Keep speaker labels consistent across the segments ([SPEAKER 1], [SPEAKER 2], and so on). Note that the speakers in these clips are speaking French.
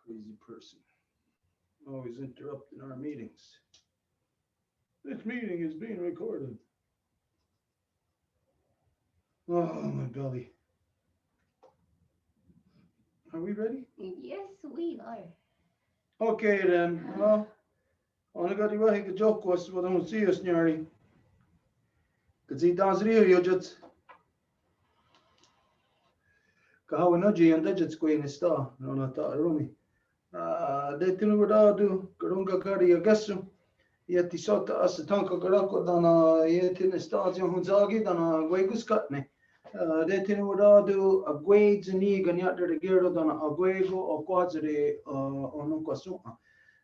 [SPEAKER 1] Crazy person. Always interrupting our meetings. This meeting is being recorded. Oh, my belly. Are we ready?
[SPEAKER 2] Yes, we are.
[SPEAKER 1] Okay then. Well, on got the right joke was what I'm see us nearly. Cause he does real you just. How we know G and digits going to star. No, not that Romy. They didn't what I do. Garunga Gary, I guess. Yet the sort of as the tanka garako than yet in the stars young Hunzagi than a Guegus Cutney. They didn't what I do. A Guades and Egan yet the Gero than a Guego or Quadzere or Nunkasuma.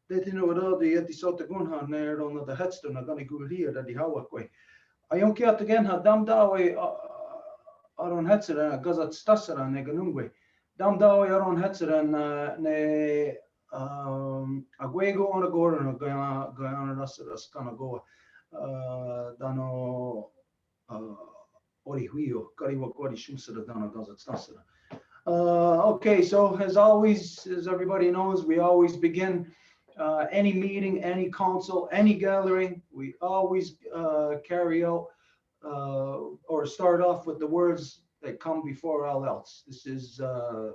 [SPEAKER 1] They didn't what I do. Yet the sort of Gunhan there on the headstone. I'm going to go here that the Hawak. I don't care again how damn that way. Aron hetser gazat stassera ne ganungwe. Dam dawe aron hetser ne aguego on a goran gana rasas kana go dano ori huio kariwa kori shumsera dano gazat stassera. Okay, so as always, as everybody knows, we always begin any meeting, any council, any gathering, we always carry out or start off with the words that come before all else. This is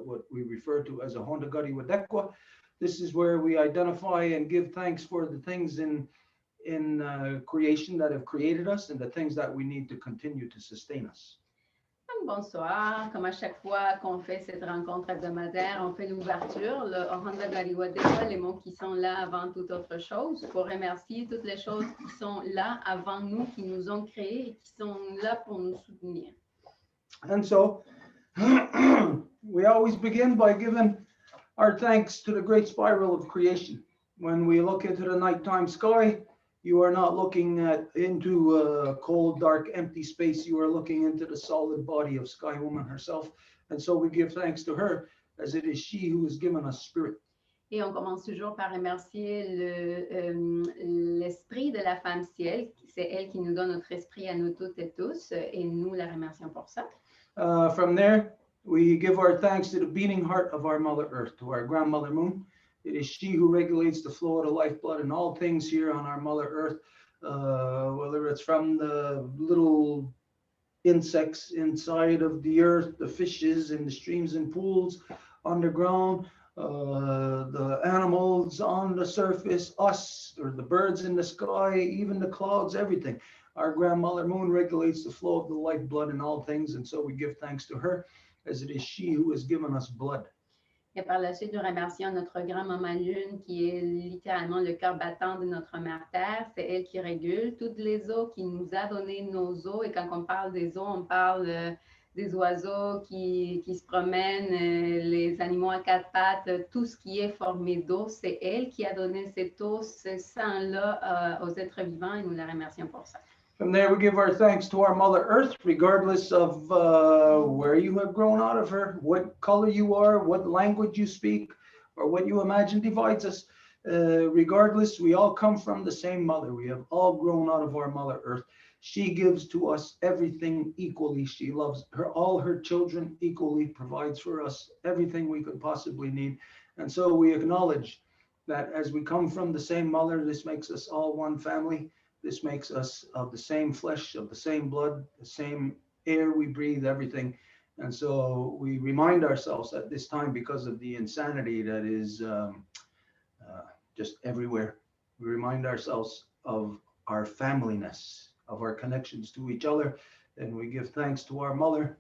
[SPEAKER 1] what we refer to as a Honda Gari Wadekwa. This is where we identify and give thanks for the things in creation that have created us and the things that we need to continue to sustain us.
[SPEAKER 2] Bonsoir. Comme à chaque fois qu'on fait cette rencontre hebdomadaire, on fait l'ouverture, le Honda Galiwa Dewa, les mots qui sont là avant toute autre chose, pour remercier toutes les choses qui sont là avant nous, qui nous ont créés et qui sont là pour nous soutenir.
[SPEAKER 1] And so we always begin by giving our thanks to the great spiral of creation. When we look into the nighttime sky, you are not looking into a cold, dark, empty space. You are looking into the solid body of Sky Woman herself. And so we give thanks to her, as it is she who has given us spirit.
[SPEAKER 2] Et on commence toujours par remercier l'esprit de la femme ciel. C'est elle qui nous donne notre esprit à nous toutes et tous, et nous la remercions pour ça.
[SPEAKER 1] From there, we give our thanks to the beating heart of our Mother Earth, to our grandmother Moon. It is she who regulates the flow of the lifeblood and all things here on our Mother Earth, whether it's from the little insects inside of the earth, the fishes in the streams and pools underground, the animals on the surface, us, or the birds in the sky, even the clouds, everything. Our grandmother Moon regulates the flow of the lifeblood in all things, and so we give thanks to her, as it is she who has given us blood.
[SPEAKER 2] Et par la suite, nous remercions notre grand-maman Lune, qui est littéralement le cœur battant de notre mère Terre. C'est elle qui régule toutes les eaux, qui nous a donné nos eaux. Et quand on parle des eaux, on parle des oiseaux qui se promènent, les animaux à quatre pattes, tout ce qui est formé d'eau. C'est elle qui a donné cette eau, ce sang-là aux êtres vivants, et nous la remercions pour ça.
[SPEAKER 1] From there, we give our thanks to our Mother Earth, regardless of where you have grown out of her, what color you are, what language you speak, or what you imagine divides us. Regardless, we all come from the same mother. We have all grown out of our Mother Earth. She gives to us everything equally. She loves all her children equally, provides for us everything we could possibly need. And so we acknowledge that as we come from the same mother, this makes us all one family. This makes us of the same flesh, of the same blood, the same air we breathe, everything. And so we remind ourselves at this time, because of the insanity that is just everywhere, we remind ourselves of our familyness, of our connections to each other. And we give thanks to our mother,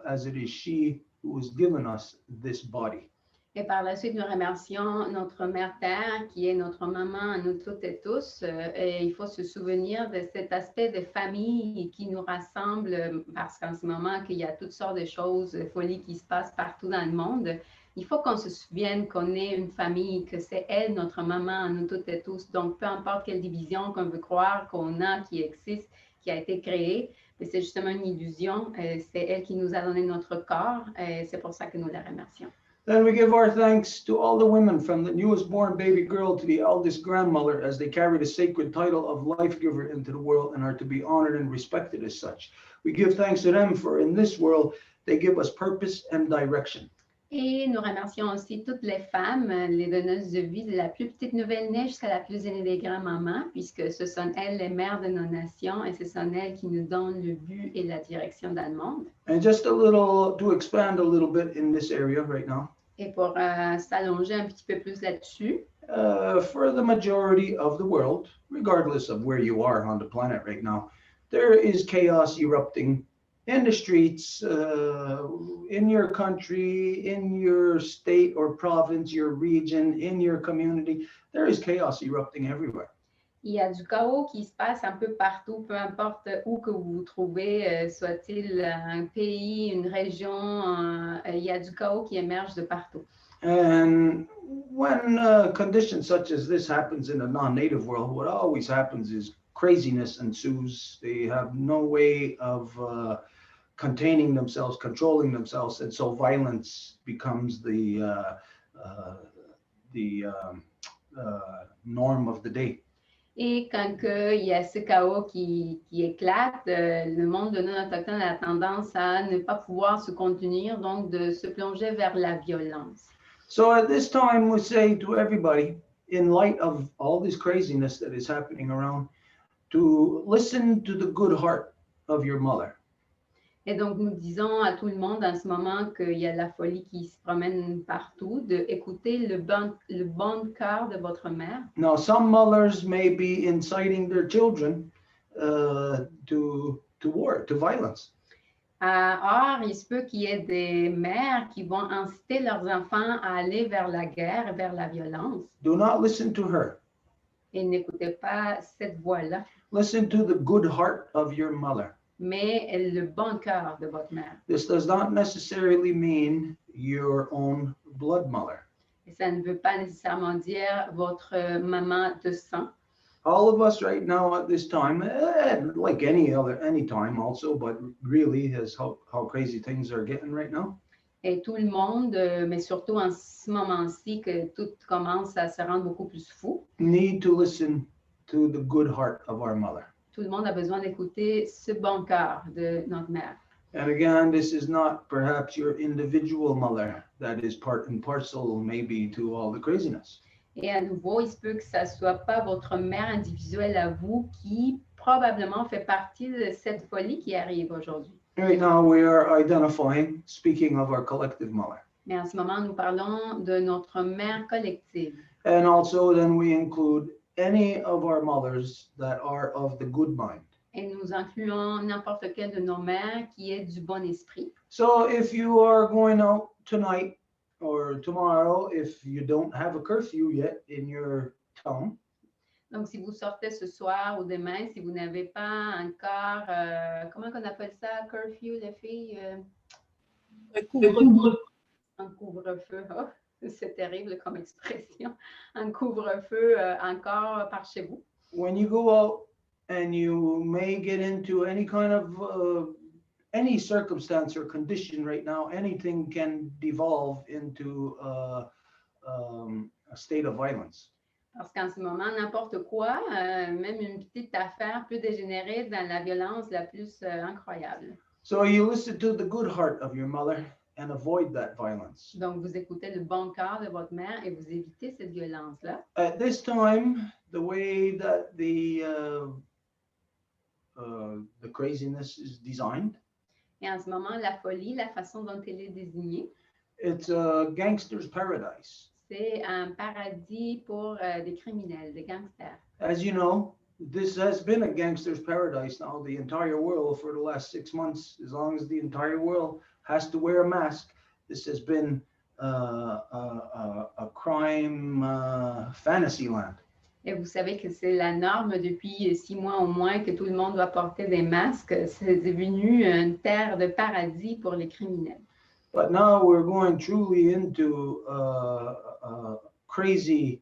[SPEAKER 1] as it is she who has given us this body.
[SPEAKER 2] Et par la suite, nous remercions notre Mère Terre, qui est notre maman à nous toutes et tous. Et il faut se souvenir de cet aspect de famille qui nous rassemble, parce qu'en ce moment, qu'il y a toutes sortes de choses, de folies qui se passent partout dans le monde. Il faut qu'on se souvienne qu'on est une famille, que c'est elle, notre maman à nous toutes et tous. Donc, peu importe quelle division qu'on veut croire qu'on a, qui existe, qui a été créée, mais c'est justement une illusion. C'est elle qui nous a donné notre corps. Et c'est pour ça que nous la remercions.
[SPEAKER 1] Then we give our thanks to all the women from the newest born baby girl to the eldest grandmother as they carry the sacred title of life giver into the world and are to be honored and respected as such. We give thanks to them for in this world, they give us purpose and direction.
[SPEAKER 2] Et nous remercions aussi toutes les femmes, les donneuses de vie, de la plus petite nouvelle-née jusqu'à la plus aînée des grands-mamans, puisque ce sont elles les mères de nos nations et ce sont elles qui nous donnent le but et la direction dans le monde.
[SPEAKER 1] And just a little, to expand a little bit in this area right now.
[SPEAKER 2] Et pour s'allonger un petit peu plus là-dessus,
[SPEAKER 1] for the majority of the world, regardless of where you are on the planet right now, there is chaos erupting in the streets, in your country, in your state or province, your region, in your community. There is chaos erupting everywhere.
[SPEAKER 2] Il y a du chaos qui se passe un peu partout, peu importe où que vous vous trouvez, soit-il un pays, une région, il y a du chaos qui émerge de partout.
[SPEAKER 1] And when conditions such as this happens in a non-native world, what always happens is craziness ensues. They have no way of containing themselves, controlling themselves, and so violence becomes the norm of the day.
[SPEAKER 2] Et quand il y a ce chaos qui éclate, le monde de non-autochtones a tendance à ne pas pouvoir se contenir, donc de se plonger vers la violence.
[SPEAKER 1] So at this time, we say to everybody, in light of all this craziness that is happening around, to listen to the good heart of your mother.
[SPEAKER 2] Et donc, nous disons à tout le monde en ce moment qu'il y a la folie qui se promène partout, d'écouter le bon cœur de votre mère.
[SPEAKER 1] Now, some mothers may be inciting their children to war, to violence.
[SPEAKER 2] Or, il se peut qu'il y ait des mères qui vont inciter leurs enfants à aller vers la guerre et vers la violence.
[SPEAKER 1] Do not listen to her.
[SPEAKER 2] Et n'écoutez pas cette voix-là.
[SPEAKER 1] Listen to the good heart of your mother.
[SPEAKER 2] Mais le bon cœur de votre mère.
[SPEAKER 1] This does not necessarily mean your own blood mother.
[SPEAKER 2] Et ça ne veut pas nécessairement dire votre maman de sang.
[SPEAKER 1] All of us right now at this time, like any time also, but really is how crazy things are getting right now.
[SPEAKER 2] Et tout le monde, mais surtout en ce moment-ci que tout commence à se rendre beaucoup plus fou.
[SPEAKER 1] Need to listen to the good heart of our mother.
[SPEAKER 2] Tout le monde a besoin d'écouter ce bon cœur de notre mère.
[SPEAKER 1] And again, this is not perhaps your individual mother that is part and parcel maybe to all the craziness.
[SPEAKER 2] Et à nouveau, il se peut que ça ne soit pas votre mère individuelle à vous qui probablement fait partie de cette folie qui arrive aujourd'hui.
[SPEAKER 1] Right now we are identifying, speaking of our collective mother.
[SPEAKER 2] Mais en ce moment, nous parlons de notre mère collective.
[SPEAKER 1] And also then we include any of our mothers that are of the good mind.
[SPEAKER 2] Et nous incluons n'importe quelle de nos mères qui est du bon esprit.
[SPEAKER 1] So if you are going out tonight or tomorrow, if you don't have a curfew yet in your town.
[SPEAKER 2] Donc, si vous sortez ce soir ou demain, si vous n'avez pas encore, comment on appelle ça, curfew, les filles?
[SPEAKER 3] Un couvre-feu.
[SPEAKER 2] Un couvre-feu, oh, c'est terrible comme expression. Un couvre-feu encore par chez vous.
[SPEAKER 1] When you go out and you may get into any kind of any circumstance or condition right now, anything can devolve into a state of violence.
[SPEAKER 2] Parce qu'en ce moment, n'importe quoi, même une petite affaire peut dégénérer dans la violence la plus incroyable.
[SPEAKER 1] So you listen to the good heart of your mother and avoid that violence.
[SPEAKER 2] Donc, vous écoutez le bon cœur de votre mère et vous évitez cette violence-là.
[SPEAKER 1] At this time, the way that the craziness is designed,
[SPEAKER 2] Et en ce moment, la folie, la façon dont elle est désignée,
[SPEAKER 1] it's a gangster's paradise.
[SPEAKER 2] c'est un paradis pour des criminels, des gangsters.
[SPEAKER 1] As you know, this has been a gangster's paradise now, the entire world for the last 6 months. As long as the entire world has to wear a mask, this has been a crime fantasy land.
[SPEAKER 2] Et vous savez que c'est la norme depuis 6 mois au moins que tout le monde doit porter des masques. C'est devenu une terre de paradis pour les criminels.
[SPEAKER 1] But now we're going truly into a crazy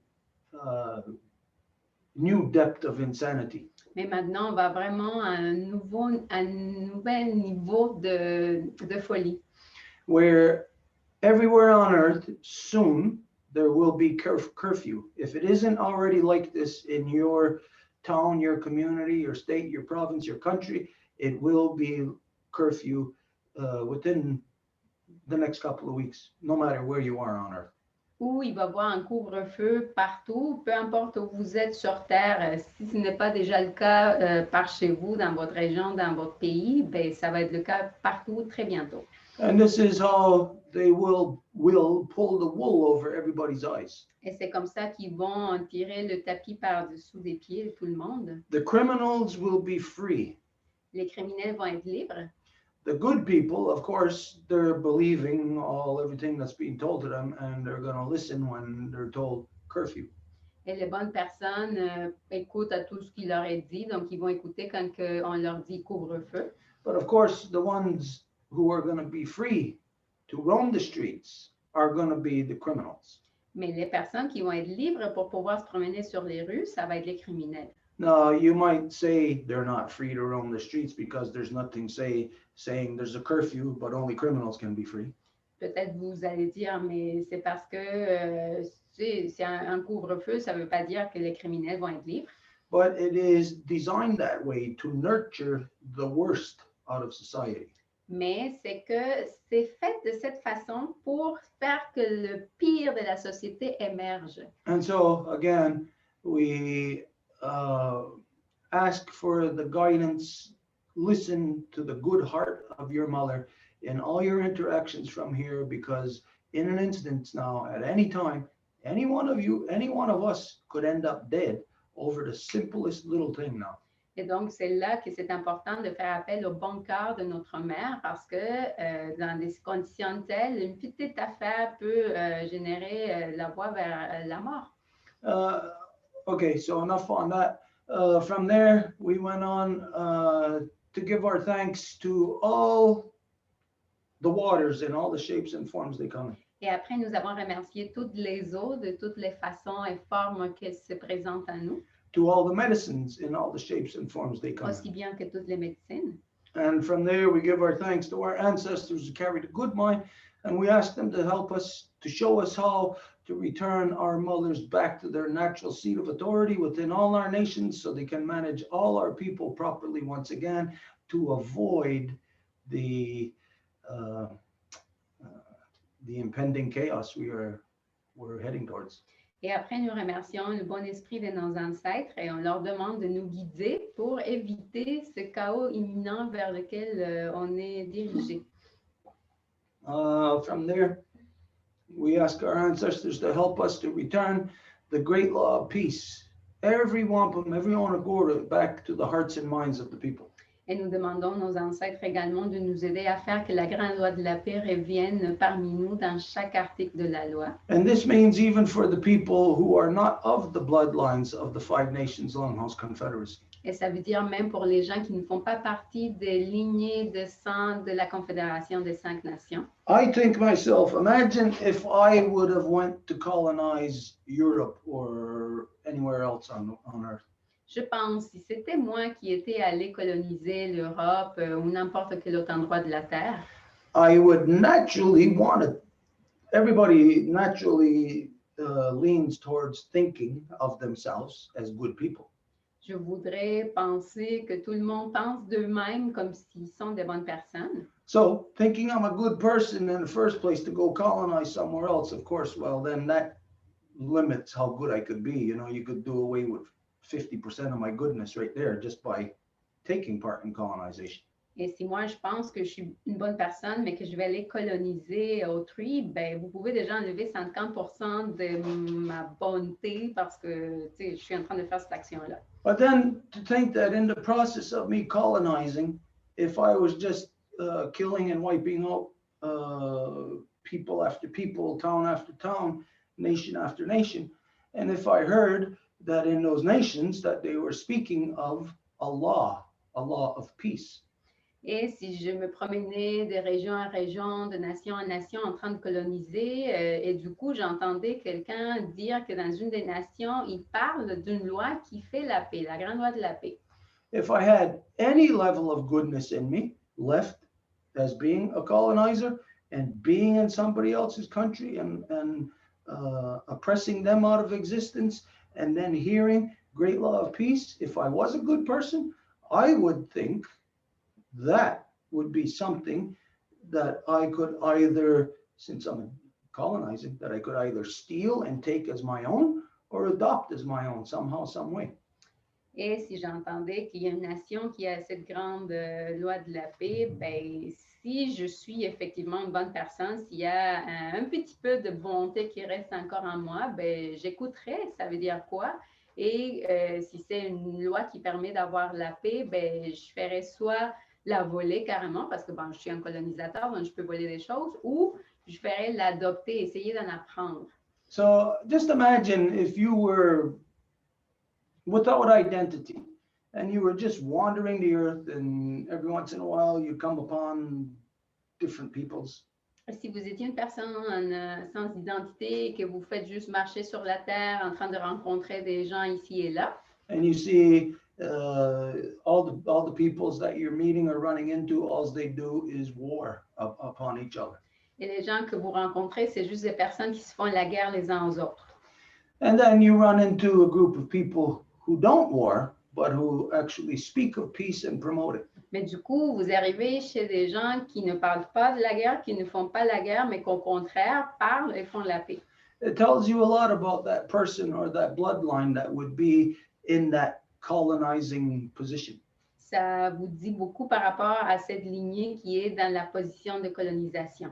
[SPEAKER 1] new depth of insanity.
[SPEAKER 2] Mais maintenant, on va vraiment à un nouvel niveau de folie.
[SPEAKER 1] Where everywhere on earth, soon, there will be curfew. If it isn't already like this in your town, your community, your state, your province, your country, it will be curfew within the next couple of weeks, no matter where you are on earth.
[SPEAKER 2] Où il va y avoir un couvre-feu partout, peu importe où vous êtes sur Terre. Si ce n'est pas déjà le cas par chez vous, dans votre région, dans votre pays, ben, ça va être le cas partout très bientôt.
[SPEAKER 1] And this is how they will pull the wool over everybody's eyes.
[SPEAKER 2] Et c'est comme ça qu'ils vont tirer le tapis par-dessous des pieds de tout le monde.
[SPEAKER 1] The criminals will be free.
[SPEAKER 2] Les criminels vont être libres.
[SPEAKER 1] The good people, of course, they're believing everything that's being told to them, and they're going to listen when they're told curfew.
[SPEAKER 2] Et les bonnes personnes écoutent à tout ce qui leur est dit, donc ils vont écouter quand on leur dit couvre-feu.
[SPEAKER 1] But of course, the ones who are going to be free to roam the streets are going to be the criminals.
[SPEAKER 2] Mais les personnes qui vont être libres pour pouvoir se promener sur les rues, ça va être les criminels.
[SPEAKER 1] Now, you might say they're not free to roam the streets because there's nothing saying there's a curfew, but only criminals can be free.
[SPEAKER 2] Peut-être vous allez dire, mais c'est parce que c'est un couvre-feu, ça ne veut pas dire que les criminels vont être libres.
[SPEAKER 1] But it is designed that way to nurture the worst out of society.
[SPEAKER 2] Mais c'est que c'est fait de cette façon pour faire que le pire de la société émerge.
[SPEAKER 1] And so, again, we ask for the guidance. Listen to the good heart of your mother in all your interactions from here, because in an instant now, at any time, any one of us could end up dead over the simplest little thing now.
[SPEAKER 2] Et donc, c'est là que c'est important de faire appel au bon cœur de notre mère, parce que dans des conditions telles, une petite affaire peut générer la voie vers la mort.
[SPEAKER 1] Okay, so enough on that. From there, we went on to give our thanks to all the waters in all the shapes and forms they come in.
[SPEAKER 2] Et après, nous avons remercié toutes les eaux de toutes les façons et formes qu'elles se présentent à nous,
[SPEAKER 1] To all the medicines in all the shapes and forms they come
[SPEAKER 2] aussi
[SPEAKER 1] in.
[SPEAKER 2] bien que toutes les médecines.
[SPEAKER 1] And from there, we give our thanks to our ancestors who carried a good mind, and we ask them to help us, to show us how to return our mothers back to their natural seat of authority within all our nations, so they can manage all our people properly once again, to avoid the impending chaos we're heading towards.
[SPEAKER 2] Et après, nous remercions le bon esprit de nos ancêtres et on leur demande de nous guider pour éviter ce chaos imminent vers lequel on est dirigé.
[SPEAKER 1] From there, we ask our ancestors to help us to return the great law of peace, every wampum, every onagora, back to the hearts and minds of the people.
[SPEAKER 2] Et nous demandons nos ancêtres également de nous aider à faire que la grande loi de la paix revienne parmi nous dans chaque article de la loi.
[SPEAKER 1] And this means even for the people who are not of the bloodlines of the Five Nations Longhouse Confederacy.
[SPEAKER 2] Et ça veut dire même pour les gens qui ne font pas partie des lignées de sang de la Confédération des 5 Nations.
[SPEAKER 1] I think myself, imagine if I would have went to colonize Europe or anywhere else on earth.
[SPEAKER 2] Je pense, si c'était moi qui étais allé coloniser l'Europe ou n'importe quel autre endroit de la Terre,
[SPEAKER 1] I would naturally want to, everybody naturally leans towards thinking of themselves as good people.
[SPEAKER 2] je voudrais penser que tout le monde pense d'eux-mêmes comme s'ils sont des bonnes personnes.
[SPEAKER 1] So thinking I'm a good person in the first place to go colonize somewhere else, of course, well, then that limits how good I could be. You know, you could do away with 50% of my goodness right there just by taking part in colonization.
[SPEAKER 2] Et si moi, je pense que je suis une bonne personne, mais que je vais aller coloniser autrui, ben, vous pouvez déjà enlever 50% de ma bonté parce que je suis en train de faire cette action-là.
[SPEAKER 1] But then to think that in the process of me colonizing, if I was just killing and wiping out people after people, town after town, nation after nation, and if I heard that in those nations that they were speaking of a law of peace.
[SPEAKER 2] Et si je me promenais de région en région, de nation en nation en train de coloniser, et du coup, j'entendais quelqu'un dire que dans une des nations, il parle d'une loi qui fait la paix, la grande loi de la paix.
[SPEAKER 1] If I had any level of goodness in me left as being a colonizer, and being in somebody else's country and oppressing them out of existence, and then hearing great law of peace. If I was a good person, I would think that would be something that I could either, since I'm colonizing, that I could either steal and take as my own or adopt as my own somehow, some way.
[SPEAKER 2] Et si j'entendais qu'il y a une nation qui a cette grande loi de la paix, ben, si je suis effectivement une bonne personne, s'il y a un petit peu de bonté qui reste encore en moi, ben, j'écouterai, ça veut dire quoi? Et si c'est une loi qui permet d'avoir la paix, ben, je ferai soit la voler carrément, parce que bon, je suis un colonisateur, donc je peux voler des choses, ou je ferai l'adopter, essayer d'en apprendre.
[SPEAKER 1] So just imagine if you were without identity and you were just wandering the earth, and every once in a while you come upon different peoples.
[SPEAKER 2] Si vous étiez une personne sans identité et que vous faites juste marcher sur la terre en train de rencontrer des gens ici et là,
[SPEAKER 1] And you see all the peoples that you're meeting or running into, all they do is war upon each other.
[SPEAKER 2] et les gens que vous rencontrez, c'est juste des personnes qui se font la guerre les uns aux autres.
[SPEAKER 1] And then you run into a group of people who don't war, but who actually speak of peace and promote it.
[SPEAKER 2] Mais du coup, vous arrivez chez des gens qui ne parlent pas de la guerre, qui ne font pas la guerre, mais qu'au contraire parlent et font la paix.
[SPEAKER 1] It tells you a lot about that person or that bloodline that would be in that colonizing position.
[SPEAKER 2] Ça vous dit beaucoup par rapport à cette lignée qui est dans la position de colonisation.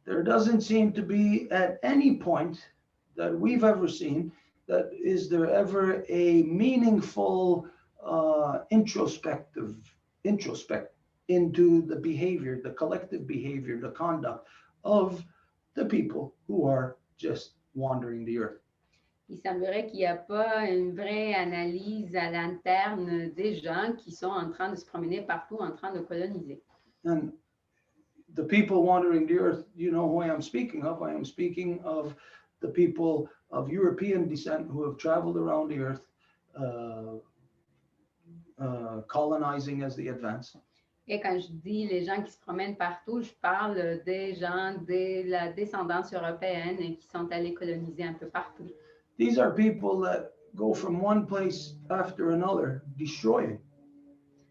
[SPEAKER 1] There doesn't seem to be at any point that we've ever seen that is there ever a meaningful introspect into the behavior, the collective behavior, the conduct of the people who are just wandering the earth.
[SPEAKER 2] Il semblerait qu'il n'y a pas une vraie analyse à l'interne des gens qui sont en train de se promener partout, en train de coloniser.
[SPEAKER 1] And the people wandering the earth, you know who I am speaking of. I am speaking of the people of European descent who have traveled around the earth, colonizing as they advance.
[SPEAKER 2] Et quand je dis les gens qui se promènent partout, je parle des gens de la descendance européenne qui sont allés coloniser un peu partout.
[SPEAKER 1] These are people that go from one place after another, destroying.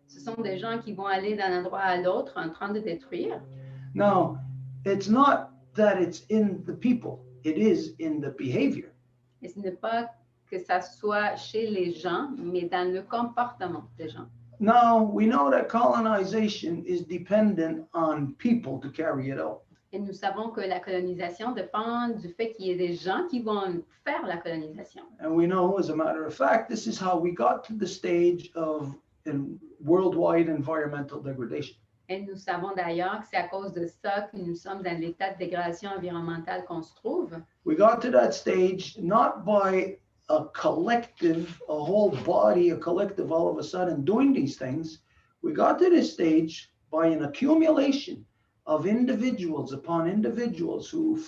[SPEAKER 2] Ce sont des gens qui vont aller d'un endroit à l'autre en train de détruire.
[SPEAKER 1] Now, it's not that it's in the people, it is in the behavior.
[SPEAKER 2] Et ce n'est pas que ça soit chez les gens, mais dans le comportement des gens.
[SPEAKER 1] Now, we know that colonization is dependent on people to carry it out.
[SPEAKER 2] Et nous savons que la colonisation dépend du fait qu'il y ait des gens qui vont faire la colonisation.
[SPEAKER 1] And we know, as a matter of fact, this is how we got to the stage of worldwide environmental degradation.
[SPEAKER 2] Et nous savons d'ailleurs que c'est à cause de ça que nous sommes dans l'état de dégradation environnementale qu'on se trouve.
[SPEAKER 1] We got to that stage not by a collective, a whole body, a collective all of a sudden doing these things. We got to this stage by an accumulation of individuals upon individuals who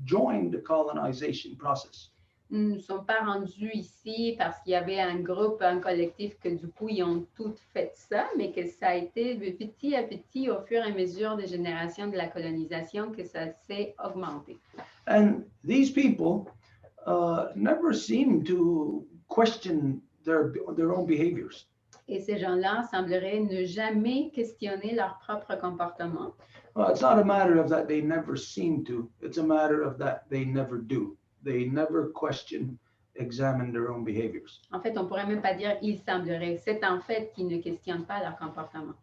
[SPEAKER 1] joined the colonization process.
[SPEAKER 2] Nous ne sommes pas rendus ici parce qu'il y avait un groupe, un collectif que du coup, ils ont tous fait ça, mais que ça a été petit à petit, au fur et à mesure des générations de la colonisation, que ça s'est augmenté.
[SPEAKER 1] And these people never seem to question their own behaviors.
[SPEAKER 2] Et ces gens-là sembleraient ne jamais questionner leur propre comportement.
[SPEAKER 1] Well, it's not a matter of that they never seem to, it's a matter of that they never do. They never question, examine their own behaviors.
[SPEAKER 2] En fait, on ne pourrait même pas dire « il semblerait ». C'est en fait qu'ils ne questionnent pas leur comportement.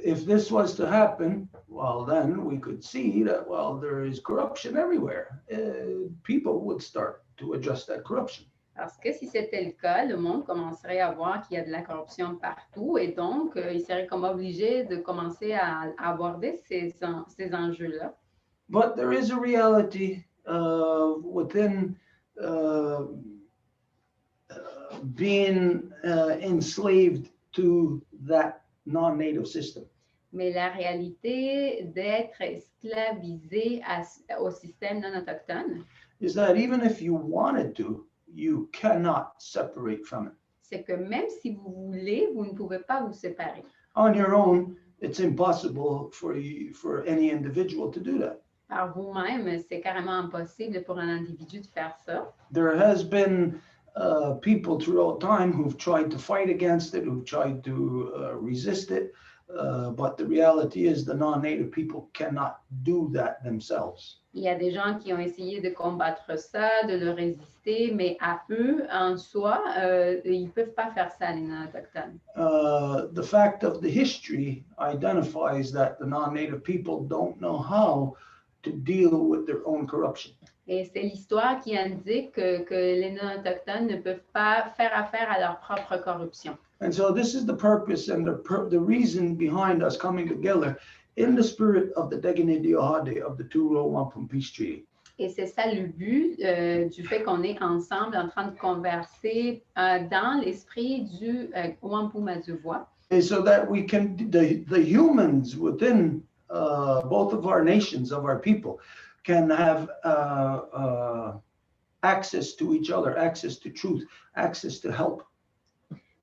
[SPEAKER 1] If this was to happen, well, then we could see that, well, there is corruption everywhere. People would start to address that corruption.
[SPEAKER 2] Parce que si c'était le cas, le monde commencerait à voir qu'il y a de la corruption partout et donc il serait comme obligé de commencer à aborder ces enjeux-là.
[SPEAKER 1] But there is a reality within being enslaved to that non-native system.
[SPEAKER 2] Mais la réalité d'être esclavisé au système non autochtone,
[SPEAKER 1] Is that even if you wanted to, you cannot separate from it.
[SPEAKER 2] c'est que même si vous voulez, vous ne pouvez pas vous séparer.
[SPEAKER 1] On your own, it's impossible for any individual to do that.
[SPEAKER 2] Par vous-même, c'est carrément impossible pour un individu de faire ça.
[SPEAKER 1] There has been people throughout time who've tried to fight against it, who've tried to resist it, but the reality is the non-native people cannot do that themselves.
[SPEAKER 2] Il y a des gens qui ont essayé de combattre ça, de le résister, mais à eux, en soi, ils ne peuvent pas faire ça, les non-autochtones.
[SPEAKER 1] The fact of the history identifies that the non-native people don't know how to deal with their own corruption.
[SPEAKER 2] Et c'est l'histoire qui indique que les non-autochtones ne peuvent pas faire affaire à leur propre corruption.
[SPEAKER 1] And so this is the purpose and the reason behind us coming together in the spirit of the Deginidiohade of the two Row Wampum Peace Treaty.
[SPEAKER 2] Et c'est ça le but du fait qu'on est ensemble en train de converser dans l'esprit du Wampum à Deux Voies.
[SPEAKER 1] And so that we can, the humans within both of our nations, of our people, can have access to each other, access to truth, access to help.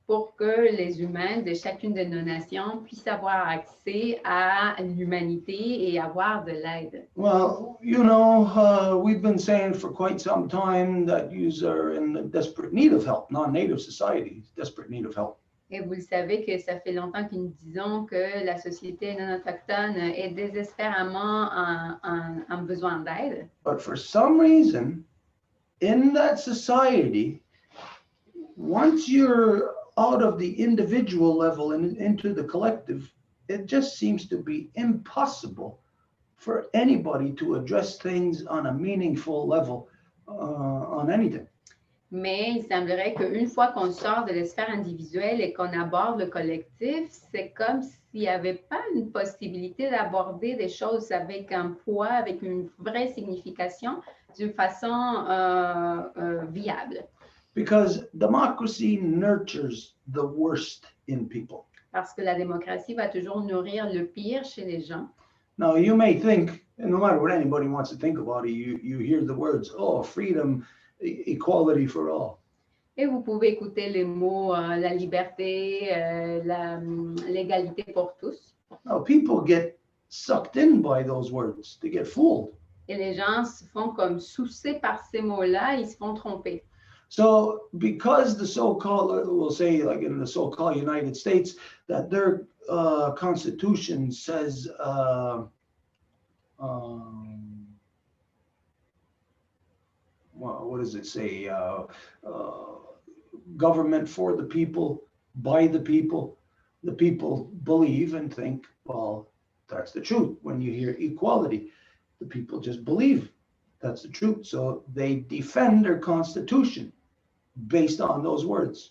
[SPEAKER 2] Pour que les humains de chacune de nos nations puissent avoir accès à l'humanité et avoir de l'aide.
[SPEAKER 1] Well, we've been saying for quite some time that you are in desperate need of help, non-native society, desperate need of help.
[SPEAKER 2] Et vous le savez que ça fait longtemps que nous disons que la société non autochtone est désespérément en besoin d'aide.
[SPEAKER 1] But for some reason, in that society, once you're out of the individual level and into the collective, it just seems to be impossible for anybody to address things on a meaningful level on anything.
[SPEAKER 2] Mais il semblerait qu'une fois qu'on sort de l'esphère individuelle et qu'on aborde le collectif, c'est comme s'il n'y avait pas une possibilité d'aborder des choses avec un poids, avec une vraie signification, d'une façon viable.
[SPEAKER 1] Because democracy nurtures the worst in people.
[SPEAKER 2] Parce que la démocratie va toujours nourrir le pire chez les gens.
[SPEAKER 1] Now, you may think, and no matter what anybody wants to think about it, you hear the words, oh, freedom, equality for all.
[SPEAKER 2] Et vous pouvez écouter les mots la liberté, l'égalité pour tous.
[SPEAKER 1] Now, people get sucked in by those words. They get fooled.
[SPEAKER 2] Et les gens se font comme soucer par ces mots-là, ils se font tromper.
[SPEAKER 1] So because the so-called, we'll say like in the so-called United States, that their constitution says what does it say? Government for the people, by the people. The people believe and think, well, that's the truth. When you hear equality, the people just believe that's the truth. So they defend their constitution based on those words.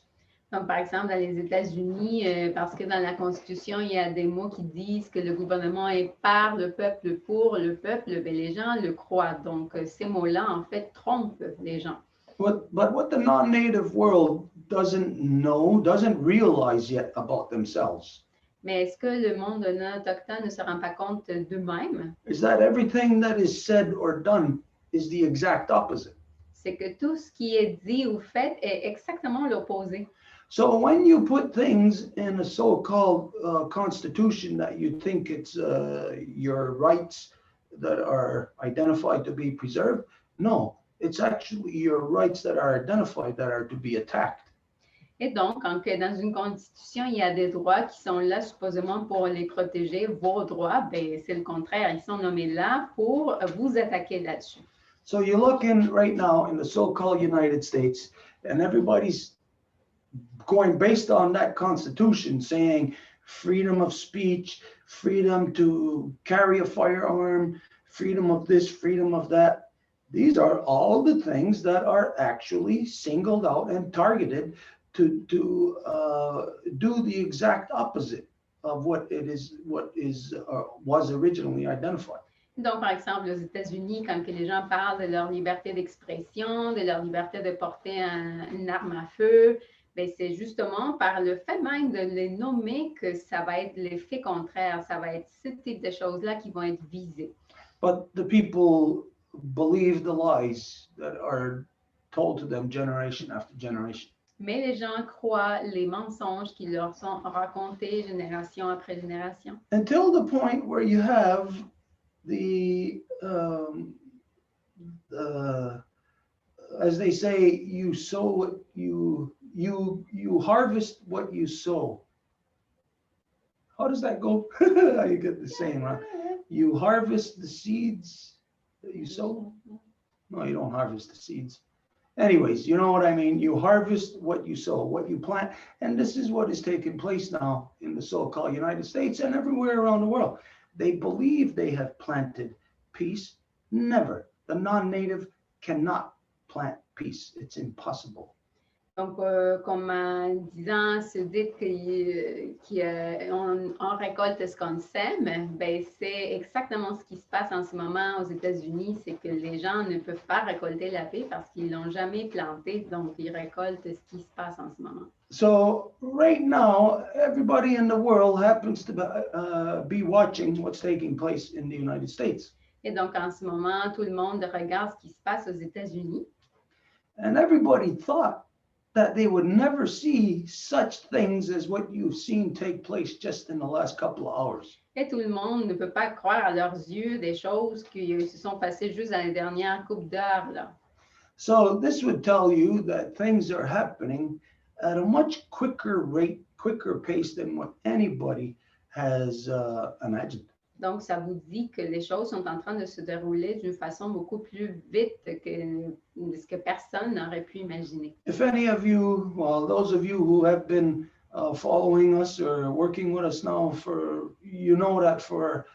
[SPEAKER 2] Comme par exemple dans les États-Unis, parce que dans la Constitution, il y a des mots qui disent que le gouvernement est par le peuple, pour le peuple, mais les gens le croient. Donc, ces mots-là, en fait, trompent les gens.
[SPEAKER 1] But what the non-native world doesn't know, doesn't realize yet about themselves,
[SPEAKER 2] Mais est-ce que le monde non autochtone ne se rend pas compte d'eux-mêmes?
[SPEAKER 1] is that everything that is said or done is the exact opposite.
[SPEAKER 2] C'est que tout ce qui est dit ou fait est exactement l'opposé.
[SPEAKER 1] So when you put things in a so-called constitution that you think it's your rights that are identified to be preserved, no, it's actually your rights that are identified that are to be attacked.
[SPEAKER 2] Et donc, quand que dans une constitution, il y a des droits qui sont là supposément pour les protéger, vos droits, ben, c'est le contraire. Ils sont nommés là pour vous attaquer là-dessus.
[SPEAKER 1] So you look in right now in the so-called United States, and everybody's going based on that constitution saying freedom of speech, freedom to carry a firearm, freedom of this, freedom of that. These are all the things that are actually singled out and targeted to do the exact opposite of what was originally identified.
[SPEAKER 2] Donc, par exemple, aux États-Unis, quand que les gens parlent de leur liberté d'expression, de leur liberté de porter une arme à feu, ben, c'est justement par le fait même de les nommer que ça va être l'effet contraire, ça va être ce type de choses-là qui vont être visées.
[SPEAKER 1] But the people believe the lies that are told to them generation after generation.
[SPEAKER 2] Mais les gens croient les mensonges qui leur sont racontés génération après génération.
[SPEAKER 1] Until the point where you have as they say, you sow you harvest what you sow. How does that go? You get the saying, right? You harvest the seeds that you sow. No, you don't harvest the seeds. Anyways, you know what I mean. You harvest what you sow, what you plant, and this is what is taking place now in the so-called United States and everywhere around the world. They believe they have planted peace. Never. The non-native cannot plant peace. It's impossible.
[SPEAKER 2] Donc, comme en disant, se dit qu'on récolte ce qu'on sème, ben, c'est exactement ce qui se passe en ce moment aux États-Unis, c'est que les gens ne peuvent pas récolter la paix parce qu'ils ne l'ont jamais plantée, donc ils récoltent ce qui se passe en ce moment.
[SPEAKER 1] So right now, everybody in the world happens to be watching what's taking place in the United States.
[SPEAKER 2] Et donc, en ce moment, tout le monde regarde ce qui se passe aux États-Unis.
[SPEAKER 1] And everybody thought that they would never see such things as what you've seen take place just in the last couple of hours.
[SPEAKER 2] Et tout le monde ne peut pas croire à leurs yeux des choses qui se sont passées juste dans les dernières coupes d'heures, là.
[SPEAKER 1] So this would tell you that things are happening at a much quicker rate, quicker pace than what anybody has imagined.
[SPEAKER 2] Donc, ça vous dit que les choses sont en train de se dérouler d'une façon beaucoup plus vite que ce que personne n'aurait pu imaginer.
[SPEAKER 1] If any of you, well, those of you who have been following us or working with us now you know that for,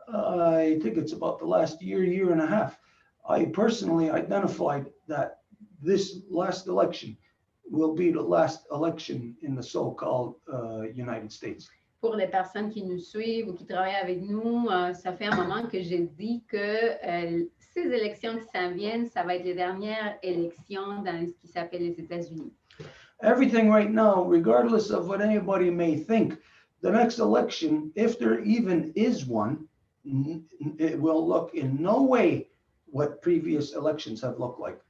[SPEAKER 1] I think it's about the last year and a half, I personally identified that this last election will be the last election in the so-called United States.
[SPEAKER 2] Pour les personnes qui nous suivent ou qui travaillent avec nous, ça fait un moment que j'ai dit que ces élections qui s'en viennent, ça va être les dernières élections dans ce qui s'appelle les États-Unis.
[SPEAKER 1] Everything right now, regardless of what anybody may think, the next election, if there even is one, it will look in no way what previous elections have looked like.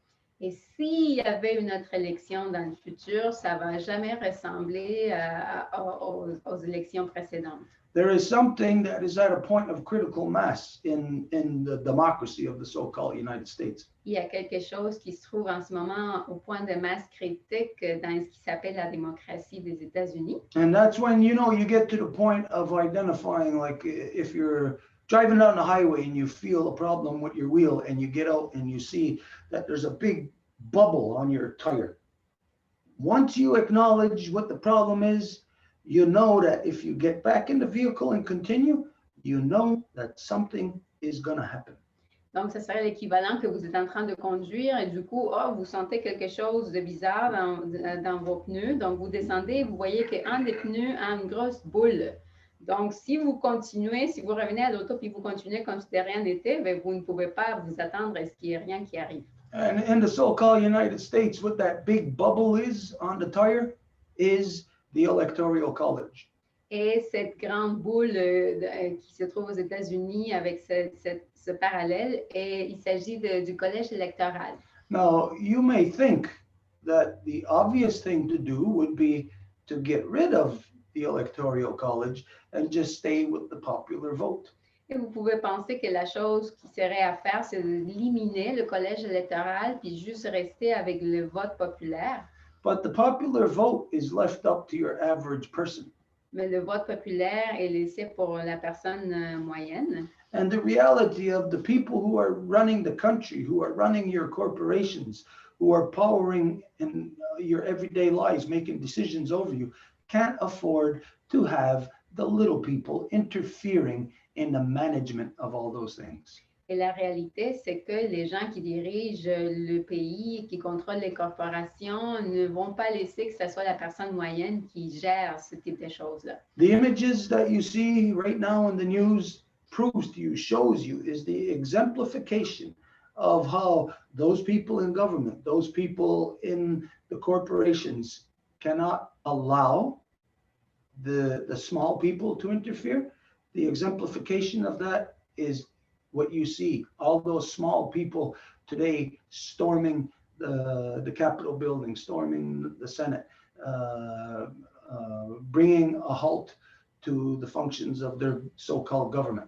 [SPEAKER 2] Et s'il y avait une autre élection dans le futur, ça ne va jamais ressembler aux élections précédentes.
[SPEAKER 1] There is something that is at a point of critical mass in the democracy of the so-called United States.
[SPEAKER 2] Il y a quelque chose qui se trouve en ce moment au point de masse critique dans ce qui s'appelle la démocratie des États-Unis.
[SPEAKER 1] And that's when, you get to the point of identifying, like if you're driving down the highway and you feel a problem with your wheel and you get out and you see that there's a big bubble on your tire. Once you acknowledge what the problem is, you know that if you get back in the vehicle and continue, you know that something is going to happen.
[SPEAKER 2] Donc, ce serait l'équivalent que vous êtes en train de conduire et du coup, vous sentez quelque chose de bizarre dans vos pneus. Donc, vous descendez et vous voyez qu'un des pneus a une grosse boule. Donc, si vous continuez, si vous revenez à l'auto puis vous continuez comme si de rien n'était, ben, vous ne pouvez pas vous attendre à ce qu'il n'y ait rien qui arrive.
[SPEAKER 1] And in the so-called United States, what that big bubble is on the tire is the Electoral College.
[SPEAKER 2] Et cette grande boule qui se trouve aux États-Unis avec ce parallèle, il s'agit du collège électoral.
[SPEAKER 1] Now, you may think that the obvious thing to do would be to get rid of the Electoral College and just stay with the popular vote.
[SPEAKER 2] Et vous pouvez penser que la chose qui serait à faire, c'est d'éliminer le collège électoral puis juste rester avec le vote populaire.
[SPEAKER 1] But the popular vote is left up to your average person.
[SPEAKER 2] Mais le vote populaire est laissé pour la personne moyenne.
[SPEAKER 1] And the reality of the people who are running the country, who are running your corporations, who are powering in your everyday lives, making decisions over you, can't afford to have the little people interfering in the management of all those things.
[SPEAKER 2] Et la réalité, c'est que les gens qui dirigent le pays, qui contrôlent les corporations, ne vont pas laisser que ce soit la personne moyenne qui gère ce type de choses-là.
[SPEAKER 1] The images that you see right now in the news proves to you, shows you, is the exemplification of how those people in government, those people in the corporations cannot allow the small people to interfere. The exemplification of that is what you see, all those small people today storming the Capitol building, storming the Senate, bringing a halt to the functions of their so-called government.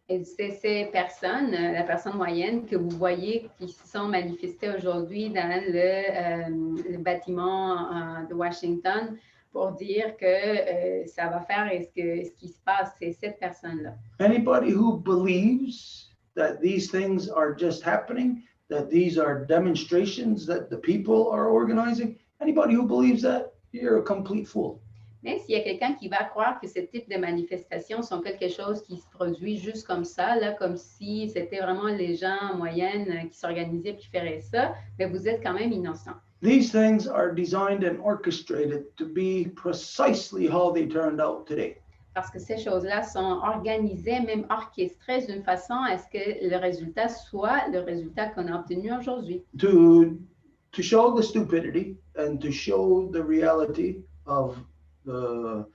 [SPEAKER 2] Et c'est ces personnes, la personne moyenne que vous voyez qui se sont manifestées aujourd'hui dans le bâtiment de Washington pour dire que ça va faire ce qui se passe, c'est cette personne-là.
[SPEAKER 1] Anybody who believes that these things are just happening, that these are demonstrations that the people are organizing, anybody who believes that, you're a complete fool.
[SPEAKER 2] Mais s'il y a quelqu'un qui va croire que ce type de manifestations sont quelque chose qui se produit juste comme ça, là, comme si c'était vraiment les gens en moyenne qui s'organisaient et qui feraient ça, mais vous êtes quand même innocent.
[SPEAKER 1] These things are designed and orchestrated to be precisely how they turned out today.
[SPEAKER 2] Parce que ces choses-là sont organisées, même orchestrées d'une façon à ce que le résultat soit le résultat qu'on a obtenu aujourd'hui.
[SPEAKER 1] To show the stupidity and to show the reality of the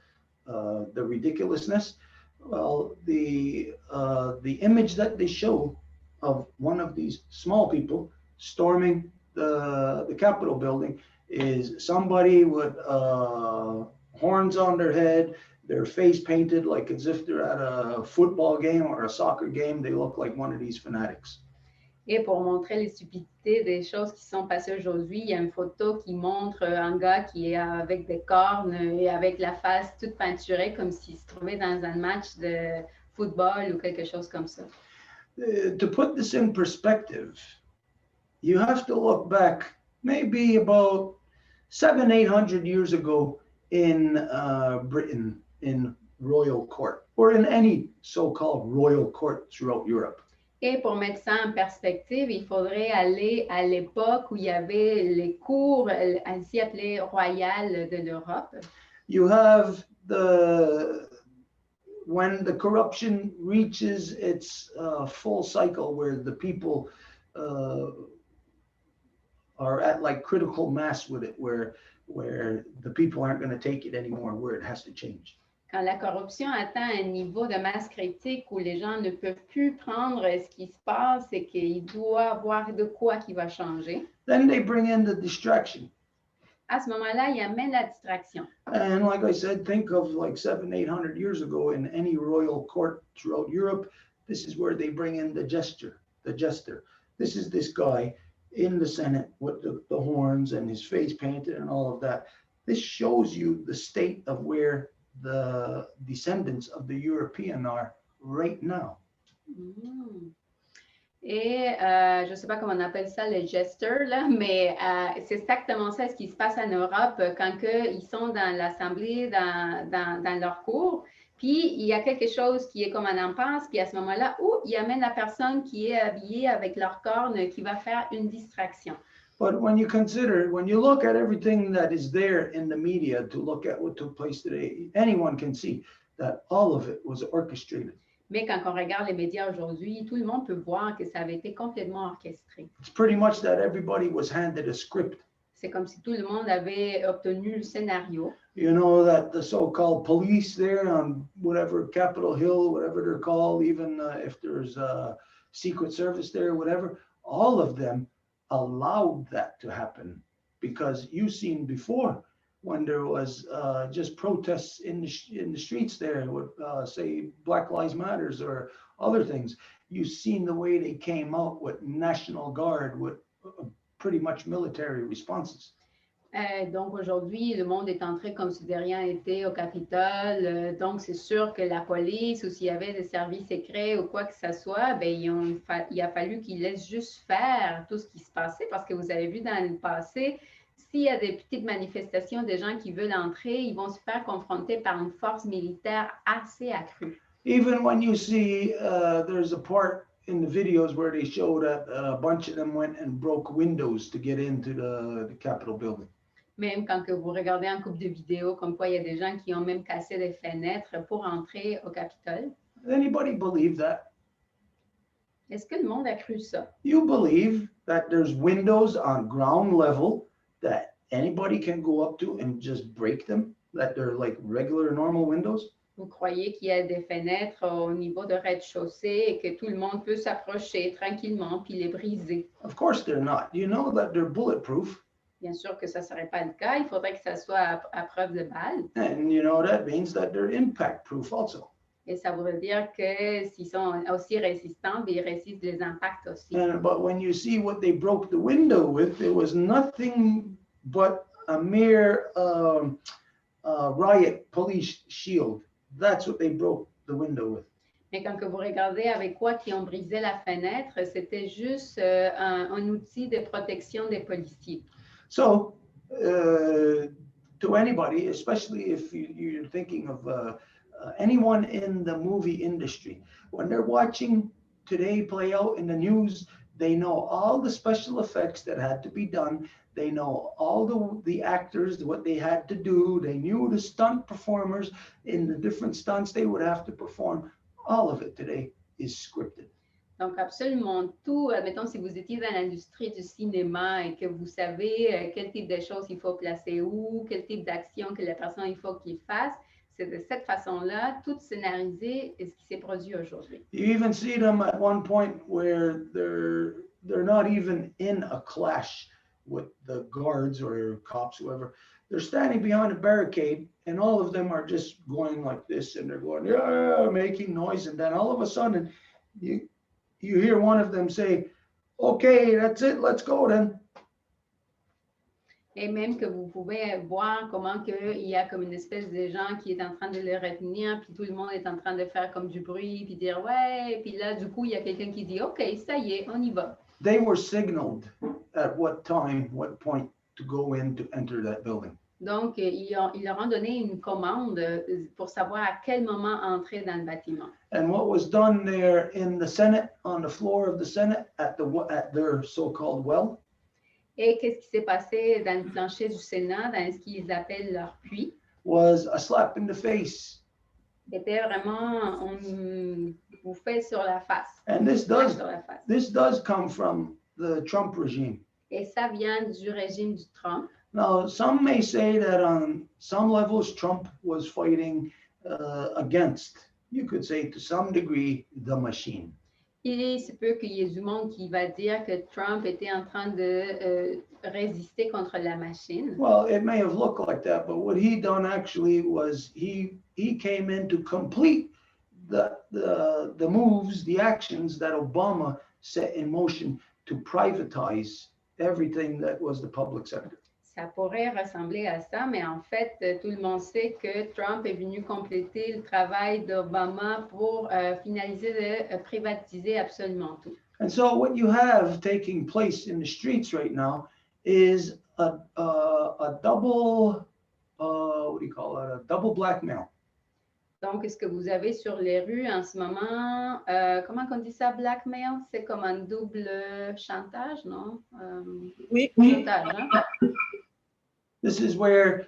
[SPEAKER 1] ridiculousness, well, the image that they show of one of these small people storming the Capitol building is somebody with horns on their head, their face painted like as if they're at a football game or a soccer game. They look like one of these fanatics.
[SPEAKER 2] Et pour montrer les stupidités des choses qui sont passées aujourd'hui, il y a une photo qui montre un gars qui est avec des cornes et avec la face toute peinturée comme s'il se trouvait dans un match de football ou quelque chose comme ça.
[SPEAKER 1] To put this in perspective, you have to look back maybe about 700-800 years ago in Britain, in royal court, or in any so-called royal court throughout Europe.
[SPEAKER 2] Et pour mettre ça en perspective, il faudrait aller à l'époque où il y avait les cours ainsi appelées royales de l'Europe.
[SPEAKER 1] You have when the corruption reaches its full cycle, where the people are at like critical mass with it, where the people aren't going to take it anymore, where it has to change.
[SPEAKER 2] Quand la corruption atteint un niveau de masse critique où les gens ne peuvent plus prendre ce qui se passe et qu'il doit avoir de quoi qui va changer.
[SPEAKER 1] Then they bring in the distraction.
[SPEAKER 2] À ce moment-là, il amène la distraction.
[SPEAKER 1] And like I said, think of like 700-800 years ago in any royal court throughout Europe. This is where they bring in the jester. This is this guy in the Senate with the horns and his face painted and all of that. This shows you the state of where the descendants of the European are right now.
[SPEAKER 2] Et je ne sais pas comment on appelle ça, le jester, là, mais c'est exactement ça, ce qui se passe en Europe quand ils sont dans l'Assemblée, dans leur cours. Puis, il y a quelque chose qui est comme un impasse, puis à ce moment-là, ils amènent la personne qui est habillée avec leurs cornes qui va faire une distraction.
[SPEAKER 1] But when you look at everything that is there in the media to look at what took place today, anyone can see that all of it was orchestrated.
[SPEAKER 2] Mais quand on regarde les médias aujourd'hui, tout le monde peut voir que ça avait été complètement orchestré.
[SPEAKER 1] It's pretty much that everybody was handed a script.
[SPEAKER 2] C'est comme si tout le monde avait obtenu le scénario.
[SPEAKER 1] You know that the so-called police there on whatever Capitol Hill, whatever they're called, even if there's a Secret Service there, whatever, all of them allowed that to happen, because you've seen before when there was just protests in the streets there with say Black Lives Matters or other things. You've seen the way they came out with National Guard, with pretty much military responses.
[SPEAKER 2] Donc aujourd'hui, le monde est entré comme si de rien n'était au Capitole. Donc c'est sûr que la police ou s'il y avait des services secrets ou quoi que ce soit, ben, il a fallu qu'ils laissent juste faire tout ce qui se passait, parce que vous avez vu dans le passé, s'il y a des petites manifestations de gens qui veulent entrer, ils vont se faire confronter par une force militaire assez accrue.
[SPEAKER 1] Even when you see there's a part in the videos where they show that a bunch of them went and broke windows to get into the Capitol building.
[SPEAKER 2] Même quand que vous regardez un couple de vidéos, comme quoi il y a des gens qui ont même cassé des fenêtres pour entrer au Capitole.
[SPEAKER 1] Anybody believe that?
[SPEAKER 2] Est-ce que le monde a cru ça?
[SPEAKER 1] You believe that there's windows on ground level that anybody can go up to and just break them? That they're like regular, normal windows?
[SPEAKER 2] Vous croyez qu'il y a des fenêtres au niveau de rez-de-chaussée et que tout le monde peut s'approcher tranquillement puis les briser?
[SPEAKER 1] Of course they're not. You know that they're bulletproof.
[SPEAKER 2] Bien sûr que ça ne serait pas le cas. Il faudrait que ça soit à preuve de balles.
[SPEAKER 1] And you know that means that they're impact proof also.
[SPEAKER 2] Et ça voudrait dire que s'ils sont aussi résistants, ils résistent les impacts aussi.
[SPEAKER 1] But when you see what they broke the window with, it was nothing but a mere riot police shield. That's what they broke the window with.
[SPEAKER 2] Mais quand que vous regardez avec quoi qui ont brisé la fenêtre, c'était juste un outil de protection des policiers.
[SPEAKER 1] So, to anybody, especially if you're thinking of anyone in the movie industry, when they're watching today play out in the news, they know all the special effects that had to be done. They know all the actors, what they had to do. They knew the stunt performers in the different stunts they would have to perform. All of it today is scripted.
[SPEAKER 2] Donc, absolument tout. Admettons, si vous étiez dans l'industrie du cinéma et que vous savez quel type de choses il faut placer où, quel type d'action que la personne il faut qu'il fasse, c'est de cette façon-là, tout scénarisé est ce qui s'est produit aujourd'hui.
[SPEAKER 1] You even see them at one point where they're not even in a clash with the guards or cops, whoever. They're standing behind a barricade, and all of them are just going like this, and they're going, yeah, making noise, and then all of a sudden, you hear one of them say, okay, that's it, let's go then.
[SPEAKER 2] Et même que vous pouvez voir comment il y a comme une espèce de gens qui est en train de le retenir, puis tout le monde est en train de faire comme du bruit, puis dire ouais, puis là, du coup, il y a quelqu'un qui dit, OK, ça y est, on y va.
[SPEAKER 1] They were signaled at what time, what point to go in to enter that building.
[SPEAKER 2] Donc, ils leur ont donné une commande pour savoir à quel moment entrer dans le bâtiment.
[SPEAKER 1] And what was done there in the Senate, on the floor of the Senate, at their so-called well?
[SPEAKER 2] Et qu'est-ce qui s'est passé dans le plancher du Sénat, dans ce qu'ils appellent leur puits?
[SPEAKER 1] Was a slap in the face.
[SPEAKER 2] C'était vraiment on vous fait sur la face.
[SPEAKER 1] And this
[SPEAKER 2] Sur la face.
[SPEAKER 1] does come from the Trump regime.
[SPEAKER 2] Et ça vient du régime du Trump.
[SPEAKER 1] Now, some may say that on some levels, Trump was fighting against, you could say to some degree, the machine.
[SPEAKER 2] Il se peut qu'il y ait du monde qui va dire que Trump était en train de résister contre la machine.
[SPEAKER 1] Well, it may have looked like that, but what he done actually was he came in to complete the moves, the actions that Obama set in motion to privatize everything that was the public sector.
[SPEAKER 2] Ça pourrait ressembler à ça, mais en fait, tout le monde sait que Trump est venu compléter le travail d'Obama pour finaliser de privatiser absolument tout.
[SPEAKER 1] And so what you have taking place in the streets right now is a double, what do you call it? A double blackmail.
[SPEAKER 2] Donc, ce que vous avez sur les rues en ce moment, comment on dit ça, blackmail? C'est comme un double chantage, non?
[SPEAKER 3] Oui.
[SPEAKER 2] Chantage, hein?
[SPEAKER 1] This is where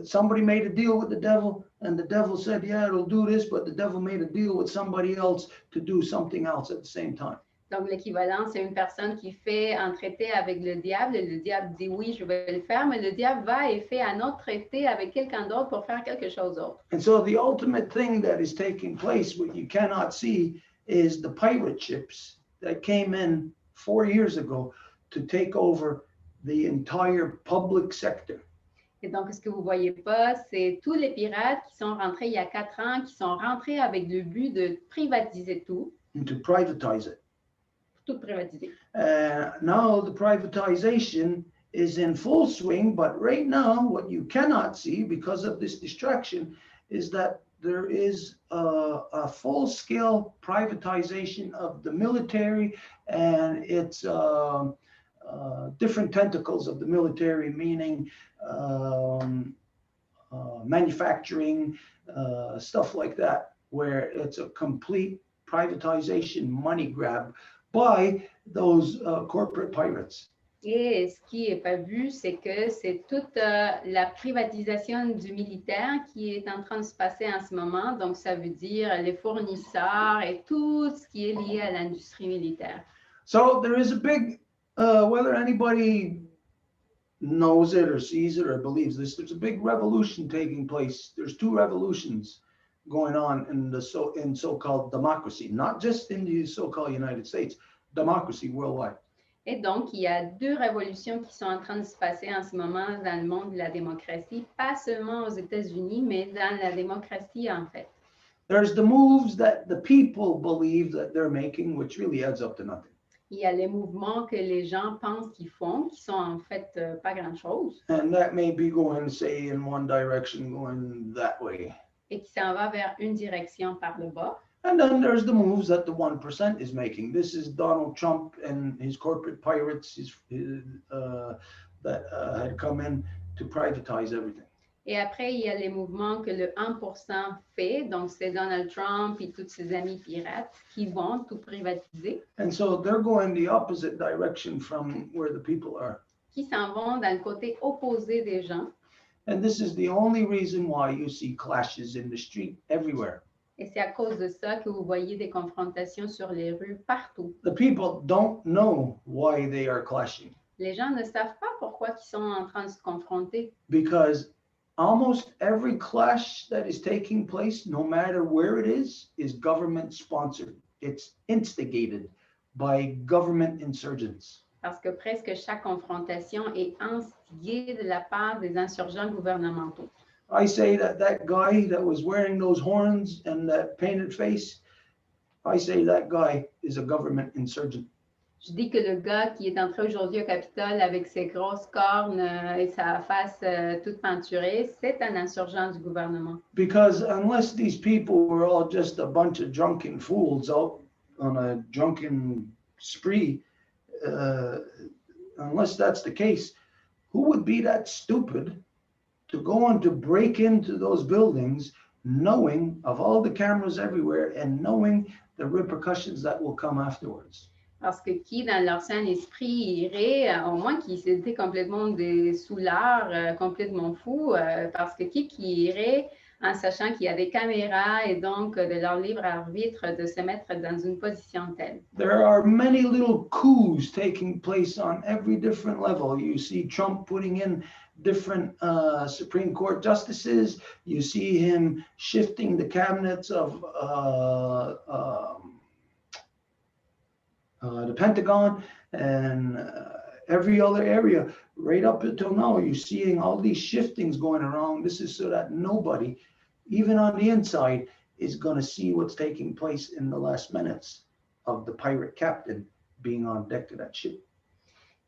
[SPEAKER 1] somebody made a deal with the devil, and the devil said, yeah, it'll do this, but the devil made a deal with somebody else to do something else at the same time.
[SPEAKER 2] Donc, l'équivalent, c'est une personne qui fait un traité avec le diable, et le diable dit oui, je vais le faire, mais le diable va et fait un autre traité avec quelqu'un d'autre pour faire quelque chose d'autre.
[SPEAKER 1] And so the ultimate thing that is taking place, what you cannot see, is the pirate ships that came in 4 years ago to take over the entire public sector.
[SPEAKER 2] Et donc, ce que vous ne voyez pas, c'est tous les pirates qui sont rentrés il y a 4 ans, qui sont rentrés avec le but de privatiser tout.
[SPEAKER 1] And to privatize it.
[SPEAKER 2] Tout privatiser.
[SPEAKER 1] Now the privatization is in full swing, but right now what you cannot see because of this distraction is that there is a full-scale privatization of the military and its different tentacles of the military, meaning manufacturing, stuff like that, where it's a complete privatization money grab by those corporate pirates.
[SPEAKER 2] Et ce qui n'est pas vu, c'est que c'est toute la privatisation du militaire qui est en train de se passer en ce moment. Donc, ça veut dire les fournisseurs et tout ce qui est lié à l'industrie militaire.
[SPEAKER 1] So there is a big, whether anybody knows it or sees it or believes this, there's a big revolution taking place. There's 2 revolutions going on in so-called democracy, not just in the so-called United States, democracy worldwide.
[SPEAKER 2] Et donc, il y a deux révolutions qui sont en train de se passer en ce moment dans le monde de la démocratie, pas seulement aux États-Unis, mais dans la démocratie en fait.
[SPEAKER 1] There's the moves that the people believe that they're making, which really adds up to nothing.
[SPEAKER 2] Il y a les mouvements que les gens pensent qu'ils font, qui sont en fait pas grand-chose,
[SPEAKER 1] And that may be going, say, in one direction, going that way.
[SPEAKER 2] et qui s'en va vers une direction par le bas.
[SPEAKER 1] And then there's the moves that the 1% is making. This is Donald Trump and his corporate pirates that had come in to privatize everything.
[SPEAKER 2] Et après, il y a les mouvements que le 1% fait, donc c'est Donald Trump et tous ses amis pirates qui vont tout privatiser,
[SPEAKER 1] And so they're going the opposite direction from where the people are.
[SPEAKER 2] qui s'en vont dans le côté opposé des gens.
[SPEAKER 1] And this is the only reason why you see clashes in the street everywhere.
[SPEAKER 2] Et c'est à cause de ça que vous voyez des confrontations sur les rues partout.
[SPEAKER 1] The people don't know why they are clashing
[SPEAKER 2] Les gens ne savent pas pourquoi ils sont en train de se confronter,
[SPEAKER 1] because almost every clash that is taking place, no matter where it is government sponsored. It's instigated by government insurgents.
[SPEAKER 2] parce que presque chaque confrontation est instigée de la part des insurgents gouvernementaux.
[SPEAKER 1] I say that guy that was wearing those horns and that painted face, I say that guy is a government insurgent.
[SPEAKER 2] Je dis que le gars qui est entré aujourd'hui au Capitole avec ses grosses cornes et sa face toute peinturée, c'est un insurgent du gouvernement.
[SPEAKER 1] Because unless these people were all just a bunch of drunken fools out on a drunken spree, unless that's the case, who would be that stupid to go on to break into those buildings, knowing of all the cameras everywhere and knowing the repercussions that will come afterwards?
[SPEAKER 2] Parce que qui, dans leur sain esprit, irait, au moins qu'ils étaient complètement des soulards, complètement fous, parce que qui irait en sachant qu'il y a des caméras et donc de leur libre arbitre de se mettre dans une position telle.
[SPEAKER 1] There are many little coups taking place on every different level. You see Trump putting in different Supreme Court justices. You see him shifting the cabinets of the Pentagon and every other area. Right up until now, you're seeing all these shiftings going around. This is so that nobody, even on the inside, is going to see what's taking place in the last minutes of the pirate captain being on deck of that ship.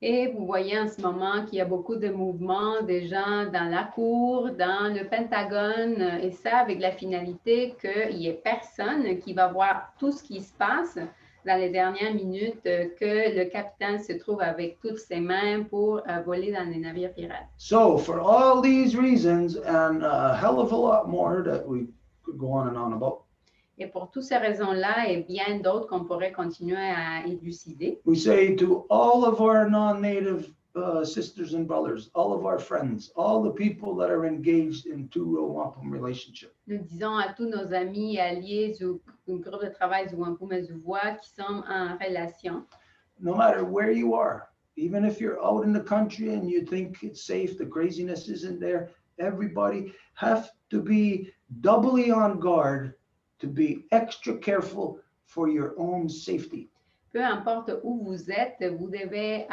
[SPEAKER 2] Et vous voyez en ce moment qu'il y a beaucoup de mouvements des gens dans la cour, dans le Pentagone, et ça avec la finalité qu'il n'y ait personne qui va voir tout ce qui se passe dans les dernières minutes, que le capitaine se trouve avec toutes ses mains pour voler dans les navires pirates.
[SPEAKER 1] So for all these reasons and a hell of a lot more that we could go on and on about,
[SPEAKER 2] Et pour toutes ces raisons-là et bien d'autres qu'on pourrait continuer à élucider,
[SPEAKER 1] we say to all of our non-native sisters and brothers, all of our friends, all the people that are engaged in two Row Wampum relationship,
[SPEAKER 2] nous disons à tous nos amis alliés du groupe de travail du Wampum et du Voix qui sont en relation,
[SPEAKER 1] no matter where you are, even if you're out in the country and you think it's safe, the craziness isn't there, everybody have to be doubly on guard to be extra careful for your own safety.
[SPEAKER 2] peu importe où vous êtes, vous devez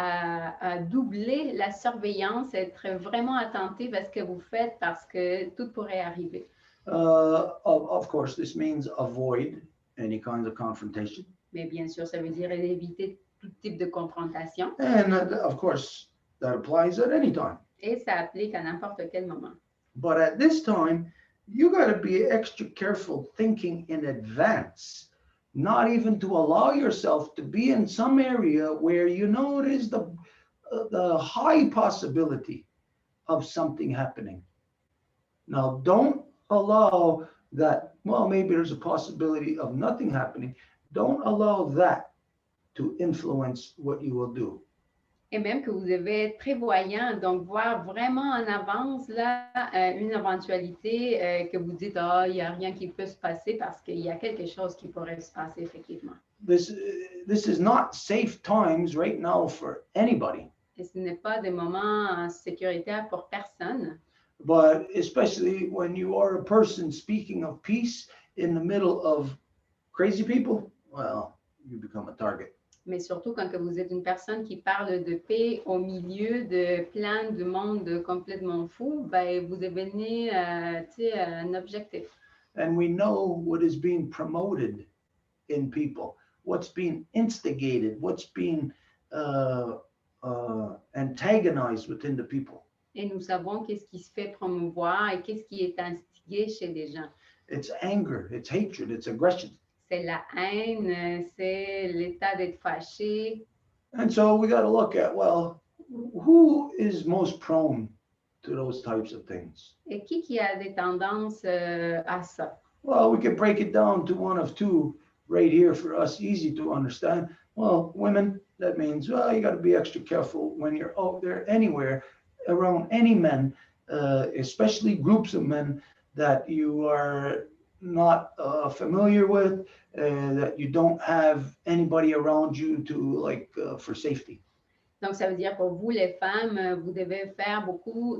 [SPEAKER 2] doubler la surveillance, être vraiment attentif à ce que vous faites parce que tout pourrait arriver.
[SPEAKER 1] Of course, this means avoid any kinds of confrontation.
[SPEAKER 2] Mais bien sûr, ça veut dire éviter tout type de confrontation
[SPEAKER 1] And of course, that applies at any time.
[SPEAKER 2] et ça applique à n'importe quel moment.
[SPEAKER 1] But at this time, you got to be extra careful thinking in advance, not even to allow yourself to be in some area where you know it is the high possibility of something happening. Now, don't allow that, well, maybe there's a possibility of nothing happening. Don't allow that to influence what you will do.
[SPEAKER 2] Et même que vous devez être prévoyant, donc voir vraiment en avance là, une éventualité que vous dites, ah, il n'y a rien qui peut se passer parce qu'il y a quelque chose qui pourrait se passer effectivement.
[SPEAKER 1] This is not safe times right now for anybody.
[SPEAKER 2] Et ce n'est pas des moments sécuritaires pour personne.
[SPEAKER 1] But especially when you are a person speaking of peace in the middle of crazy people, well, you become a target.
[SPEAKER 2] Mais surtout quand que vous êtes une personne qui parle de paix au milieu de plein de monde complètement fou, ben, vous devenez un objectif.
[SPEAKER 1] And we know what is being promoted in people, what's being instigated, what's being antagonized within the people.
[SPEAKER 2] Et nous savons qu'est-ce qui se fait promouvoir et qu'est-ce qui est instigé chez les gens.
[SPEAKER 1] It's anger, it's hatred, it's aggression.
[SPEAKER 2] C'est la haine, c'est l'état d'être fâché.
[SPEAKER 1] And so we got to look at, well, who is most prone to those types of things?
[SPEAKER 2] Et qui a des tendances à ça?
[SPEAKER 1] Well, we could break it down to one of two right here for us, easy to understand. Well, women, that means, well, you got to be extra careful when you're out there anywhere around any men, especially groups of men that you are not familiar with, that you don't have anybody around you to for safety.
[SPEAKER 2] Donc, ça veut dire pour vous, les femmes, vous devez faire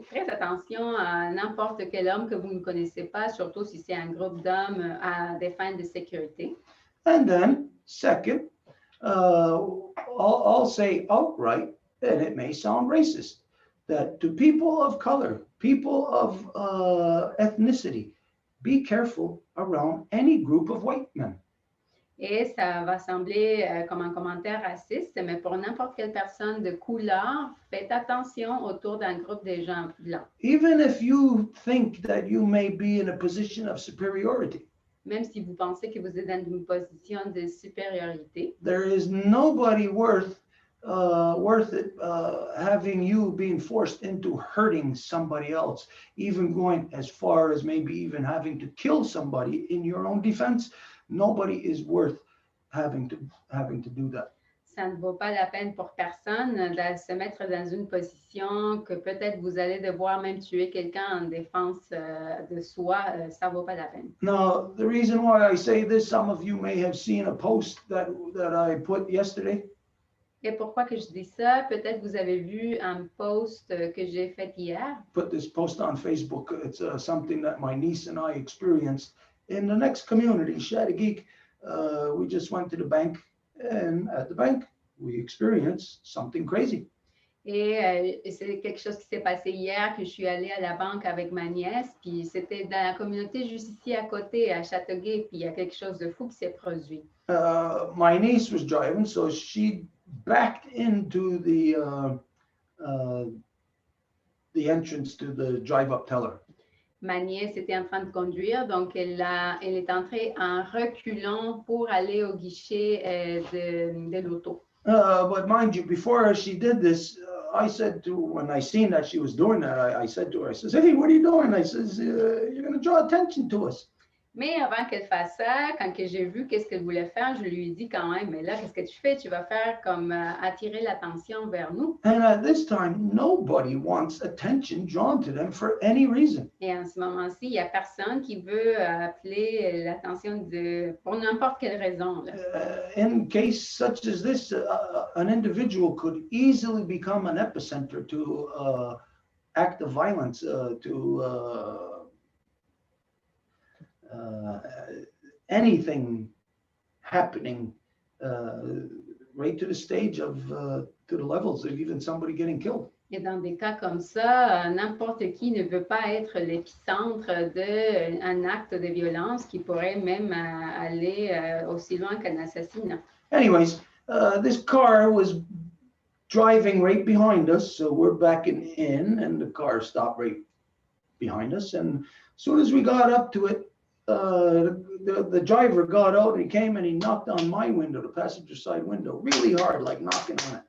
[SPEAKER 2] très attention à n'importe quel homme que vous ne connaissez pas, surtout si c'est un groupe d'hommes à des fins de sécurité.
[SPEAKER 1] And then, second, I'll say outright, and it may sound racist, that to people of color, people of ethnicity, be careful around any group of white men.
[SPEAKER 2] Et ça va sembler comme un commentaire raciste, mais pour n'importe quelle personne de couleur, faites attention autour d'un groupe de gens blancs.
[SPEAKER 1] Even if you think that you may be in a position of superiority,
[SPEAKER 2] Même si vous pensez que vous êtes dans une position de supériorité,
[SPEAKER 1] there is nobody worth it having you being forced into hurting somebody else, even going as far as maybe even having to kill somebody in your own defense. Nobody is worth having to do that.
[SPEAKER 2] ça ne vaut pas la peine pour personne de se mettre dans une position que peut-être vous allez devoir même tuer quelqu'un en défense de soi. Ça ne vaut pas la peine.
[SPEAKER 1] Now, the reason why I say this, some of you may have seen a post that I put yesterday.
[SPEAKER 2] Et pourquoi que je dis ça? Peut-être vous avez vu un post que j'ai fait hier.
[SPEAKER 1] Put this post on Facebook. It's something that my niece and I experienced in the next community, Shattageek. We just went to the bank, and at the bank, we experienced something crazy.
[SPEAKER 2] Et c'est quelque chose qui s'est passé hier, que je suis allée à la banque avec ma nièce, puis c'était dans la communauté juste ici à côté, à Châteauguay, puis il y a quelque chose de fou qui s'est produit.
[SPEAKER 1] My niece was driving, so she backed into the entrance to the drive-up teller.
[SPEAKER 2] Ma nièce était en train de conduire, donc elle est entrée en reculant pour aller au guichet de l'auto.
[SPEAKER 1] But mind you, before she did this, I said when I seen that she was doing that, I said to her, I says, "Hey, what are you doing?" I says, "You're going to draw attention to us."
[SPEAKER 2] Mais avant qu'elle fasse ça, quand que j'ai vu qu'est-ce qu'elle voulait faire, je lui ai dit quand même, mais là, qu'est-ce que tu fais? Tu vas faire comme attirer l'attention vers nous.
[SPEAKER 1] And at this time, nobody wants attention drawn to them for any reason.
[SPEAKER 2] Et en ce moment-ci, il n'y a personne qui veut appeler l'attention pour n'importe quelle raison. Là.
[SPEAKER 1] In case such as this, an individual could easily become an epicenter to act of violence, anything happening right to the stage of to the levels of even somebody getting killed.
[SPEAKER 2] Et dans des cas comme ça, n'importe qui ne veut pas être l'épicentre d'un acte de violence qui pourrait même aller aussi loin qu'un assassinat.
[SPEAKER 1] Anyways, this car was driving right behind us, so we're backing in, and the car stopped right behind us. And as soon as we got up to it, the driver got out and he came and he knocked on my window, the passenger side window, really hard, like knocking on it.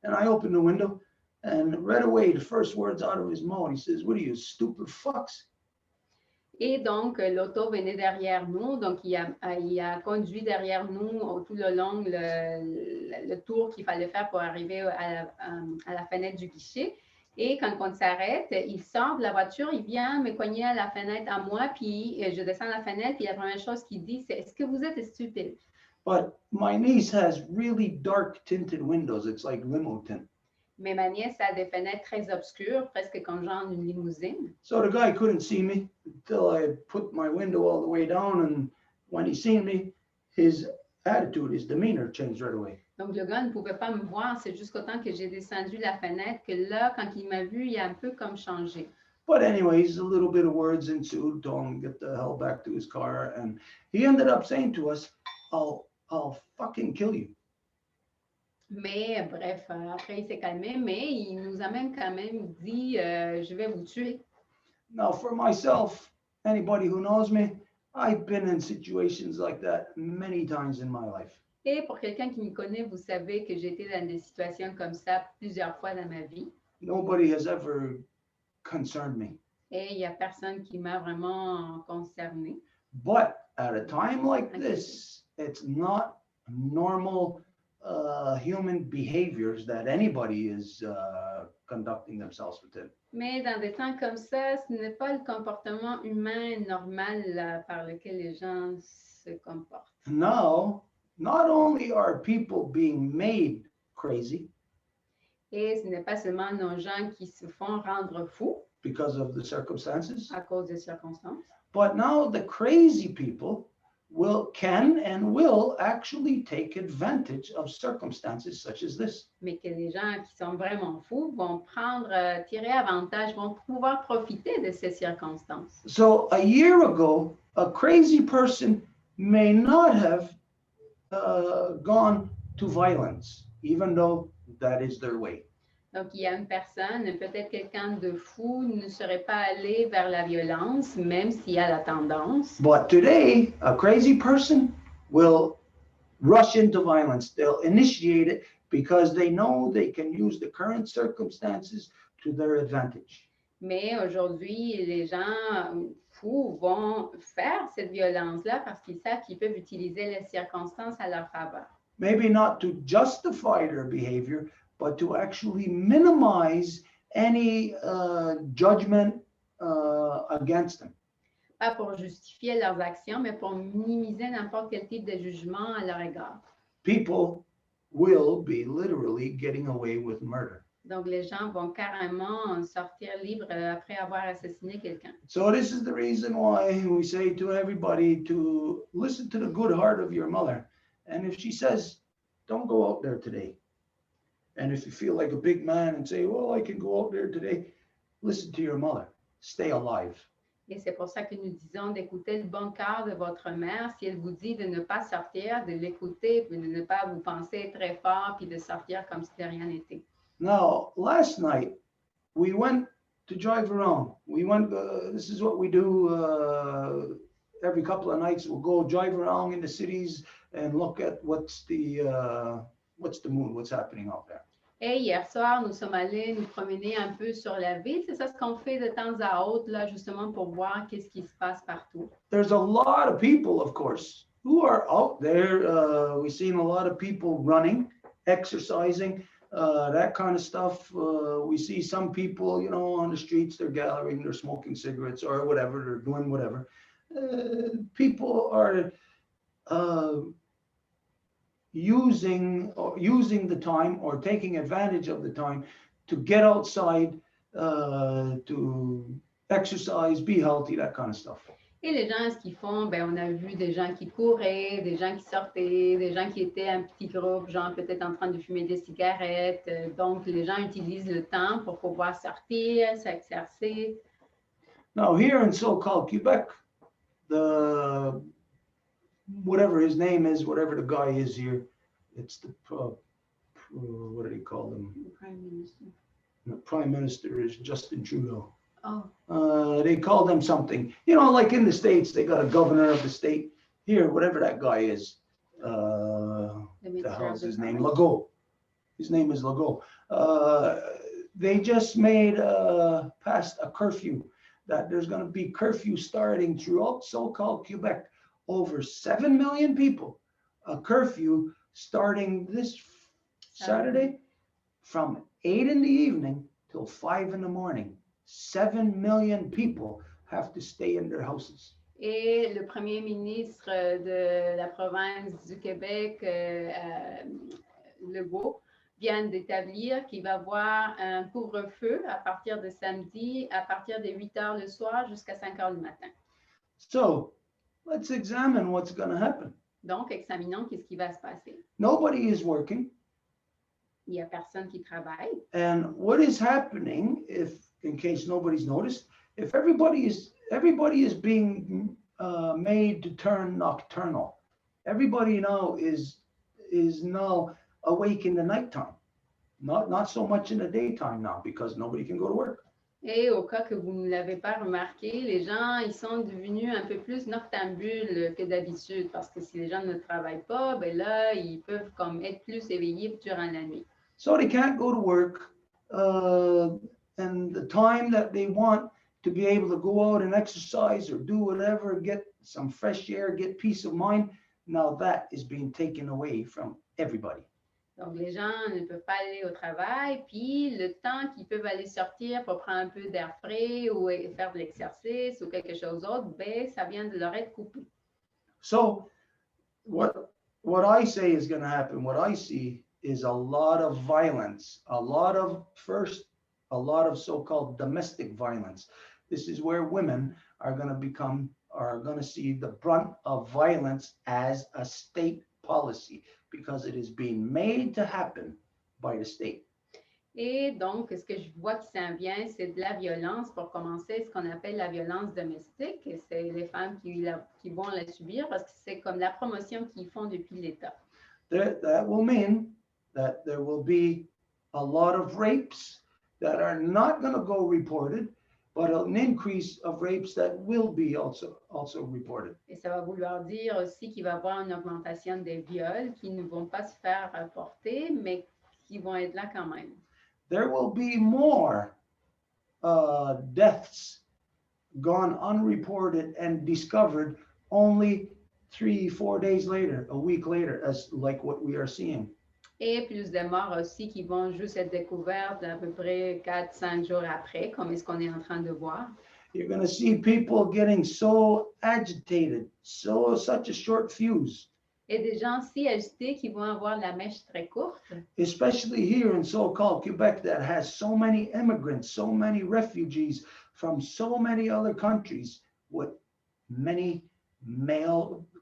[SPEAKER 1] And I opened the window, and right away, the first words out of his mouth, he says, "What are you, stupid fucks?"
[SPEAKER 2] Et donc, l'auto venait derrière nous, donc il a conduit derrière nous tout le long le tour qu'il fallait faire pour arriver à la fenêtre du guichet. Et quand on s'arrête, il sort de la voiture, il vient me cogner à la fenêtre à moi, puis je descends la fenêtre, puis la première chose qu'il dit, c'est « Est-ce que vous êtes stupide? »
[SPEAKER 1] But my niece has really dark tinted windows. It's like limo tint.
[SPEAKER 2] Mais ma nièce a des fenêtres très obscures, presque comme genre une limousine.
[SPEAKER 1] So the guy couldn't see me until I put my window all the way down. And when he seen me, his attitude, his demeanor changed right away.
[SPEAKER 2] Donc, le gars ne pouvait pas me voir. C'est jusqu'au temps que j'ai descendu la fenêtre que là, quand il m'a vu, il a un peu comme changé.
[SPEAKER 1] But anyways, a little bit of words ensued, told him to get the hell back to his car. And he ended up saying to us, I'll fucking kill you.
[SPEAKER 2] Mais bref, après, il s'est calmé, mais il nous a même quand même dit, je vais vous tuer.
[SPEAKER 1] Now, for myself, anybody who knows me, I've been in situations like that many times in my life.
[SPEAKER 2] Et pour quelqu'un qui me connaît, vous savez que j'ai été dans des situations comme ça plusieurs fois dans ma vie.
[SPEAKER 1] Nobody has ever concerned me.
[SPEAKER 2] Et il n'y a personne qui m'a vraiment concernée.
[SPEAKER 1] But at a time like this, it's not normal human behaviors that anybody is conducting themselves within.
[SPEAKER 2] Mais dans des temps comme ça, ce n'est pas le comportement humain normal par lequel les gens se comportent.
[SPEAKER 1] Now, not only are people being made crazy
[SPEAKER 2] Et ce n'est pas seulement nos gens qui se font rendre fous
[SPEAKER 1] because of the circumstances,
[SPEAKER 2] à cause des circonstances,
[SPEAKER 1] but now the crazy people can and will actually take advantage of circumstances such as this.
[SPEAKER 2] mais que les gens qui sont vraiment fous vont tirer avantage, vont pouvoir profiter de ces circonstances.
[SPEAKER 1] So a year ago, a crazy person may not have gone to violence, even though that is their way.
[SPEAKER 2] Donc, il y a une personne, peut-être quelqu'un de fou, ne serait pas allé vers la violence, même s'il y a la tendance.
[SPEAKER 1] But today, a crazy person will rush into violence. They'll initiate it because they know they can use the current circumstances to their advantage.
[SPEAKER 2] Mais aujourd'hui, les gens fous vont faire cette violence-là parce qu'ils savent qu'ils peuvent utiliser les circonstances à leur faveur.
[SPEAKER 1] Maybe not to justify their behavior, but to actually minimize any judgment against them.
[SPEAKER 2] Pas pour justifier leurs actions, mais pour minimiser n'importe quel type de jugement à leur égard.
[SPEAKER 1] People will be literally getting away with murder.
[SPEAKER 2] Donc, les gens vont carrément sortir libres après avoir assassiné quelqu'un.
[SPEAKER 1] So this is the reason why we say to everybody to listen to the good heart of your mother. And if she says, don't go out there today. And if you feel like a big man and say, well, I can go out there today, listen to your mother. Stay alive.
[SPEAKER 2] Et c'est pour ça que nous disons d'écouter le bon cœur de votre mère. Si elle vous dit de ne pas sortir, de l'écouter, puis de ne pas vous penser très fort, puis de sortir comme si de rien n'était.
[SPEAKER 1] Now, last night, we went to drive around. We went, this is what we do every couple of nights. We'll go drive around in the cities and look at what's the mood, what's happening out there.
[SPEAKER 2] Et hier soir, nous sommes allés nous promener un peu sur la ville. C'est ça ce qu'on fait de temps à autre, là, justement pour voir qu'est-ce qui se passe partout.
[SPEAKER 1] There's a lot of people, of course, who are out there. We've seen a lot of people running, exercising, that kind of stuff. We see some people, you know, on the streets, they're gathering, they're smoking cigarettes or whatever, they're doing whatever. People are using the time or taking advantage of the time to get outside, to exercise, be healthy, that kind of stuff.
[SPEAKER 2] Et les gens, ce qu'ils font, ben, on a vu des gens qui couraient, des gens qui sortaient, des gens qui étaient un petit groupe, genre peut-être en train de fumer des cigarettes. Donc, les gens utilisent le temps pour pouvoir sortir, s'exercer.
[SPEAKER 1] Now, here in so-called Quebec, whatever his name is, whatever the guy is here, it's the, what do they call them?
[SPEAKER 2] Le Prime Minister.
[SPEAKER 1] The Prime Minister is Justin Trudeau.
[SPEAKER 2] Oh.
[SPEAKER 1] They call them something. You know, like in the States, they got a governor of the state. Here, whatever that guy is, the hell's his name? Legault. His name is Legault. They just passed a curfew, that there's going to be curfew starting throughout so-called Quebec. Over 7 million people, a curfew starting this Saturday from 8 in the evening till 5 in the morning. 7 million people have to stay in their houses.
[SPEAKER 2] Et le premier ministre de la province du Québec, Legault, viennent d'établir qu'il va y avoir un couvre-feu à partir de samedi, à partir de 8 heures le soir jusqu'à 5 heures du matin.
[SPEAKER 1] So let's examine what's going to happen.
[SPEAKER 2] Donc, examinons qu'est-ce qui va se passer.
[SPEAKER 1] Nobody is working.
[SPEAKER 2] Il n'y a personne qui travaille.
[SPEAKER 1] And what is happening, if, in case nobody's noticed, if everybody is being made to turn nocturnal, everybody now is now awake in the nighttime, not so much in the daytime now because nobody can go to work.
[SPEAKER 2] Et au cas que vous ne l'avez pas remarqué, les gens, ils sont devenus un peu plus noctambules que d'habitude parce que si les gens ne travaillent pas, ben là, ils peuvent comme être plus éveillés durant la nuit.
[SPEAKER 1] So they can't go to work, and the time that they want to be able to go out and exercise or do whatever, get some fresh air, get peace of mind, now that is being taken away from everybody.
[SPEAKER 2] Donc, les gens ne peuvent pas aller au travail, puis le temps qu'ils peuvent aller sortir pour prendre un peu d'air frais ou faire de l'exercice ou quelque chose d'autre, ben, ça vient de leur être coupé.
[SPEAKER 1] So what I say is going to happen, what I see is a lot of violence, a lot of so-called domestic violence. This is where women are going to see the brunt of violence as a state policy because it is being made to happen by the state.
[SPEAKER 2] Et donc, ce que je vois qui s'en vient, c'est de la violence. Pour commencer, ce qu'on appelle la violence domestique. C'est les femmes qui vont la subir parce que c'est comme la promotion qu'ils font depuis l'État.
[SPEAKER 1] That will mean that there will be a lot of rapes that are not going to go reported, but an increase of rapes that will be also reported.
[SPEAKER 2] Et ça va vouloir dire aussi qu'il va y avoir une augmentation des viols qui ne vont pas se faire rapporter, mais qui vont être là quand même.
[SPEAKER 1] There will be more deaths gone unreported and discovered only 3-4 days later, a week later, as like what we are seeing.
[SPEAKER 2] Et plus de morts aussi qui vont juste être découvertes à peu près 4-5 jours après, comme est-ce qu'on est en train de voir.
[SPEAKER 1] You're going to see people getting so agitated, such a short fuse.
[SPEAKER 2] Et des gens si agités qui vont avoir la mèche très courte.
[SPEAKER 1] Especially here in so-called Quebec that has so many immigrants, so many refugees from so many other countries with many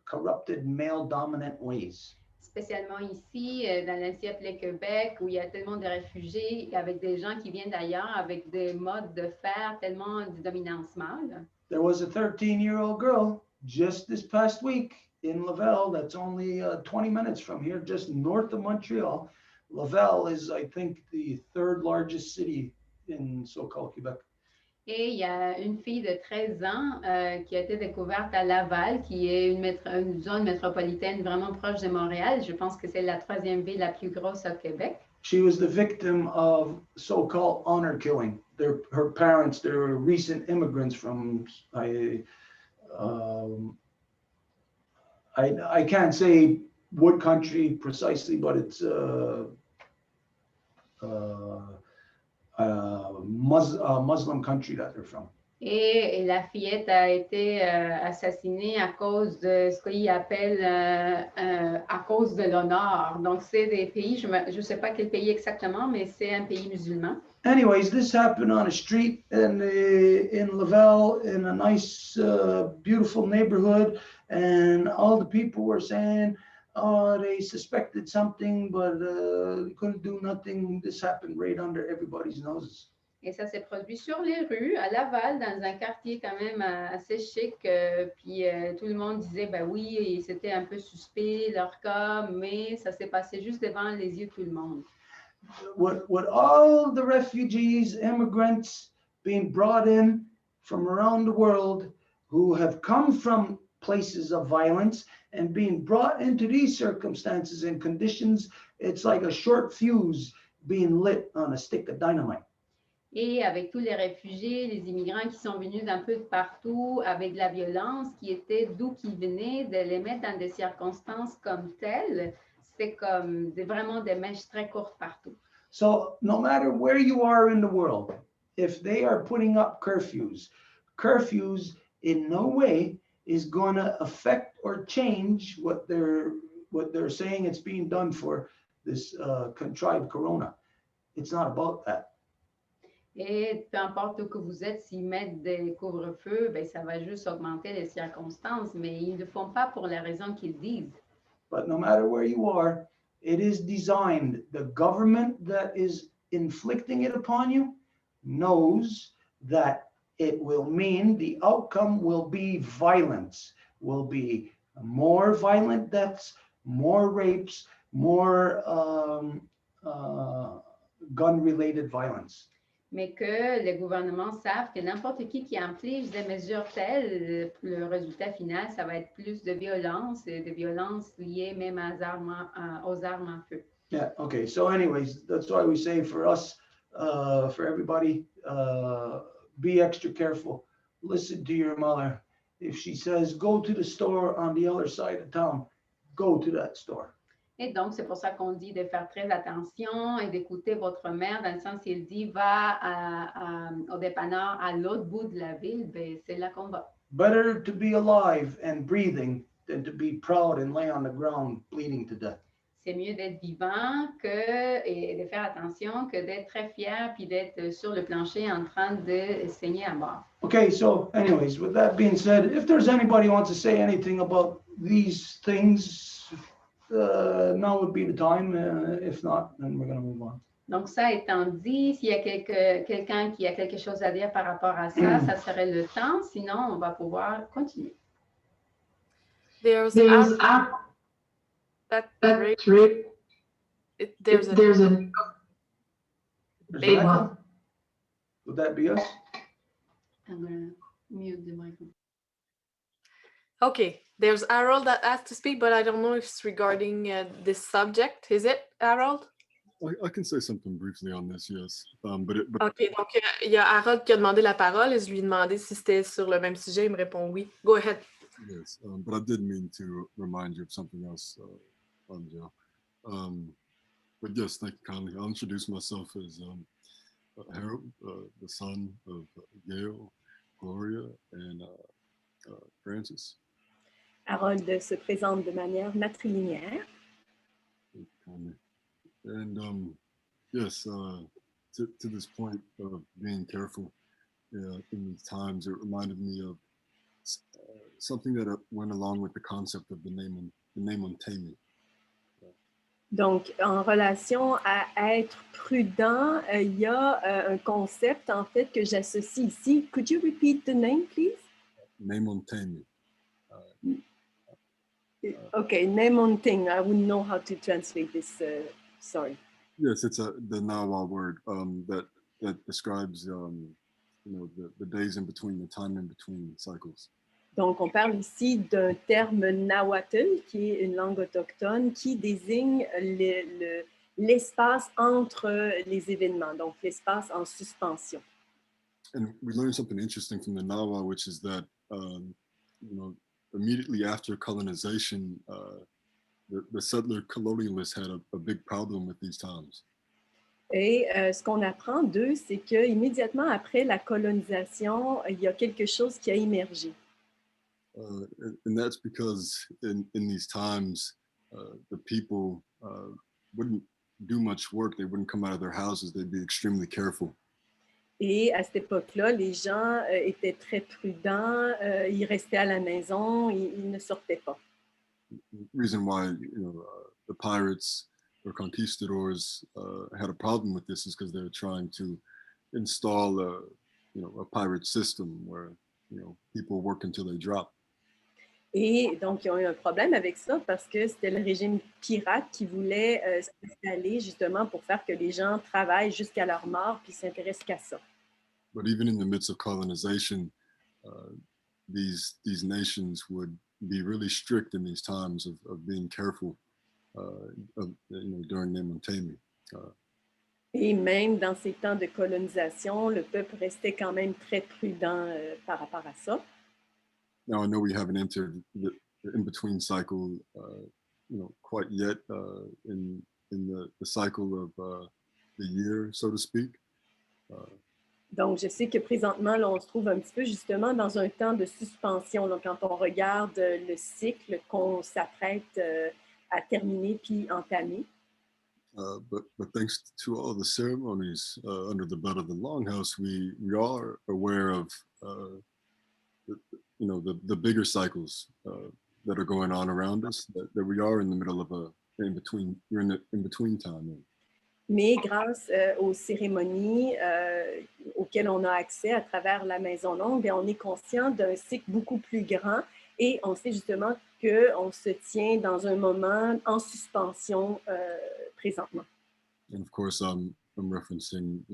[SPEAKER 1] corrupted male-dominant ways.
[SPEAKER 2] Spécialement ici, dans l'ancien appelé Québec, où il y a tellement de réfugiés avec des gens qui viennent d'ailleurs, avec des modes de faire tellement de dominance mâle.
[SPEAKER 1] There was a 13-year-old girl just this past week in Laval that's only 20 minutes from here, just north of Montreal. Laval is, I think, the third largest city in so-called Quebec.
[SPEAKER 2] Et il y a une fille de 13 ans qui a été découverte à Laval, qui est une zone métropolitaine vraiment proche de Montréal. Je pense que c'est la troisième ville la plus grosse au Québec.
[SPEAKER 1] She was the victim of so-called honor killing. Her parents, they're recent immigrants from, I can't say what country precisely, but it's Muslim country that they're from.
[SPEAKER 2] Et la fillette a été assassinée à cause de ce qu'ils appellent à cause de l'honneur. Donc, c'est des pays, je ne sais pas quel pays exactement, mais c'est un pays musulman.
[SPEAKER 1] Anyways, this happened on a street in Laval in a nice, beautiful neighborhood. And all the people were saying, oh, they suspected something, but they couldn't do nothing. This happened right under everybody's noses.
[SPEAKER 2] Et ça s'est produit sur les rues, à Laval, dans un quartier quand même assez chic. Puis tout le monde disait, ben oui, c'était un peu suspect leur cas, mais ça s'est passé juste devant les yeux de tout le monde.
[SPEAKER 1] With all the refugees, immigrants being brought in from around the world who have come from places of violence and being brought into these circumstances and conditions, it's like a short fuse being lit on a stick of dynamite.
[SPEAKER 2] Et avec tous les réfugiés, les immigrants qui sont venus d'un peu de partout, avec de la violence qui était d'où qu'ils venaient, de les mettre dans des circonstances comme telles, c'est comme vraiment des mèches très courtes partout.
[SPEAKER 1] So no matter where you are in the world, if they are putting up curfews in no way is going to affect or change what they're saying it's being done for this contrived corona. It's not about that.
[SPEAKER 2] Et peu importe où que vous êtes, s'ils mettent des couvre-feux, ben, ça va juste augmenter les circonstances, mais ils ne le font pas pour la raison qu'ils disent.
[SPEAKER 1] But no matter where you are, it is designed. The government that is inflicting it upon you knows that it will mean the outcome will be violence, will be more violent deaths, more rapes, more gun-related violence.
[SPEAKER 2] Mais que les gouvernements savent que n'importe qui inflige des mesures telles, le résultat final, ça va être plus de violence et de violence liées même aux armes à feu.
[SPEAKER 1] Yeah, okay. So anyways, that's why we say for us, for everybody, be extra careful. Listen to your mother. If she says, go to the store on the other side of town, go to that store.
[SPEAKER 2] Et donc, c'est pour ça qu'on dit de faire très attention et d'écouter votre mère, dans le sens s'il dit va au dépanneur à l'autre bout de la ville, ben, c'est là qu'on va.
[SPEAKER 1] Better to be alive and breathing than to be proud and lay on the ground bleeding to death.
[SPEAKER 2] C'est mieux d'être vivant et de faire attention que d'être très fier puis d'être sur le plancher en train de saigner à mort.
[SPEAKER 1] Okay, so anyways, with that being said, if there's anybody who wants to say anything about these things, now would be the time. If not, then we're going to move on.
[SPEAKER 2] Donc, ça étant dit, s'il y a quelqu'un qui a quelque chose à dire par rapport à ça, ça serait le temps. Sinon, on va pouvoir continuer.
[SPEAKER 4] There's a big one.
[SPEAKER 1] Would that be us?
[SPEAKER 2] I'm going to mute the microphone.
[SPEAKER 4] Okay, there's Harold that asked to speak, but I don't know if it's regarding this subject. Is it, Harold?
[SPEAKER 5] I can say something briefly on this, yes. But
[SPEAKER 4] OK, donc il y a Harold qui a demandé la parole et je lui ai demandé si c'était sur le même sujet. Il me répond oui. Go ahead.
[SPEAKER 5] yes, but I did mean to remind you of something else, Joe. But yes, thank you kindly. I'll introduce myself as Harold, the son of Gail, Gloria, and Francis.
[SPEAKER 3] Harold se présente de manière matrilinéaire.
[SPEAKER 5] And yes, to this point of being careful in these times, it reminded me of something that went along with the concept of the name on Tammy.
[SPEAKER 3] Donc, en relation à être prudent, il y a un concept, en fait, que j'associe ici. Could you repeat the name, please?
[SPEAKER 5] Name on Tammy.
[SPEAKER 3] Okay, name on thing. I wouldn't know how to translate this. Sorry.
[SPEAKER 5] Yes, it's the Nawa word that describes the days in between, the time in between cycles.
[SPEAKER 3] Donc, on parle ici d'un terme nahuatl, qui est une langue autochtone, qui désigne l'espace entre les événements, donc l'espace en suspension.
[SPEAKER 5] And we learned something interesting from the Nawa, which is that immediately after colonization, the settler colonialists had a big problem with these times.
[SPEAKER 3] Et ce qu'on apprend d'eux, c'est qu'immédiatement après la colonisation, il y a quelque chose qui a émergé.
[SPEAKER 5] And that's because in these times, the people wouldn't do much work. They wouldn't come out of their houses. They'd be extremely careful.
[SPEAKER 3] Et à cette époque-là, les gens étaient très prudents, ils restaient à la maison, ils ne sortaient pas.
[SPEAKER 5] The reason why the pirates or conquistadors had a problem with this is because they were trying to install a pirate system where people work until they drop.
[SPEAKER 3] Et donc, ils ont eu un problème avec ça parce que c'était le régime pirate qui voulait s'installer justement pour faire que les gens travaillent jusqu'à leur mort puis s'intéressent qu'à ça.
[SPEAKER 5] But even in the midst of colonization, these nations would be really strict in these times of being careful during Nemontami.
[SPEAKER 3] Et même dans ces temps de colonisation, le peuple restait quand même très prudent par rapport à ça.
[SPEAKER 5] Now I know we haven't entered the in-between cycle, quite yet in the cycle of the year, so to speak.
[SPEAKER 3] Donc, je sais que présentement, là, on se trouve un petit peu justement dans un temps de suspension. Donc, quand on regarde le cycle qu'on s'apprête à terminer puis entamer.
[SPEAKER 5] But thanks to all the ceremonies under the belt of the Longhouse, we are aware of the bigger cycles that are going on around us. That we are in the middle of we're in the in between time.
[SPEAKER 3] Mais grâce aux cérémonies auxquelles on a accès à travers la Maison Longue, bien, on est conscient d'un cycle beaucoup plus grand et on sait justement qu'on se tient dans un moment en suspension présentement.
[SPEAKER 5] And of course, I'm referencing,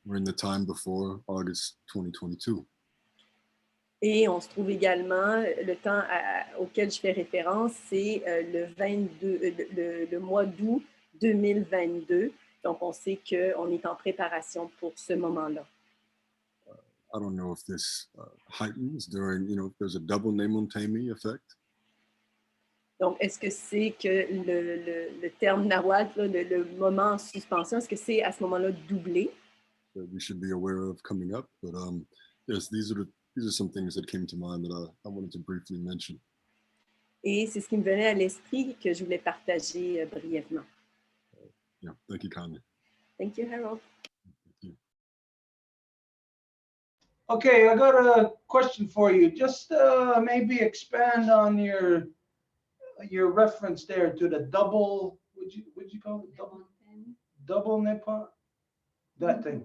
[SPEAKER 5] we're in the time before August 2022.
[SPEAKER 3] Et on se trouve également, le temps auquel je fais référence, c'est le mois d'août 2022. Donc, on sait qu'on est en préparation pour ce moment-là.
[SPEAKER 5] I don't know if this heightens during, if there's a double Nemontemi effect.
[SPEAKER 3] Donc, est-ce que c'est que le terme nahuatl, le moment en suspension, est-ce que c'est à ce moment-là doublé?
[SPEAKER 5] That we should be aware of coming up. But yes, these are some things that came to mind that I wanted to briefly mention.
[SPEAKER 3] Et c'est ce qui me venait à l'esprit que je voulais partager brièvement.
[SPEAKER 5] Yeah, thank you, Connie.
[SPEAKER 3] Thank you, Harold.
[SPEAKER 5] Thank you.
[SPEAKER 1] Okay, I got a question for you. Just maybe expand on your reference there to the double. Would you call it double Nepal? That thing.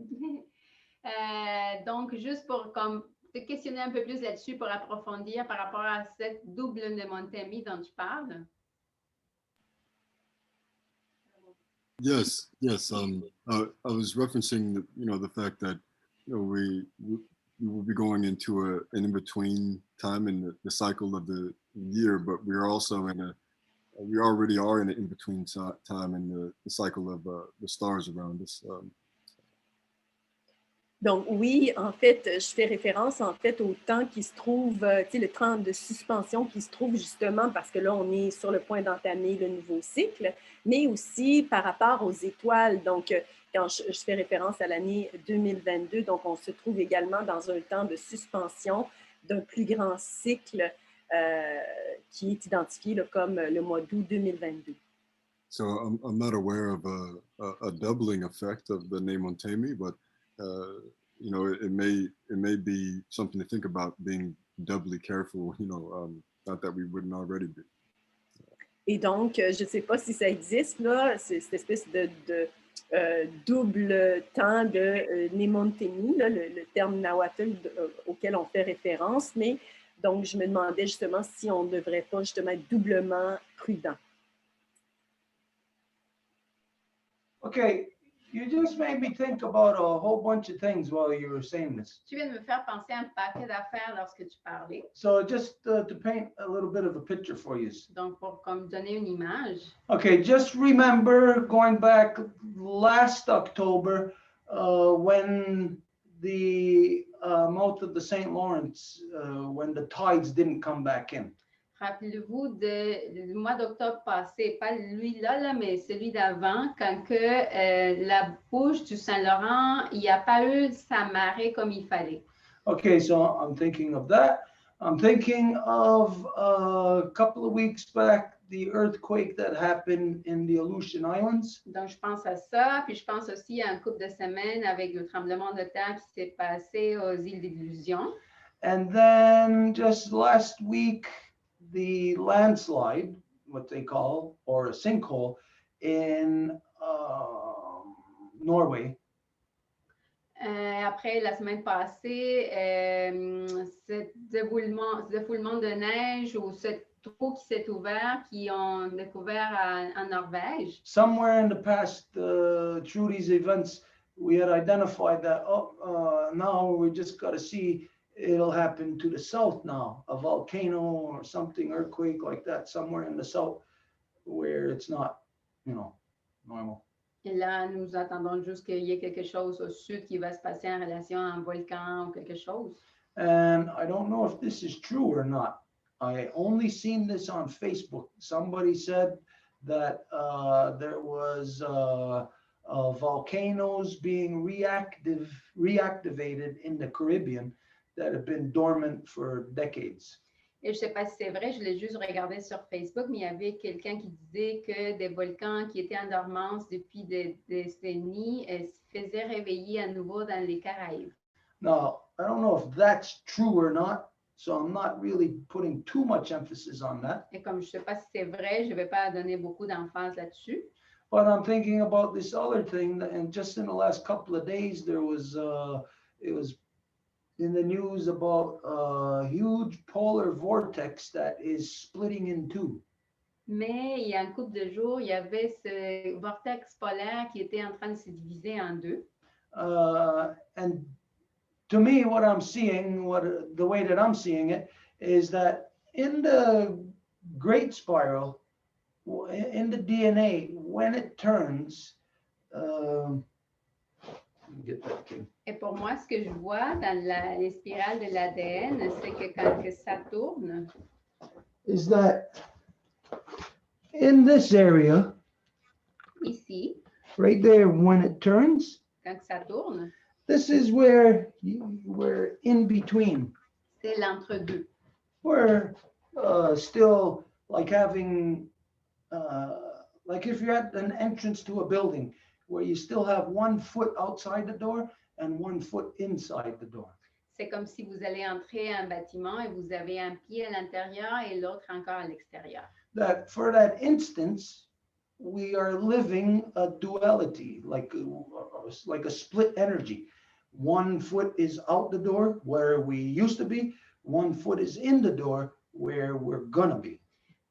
[SPEAKER 2] Donc, juste pour te questionner un peu plus là-dessus pour approfondir par rapport à cette double Nemontemi dont tu parles.
[SPEAKER 5] Yes. I was referencing the fact that we will be going into an in-between time in the cycle of the year, but we are also we already are in an in-between time in the cycle of the stars around us.
[SPEAKER 3] Donc oui, en fait, je fais référence en fait au temps qui se trouve, le temps de suspension qui se trouve justement parce que là, on est sur le point d'entamer le nouveau cycle, mais aussi par rapport aux étoiles. Donc, quand je fais référence à l'année 2022, donc on se trouve également dans un temps de suspension d'un plus grand cycle qui est identifié là, comme le mois d'août 2022.
[SPEAKER 5] So I'm not aware of a doubling effect of the Nemontemi, but it may be something to think about, being doubly careful, not that we wouldn't already be.
[SPEAKER 3] Et donc, je ne sais pas si ça existe, là, cette espèce de double temps de Nemontemi, là, le terme nahuatl auquel on fait référence, mais donc je me demandais justement si on ne devrait pas justement être doublement prudent.
[SPEAKER 1] Okay, you just made me think about a whole bunch of things while you were saying this.
[SPEAKER 2] Tu viens de me faire penser à un paquet d'affaires lorsque tu parlais.
[SPEAKER 1] So just to paint a little bit of a picture for you.
[SPEAKER 2] Donc, pour comme donner une image.
[SPEAKER 1] Okay, just remember going back last October when the mouth of the St. Lawrence, when the tides didn't come back in.
[SPEAKER 2] Rappelez-vous du mois d'octobre passé, pas lui-là, mais celui d'avant, quand que la bouche du Saint-Laurent, il n'y a pas eu sa marée comme il fallait.
[SPEAKER 1] Okay, so I'm thinking of that. I'm thinking of a couple of weeks back, the earthquake that happened in the Aleutian Islands.
[SPEAKER 2] Donc, je pense à ça, puis je pense aussi à un couple de semaines avec le tremblement de terre qui s'est passé aux îles d'Illusion.
[SPEAKER 1] And then just last week, the landslide, what they call, or a sinkhole in Norway.
[SPEAKER 2] Après, la semaine passée, ce défoulement de neige ou ce trou qui s'est ouvert, qui ont découvert en Norvège.
[SPEAKER 1] Somewhere in the past, through these events, we had identified that, now we just got to see it'll happen to the south now, a volcano or something, earthquake like that, somewhere in the south where it's not, normal.
[SPEAKER 2] Et là, nous attendons juste qu'il y ait quelque chose au sud qui va se passer en relation à un volcan ou quelque chose.
[SPEAKER 1] And I don't know if this is true or not. I only seen this on Facebook. Somebody said that there was volcanoes being reactivated in the Caribbean that have been dormant for decades.
[SPEAKER 2] Et je ne sais pas si c'est vrai, je l'ai juste regardé sur Facebook, mais il y avait quelqu'un qui disait que des volcans qui étaient en dormance depuis des décennies se faisaient réveiller à nouveau dans les Caraïbes.
[SPEAKER 1] Now, I don't know if that's true or not, so I'm not really putting too much emphasis on that.
[SPEAKER 2] Et comme je ne sais pas si c'est vrai, je ne vais pas donner beaucoup d'emphase là-dessus.
[SPEAKER 1] But I'm thinking about this other thing, and just in the last couple of days, it was in the news about a huge polar vortex that is splitting in two.
[SPEAKER 2] Mais il y a un couple de jours, il y avait ce vortex polaire qui était en train de se diviser en deux.
[SPEAKER 1] And to me, what I'm seeing, the way that I'm seeing it, is that in the great spiral, in the DNA, when it turns, get that thing.
[SPEAKER 2] Et pour moi, ce que je vois dans les spirales de l'ADN, c'est que quand que ça tourne,
[SPEAKER 1] Is that in this area,
[SPEAKER 2] ici,
[SPEAKER 1] right there, when it turns,
[SPEAKER 2] quand que ça tourne,
[SPEAKER 1] this is where we're in between.
[SPEAKER 2] c'est l'entre-deux.
[SPEAKER 1] We're still like having, like if you're at an entrance to a building where you still have 1 foot outside the door and 1 foot inside the door.
[SPEAKER 2] C'est comme si vous allez entrer à un bâtiment et vous avez un pied à l'intérieur et l'autre encore à l'extérieur.
[SPEAKER 1] That for that instance, we are living a duality, like a split energy. 1 foot is out the door where we used to be, 1 foot is in the door where we're gonna be.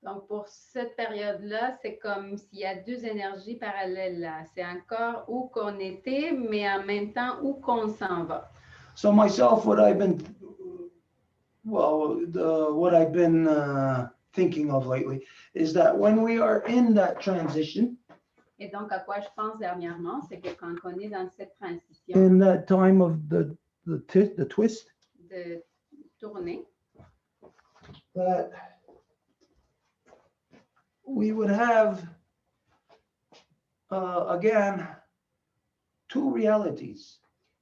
[SPEAKER 2] Donc, pour cette période-là, c'est comme s'il y a deux énergies parallèles là. C'est encore où qu'on était, mais en même temps où qu'on s'en va.
[SPEAKER 1] So myself, what I've been thinking of lately is that when we are in that transition,
[SPEAKER 2] Et donc, à quoi je pense dernièrement, c'est que quand on est dans cette transition
[SPEAKER 1] in that time of the twist,
[SPEAKER 2] de tournée,
[SPEAKER 1] that we would have again 2 realities.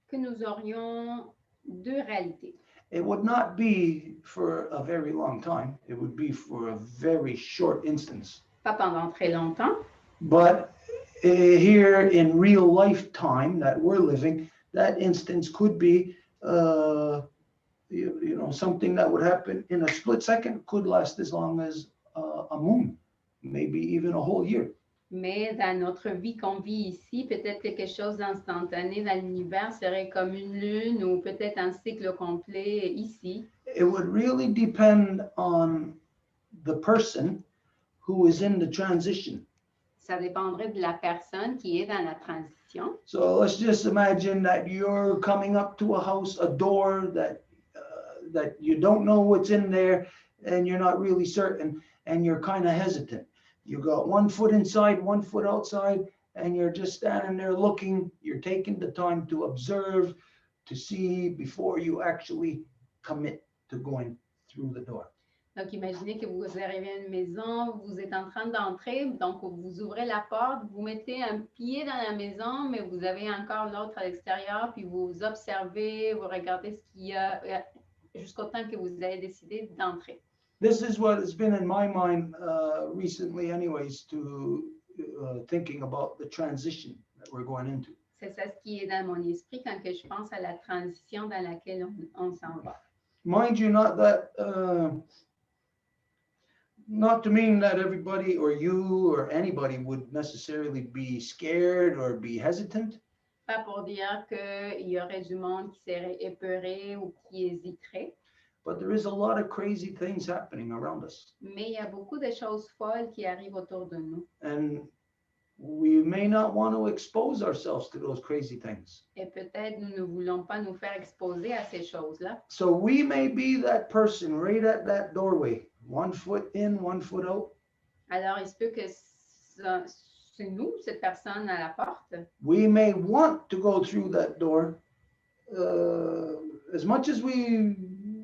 [SPEAKER 2] que nous aurions deux réalités.
[SPEAKER 1] It would not be for a very long time. It would be for a very short instance.
[SPEAKER 2] Pas pendant très longtemps,
[SPEAKER 1] But here in real life time that we're living, that instance could be, you know, something that would happen in a split second, could last as long as a moon, maybe even a whole year.
[SPEAKER 2] mais dans notre vie qu'on vit ici, peut-être quelque chose d'instantané dans l'univers serait comme une lune ou peut-être un cycle complet ici.
[SPEAKER 1] It would really depend on the person who is in the transition.
[SPEAKER 2] Ça dépendrait de la personne qui est dans la transition.
[SPEAKER 1] So let's just imagine that you're coming up to a house, a door that you don't know what's in there and you're not really certain and you're kind of hesitant. You got 1 foot inside, 1 foot outside, and you're just standing there looking. You're taking the time to observe, to see before you actually commit to going through the door.
[SPEAKER 2] Donc, imaginez que vous arrivez à une maison, vous êtes en train d'entrer, donc vous ouvrez la porte, vous mettez un pied dans la maison, mais vous avez encore l'autre à l'extérieur, puis vous observez, vous regardez ce qu'il y a jusqu'au temps que vous avez décidé d'entrer.
[SPEAKER 1] This is what has been in my mind recently anyways, to thinking about the transition that we're going into.
[SPEAKER 2] C'est ça ce qui est dans mon esprit quand que je pense à la transition dans laquelle on s'en va.
[SPEAKER 1] Mind you, not to mean that everybody or you or anybody would necessarily be scared or be hesitant.
[SPEAKER 2] Pas pour dire qu'il y aurait du monde qui serait épeuré ou qui hésiterait,
[SPEAKER 1] But there is a lot of crazy things happening around us.
[SPEAKER 2] mais il y a beaucoup de choses folles qui arrivent autour de nous.
[SPEAKER 1] And we may not want to expose ourselves to those crazy things.
[SPEAKER 2] Et peut-être nous ne voulons pas nous faire exposer à ces choses-là.
[SPEAKER 1] So we may be that person right at that doorway, 1 foot in, 1 foot out.
[SPEAKER 2] Alors, il se peut que c'est nous, cette personne à la porte.
[SPEAKER 1] We may want to go through that door. As much as we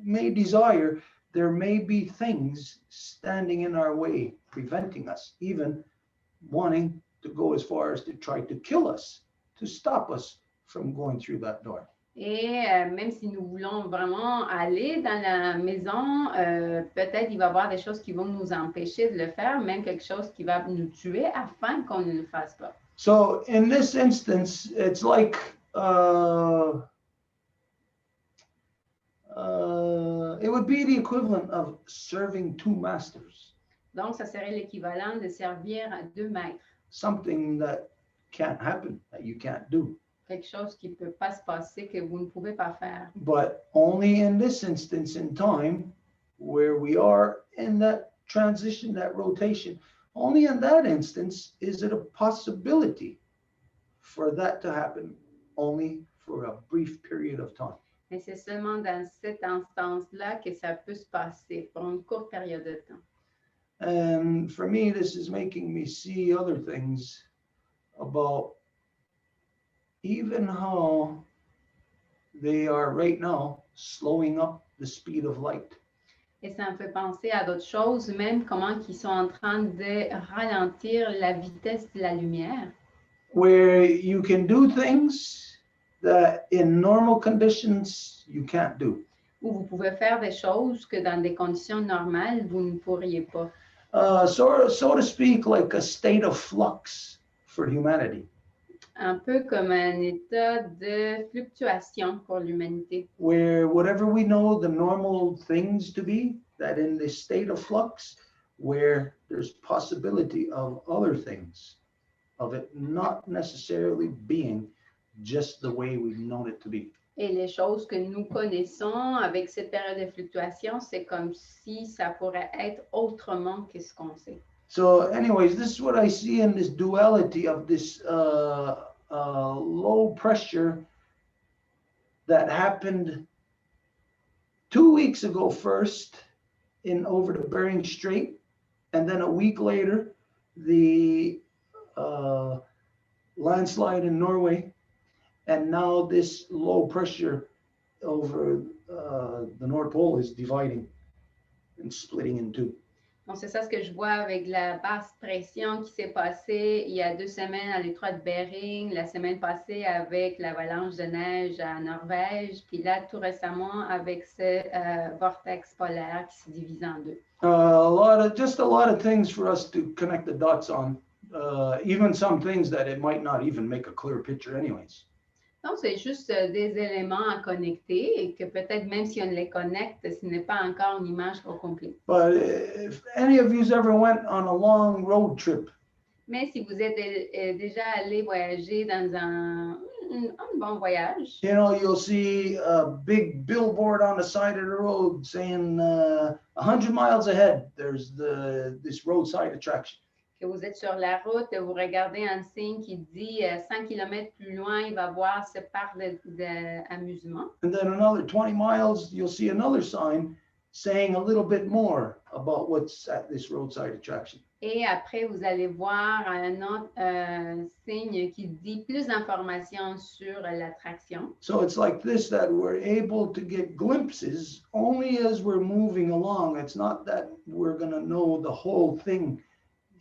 [SPEAKER 1] may desire, there may be things standing in our way, preventing us, even wanting to go as far as to try to kill us, to stop us from going through that door.
[SPEAKER 2] Et même si nous voulons vraiment aller dans la maison, peut-être il va y avoir des choses qui vont nous empêcher de le faire, même quelque chose qui va nous tuer afin qu'on ne le fasse pas.
[SPEAKER 1] So in this instance, it's like it would be the equivalent of serving two masters,
[SPEAKER 2] Donc, ça serait l'équivalent de servir à deux maîtres,
[SPEAKER 1] something that can't happen, that you can't do.
[SPEAKER 2] quelque chose qui ne peut pas se passer, que vous ne pouvez pas faire.
[SPEAKER 1] But only in this instance in time, where we are in that transition, that rotation, only in that instance is it a possibility for that to happen, only for a brief period of time.
[SPEAKER 2] Mais c'est seulement dans cette instance-là que ça peut se passer pour une courte période de temps.
[SPEAKER 1] And for me, this is making me see other things about even how they are right now slowing up the speed of light.
[SPEAKER 2] Et ça me fait penser à d'autres choses, même comment ils sont en train de ralentir la vitesse de la lumière,
[SPEAKER 1] Where you can do things that in normal conditions you can't do.
[SPEAKER 2] où vous pouvez faire des choses que dans des conditions normales, vous ne pourriez pas.
[SPEAKER 1] So to speak, like a state of flux for humanity,
[SPEAKER 2] Un peu comme un état de fluctuation pour l'humanité,
[SPEAKER 1] where whatever we know the normal things to be, that in this state of flux, where there's possibility of other things, of it not necessarily being just the way we've known it to be.
[SPEAKER 2] et les choses que nous connaissons avec cette période de fluctuation, c'est comme si ça pourrait être autrement que ce qu'on sait.
[SPEAKER 1] So anyways, this is what I see in this duality of this low pressure that happened 2 weeks ago first in over the Bering Strait, and then a week later, the landslide in Norway, and now this low pressure over the North Pole is dividing and splitting in two.
[SPEAKER 2] Donc, c'est ça ce que je vois avec la basse pression qui s'est passée il y a 2 semaines à l'étroit de Bering, la semaine passée avec l'avalanche de neige à Norvège, puis là, tout récemment, avec ce vortex polaire qui se divise en deux.
[SPEAKER 1] Just a lot of things for us to connect the dots on, even some things that it might not even make a clear picture anyways.
[SPEAKER 2] Donc, c'est juste des éléments à connecter et que peut-être même si on les connecte, ce n'est pas encore une image au complet.
[SPEAKER 1] But if any of you ever went on a long road trip,
[SPEAKER 2] Mais si vous êtes déjà allé voyager dans un bon voyage,
[SPEAKER 1] you know, you'll see a big billboard on the side of the road saying 100 miles ahead, there's this roadside attraction.
[SPEAKER 2] que vous êtes sur la route, vous regardez un signe qui dit 100 km plus loin, il va voir ce parc d'amusement.
[SPEAKER 1] And then another 20 miles, you'll see another sign saying a little bit more about what's at this roadside attraction.
[SPEAKER 2] Et après, vous allez voir un autre signe qui dit plus d'informations sur l'attraction.
[SPEAKER 1] So it's like this, that we're able to get glimpses only as we're moving along. It's not that we're going to know the whole thing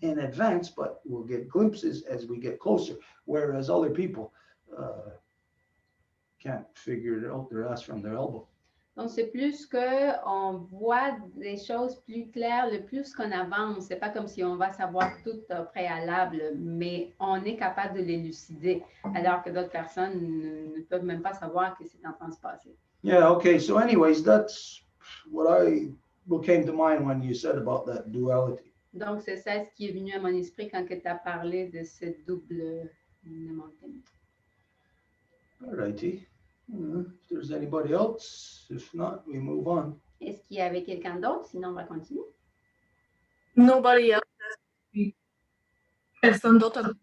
[SPEAKER 1] in advance, but we'll get glimpses as we get closer, whereas other people can't figure it out their ass from their elbow.
[SPEAKER 2] Donc, c'est plus qu'on voit des choses plus claires le plus qu'on avance. C'est pas comme si on va savoir tout au préalable, mais on est capable de l'élucider, alors que d'autres personnes ne peuvent même pas savoir que c'est en train de se passer.
[SPEAKER 1] Yeah, okay. So anyways, that's what came to mind when you said about that duality.
[SPEAKER 2] Donc, c'est ça ce qui est venu à mon esprit quand tu as parlé de ce double momentum.
[SPEAKER 1] All righty. If there's anybody else, if not, we move on.
[SPEAKER 2] Est-ce qu'il y avait quelqu'un d'autre? Sinon, on va continuer.
[SPEAKER 4] Nobody else has to speak. Personne d'autre.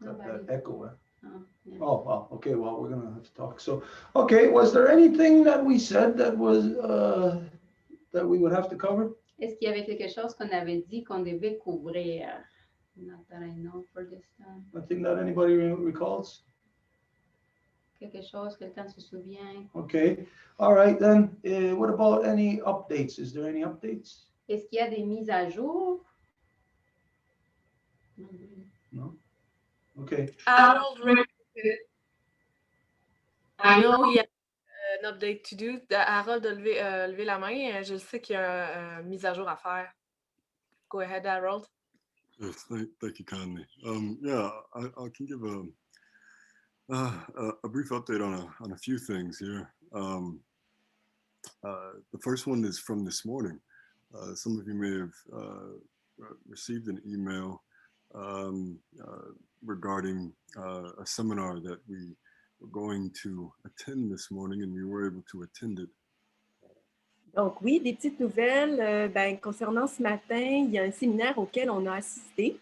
[SPEAKER 1] Got that echo.
[SPEAKER 2] Oh, yeah.
[SPEAKER 1] Oh, wow. Okay, well, we're gonna have to talk. So, okay, was there anything that we said that was that we would have to cover?
[SPEAKER 2] Est-ce qu'il y avait quelque chose qu'on avait dit qu'on devait couvrir? Not that I know for this time.
[SPEAKER 1] Nothing that anybody recalls?
[SPEAKER 2] Quelque chose, quelqu'un se souvient?
[SPEAKER 1] Okay. All right, then. What about any updates? Is there any updates?
[SPEAKER 2] Est-ce qu'il y a des mises à jour?
[SPEAKER 1] No? Okay.
[SPEAKER 4] Harold requested I know, il y a un update to do. Harold a levé la main. Je sais qu'il y a une mise à jour à faire. Go ahead, Harold.
[SPEAKER 5] Yes, thank you kindly. Yeah, I can give a brief update on a few things here. The first one is from this morning. Some of you may have received an email regarding a seminar that we were going to attend this morning, and we were able to attend it.
[SPEAKER 3] Donc oui, des petites nouvelles concernant ce matin, il y a un séminaire auquel on a assisté.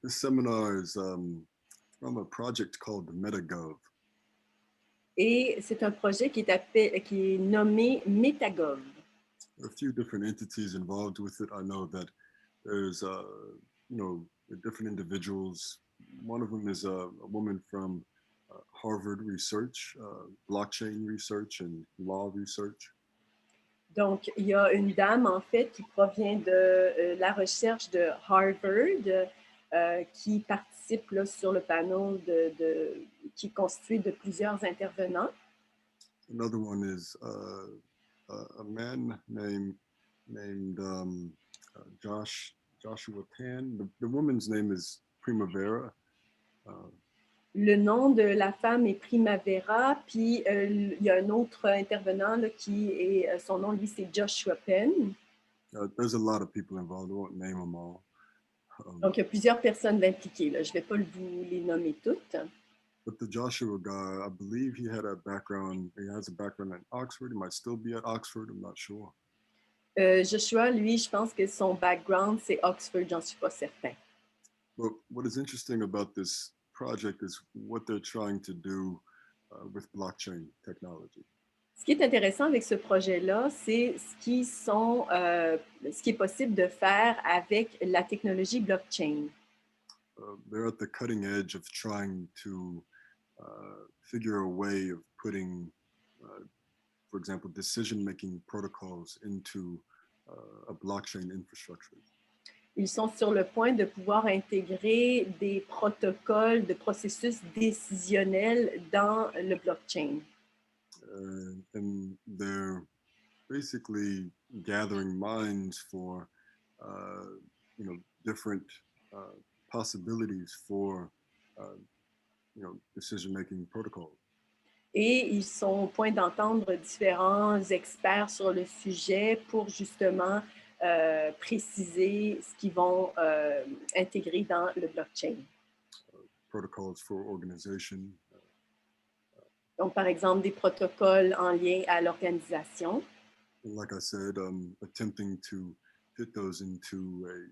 [SPEAKER 5] This seminar is from a project called MetaGov.
[SPEAKER 3] Et c'est un projet qui est nommé Metagov.
[SPEAKER 5] There are a few different entities involved with it. I know that there's, different individuals. One of them is a woman from Harvard Research, blockchain research and law research.
[SPEAKER 3] Donc, il y a une dame, en fait, qui provient de la recherche de Harvard, qui participe là, sur le panel qui est constitué de plusieurs intervenants.
[SPEAKER 5] Another one is a man named Joshua Tan. The woman's name is Primavera.
[SPEAKER 3] Le nom de la femme est Primavera, puis il y a un autre intervenant là, son nom, lui, c'est Joshua Penn.
[SPEAKER 5] There's a lot of people involved. I won't name them all.
[SPEAKER 3] Donc, il y a plusieurs personnes impliquées. Là. Je ne vais pas vous les nommer toutes.
[SPEAKER 5] But the Joshua guy, I believe he has a background at Oxford. He might still be at Oxford, I'm not sure.
[SPEAKER 3] Joshua, lui, je pense que son background, c'est Oxford, j'en suis pas certain.
[SPEAKER 5] But what is interesting about this project is what they're trying to do with blockchain technology.
[SPEAKER 3] Ce qui est intéressant avec ce projet-là, c'est ce qui est possible de faire avec la technologie blockchain.
[SPEAKER 5] They're at the cutting edge of trying to figure a way of putting, for example, decision-making protocols into a blockchain infrastructure.
[SPEAKER 3] Ils sont sur le point de pouvoir intégrer des protocoles de processus décisionnels dans le blockchain.
[SPEAKER 5] And they're basically gathering minds for, different possibilities for, decision-making protocols.
[SPEAKER 3] Et ils sont au point d'entendre différents experts sur le sujet pour justement préciser ce qu'ils vont intégrer dans le blockchain.
[SPEAKER 5] Protocols for organization.
[SPEAKER 3] Donc, par exemple, des protocoles en lien à l'organisation.
[SPEAKER 5] Like I said, attempting to fit those into a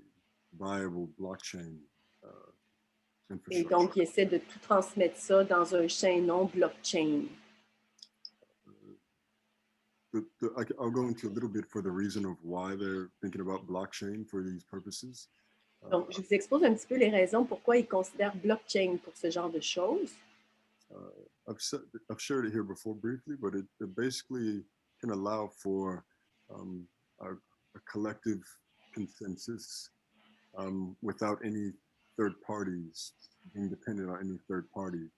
[SPEAKER 5] viable blockchain
[SPEAKER 3] Et
[SPEAKER 5] infrastructure.
[SPEAKER 3] donc, ils essaient de tout transmettre ça dans un chaînon blockchain.
[SPEAKER 5] I'll go into a little bit for the reason of why they're thinking about blockchain for these purposes.
[SPEAKER 3] Donc, je vous expose un petit peu les raisons pourquoi ils considèrent blockchain pour ce genre de choses.
[SPEAKER 5] I've shared it here before briefly, but it basically can allow for a collective consensus without any third parties being dependent on any third party.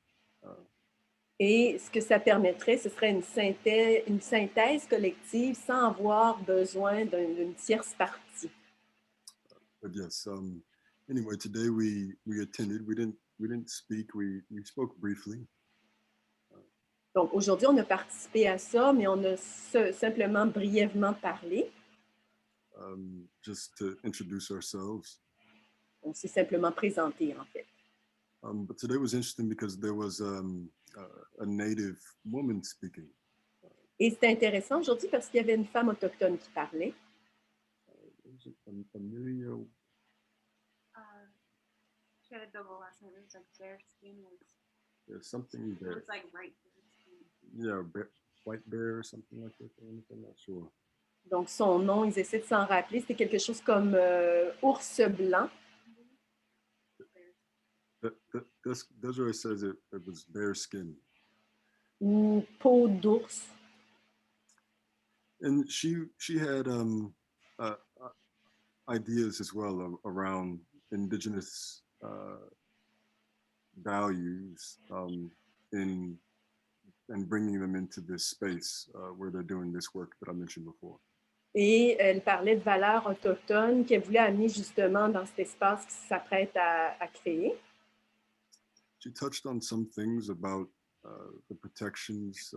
[SPEAKER 3] Et ce que ça permettrait, ce serait une synthèse collective sans avoir besoin d'une tierce partie.
[SPEAKER 5] But yes, anyway, today we attended. We didn't speak. We spoke briefly.
[SPEAKER 3] Donc, aujourd'hui, on a participé à ça, mais on a simplement brièvement parlé.
[SPEAKER 5] Just to introduce ourselves.
[SPEAKER 3] On s'est simplement présenté, en fait.
[SPEAKER 5] But today was interesting because there was a native woman speaking.
[SPEAKER 3] Et c'était intéressant aujourd'hui parce qu'il y avait une femme autochtone qui parlait.
[SPEAKER 5] Amelia.
[SPEAKER 6] She had a double last name. It was like Bear Skin.
[SPEAKER 5] There's something there.
[SPEAKER 6] It was like right.
[SPEAKER 5] Yeah, White Bear or something like that. I'm not sure.
[SPEAKER 3] Donc, son nom, ils essaient de s'en rappeler. C'était quelque chose comme ours blanc.
[SPEAKER 5] Desiree says it was bear skin.
[SPEAKER 3] Ou peau d'ours.
[SPEAKER 5] And she had ideas as well around indigenous values in and bringing them into this space where they're doing this work that I mentioned before.
[SPEAKER 3] Et elle parlait de valeurs autochtones qu'elle voulait amener justement dans cet espace qui s'apprête à créer.
[SPEAKER 5] She touched on some things about the protections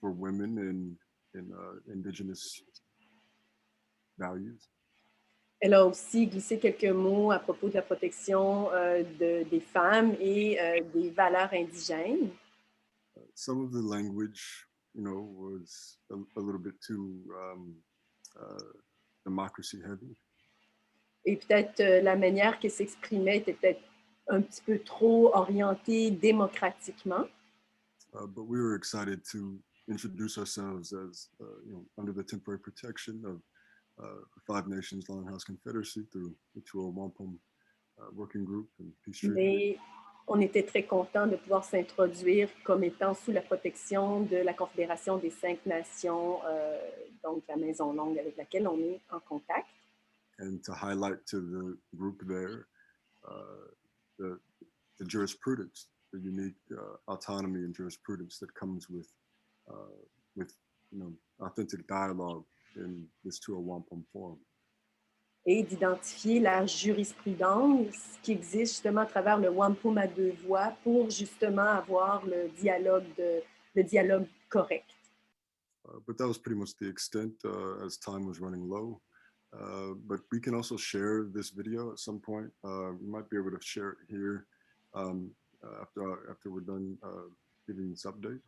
[SPEAKER 5] for women in indigenous values.
[SPEAKER 3] Elle a aussi glissé quelques mots à propos de la protection des femmes et des valeurs indigènes.
[SPEAKER 5] Some of the language, was a little bit too democracy heavy.
[SPEAKER 3] Et peut-être la manière qu'elle s'exprimait était peut-être un petit peu trop orientée démocratiquement.
[SPEAKER 5] But we were excited to introduce ourselves as, under the temporary protection of the Five Nations Longhouse Confederacy through the Row Wampum working group and peace treaty.
[SPEAKER 3] Mais on était très contents de pouvoir s'introduire comme étant sous la protection de la Confédération des 5 Nations, donc la Maison Longue avec laquelle on est en contact.
[SPEAKER 5] And to highlight to the group there the jurisprudence, the unique autonomy and jurisprudence that comes with authentic dialogue in this Two Wampum forum.
[SPEAKER 3] Et d'identifier la jurisprudence qui existe justement à travers le Wampum à deux voix pour justement avoir le dialogue correct.
[SPEAKER 5] But that was pretty much the extent as time was running low. But we can also share this video at some point. We might be able to share it here after we're done giving this update.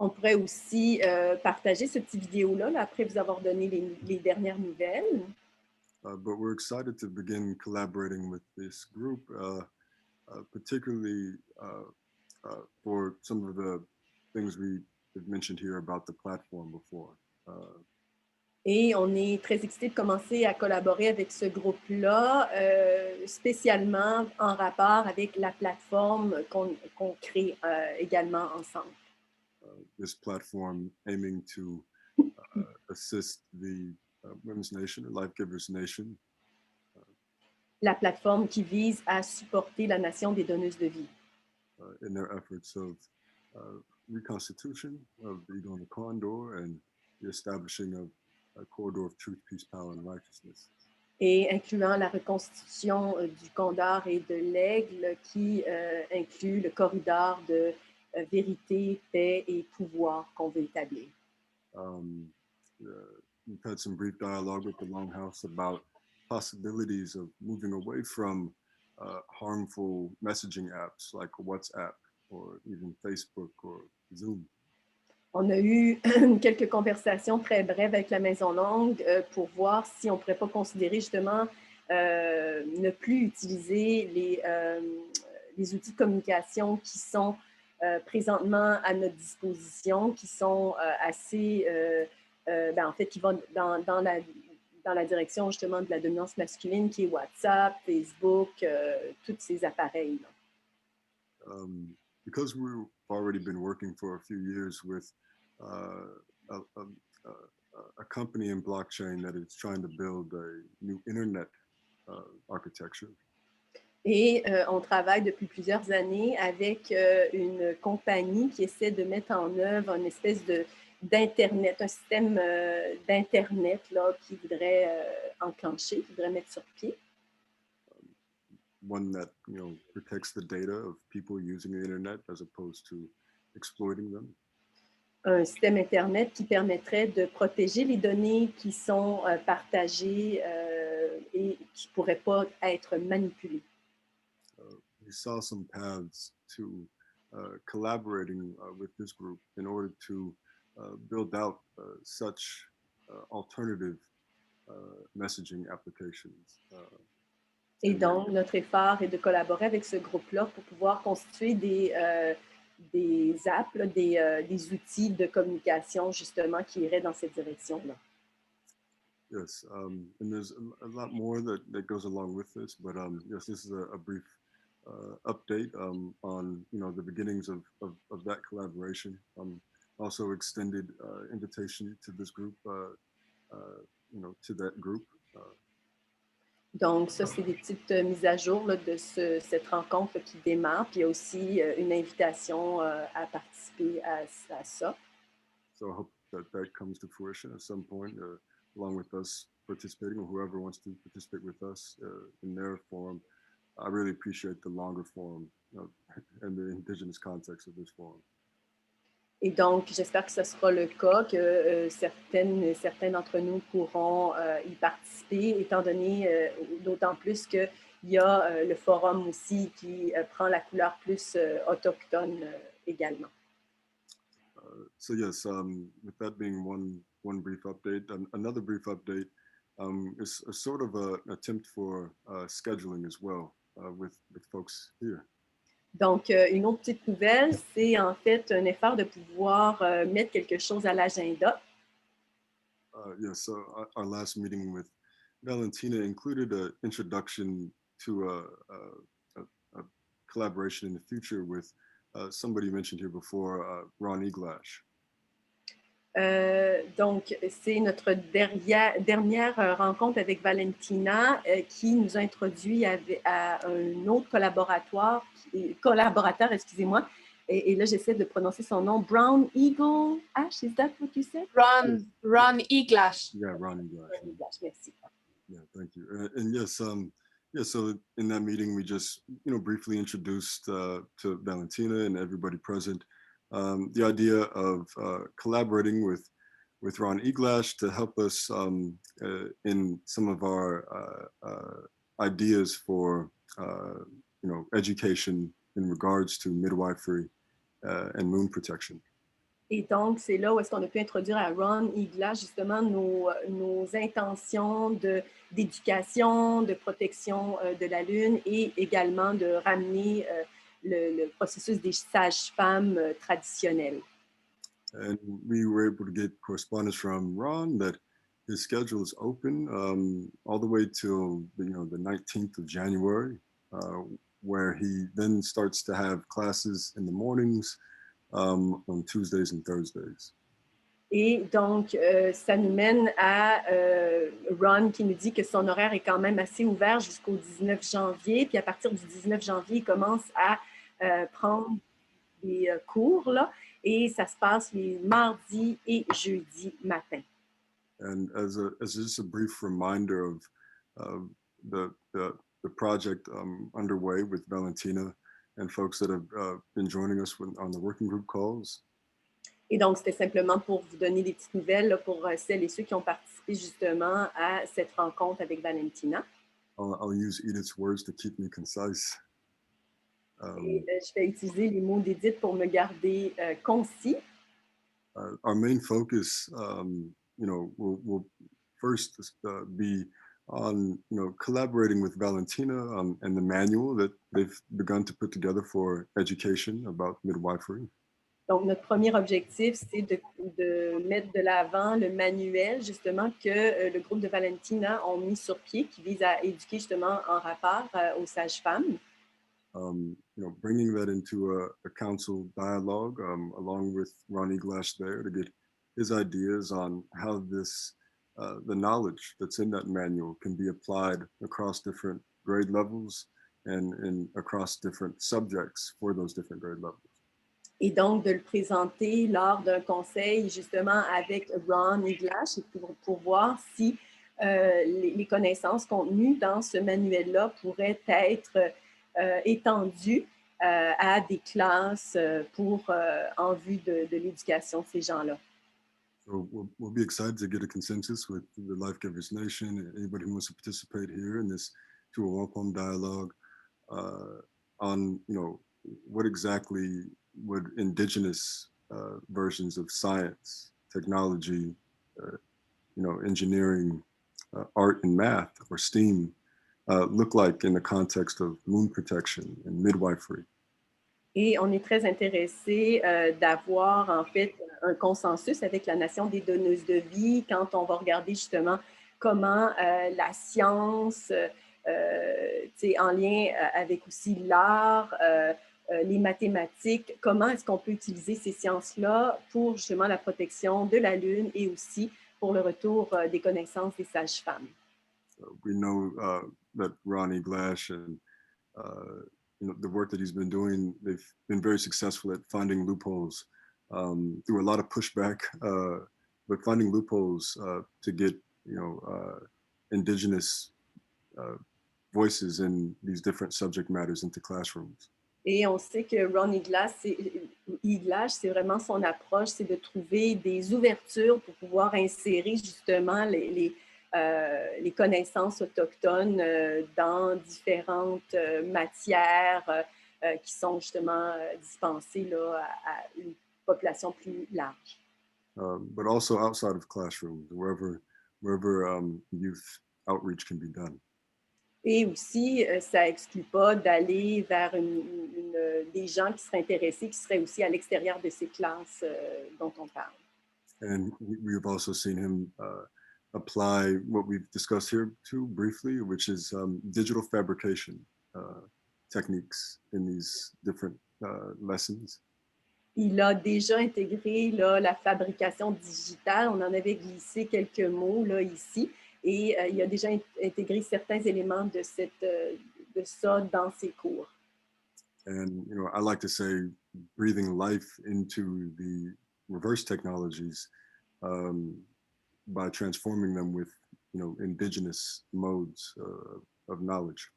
[SPEAKER 3] On pourrait aussi partager ce petit vidéo-là là, après vous avoir donné les dernières nouvelles.
[SPEAKER 5] But we're excited to begin collaborating with this group, particularly for some of the things we have mentioned here about the platform before.
[SPEAKER 3] Et on est très excités de commencer à collaborer avec ce groupe-là, spécialement en rapport avec la plateforme qu'on crée également ensemble.
[SPEAKER 5] This platform aiming to assist the Women's Nation, or Life Givers Nation.
[SPEAKER 3] La plateforme qui vise à supporter la nation des donneuses de vie.
[SPEAKER 5] In their efforts of reconstitution of the Eagle and the Condor and the establishing of a corridor of truth, peace, power, and righteousness.
[SPEAKER 3] Et incluant la reconstitution du Condor et de l'Aigle qui inclut le corridor de vérité, paix et pouvoir qu'on veut établir.
[SPEAKER 5] We've had some brief dialogue with the Longhouse about possibilities of moving away from harmful messaging apps like WhatsApp or even Facebook or Zoom.
[SPEAKER 3] On a eu quelques conversations très brèves avec la Maison Longue pour voir si on ne pourrait pas considérer justement ne plus utiliser les outils de communication qui sont présentement à notre disposition, qui sont assez, en fait, qui vont dans la direction justement de la dominance masculine, qui est WhatsApp, Facebook, tous ces appareils-là.
[SPEAKER 5] Because we've already been working for a few years with a company in blockchain that is trying to build a new internet architecture.
[SPEAKER 3] Et on travaille depuis plusieurs années avec une compagnie qui essaie de mettre en œuvre une espèce d'Internet, un système d'Internet là, qui voudrait enclencher, qui voudrait mettre sur pied.
[SPEAKER 5] One that protects the data of people using the internet as opposed to exploiting them.
[SPEAKER 3] Un système Internet qui permettrait de protéger les données qui sont partagées et qui ne pourraient pas être manipulées.
[SPEAKER 5] We saw some paths to collaborating with this group in order to build out such alternative messaging applications.
[SPEAKER 3] Et donc, notre effort est de collaborer avec ce groupe-là pour pouvoir constituer des apps, là, des outils de communication, justement, qui iraient dans cette direction-là.
[SPEAKER 5] Yes, and there's a lot more that goes along with this, but yes, this is a brief update on the beginnings of that collaboration. Also extended invitation to this group, to that group.
[SPEAKER 3] Donc, ça, c'est des petites mises à jour là, de cette rencontre qui démarre. Puis il y a aussi une invitation à participer à ça.
[SPEAKER 5] So I hope that comes to fruition at some point, along with us participating, or whoever wants to participate with us in their forum. I really appreciate the longer forum and the indigenous context of this forum.
[SPEAKER 3] Et donc, j'espère que ce sera le cas, que certains d'entre nous pourront y participer, étant donné d'autant plus qu'il y a le forum aussi qui prend la couleur plus autochtone également.
[SPEAKER 5] So yes, with that being one brief update, another brief update is a sort of an attempt for scheduling as well with folks here.
[SPEAKER 3] Donc, une autre petite nouvelle, c'est en fait un effort de pouvoir mettre quelque chose à l'agenda.
[SPEAKER 5] Yeah, so our last meeting with Valentina included an introduction to a collaboration in the future with somebody mentioned here before, Ron Eglash.
[SPEAKER 3] Donc, c'est notre dernière rencontre avec Valentina qui nous a introduit à un autre collaborateur, excusez-moi. Et là, j'essaie de prononcer son nom. Brown Eagle Ash, is that what you said?
[SPEAKER 4] Ron Eglash.
[SPEAKER 5] Yeah, Ron Eglash.
[SPEAKER 3] Ron Eglash, merci.
[SPEAKER 5] Yeah, thank you. And yes, yeah, so in that meeting, we just, briefly introduced to Valentina and everybody present the idea of collaborating with Ron Eglash to help us in some of our ideas for, education in regards to midwifery and moon protection.
[SPEAKER 3] Et donc, c'est là où est-ce qu'on a pu introduire à Ron Eglash justement nos intentions d'éducation, de protection de la Lune et également de ramener le processus des sages-femmes traditionnelles.
[SPEAKER 5] And we were able to get correspondence from Ron that his schedule is open all the way till the 19th of January, where he then starts to have classes in the mornings on Tuesdays and Thursdays.
[SPEAKER 3] Et donc, ça nous mène à Ron qui nous dit que son horaire est quand même assez ouvert jusqu'au 19 janvier. Puis à partir du 19 janvier, il commence à prendre des cours, là, et ça se passe les mardis et jeudis matin.
[SPEAKER 5] And as just a brief reminder of the project underway with Valentina and folks that have been joining us on the working group calls.
[SPEAKER 3] Et donc, c'était simplement pour vous donner des petites nouvelles là, pour celles et ceux qui ont participé justement à cette rencontre avec Valentina.
[SPEAKER 5] I'll use Edith's words to keep me concise.
[SPEAKER 3] Et je vais utiliser les mots d'Edith pour me garder concis.
[SPEAKER 5] Our main focus, will first be on, collaborating with Valentina and the manual that they've begun to put together for education about midwifery.
[SPEAKER 3] Donc, notre premier objectif, c'est de mettre de l'avant le manuel, justement, que le groupe de Valentina ont mis sur pied, qui vise à éduquer, justement, en rapport aux sages-femmes.
[SPEAKER 5] Bringing that into a council dialogue along with Ron Eglash there to get his ideas on how this, the knowledge that's in that manual can be applied across different grade levels and across different subjects for those different grade levels.
[SPEAKER 3] Et donc, de le présenter lors d'un conseil, justement, avec Ron Eglash, pour voir si les connaissances contenues dans ce manuel-là pourraient être étendues à des classes en vue de l'éducation de ces gens-là.
[SPEAKER 5] So we'll be excited to get a consensus with the Life Givers Nation and anybody who wants to participate here in this Deux Voies dialogue on, what exactly would indigenous versions of science, technology, engineering, art and math, or STEAM look like in the context of moon protection and midwifery.
[SPEAKER 3] Et on est très intéressé d'avoir en fait un consensus avec la nation des donneuses de vie quand on va regarder justement comment la science, en lien avec aussi l'art, les mathématiques, comment est-ce qu'on peut utiliser ces sciences-là pour justement la protection de la Lune et aussi pour le retour des connaissances des sages-femmes.
[SPEAKER 5] We know that Ronnie Glash and the work that he's been doing, they've been very successful at finding loopholes through a lot of pushback, but finding loopholes to get indigenous voices in these different subject matters into classrooms.
[SPEAKER 3] Et on sait que Ron Iglash, c'est vraiment son approche, c'est de trouver des ouvertures pour pouvoir insérer justement les connaissances autochtones dans différentes matières qui sont justement dispensées là, à une population plus large.
[SPEAKER 5] But also outside of classrooms, wherever youth outreach can be done.
[SPEAKER 3] Et aussi, ça exclut pas d'aller vers des gens qui seraient intéressés, qui seraient aussi à l'extérieur de ces classes dont on parle.
[SPEAKER 5] And we've also seen him apply what we've discussed here too briefly, which is digital fabrication techniques in these different lessons.
[SPEAKER 3] Il a déjà intégré là, la fabrication digitale. On en avait glissé quelques mots là, ici. Et il a déjà intégré certains éléments de ça dans ses cours.
[SPEAKER 5] And I like to say breathing life into the reverse technologies by transforming them with indigenous modes of knowledge.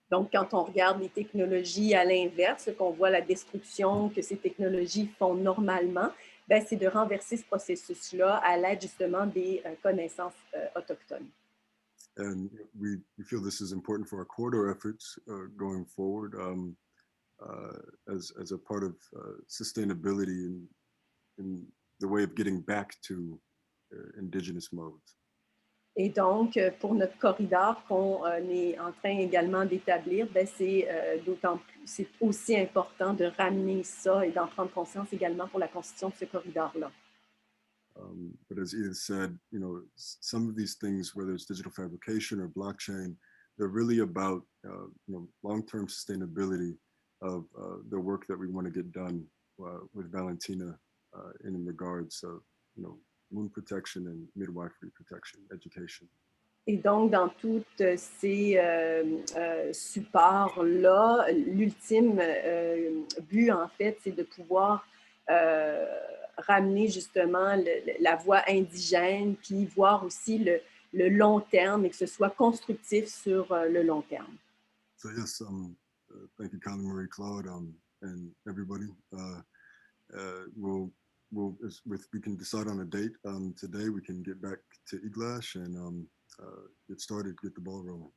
[SPEAKER 3] Donc, quand on regarde les technologies à l'inverse, qu'on voit la destruction que ces technologies font normalement, ben, c'est de renverser ce processus-là à l'aide justement des connaissances autochtones.
[SPEAKER 5] And we feel this is important for our corridor efforts going forward as a part of sustainability in the way of getting back to indigenous modes.
[SPEAKER 3] Et donc, pour notre corridor qu'on est en train également d'établir, ben c'est aussi important de ramener ça et d'en prendre conscience également pour la constitution de ce corridor-là.
[SPEAKER 5] But as Edith said, some of these things, whether it's digital fabrication or blockchain, they're really about long-term sustainability of the work that we want to get done with Valentina in regards of wound protection and midwifery protection, education.
[SPEAKER 3] Et donc, dans tous ces supports-là, l'ultime but, en fait, c'est de pouvoir ramener justement la voix indigène, puis voir aussi le long terme et que ce soit constructif sur le long terme.
[SPEAKER 5] So yes, thank you, Connie Marie Claude, and everybody. We can decide on a date today. We can get back to Iglash and get started, get the ball rolling.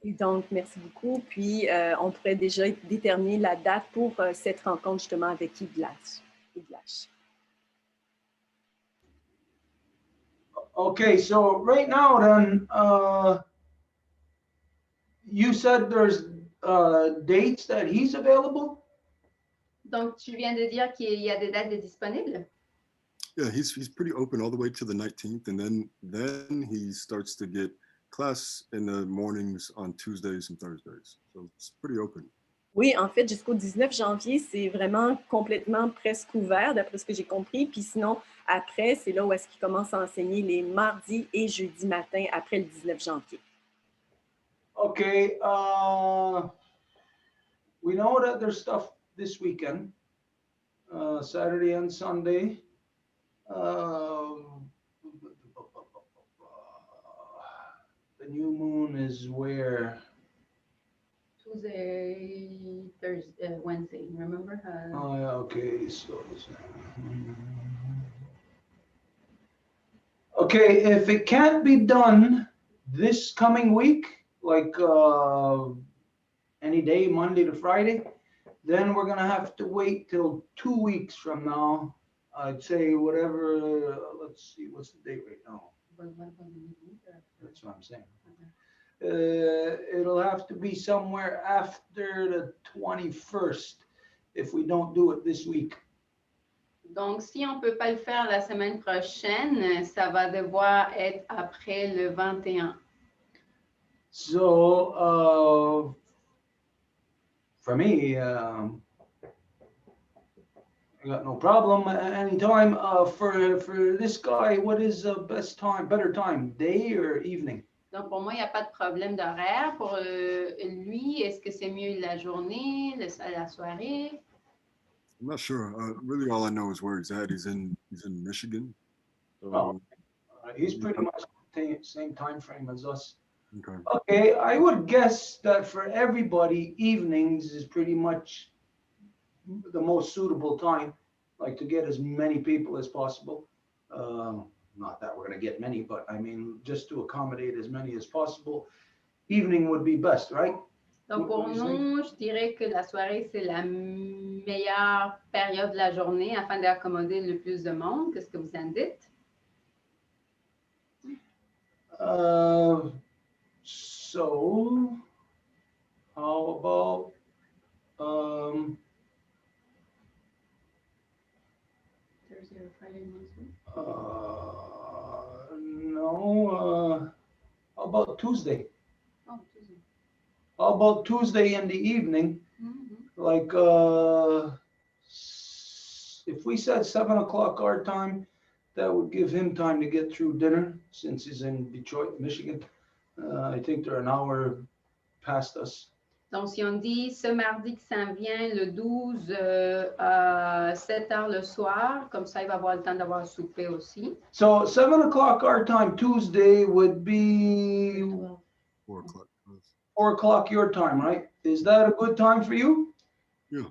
[SPEAKER 3] Et donc, merci beaucoup. Puis, on pourrait déjà déterminer la date pour cette rencontre justement avec Iglash.
[SPEAKER 1] Okay, so right now then, you said there's dates that he's available?
[SPEAKER 2] Donc, tu viens de dire qu'il y a des dates disponibles?
[SPEAKER 5] Yeah, he's pretty open all the way to the 19th, and then he starts to get class in the mornings on Tuesdays and Thursdays. So it's pretty open.
[SPEAKER 3] Oui, en fait, jusqu'au 19 janvier, c'est vraiment complètement presque ouvert, d'après ce que j'ai compris. Puis sinon, après, c'est là où est-ce qu'il commence à enseigner les mardis et jeudis matin après le 19 janvier.
[SPEAKER 1] Okay, we know that there's stuff this weekend, Saturday and Sunday. The new moon is where?
[SPEAKER 2] Tuesday, Thursday, Wednesday, remember?
[SPEAKER 1] Oh, yeah, okay, so okay, if it can't be done this coming week, like any day, Monday to Friday, then we're gonna have to wait till 2 weeks from now. I'd say whatever, let's see, what's the date right now? That's what I'm saying. It'll have to be somewhere after the 21st if we don't do it this week.
[SPEAKER 2] Donc, si on ne peut pas le faire la semaine prochaine, ça va devoir être après le 21.
[SPEAKER 1] So, for me, I got no problem anytime. For this guy, what is the best time, better time, day or evening?
[SPEAKER 2] Donc, pour moi, il n'y a pas de problème d'horaire. Pour lui, est-ce que c'est mieux la journée, la soirée?
[SPEAKER 5] I'm not sure. Really, all I know is where he's at. He's in Michigan.
[SPEAKER 1] Oh. He's pretty much the same time frame as us.
[SPEAKER 5] Okay.
[SPEAKER 1] Okay, I would guess that for everybody, evenings is pretty much the most suitable time, like to get as many people as possible. Not that we're going to get many, but I mean, just to accommodate as many as possible, evening would be best, right?
[SPEAKER 2] Donc, pour nous, je dirais que la soirée, c'est la meilleure période de la journée afin d'accommoder le plus de monde. Qu'est-ce que vous en dites?
[SPEAKER 1] So, how about
[SPEAKER 2] Thursday or Friday, Wednesday?
[SPEAKER 1] No, how about Tuesday?
[SPEAKER 2] Oh, Tuesday.
[SPEAKER 1] How about Tuesday in the evening?
[SPEAKER 2] Mm-hmm.
[SPEAKER 1] Like, if we said 7 o'clock our time, that would give him time to get through dinner since he's in Detroit, Michigan. I think they're an hour past us.
[SPEAKER 2] Donc, si on dit ce mardi qui s'en vient, le 12 à 7 heures le soir, comme ça, il va avoir le temps d'avoir souper aussi.
[SPEAKER 1] So 7 o'clock our time Tuesday would be
[SPEAKER 5] 4 o'clock.
[SPEAKER 1] 4 o'clock your time, right? Is that a good time for you?
[SPEAKER 5] Yeah.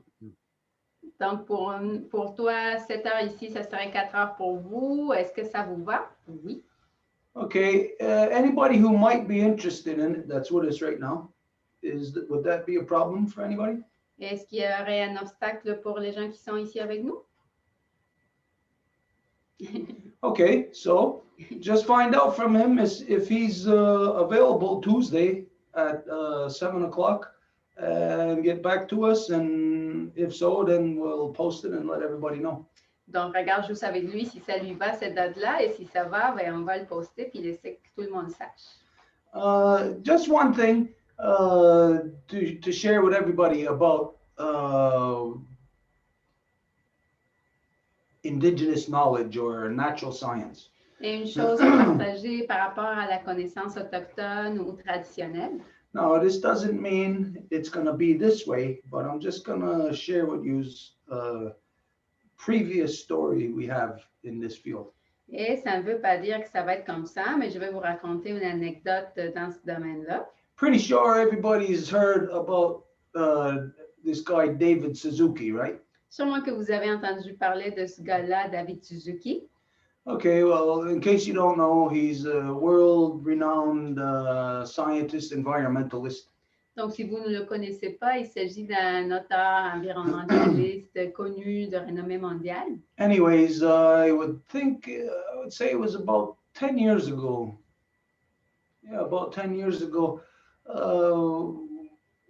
[SPEAKER 2] Donc, pour toi, 7 heures ici, ça serait 4 heures pour vous. Est-ce que ça vous va? Oui.
[SPEAKER 1] Okay. Anybody who might be interested in it, that's with us right now. Would that be a problem for anybody?
[SPEAKER 2] Est-ce qu'il y aurait un obstacle pour les gens qui sont ici avec nous?
[SPEAKER 1] Okay, so just find out from him if he's available Tuesday at 7 o'clock and get back to us. And if so, then we'll post it and let everybody know.
[SPEAKER 2] Donc, regarde juste avec lui si ça lui va cette date-là. Et si ça va, ben, on va le poster puis laisser que tout le monde sache.
[SPEAKER 1] Just one thing to share with everybody about indigenous knowledge or natural science.
[SPEAKER 2] Et une chose à partager par rapport à la connaissance autochtone ou traditionnelle.
[SPEAKER 1] Now, this doesn't mean it's going to be this way, but I'm just going to share with you a previous story we have in this field.
[SPEAKER 2] Et ça ne veut pas dire que ça va être comme ça, mais je vais vous raconter une anecdote dans ce domaine-là.
[SPEAKER 1] Pretty sure everybody's heard about this guy, David Suzuki, right?
[SPEAKER 2] Sûrement que vous avez entendu parler de ce gars-là, David Suzuki.
[SPEAKER 1] Okay, well, in case you don't know, he's a world-renowned scientist, environmentalist.
[SPEAKER 2] Donc, si vous ne le connaissez pas, il s'agit d'un auteur environnementaliste connu de renommée mondiale.
[SPEAKER 1] Anyways, I would say it was about 10 years ago. Yeah, about 10 years ago.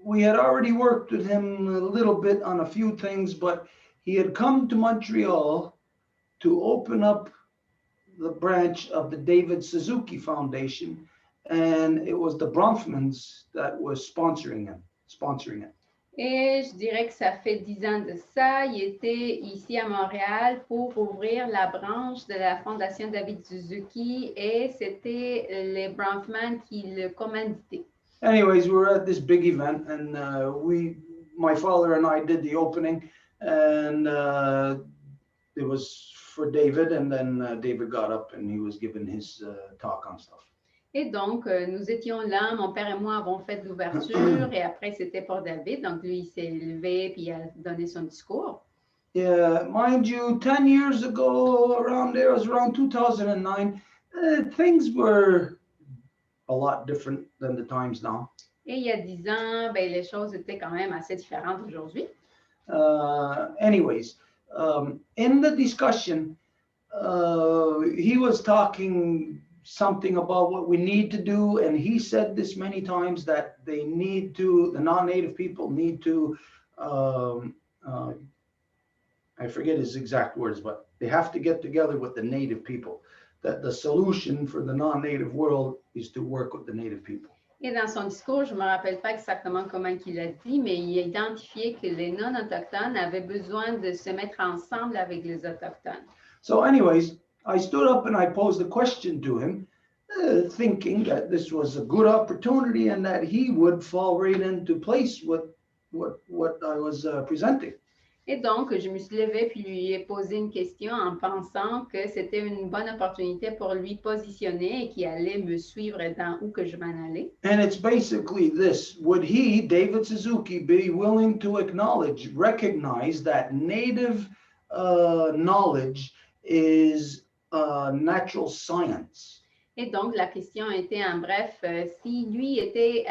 [SPEAKER 1] We had already worked with him a little bit on a few things, but he had come to Montreal to open up the branch of the David Suzuki Foundation, and it was the Bronfmans that was sponsoring it.
[SPEAKER 2] Et je dirais que ça fait 10 ans de ça. Il était ici à Montréal pour ouvrir la branche de la Fondation David Suzuki et c'était les Bronfmans qui le commanditaient.
[SPEAKER 1] Anyways, we were at this big event, and my father and I did the opening, and it was for David, and then David got up and he was giving his talk on stuff.
[SPEAKER 2] Et donc, nous étions là, mon père et moi avons fait l'ouverture et après c'était pour David. Donc, lui, il s'est levé puis il a donné son discours.
[SPEAKER 1] Yeah, mind you, 10 years ago, around there, it was around 2009, things were a lot different than the times now.
[SPEAKER 2] Et il y a 10 ans, ben, les choses étaient quand même assez différentes aujourd'hui.
[SPEAKER 1] Anyways, in the discussion, he was talking something about what we need to do, and he said this many times that the non-native people need to, I forget his exact words, but they have to get together with the native people. That the solution for the non-native world is to work with the native people.
[SPEAKER 2] Et dans son discours, je ne me rappelle pas exactement comment il a dit, mais il a identifié que les non-autochtones avaient besoin de se mettre ensemble avec les autochtones.
[SPEAKER 1] So anyways, I stood up and I posed a question to him. thinking that this was a good opportunity and that he would fall right into place with what I was presenting.
[SPEAKER 2] Et donc, je me suis levée puis lui ai posé une question en pensant que c'était une bonne opportunité pour lui positionner et qu'il allait me suivre dans où que je m'en allais.
[SPEAKER 1] And it's basically this: would he, David Suzuki, be willing to acknowledge, recognize that native knowledge is natural science?
[SPEAKER 2] Et donc, la question était en bref, si lui était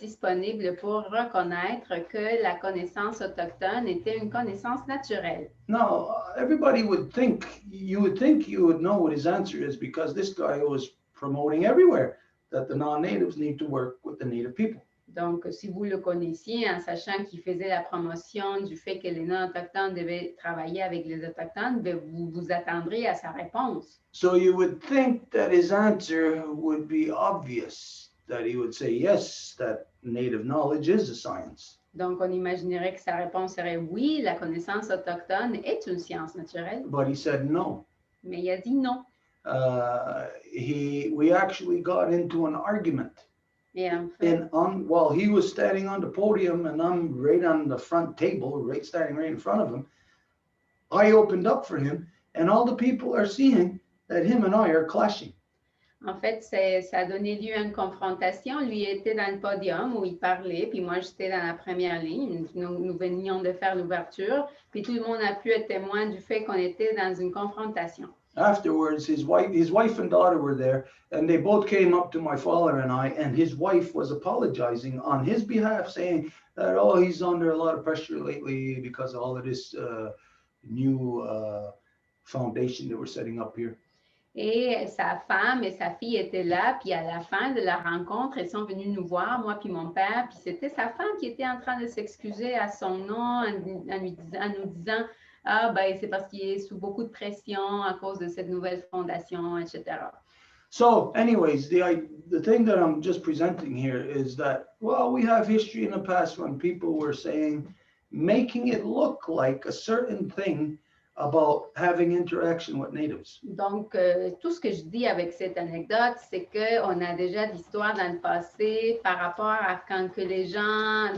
[SPEAKER 2] disponible pour reconnaître que la connaissance autochtone était une connaissance naturelle.
[SPEAKER 1] Now, everybody would think you would know what his answer is, because this guy was promoting everywhere that the non-natives need to work with the native people.
[SPEAKER 2] Donc, si vous le connaissiez, en sachant qu'il faisait la promotion du fait que les non-autochtones devaient travailler avec les autochtones, vous vous attendrez à sa réponse.
[SPEAKER 1] So you would think that his answer would be obvious, that he would say, yes, that native knowledge is a science.
[SPEAKER 2] Donc, on imaginerait que sa réponse serait oui, la connaissance autochtone est une science naturelle.
[SPEAKER 1] But he said no.
[SPEAKER 2] Mais il a dit non.
[SPEAKER 1] We actually got into an argument.
[SPEAKER 2] Et en fait,
[SPEAKER 1] While he was standing on the podium and I'm right on the front table, standing right in front of him, I opened up for him, and all the people are seeing that him and I are clashing.
[SPEAKER 2] En fait, ça a donné lieu à une confrontation. Lui était dans le podium où il parlait, puis moi, j'étais dans la première ligne. Nous venions de faire l'ouverture, puis tout le monde a pu être témoin du fait qu'on était dans une confrontation.
[SPEAKER 1] Afterwards, his wife and daughter were there, and they both came up to my father and I, and his wife was apologizing on his behalf, saying that, oh, he's under a lot of pressure lately because of all of this new foundation that we're setting up here.
[SPEAKER 2] Et sa femme et sa fille étaient là, puis à la fin de la rencontre, ils sont venus nous voir, moi puis mon père, puis c'était sa femme qui était en train de s'excuser à son nom en nous disant « Ah, ben c'est parce qu'il est sous beaucoup de pression à cause de cette nouvelle fondation, etc. »
[SPEAKER 1] So anyways, the thing that I'm just presenting here is that, well, we have history in the past when people were saying, making it look like a certain thing about having interaction with natives.
[SPEAKER 2] Donc, tout ce que je dis avec cette anecdote, c'est qu'on a déjà d'histoires dans le passé par rapport à quand que les gens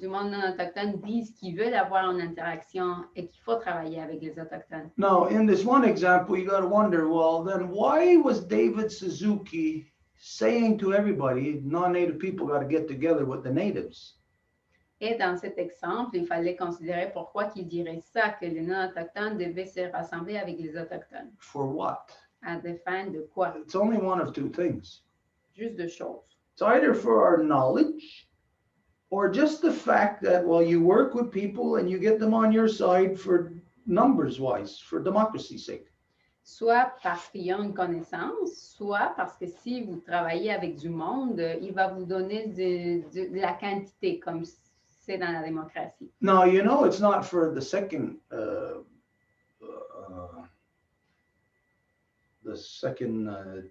[SPEAKER 2] du monde non autochtone disent qu'ils veulent avoir une interaction et qu'il faut travailler avec les Autochtones.
[SPEAKER 1] Now, in this one example, you got to wonder, well, then why was David Suzuki saying to everybody, non-native people got to get together with the natives?
[SPEAKER 2] Et dans cet exemple, il fallait considérer pourquoi qu'il dirait ça, que les non-autochtones devaient se rassembler avec les autochtones.
[SPEAKER 1] For what?
[SPEAKER 2] À des fins de quoi?
[SPEAKER 1] It's only one of two things.
[SPEAKER 2] Juste deux choses.
[SPEAKER 1] It's either for our knowledge or just the fact that, well, you work with people and you get them on your side for numbers-wise, for democracy's sake.
[SPEAKER 2] Soit parce qu'il y a une connaissance, soit parce que si vous travaillez avec du monde, il va vous donner de la quantité, comme c'est dans la démocratie.
[SPEAKER 1] Now, you know, it's not for the second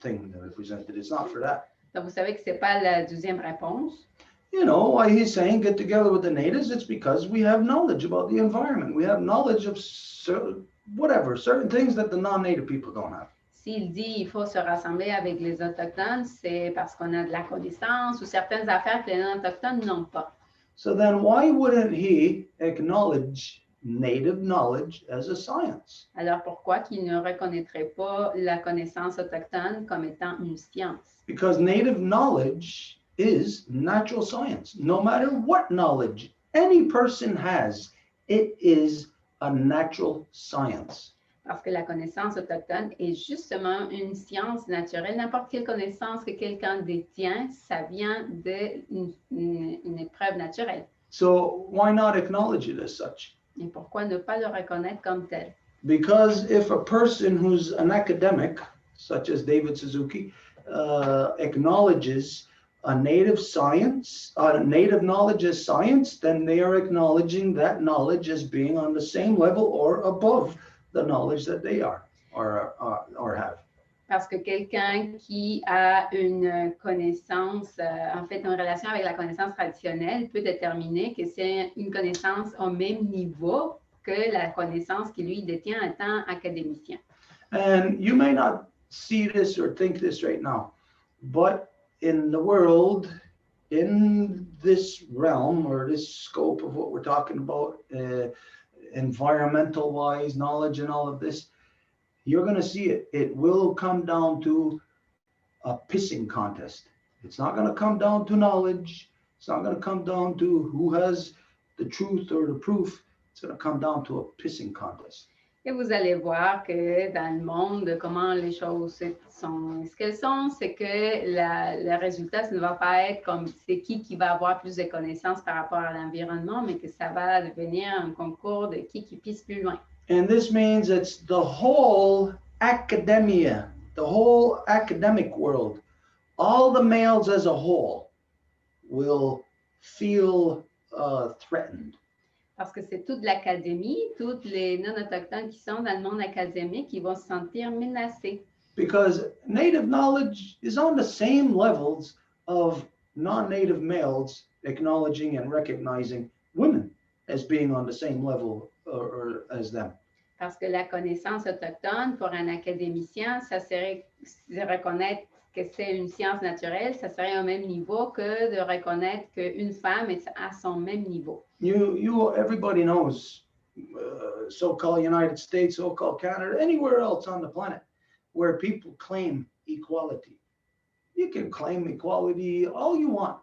[SPEAKER 1] thing that I presented. It's not for that.
[SPEAKER 2] Donc, vous savez que ce n'est pas la deuxième réponse.
[SPEAKER 1] You know, why he's saying get together with the natives, it's because we have knowledge about the environment. We have knowledge of certain things that the non-native people don't have.
[SPEAKER 2] S'il dit il faut se rassembler avec les Autochtones, c'est parce qu'on a de la connaissance ou certaines affaires que les non-autochtones n'ont pas.
[SPEAKER 1] So then why wouldn't he acknowledge native knowledge as a science?
[SPEAKER 2] Alors pourquoi qu'il ne reconnaîtrait pas la connaissance autochtone comme étant une science?
[SPEAKER 1] Because native knowledge is natural science. No matter what knowledge any person has, it is a natural science.
[SPEAKER 2] Parce que la connaissance autochtone est justement une science naturelle. N'importe quelle connaissance que quelqu'un détient, ça vient d'une épreuve naturelle.
[SPEAKER 1] So why not acknowledge it as such?
[SPEAKER 2] Et pourquoi ne pas le reconnaître comme tel?
[SPEAKER 1] Because if a person who's an academic, such as David Suzuki, acknowledges a native science, native knowledge as science, then they are acknowledging that knowledge as being on the same level or above the knowledge that they are or have.
[SPEAKER 2] Parce que quelqu'un qui a une connaissance, en fait, une relation avec la connaissance traditionnelle peut déterminer que c'est une connaissance au même niveau que la connaissance qu'il lui détient étant académicien.
[SPEAKER 1] And you may not see this or think this right now, But in the world, in this realm or this scope of what we're talking about, environmental wise, knowledge and all of this, you're going to see it. It will come down to a pissing contest. It's not going to come down to knowledge. It's not going to come down to who has the truth or the proof. It's going to come down to a pissing contest.
[SPEAKER 2] Et vous allez voir que dans le monde, comment les choses sont ce qu'elles sont, c'est que le résultat, ça ne va pas être comme c'est qui va avoir plus de connaissances par rapport à l'environnement, mais que ça va devenir un concours de qui pisse plus loin.
[SPEAKER 1] And this means it's the whole academia, the whole academic world, all the males as a whole will feel threatened.
[SPEAKER 2] Parce que c'est toute l'académie, toutes les non-autochtones qui sont dans le monde académique qui vont se sentir menacés.
[SPEAKER 1] Because native knowledge is on the same levels of non-native males acknowledging and recognizing women as being on the same level or as them.
[SPEAKER 2] Parce que la connaissance autochtone, pour un académicien, ça serait de reconnaître que c'est une science naturelle, ça serait au même niveau que de reconnaître qu'une femme est à son même niveau.
[SPEAKER 1] Everybody knows so-called United States, so-called Canada, anywhere else on the planet where people claim equality. You can claim equality all you want,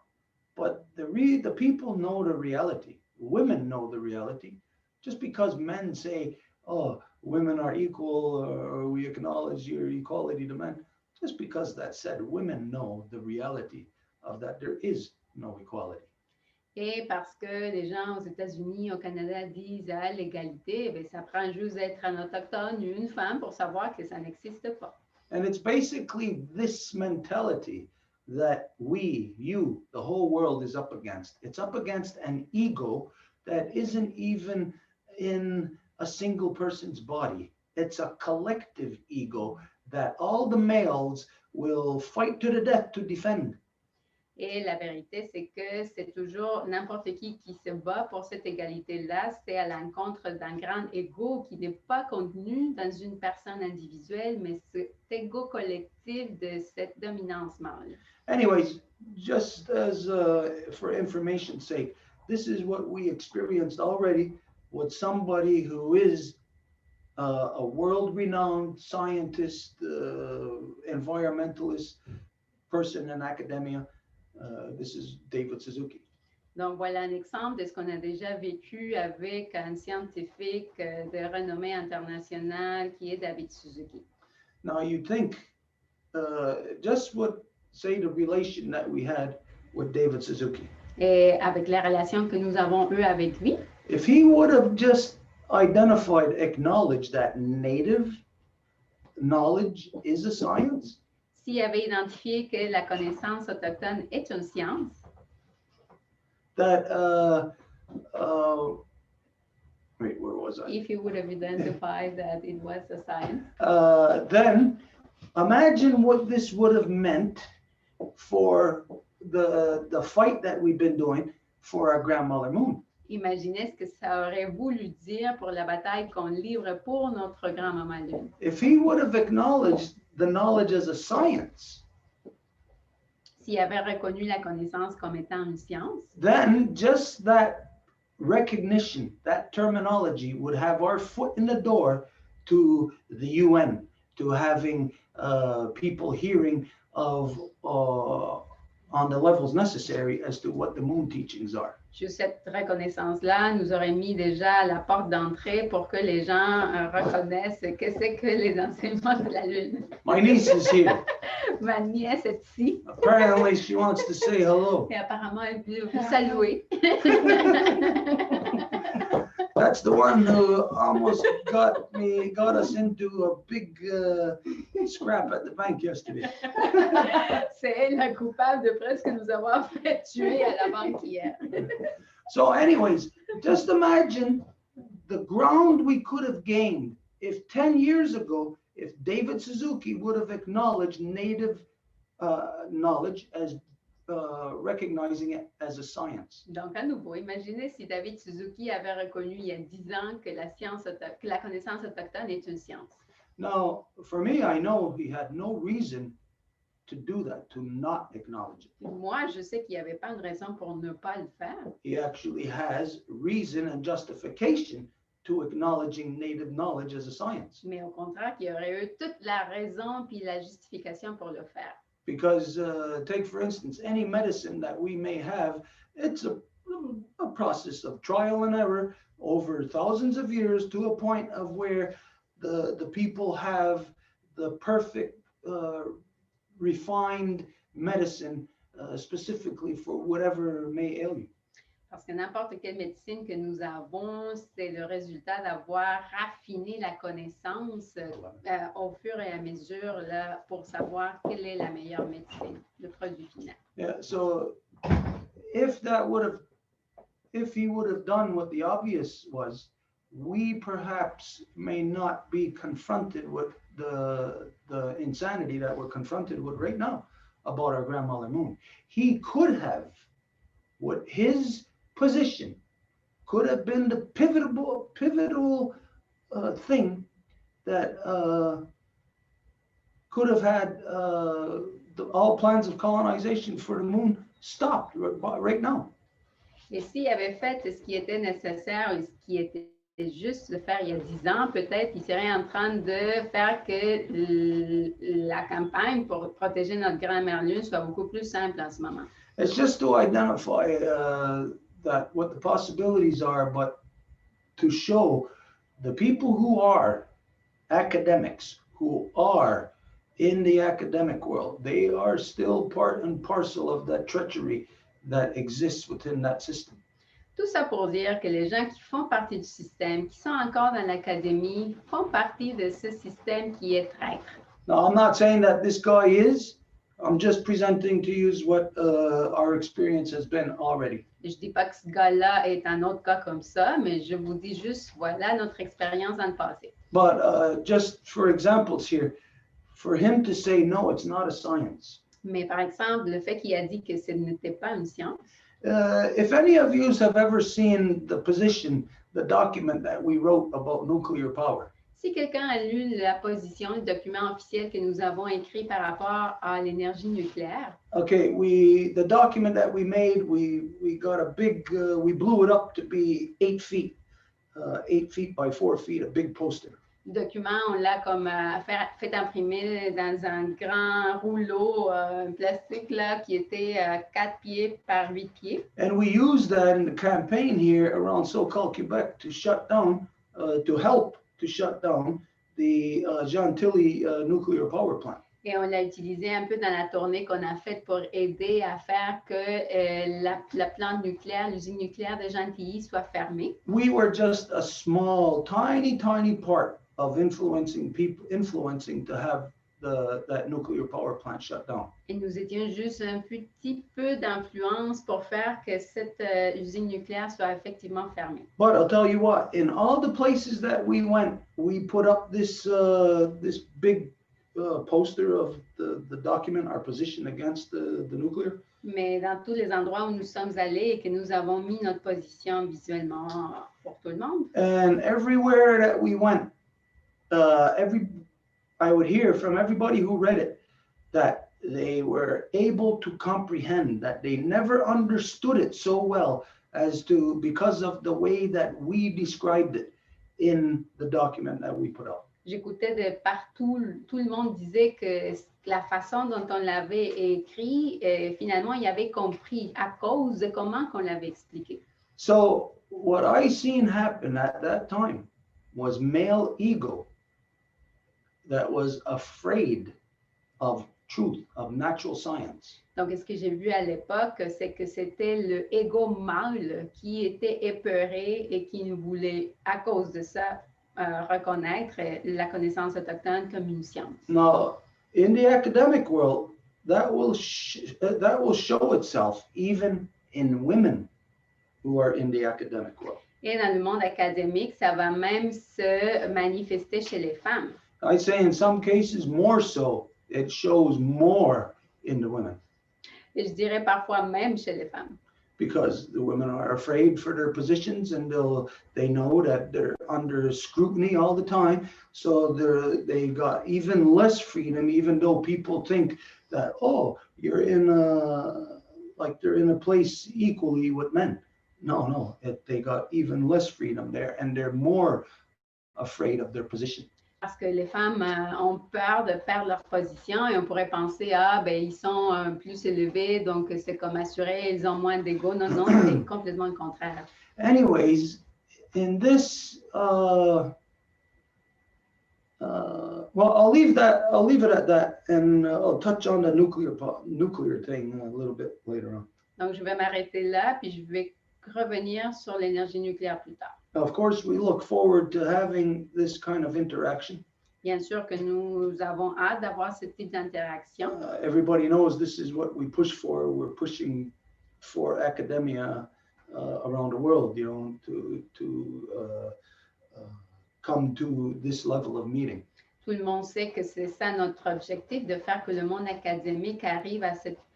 [SPEAKER 1] but the people know the reality. Women know the reality. Just because men say, oh, women are equal or we acknowledge your equality to men, just because that's said, women know the reality of that there is no equality.
[SPEAKER 2] Et parce que les gens aux États-Unis, au Canada disent à l'égalité, bien, ça prend juste d'être un autochtone ou une femme pour savoir que ça n'existe pas.
[SPEAKER 1] And it's basically this mentality that you, the whole world is up against. It's up against an ego that isn't even in a single person's body. It's a collective ego that all the males will fight to the death to defend.
[SPEAKER 2] Et la vérité, c'est que c'est toujours n'importe qui se bat pour cette égalité-là. C'est à l'encontre d'un grand ego qui n'est pas contenu dans une personne individuelle, mais cet ego collectif de cette dominance mâle.
[SPEAKER 1] Anyways, just as for information's sake, this is what we experienced already with somebody who is a world-renowned scientist, environmentalist, person in academia. This is David Suzuki.
[SPEAKER 2] Donc, voilà un exemple de ce qu'on a déjà vécu avec un scientifique de renommée internationale qui est David Suzuki.
[SPEAKER 1] Now, you think just what, say, the relation that we had with David Suzuki.
[SPEAKER 2] Et avec la relation que nous avons eue avec lui,
[SPEAKER 1] If he would have just identified, acknowledged that native knowledge is a science,
[SPEAKER 2] s'il avait identifié que la connaissance autochtone est une science,
[SPEAKER 1] that wait, where was I?
[SPEAKER 2] if he would have identified that it was a science,
[SPEAKER 1] Then imagine what this would have meant for the fight that we've been doing for our grandmother moon.
[SPEAKER 2] imaginez ce que ça aurait voulu dire pour la bataille qu'on livre pour notre grand-maman Lune.
[SPEAKER 1] If he would have acknowledged the knowledge as a science,
[SPEAKER 2] S'il avait reconnu la connaissance comme étant une science,
[SPEAKER 1] then just that recognition, that terminology would have our foot in the door to the UN, to having people hearing of on the levels necessary as to what the moon teachings are.
[SPEAKER 2] juste cette reconnaissance-là nous aurait mis déjà à la porte d'entrée pour que les gens reconnaissent que c'est que les enseignements de la Lune.
[SPEAKER 1] My niece is here.
[SPEAKER 2] Ma nièce est ici
[SPEAKER 1] Apparently, she wants to say hello.
[SPEAKER 2] et apparemment elle veut vous saluer.
[SPEAKER 1] That's the one who almost got us into a big scrap at the bank yesterday.
[SPEAKER 2] C'est elle la coupable de presque nous avoir fait tuer à la banque hier.
[SPEAKER 1] So anyways, just imagine the ground we could have gained if 10 years ago, if David Suzuki would have acknowledged native knowledge as recognizing it as a science.
[SPEAKER 2] Donc, à nouveau, imaginez si David Suzuki avait reconnu il y a 10 ans que la connaissance autochtone est une science.
[SPEAKER 1] Now, for me, I know he had no reason to do that, to not acknowledge it.
[SPEAKER 2] Moi, je sais qu'il n'y avait pas une raison pour ne pas le faire.
[SPEAKER 1] He actually has reason and justification to acknowledging native knowledge as a science.
[SPEAKER 2] Mais au contraire, qu'il y aurait eu toute la raison puis la justification pour le faire.
[SPEAKER 1] Because take, for instance, any medicine that we may have, it's a process of trial and error over thousands of years to a point of where the people have the perfect refined medicine specifically for whatever may ail you.
[SPEAKER 2] Parce que n'importe quelle médecine que nous avons, c'est le résultat d'avoir raffiné la connaissance au fur et à mesure là, pour savoir quelle est la meilleure médecine, le produit final.
[SPEAKER 1] Yeah, so if he would have done what the obvious was, we perhaps may not be confronted with the insanity that we're confronted with right now about our grandmother moon. He could have, what his position could have been the pivotal thing that could have had all plans of colonization for the moon stopped right now.
[SPEAKER 2] Et s'il avait fait ce qui était nécessaire et ce qui était juste de faire il y a 10 ans, peut-être il serait en train de faire que la campagne pour protéger notre grand-mère Lune soit beaucoup plus simple en ce moment.
[SPEAKER 1] It's just to identify that what the possibilities are, but to show the people who are academics, who are in the academic world, they are still part and parcel of that treachery that exists within that system.
[SPEAKER 2] Tout ça pour dire que les gens qui font partie du système, qui sont encore dans l'académie, font partie de ce système qui est traître.
[SPEAKER 1] Now, I'm not saying that this guy is. I'm just presenting to you what our experience has been already.
[SPEAKER 2] Je ne dis pas que ce gars-là est un autre cas comme ça, mais je vous dis juste, voilà notre expérience dans le passé.
[SPEAKER 1] But just for examples here, for him to say, no, it's not a science.
[SPEAKER 2] Mais par exemple, le fait qu'il a dit que ce n'était pas une science,
[SPEAKER 1] if any of you have ever seen the position, the document that we wrote about nuclear power,
[SPEAKER 2] si quelqu'un a lu la position, le document officiel que nous avons écrit par rapport à l'énergie nucléaire,
[SPEAKER 1] okay, the document that we made, we got a big, we blew it up to be 8 feet, 8 feet by 4 feet, a big poster.
[SPEAKER 2] le document, on l'a comme fait imprimer dans un grand rouleau plastique là, qui était 4 pieds par 8 pieds.
[SPEAKER 1] And we used that in the campaign here around so-called Quebec to shut down, to help to shut down the Gentilly nuclear power plant.
[SPEAKER 2] Et on l'a utilisé un peu dans la tournée qu'on a faite pour aider à faire que la plante nucléaire, l'usine nucléaire de Gentilly soit fermée.
[SPEAKER 1] We were just a small, tiny part of influencing to have that nuclear power plant shut down.
[SPEAKER 2] Et nous étions juste un petit peu d'influence pour faire que cette usine nucléaire soit effectivement fermée.
[SPEAKER 1] But I'll tell you what, in all the places that we went, we put up this big poster of the document, our position against the nuclear.
[SPEAKER 2] Mais dans tous les endroits où nous sommes allés et que nous avons mis notre position visuellement pour tout le monde,
[SPEAKER 1] And everywhere that we went, I would hear from everybody who read it that they were able to comprehend, that they never understood it so well as to, because of the way that we described it in the document that we put out.
[SPEAKER 2] j'écoutais de partout, tout le monde disait que la façon dont on l'avait écrit, finalement, il avait compris à cause de comment qu'on l'avait expliqué.
[SPEAKER 1] So what I seen happen at that time was male ego that was afraid of truth, of natural science.
[SPEAKER 2] Donc, ce que j'ai vu à l'époque, c'est que c'était le ego mâle qui était épeuré et qui ne voulait, à cause de ça, reconnaître la connaissance autochtone comme une science.
[SPEAKER 1] Now, in the academic world, that will show itself even in women who are in the academic world.
[SPEAKER 2] Et dans le monde académique, ça va même se manifester chez les femmes.
[SPEAKER 1] I'd say in some cases more so, it shows more in the women
[SPEAKER 2] Et je dirais parfois même chez les femmes.
[SPEAKER 1] because the women are afraid for their positions and they know that they're under scrutiny all the time. So they got even less freedom, even though people think that, oh, you're in like they're in a place equally with men. No, they got even less freedom there, and they're more afraid of their position.
[SPEAKER 2] Parce que les femmes ont peur de perdre leur position et on pourrait penser, ah, ben, ils sont plus élevés, donc c'est comme assuré, ils ont moins d'ego. Non, c'est complètement le contraire.
[SPEAKER 1] Anyways, in this, well, I'll leave it at that, and I'll touch on the nuclear thing a little bit later on.
[SPEAKER 2] Donc, je vais m'arrêter là, puis je vais revenir sur l'énergie nucléaire plus tard.
[SPEAKER 1] Of course, we look forward to having this kind of interaction.
[SPEAKER 2] Bien sûr que nous avons hâte d'avoir ce type d'interaction.
[SPEAKER 1] Everybody knows this is what we push for. We're pushing for academia around the world, you know, to come to this level of meeting.
[SPEAKER 2] Tout le monde sait que c'est ça notre objectif, de faire que le monde académique arrive à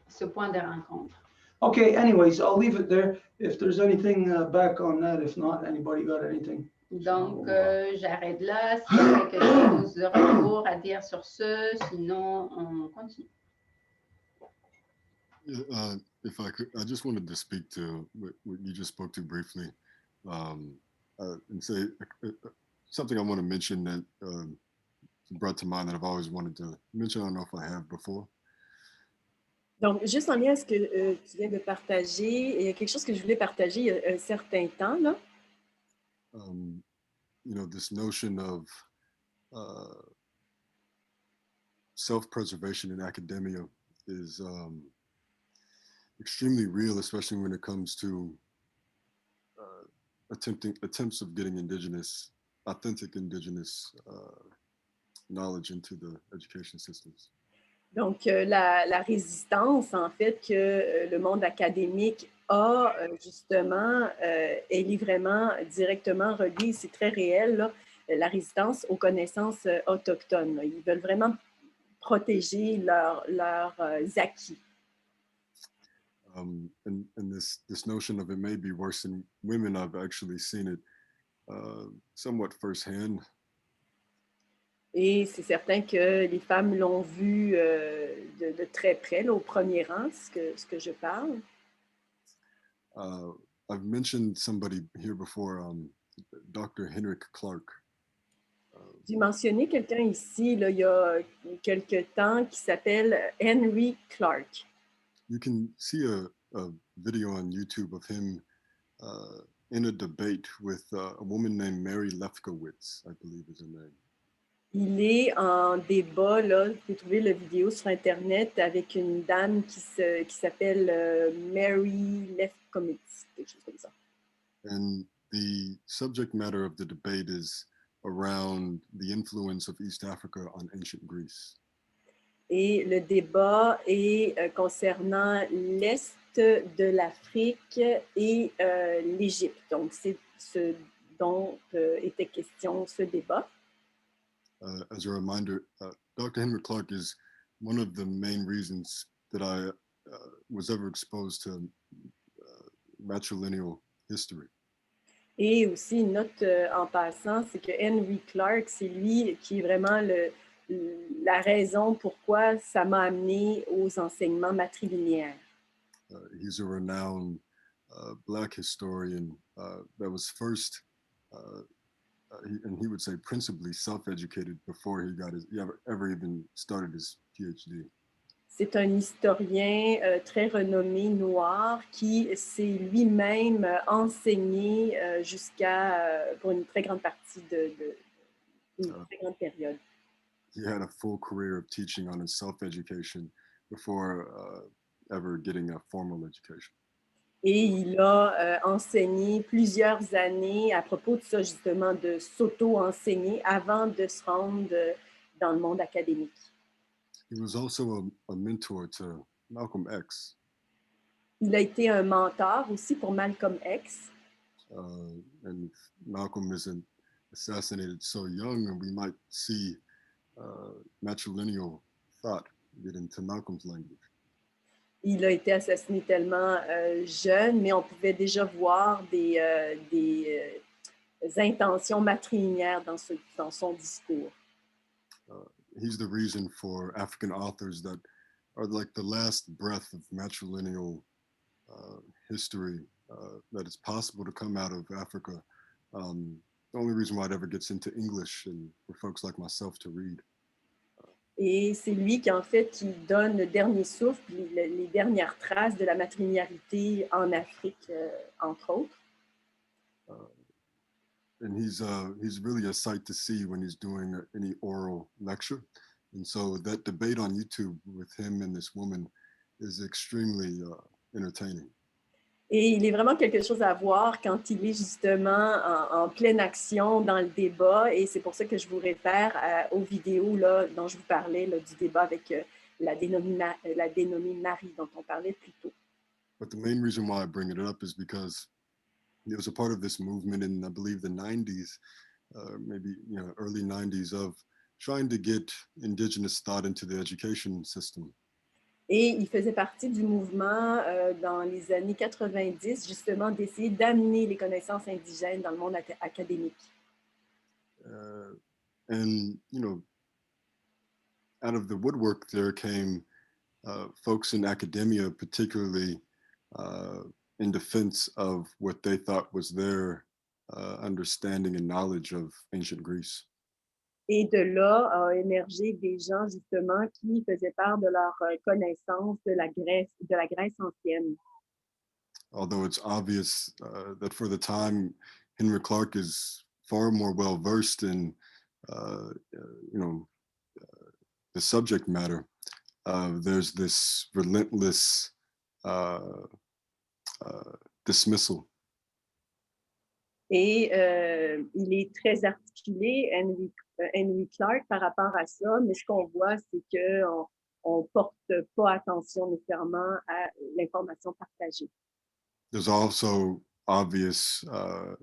[SPEAKER 2] ce point de rencontre.
[SPEAKER 1] Okay, anyways, I'll leave it there. If there's anything back on that, if not, anybody got anything?
[SPEAKER 2] Donc, j'arrête là. S'il y a quelque chose de retour à dire sur ce, sinon, on continue.
[SPEAKER 5] Yeah, if I could, I just wanted to speak to what you just spoke to briefly, and say something I want to mention that brought to mind that I've always wanted to mention. I don't know if I have before.
[SPEAKER 3] Donc, juste en lien à ce que tu viens de partager, il y a quelque chose que je voulais partager il y a un certain temps, là.
[SPEAKER 5] You know, this notion of self-preservation in academia is extremely real, especially when it comes to attempts of getting authentic indigenous knowledge into the education systems.
[SPEAKER 3] Donc, la résistance, en fait, que le monde académique a, justement, elle est vraiment directement reliée, c'est très réel, là, la résistance aux connaissances autochtones. Là. Ils veulent vraiment protéger leurs acquis.
[SPEAKER 5] And this notion of it may be worse in women, I've actually seen it somewhat firsthand.
[SPEAKER 3] Et c'est certain que les femmes l'ont vu de très près, là, au premier rang, ce que je parle.
[SPEAKER 5] I've mentioned somebody here before, Dr. Henrik Clark.
[SPEAKER 3] J'ai mentionné quelqu'un ici, là, il y a quelque temps, qui s'appelle Henry Clark.
[SPEAKER 5] You can see a video on YouTube of him in a debate with a woman named Mary Lefkowitz, I believe is her name.
[SPEAKER 3] Il est en débat, là, vous pouvez trouver la vidéo sur Internet avec une dame qui s'appelle Mary Lefkowitz, quelque chose comme ça.
[SPEAKER 5] And the subject matter of the debate is around the influence of East Africa on ancient Greece.
[SPEAKER 3] Et le débat est concernant l'Est de l'Afrique et l'Égypte. Donc, c'est ce dont était question ce débat.
[SPEAKER 5] As a reminder, Dr. Henry Clark is one of the main reasons that I was ever exposed to matrilineal history.
[SPEAKER 3] Et aussi, une note en passant, c'est que Henry Clark, c'est lui qui est vraiment la raison pourquoi ça m'a amené aux enseignements matrilinéaires.
[SPEAKER 5] He's a renowned Black historian that was first, and he would say principally self-educated before he ever even started his PhD.
[SPEAKER 3] C'est un historien très renommé noir qui s'est lui-même enseigné pour une très grande partie une très grande période.
[SPEAKER 5] He had a full career of teaching on his self-education before ever getting a formal education.
[SPEAKER 3] Et il a enseigné plusieurs années à propos de ça, justement, de s'auto-enseigner avant de se rendre dans le monde académique.
[SPEAKER 5] He was also a mentor to Malcolm X.
[SPEAKER 3] Il a été un mentor aussi pour Malcolm X.
[SPEAKER 5] And Malcolm is assassinated so young, and we might see matrilineal thought get into Malcolm's language.
[SPEAKER 3] Il a été assassiné tellement jeune, mais on pouvait déjà voir des intentions matrilinéaires dans son discours.
[SPEAKER 5] He's the reason for African authors that are like the last breath of matrilineal history that it's possible to come out of Africa. The only reason why it ever gets into English and for folks like myself to read.
[SPEAKER 3] Et c'est lui qui, en fait, qui donne le dernier souffle, les dernières traces de la matrilinéarité en Afrique, entre autres.
[SPEAKER 5] And he's really a sight to see when he's doing any oral lecture. And so that debate on YouTube with him and this woman is extremely entertaining.
[SPEAKER 3] Et il est vraiment quelque chose à voir quand il est justement en pleine action dans le débat. Et c'est pour ça que je vous réfère aux vidéos là, dont je vous parlais, là, du débat avec la dénommée Marie dont on parlait plus tôt.
[SPEAKER 5] But the main reason why I bring it up is because there was a part of this movement in, I believe, the 90s, maybe early 90s, of trying to get indigenous thought into the education system.
[SPEAKER 3] Et il faisait partie du mouvement dans les années 90, justement, d'essayer d'amener les connaissances indigènes dans le monde académique.
[SPEAKER 5] And, out of the woodwork, there came folks in academia, particularly in defense of what they thought was their understanding and knowledge of ancient Greece.
[SPEAKER 3] Et de là a émergé des gens, justement, qui faisaient part de leur connaissance de la Grèce ancienne.
[SPEAKER 5] Although it's obvious that for the time, Henry Clark is far more well-versed in, the subject matter. There's this relentless dismissal.
[SPEAKER 3] Et il est très articulé, Henry Clark, par rapport à ça, mais ce qu'on voit, c'est qu'on ne porte pas attention nécessairement à l'information partagée.
[SPEAKER 5] There's also obvious, I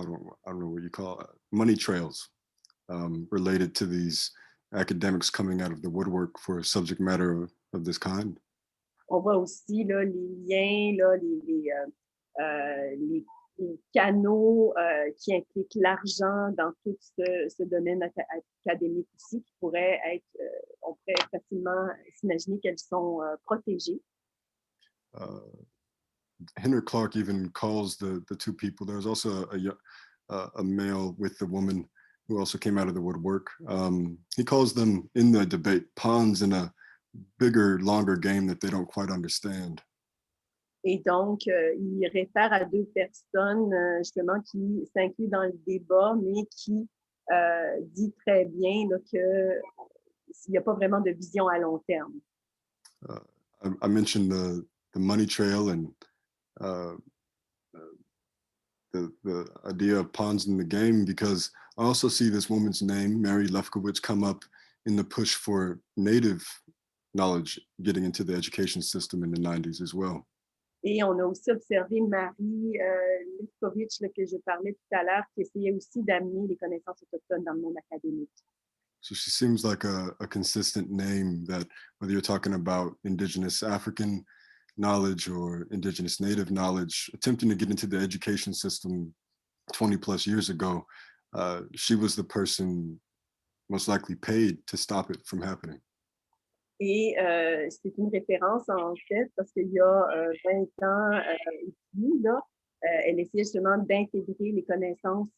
[SPEAKER 5] don't know what you call it, money trails related to these academics coming out of the woodwork for a subject matter of this kind.
[SPEAKER 3] On voit aussi là, les liens, là, les canaux qui impliquent l'argent dans tout ce domaine académique aussi, qui pourrait être, on pourrait facilement s'imaginer qu'elles sont protégées.
[SPEAKER 5] Henry Clark even calls the two people. There's also a male with the woman who also came out of the woodwork. He calls them in the debate pawns in a bigger, longer game that they don't quite understand.
[SPEAKER 3] Et donc, il réfère à deux personnes, justement, qui s'incluent dans le débat, mais qui dit très bien là, qu'il n'y a pas vraiment de vision à long terme.
[SPEAKER 5] I mentioned the money trail and the idea of pawns in the game because I also see this woman's name, Mary Lefkowitz, come up in the push for native knowledge getting into the education system in the 90s as well.
[SPEAKER 3] Et on a aussi observé Marie Lefkowitz, que je parlais tout à l'heure, qui essayait aussi d'amener les connaissances autochtones dans le monde académique.
[SPEAKER 5] So she seems like a consistent name that whether you're talking about indigenous African knowledge or indigenous native knowledge, attempting to get into the education system 20 plus years ago, she was the person most likely paid to stop it from happening.
[SPEAKER 3] Et c'est une référence, en fait, parce qu'il y a 20 ans et demi, là, elle essayait justement d'intégrer les connaissances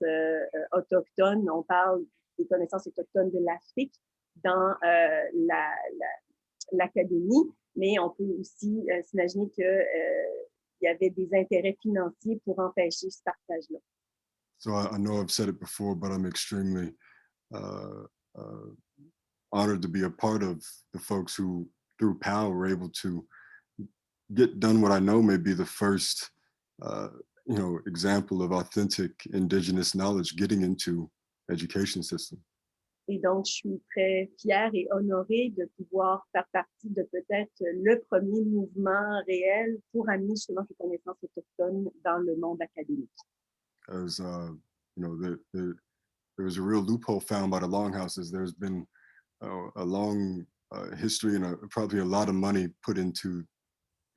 [SPEAKER 3] autochtones. On parle des connaissances autochtones de l'Afrique dans l'académie, mais on peut aussi s'imaginer qu'il y avait des intérêts financiers pour empêcher ce partage-là.
[SPEAKER 5] So I know I've said it before, but I'm extremely honored to be a part of the folks who, through power, were able to get done what I know may be the first, example of authentic indigenous knowledge getting into education system.
[SPEAKER 3] Et donc, je suis très fière et honorée de pouvoir faire partie de peut-être le premier mouvement réel pour amener justement ces connaissances autochtones dans le monde académique.
[SPEAKER 5] As there was a real loophole found by the longhouses. There's been a long history and probably a lot of money put into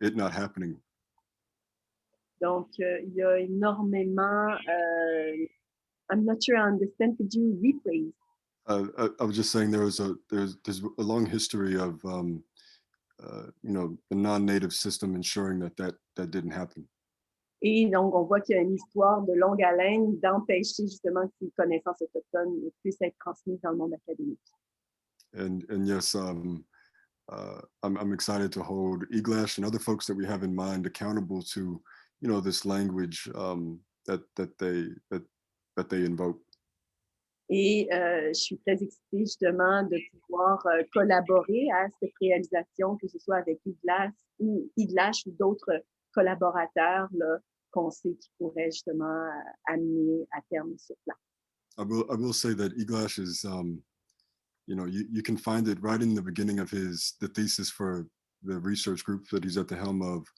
[SPEAKER 5] it not happening.
[SPEAKER 3] Donc, il y a énormément. I'm not sure I understand. Could you rephrase?
[SPEAKER 5] I was just saying there's a long history of the non-native system ensuring that didn't happen.
[SPEAKER 3] Et donc, on voit qu'il y a une histoire de longue haleine d'empêcher justement que ces connaissances autochtones puissent être transmises dans le monde académique.
[SPEAKER 5] And yes, I'm excited to hold Eglash and other folks that we have in mind accountable to, this language that they invoke.
[SPEAKER 3] Et je suis très excitée justement de pouvoir collaborer à cette réalisation, que ce soit avec Iglash ou d'autres collaborateurs là, qu'on sait qui pourraient justement amener à terme sur place.
[SPEAKER 5] I will say that Eglash is, you can find it right in the beginning of the thesis for the research group that he's at the helm of,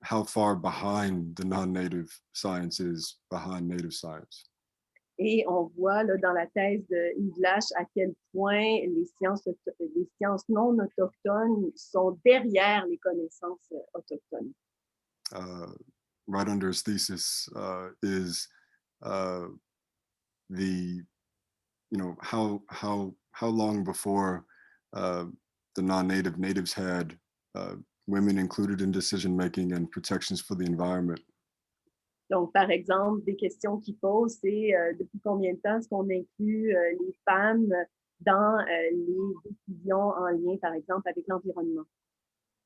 [SPEAKER 5] how far behind the non-native science is behind native science.
[SPEAKER 3] Et on voit là, dans la thèse de Iglash à quel point les sciences non autochtones sont derrière les connaissances autochtones.
[SPEAKER 5] Right under his thesis is how long before the non-native natives had women included in decision making and protections for the environment.
[SPEAKER 3] Donc, par exemple, des questions qu'il pose, c'est depuis combien de temps est-ce qu'on inclut les femmes dans les décisions en lien, par exemple, avec l'environnement?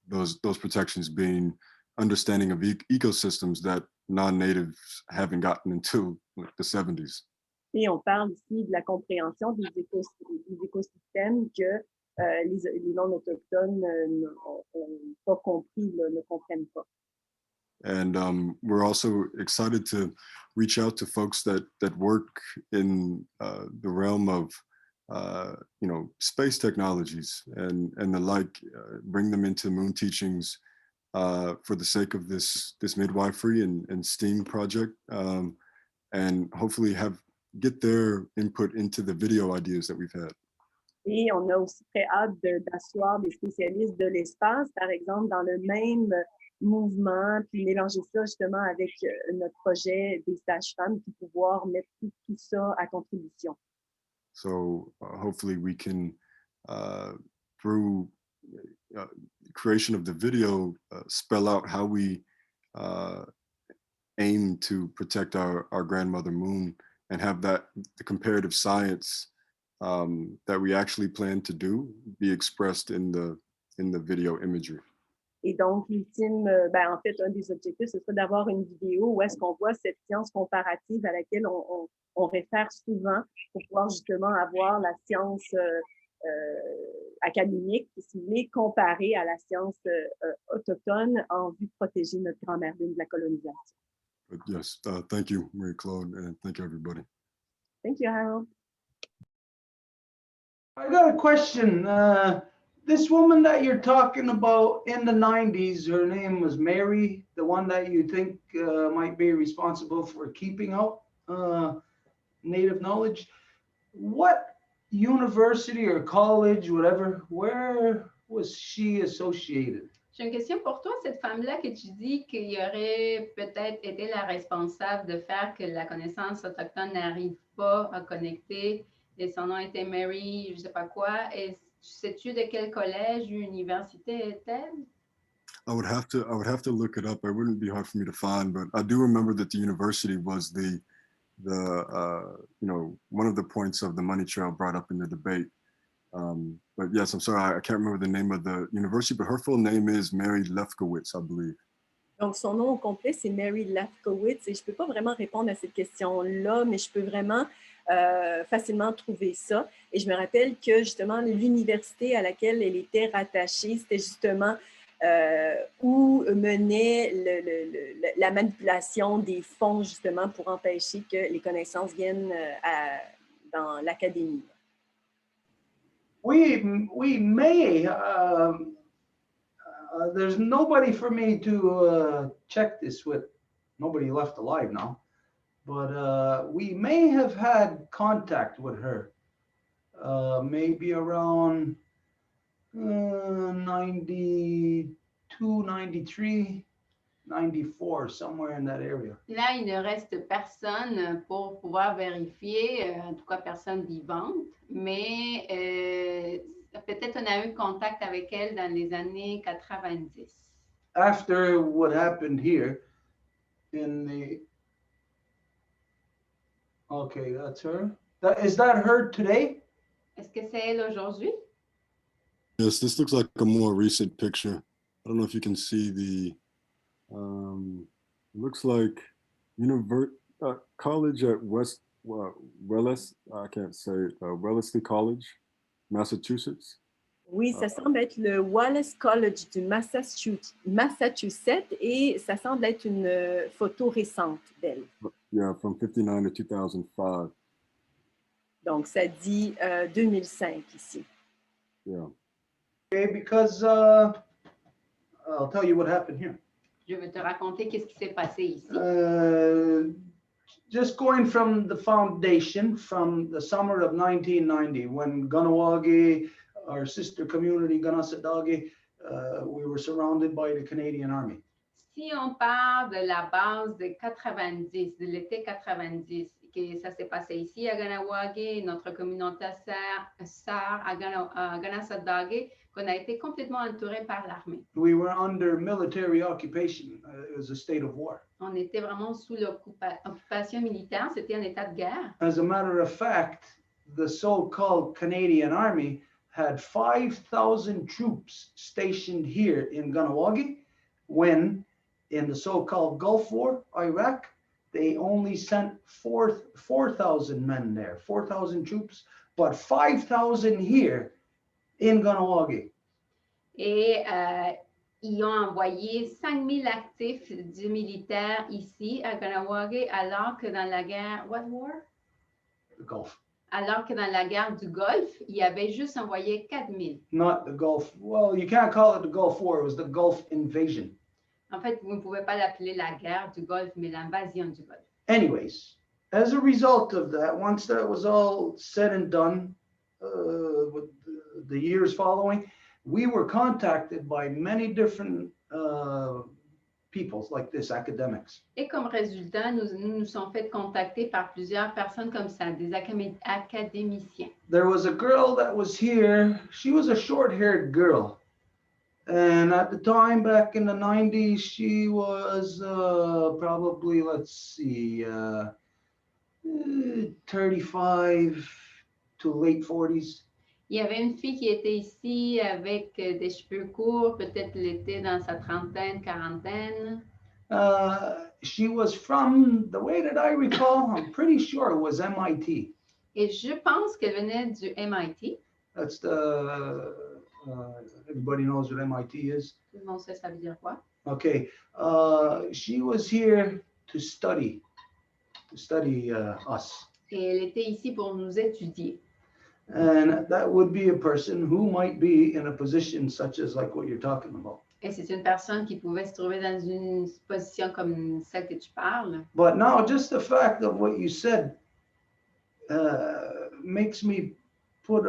[SPEAKER 5] Those protections being understanding of ecosystems that non-natives haven't gotten until the 70s.
[SPEAKER 3] Et on parle ici de la compréhension des écosystèmes que les non-autochtones n'ont pas compris, là, ne comprennent pas.
[SPEAKER 5] And we're also excited to reach out to folks that work in the realm of space technologies and the like, bring them into Moon Teachings for the sake of this midwifery and STEAM project, and hopefully get their input into the video ideas that we've had.
[SPEAKER 3] Et on a aussi très hâte d'asseoir des spécialistes de l'espace, par exemple, dans le même mouvement, puis mélanger ça justement avec notre projet des sages-femmes, puis pouvoir mettre tout ça à contribution.
[SPEAKER 5] So hopefully we can, through creation of the video, spell out how we aim to protect our grandmother Moon and have the comparative science that we actually plan to do be expressed in the video imagery.
[SPEAKER 3] Et donc, l'ultime, en fait, un des objectifs, ce serait d'avoir une vidéo où est-ce qu'on voit cette science comparative à laquelle on réfère souvent pour pouvoir justement avoir la science académique, si vous voulez, comparée à la science autochtone en vue de protéger notre grand-mère lune de la colonisation.
[SPEAKER 5] But yes, thank you, Marie-Claude, and thank you, everybody.
[SPEAKER 3] Thank you, Harold.
[SPEAKER 1] I got a question. This woman that you're talking about in the 90s, her name was Mary, the one that you think might be responsible for keeping out Native knowledge. What university or college, whatever, where was she associated?
[SPEAKER 2] J'ai une question pour toi. Cette femme-là que tu dis qu'il aurait peut-être été la responsable de faire que la connaissance autochtone n'arrive pas à connecter, et son nom était Mary, je ne sais pas quoi. Et sais-tu de quel collège ou université est-elle?
[SPEAKER 5] I would have to look it up. It wouldn't be hard for me to find, but I do remember that the university was the one of the points of the money trail brought up in the debate. But yes, I'm sorry, I can't remember the name of the university, but her full name is Mary Lefkowitz, I believe.
[SPEAKER 3] Donc, son nom au complet, c'est Mary Lefkowitz. Et je ne peux pas vraiment répondre à cette question-là, mais je peux vraiment facilement trouver ça. Et je me rappelle que, justement, l'université à laquelle elle était rattachée, c'était justement où menait la manipulation des fonds, justement, pour empêcher que les connaissances viennent dans l'académie.
[SPEAKER 1] We may, there's nobody for me to check this with, nobody left alive now, but we may have had contact with her, maybe around 92, 93, 94, somewhere in that area.
[SPEAKER 2] Là, il ne reste personne pour pouvoir vérifier, en tout cas personne vivante, mais peut-être on a eu contact avec elle dans les années 90.
[SPEAKER 1] After what happened here in the, okay, that's her. Is that her today?
[SPEAKER 2] Est-ce que c'est elle aujourd'hui?
[SPEAKER 5] Yes, this looks like a more recent picture. I don't know if you can see the, it looks like college at Wellesley, I can't say it, Wellesley College, Massachusetts.
[SPEAKER 3] Oui, ça semble être le Wallace College du Massachusetts et ça semble être une photo récente d'elle.
[SPEAKER 5] Yeah, from 59 to 2005.
[SPEAKER 3] Donc, ça dit 2005 ici.
[SPEAKER 5] Yeah.
[SPEAKER 1] Okay, because I'll tell you what happened here.
[SPEAKER 2] Je vais te raconter qu'est-ce qui s'est passé ici.
[SPEAKER 1] Just going from the foundation, from the summer of 1990, when Kahnawake, our sister community, Ganassadagi, we were surrounded by the Canadian Army.
[SPEAKER 2] Si on part de la base de 90, de l'été 90, que ça s'est passé ici à Kahnawake, notre communauté sœur à Ganassadagi, qu'on a été complètement entouré par l'armée.
[SPEAKER 1] We were under military occupation. It was a state of war.
[SPEAKER 2] On était vraiment sous l'occupation militaire, c'était un état de guerre.
[SPEAKER 1] As a matter of fact, the so-called Canadian Army had 5,000 troops stationed here in Kahnawake when, in the so-called Gulf War, Iraq, they only sent 4,000 men there, 4,000 troops, but 5,000 here in Kahnawake.
[SPEAKER 2] Et ils ont envoyé 5 000 actifs du militaire ici à Kahnawake, alors que dans la guerre, what war?
[SPEAKER 1] The Gulf.
[SPEAKER 2] Alors que dans la guerre du Golfe, il avait juste envoyé 4 000.
[SPEAKER 1] Not the Gulf. Well, you can't call it the Gulf War. It was the Gulf invasion.
[SPEAKER 2] En fait, vous ne pouvez pas l'appeler la guerre du Golfe, mais l'invasion du Golfe.
[SPEAKER 1] Anyways, as a result of that, once that was all said and done, with the years following, we were contacted by many different peoples like this, academics.
[SPEAKER 2] Et comme résultat, nous sommes fait contacter par plusieurs personnes comme ça, des académiciens.
[SPEAKER 1] There was a girl that was here. She was a short-haired girl. And at the time, back in the 90s, she was probably, let's see, 35 to late 40s.
[SPEAKER 2] Il y avait une fille qui était ici avec des cheveux courts, peut-être l'été dans sa trentaine, quarantaine.
[SPEAKER 1] She was from, the way that I recall, I'm pretty sure it was MIT.
[SPEAKER 2] Et je pense qu'elle venait du MIT.
[SPEAKER 1] That's the, everybody knows what MIT is.
[SPEAKER 2] Tout le monde sait ça veut dire quoi.
[SPEAKER 1] Okay, she was here to study us.
[SPEAKER 2] Et elle était ici pour nous étudier.
[SPEAKER 1] And that would be a person who might be in a position such as like what you're talking about.
[SPEAKER 2] Et c'est une personne qui pouvait se trouver dans une position comme celle que tu parles.
[SPEAKER 1] But now just the fact of what you said makes me put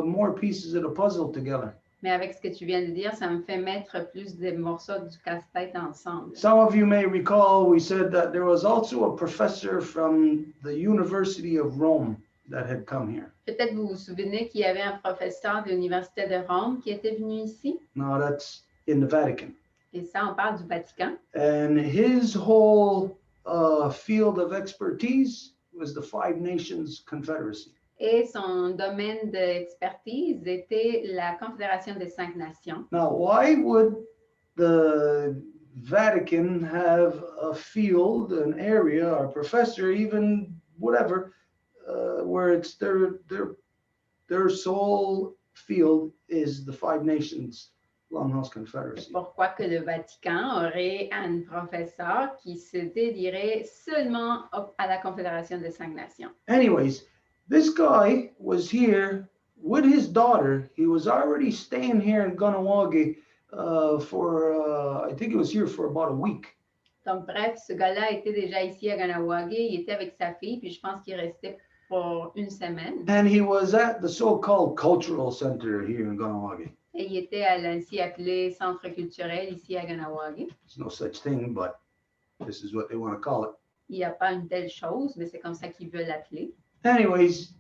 [SPEAKER 1] more pieces of the puzzle together.
[SPEAKER 2] Mais avec ce que tu viens de dire, ça me fait mettre plus de morceaux du casse-tête ensemble.
[SPEAKER 1] Some of you may recall we said that there was also a professor from the University of Rome that had come here.
[SPEAKER 2] Peut-être vous vous souvenez qu'il y avait un professeur de l'Université de Rome qui était venu ici.
[SPEAKER 1] Now that's in the Vatican.
[SPEAKER 2] Et ça, on parle du Vatican.
[SPEAKER 1] And his whole field of expertise was the Five Nations Confederacy.
[SPEAKER 2] Et son domaine d'expertise était la Confédération des 5 Nations.
[SPEAKER 1] Now, why would the Vatican have a field, an area, or a professor, even whatever, where it's their sole field is the Five Nations Longhouse Confederacy?
[SPEAKER 2] Pourquoi que le Vatican aurait un professeur qui se dédierait seulement à la Confédération des 5 Nations?
[SPEAKER 1] Anyways, this guy was here with his daughter. He was already staying here in Kahnawake for, I think he was here for about a week.
[SPEAKER 2] Donc, bref, ce gars-là était déjà ici à Kahnawake. Il était avec sa fille, puis je pense qu'il restait pour une semaine.
[SPEAKER 1] And he was at the so-called cultural center here in Kahnawake.
[SPEAKER 2] Et il était à l'ainsi appelé centre culturel ici à Ganawagi.
[SPEAKER 1] There's no such thing, but this is what they want to call it.
[SPEAKER 2] Il n'y a pas une telle chose, mais c'est comme ça qu'ils veulent l'appeler.
[SPEAKER 1] Anyways,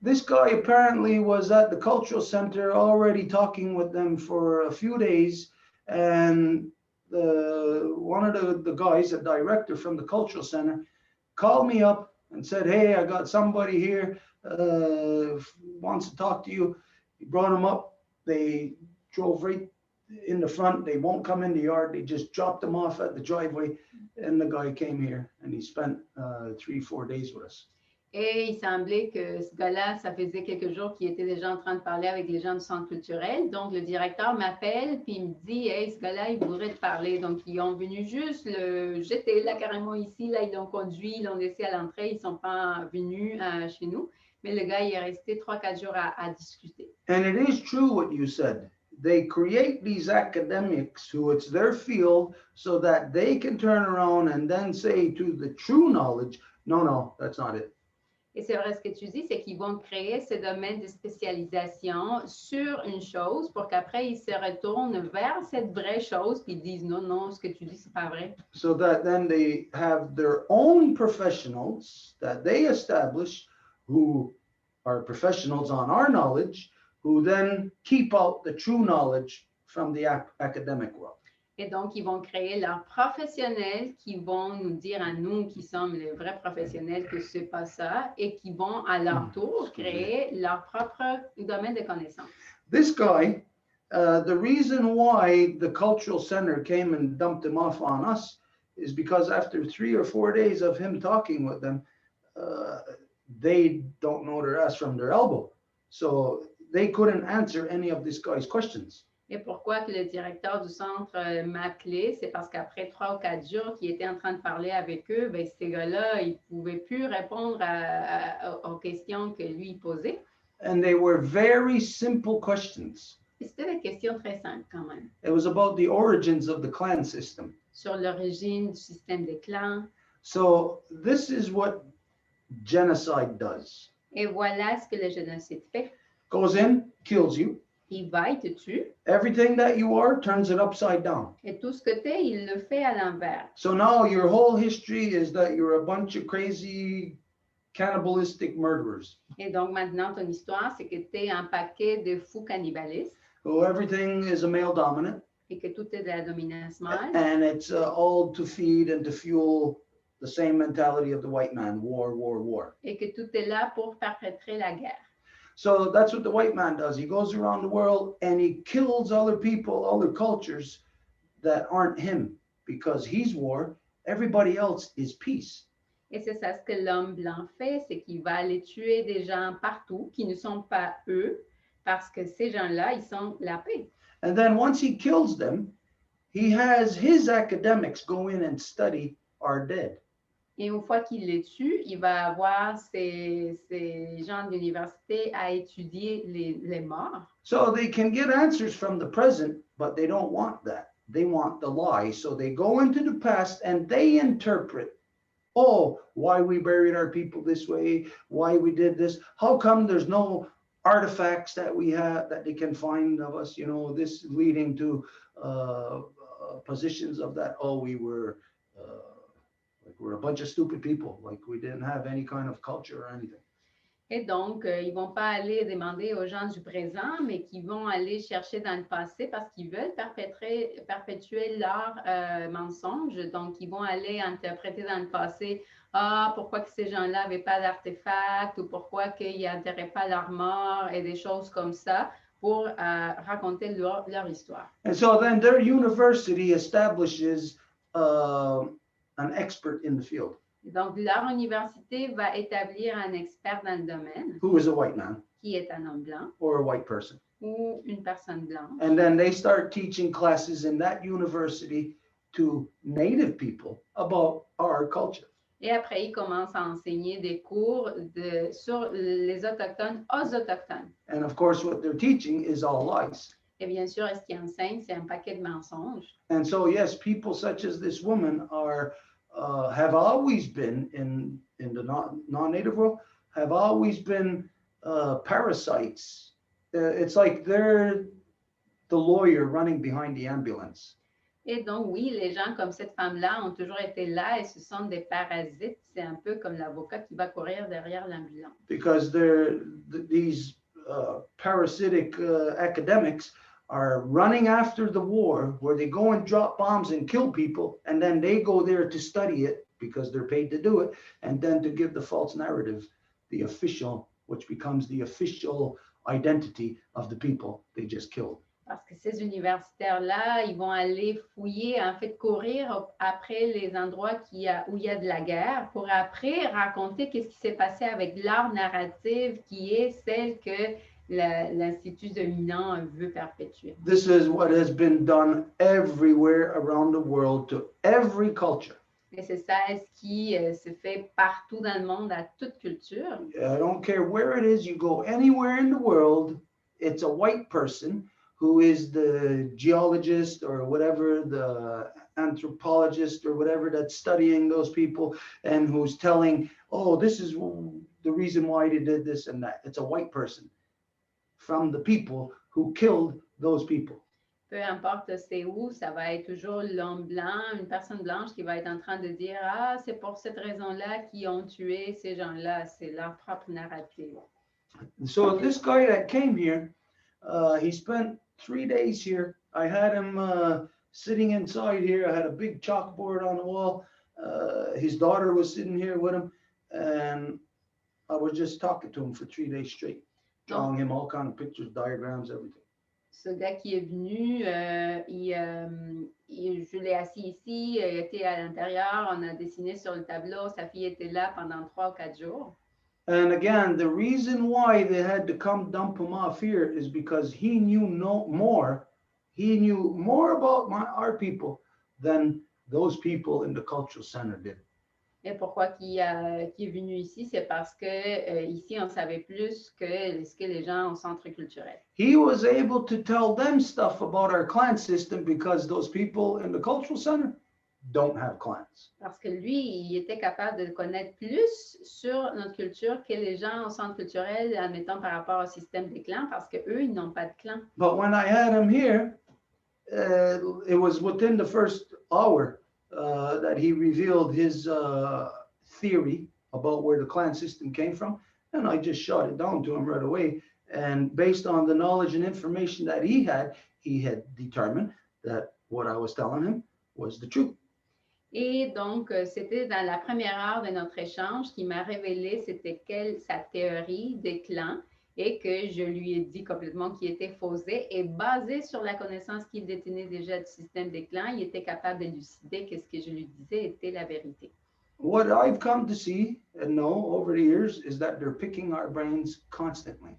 [SPEAKER 1] this guy apparently was at the cultural center already talking with them for a few days, and one of the guys, a director from the cultural center, called me up and said, "Hey, I got somebody here wants to talk to you." He brought him up. They drove right in the front. They won't come in the yard. They just dropped him off at the driveway, and the guy came here, and he spent 3-4 days with us.
[SPEAKER 2] Et il semblait que ce gars-là, ça faisait quelques jours qu'il était déjà en train de parler avec les gens du centre culturel. Donc, le directeur m'appelle, puis il me dit, hey, ce gars-là, il voudrait te parler. Donc, ils ont venu juste j'étais là carrément ici, là, ils l'ont conduit, ils l'ont laissé à l'entrée, ils ne sont pas venus chez nous. Mais le gars, il est resté 3-4 jours à discuter.
[SPEAKER 1] And it is true what you said. They create these academics who it's their field so that they can turn around and then say to the true knowledge, no, that's not it.
[SPEAKER 2] Et c'est vrai ce que tu dis, c'est qu'ils vont créer ce domaine de spécialisation sur une chose pour qu'après, ils se retournent vers cette vraie chose puis ils disent non, ce que tu dis, c'est pas vrai.
[SPEAKER 1] So that then they have their own professionals that they establish who are professionals on our knowledge, who then keep out the true knowledge from the academic world.
[SPEAKER 2] Et donc, ils vont créer leurs professionnels qui vont nous dire à nous qui sommes les vrais professionnels que c'est pas ça et qui vont à leur tour créer leur propre domaine de connaissances.
[SPEAKER 1] This guy, the reason why the cultural center came and dumped him off on us is because after 3 or 4 days of him talking with them, they don't know their ass from their elbow. So they couldn't answer any of this guy's questions.
[SPEAKER 2] Et pourquoi que le directeur du centre m'a appelé, c'est parce qu'après 3 ou 4 jours qu'il était en train de parler avec eux, ben, ces gars-là, ils ne pouvaient plus répondre aux questions que lui posait.
[SPEAKER 1] And they were very simple questions.
[SPEAKER 2] Et c'était des questions très simples quand même.
[SPEAKER 1] It was about the origins of the clan system.
[SPEAKER 2] Sur l'origine du système des clans.
[SPEAKER 1] So this is what genocide does.
[SPEAKER 2] Et voilà ce que le génocide fait.
[SPEAKER 1] Goes in, kills you.
[SPEAKER 2] Il va, il te tue.
[SPEAKER 1] Everything that you are turns it upside down.
[SPEAKER 2] Et tout ce que tu es, il le fait à l'envers.
[SPEAKER 1] So now your whole history is that you're a bunch of crazy cannibalistic murderers.
[SPEAKER 2] Et donc maintenant, ton histoire, c'est que tu es un paquet de fous cannibalistes.
[SPEAKER 1] So everything is a male dominant.
[SPEAKER 2] Et que tout est de la dominance mâle.
[SPEAKER 1] And it's all to feed and to fuel the same mentality of the white man, war, war, war.
[SPEAKER 2] Et que tout est là pour perpétrer la guerre.
[SPEAKER 1] So that's what the white man does. He goes around the world and he kills other people, other cultures that aren't him because he's war. Everybody else is peace.
[SPEAKER 2] Et c'est ça ce que l'homme blanc fait, c'est qu'il va aller tuer des gens partout qui ne sont pas eux parce que ces gens-là, ils sont la paix.
[SPEAKER 1] And then once he kills them, he has his academics go in and study our dead.
[SPEAKER 2] Et une fois qu'il les tue, il va avoir ces gens d'université à étudier les morts.
[SPEAKER 1] So they can get answers from the present, but they don't want that. They want the lie. So they go into the past and they interpret, oh, why we buried our people this way, why we did this. How come there's no artifacts that we have that they can find of us, this leading to positions of that, oh, we're a bunch of stupid people, like we didn't have any kind of culture or anything.
[SPEAKER 2] Et donc, ils ne vont pas aller demander aux gens du présent, mais qu'ils vont aller chercher dans le passé parce qu'ils veulent perpétuer leurs mensonges. Donc, ils vont aller interpréter dans le passé, pourquoi que ces gens-là n'avaient pas d'artefacts ou pourquoi qu'ils n'enterraient pas leurs morts et des choses comme ça pour raconter leur histoire.
[SPEAKER 1] And so then their university establishes an expert in the field.
[SPEAKER 2] Donc, leur université va établir un expert dans le domaine.
[SPEAKER 1] Who is a white man.
[SPEAKER 2] Qui est un homme blanc.
[SPEAKER 1] Or a white person.
[SPEAKER 2] Ou une personne blanche.
[SPEAKER 1] And then they start teaching classes in that university to native people about our culture.
[SPEAKER 2] Et après, ils commencent à enseigner des cours sur les autochtones aux autochtones.
[SPEAKER 1] And of course, what they're teaching is all lies.
[SPEAKER 2] Et bien sûr, ce qu'ils enseignent, c'est un paquet de mensonges.
[SPEAKER 1] And so, yes, people such as this woman have always been in the non-native world, have always been parasites it's like they're the lawyer running behind the ambulance.
[SPEAKER 2] Et donc, oui, les gens comme cette femme-là ont toujours été là et ce sont des parasites. C'est un peu comme l'avocat qui va courir derrière l'ambulance.
[SPEAKER 1] Because these parasitic academics are running after the war, where they go and drop bombs and kill people, and then they go there to study it because they're paid to do it, and then to give the false narrative, the official, which becomes the official identity of the people they just killed.
[SPEAKER 2] Parce que ces universitaires-là, ils vont aller fouiller, en fait, courir après les endroits où il y a de la guerre pour après raconter qu'est-ce qui s'est passé avec leur narrative qui est celle que l'Institut dominant veut perpétuer.
[SPEAKER 1] This is what has been done everywhere around the world to every culture.
[SPEAKER 2] Et c'est ça ce qui se fait partout dans le monde, à toute culture.
[SPEAKER 1] I don't care where it is, you go anywhere in the world, it's a white person who is the geologist or whatever, the anthropologist or whatever that's studying those people and who's telling, oh, this is the reason why they did this and that. It's a white person from the people who killed those people.
[SPEAKER 2] Peu importe c'est où, ça va être toujours l'homme blanc, une personne blanche qui va être en train de dire « Ah, c'est pour cette raison-là qu'ils ont tué ces gens-là. » C'est leur propre narrative.
[SPEAKER 1] So this guy that came here, he spent 3 days here. I had him sitting inside here. I had a big chalkboard on the wall. His daughter was sitting here with him, and I was just talking to him for 3 days straight, drawing him all kind of pictures, diagrams, everything.
[SPEAKER 2] Ce gars qui est venu, je l'ai assis ici, il était à l'intérieur, on a dessiné sur le tableau, sa fille était là pendant 3 ou 4 jours.
[SPEAKER 1] And again, the reason why they had to come dump him off here is because he knew more. He knew more about our people than those people in the cultural center did.
[SPEAKER 2] Et pourquoi qui est venu ici, c'est parce que ici, on savait plus que ce que les gens au centre culturel.
[SPEAKER 1] He was able to tell them stuff about our clan system because those people in the cultural center don't have clans.
[SPEAKER 2] Parce que lui, il était capable de connaître plus sur notre culture que les gens au centre culturel, admettons par rapport au système des clans, parce qu'eux, ils n'ont pas de clan.
[SPEAKER 1] But when I had him here, it was within the first hour that he revealed his theory about where the clan system came from. And I just shot it down to him right away. And based on the knowledge and information that he had determined that what I was telling him was the truth.
[SPEAKER 2] Et donc, c'était dans la première heure de notre échange qu'il m'a révélé c'était quelle sa théorie des clans et que je lui ai dit complètement qu'il était faussé et basé sur la connaissance qu'il détenait déjà du système des clans, il était capable d'élucider que ce que je lui disais était la vérité.
[SPEAKER 1] What I've come to see and know over the years is that they're picking our brains constantly.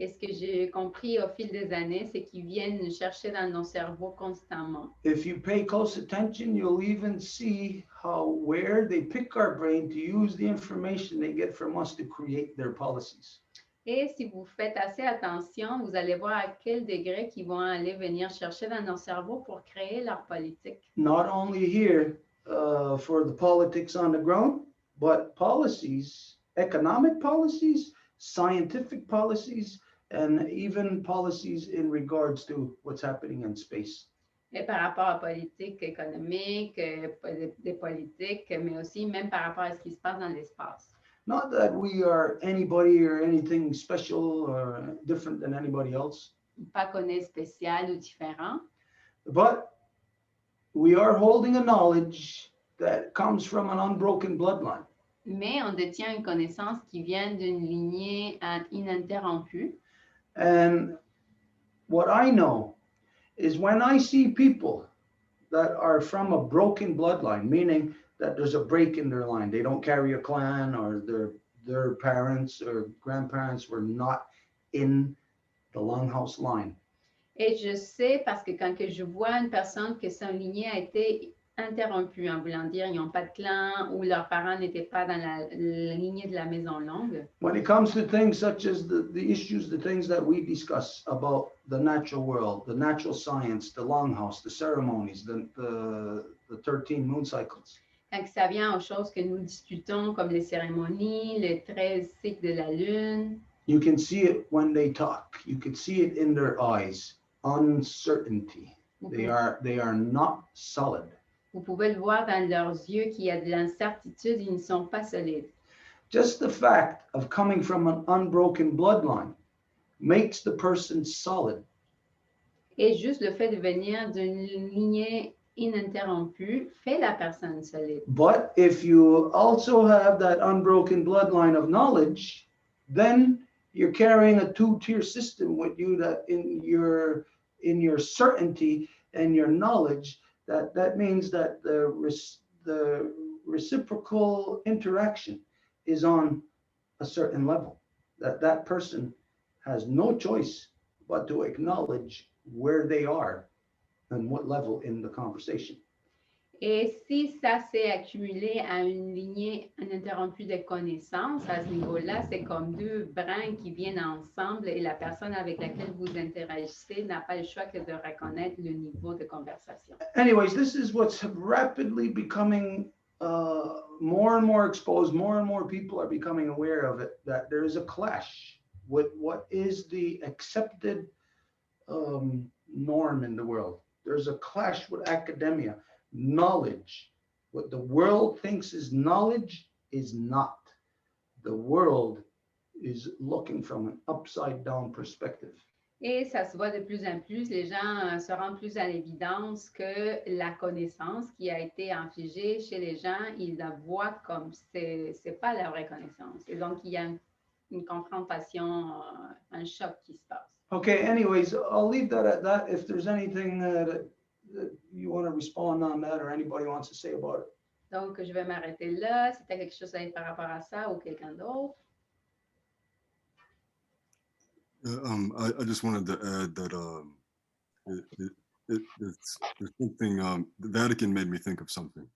[SPEAKER 2] Et ce que j'ai compris au fil des années, c'est qu'ils viennent chercher dans nos cerveaux constamment.
[SPEAKER 1] If you pay close attention, you'll even see where they pick our brain to use the information they get from us to create their policies.
[SPEAKER 2] Et si vous faites assez attention, vous allez voir à quel degré qu'ils vont aller venir chercher dans nos cerveaux pour créer leur politique.
[SPEAKER 1] Not only here for the politics on the ground, but policies, economic policies, scientific policies, and even policies in regards to what's happening in space.
[SPEAKER 2] Et par rapport à politique économique, des politiques, mais aussi même par rapport à ce qui se passe dans l'espace.
[SPEAKER 1] Not that we are anybody or anything special or different than anybody else.
[SPEAKER 2] Pas qu'on est spécial ou différent,
[SPEAKER 1] But we are holding a knowledge that comes from an unbroken bloodline.
[SPEAKER 2] mais on détient une connaissance qui vient d'une lignée ininterrompue.
[SPEAKER 1] And what I know is when I see people that are from a broken bloodline, meaning that there's a break in their line, they don't carry a clan or their parents or grandparents were not in the longhouse line.
[SPEAKER 2] Et je sais parce que quand que je vois une personne que son lignée a été interrompue, en voulant dire ils n'ont pas de clan ou leurs parents n'étaient pas dans la lignée de la maison longue.
[SPEAKER 1] When it comes to things such as the issues, the things that we discuss about the natural world, the natural science, the longhouse, the ceremonies, the 13 moon cycles.
[SPEAKER 2] Quand ça vient aux choses que nous discutons, comme les cérémonies, les 13 cycles de la lune,
[SPEAKER 1] You can see it when they talk. You can see it in their eyes. Uncertainty. They are not solid.
[SPEAKER 2] Vous pouvez le voir dans leurs yeux qu'il y a de l'incertitude, ils ne sont pas solides.
[SPEAKER 1] Just the fact of coming from an unbroken bloodline makes the person solid.
[SPEAKER 2] Et juste le fait de venir d'une lignée ininterrompue fait la personne solide.
[SPEAKER 1] But if you also have that unbroken bloodline of knowledge, then you're carrying a two-tier system with you that in your certainty and your knowledge, that means that the reciprocal interaction is on a certain level. That person has no choice but to acknowledge where they are and what level in the conversation.
[SPEAKER 2] Et si ça s'est accumulé à une lignée ininterrompue de connaissances, à ce niveau-là, c'est comme deux brins qui viennent ensemble et la personne avec laquelle vous interagissez n'a pas le choix que de reconnaître le niveau de conversation.
[SPEAKER 1] Anyways, this is what's rapidly becoming more and more exposed. More and more people are becoming aware of it, that there is a clash with what is the accepted norm in the world. There's a clash with academia. Knowledge, what the world thinks is knowledge is not. The world is looking from an upside down perspective.
[SPEAKER 2] Et ça se voit de plus en plus, les gens se rendent plus à l'évidence que la connaissance qui a été infligée chez les gens, ils la voient comme c'est pas la vraie connaissance. Et donc, il y a une confrontation, un choc qui se passe.
[SPEAKER 1] Okay, anyways, I'll leave that at that. If there's anything that you want to respond on that or anybody wants to say about it.
[SPEAKER 2] Donc, je vais m'arrêter là. Si tu as quelque chose à dire par rapport à ça ou quelqu'un d'autre.
[SPEAKER 5] I just wanted to add that it's something, the Vatican made me think of something.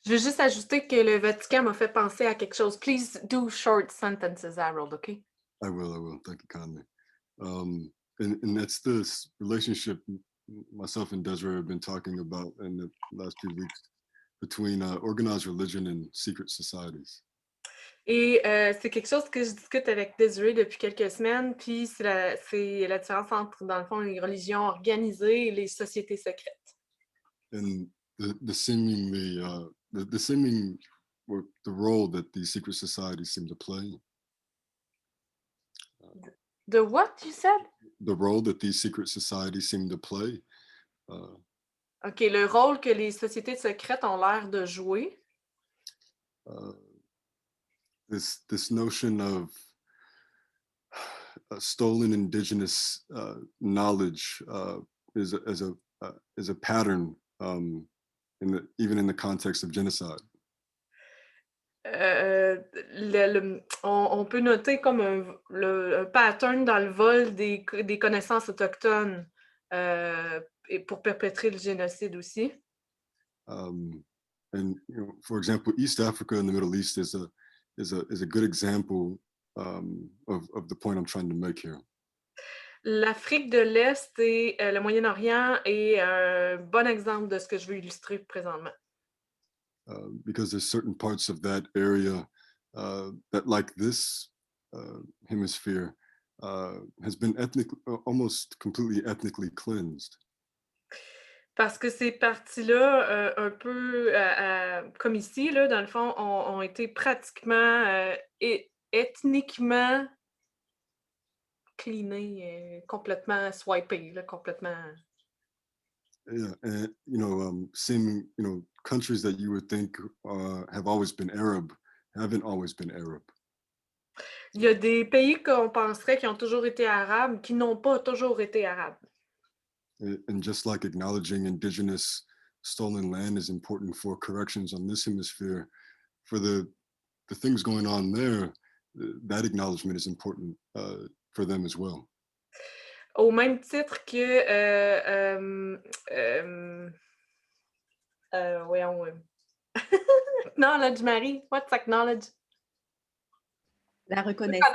[SPEAKER 4] Je veux juste ajouter que le Vatican m'a fait penser à quelque chose. Please do short sentences, Harold, okay?
[SPEAKER 5] I will. Thank you kindly. And that's this relationship myself and Desiree have been talking about in the last few weeks between organized religion and secret societies.
[SPEAKER 4] Et c'est quelque chose que je discute avec Desiree depuis quelques semaines, puis c'est la différence entre, dans le fond, les religions organisées et les sociétés secrètes.
[SPEAKER 5] And the seemingly, the role that these secret societies seem to play.
[SPEAKER 4] The what, you said?
[SPEAKER 5] The role that these secret societies seem to play.
[SPEAKER 4] OK, le rôle que les sociétés secrètes ont l'air de jouer.
[SPEAKER 5] This notion of stolen indigenous knowledge is a pattern even in the context of genocide.
[SPEAKER 4] On peut noter comme un pattern dans le vol des connaissances autochtones et pour perpétrer le génocide aussi.
[SPEAKER 5] And for example, East Africa and the Middle East is a good example of the point I'm trying to make here.
[SPEAKER 4] L'Afrique de l'Est et le Moyen-Orient est un bon exemple de ce que je veux illustrer présentement.
[SPEAKER 5] Because there's certain parts of that area that, like this hemisphere, has been almost completely ethnically cleansed.
[SPEAKER 4] Parce que ces parties-là, un peu comme ici, là, dans le fond, ont été pratiquement ethniquement cleanées, complètement swipées, là, complètement.
[SPEAKER 5] Yeah, and seeming, countries that you would think have always been Arab haven't always been Arab.
[SPEAKER 4] Il y a des pays qu'on penserait qui ont toujours été arabes, qui n'ont pas toujours été arabes.
[SPEAKER 5] And just like acknowledging indigenous stolen land is important for corrections on this hemisphere, for the things going on there, that acknowledgement is important for them as well.
[SPEAKER 4] Au même titre que acknowledge, Marie. What's acknowledge?
[SPEAKER 3] La reconnaissance.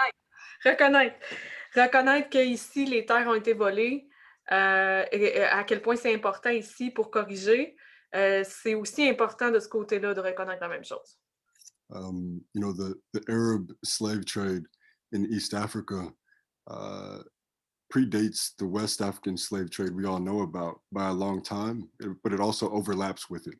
[SPEAKER 4] Reconnaître qu'ici, les terres ont été volées, et à quel point c'est important ici pour corriger, c'est aussi important de ce côté-là de reconnaître la même chose.
[SPEAKER 5] The Arab slave trade in East Africa predates the West African slave trade we all know about by a long time, but it also overlaps with it.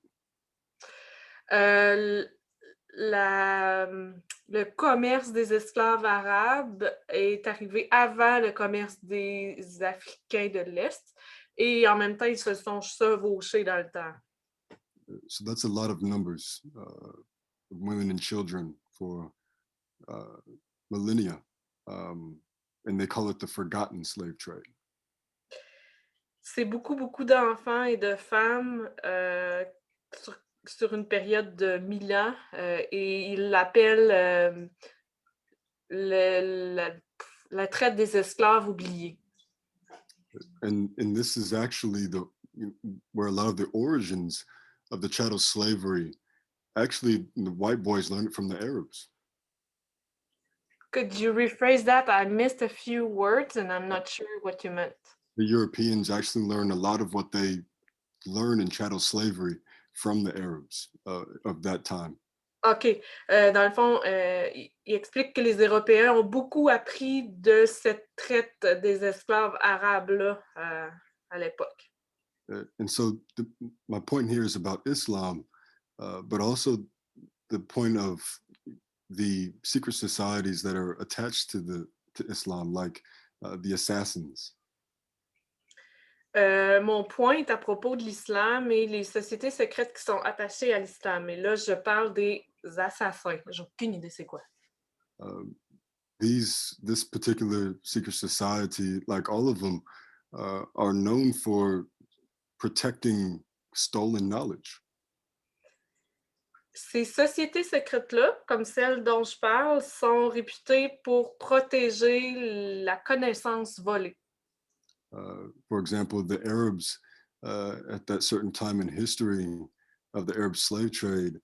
[SPEAKER 4] Le commerce des esclaves arabes est arrivé avant le commerce des Africains de l'Est et en même temps, ils se sont chevauchés dans le temps.
[SPEAKER 5] So that's a lot of numbers of women and children for millennia. And they call it the forgotten slave trade.
[SPEAKER 4] C'est beaucoup, beaucoup d'enfants et de femmes sur une période de 1000 ans et ils l'appellent la traite des esclaves oubliés.
[SPEAKER 5] And this is actually where a lot of the origins of the chattel slavery, actually the white boys learned it from the Arabs.
[SPEAKER 4] Could you rephrase that? I missed a few words and I'm not sure what you meant.
[SPEAKER 5] The Europeans actually learned a lot of what they learned in chattel slavery from the Arabs of that time.
[SPEAKER 4] OK. Dans le fond, il explique que les Européens ont beaucoup appris de cette traite des esclaves arabes-là à l'époque.
[SPEAKER 5] And so my point here is about Islam, but also the point of the secret societies that are attached to Islam, like the assassins.
[SPEAKER 4] Mon point est à propos de l'islam et les sociétés secrètes qui sont attachées à l'islam. Et là, je parle des assassins. J'ai aucune idée c'est quoi.
[SPEAKER 5] This particular secret society, like all of them, are known for protecting stolen knowledge.
[SPEAKER 4] Ces sociétés secrètes-là, comme celles dont je parle, sont réputées pour protéger la connaissance volée.
[SPEAKER 5] For example, the Arabs at that certain time in history of the Arab slave trade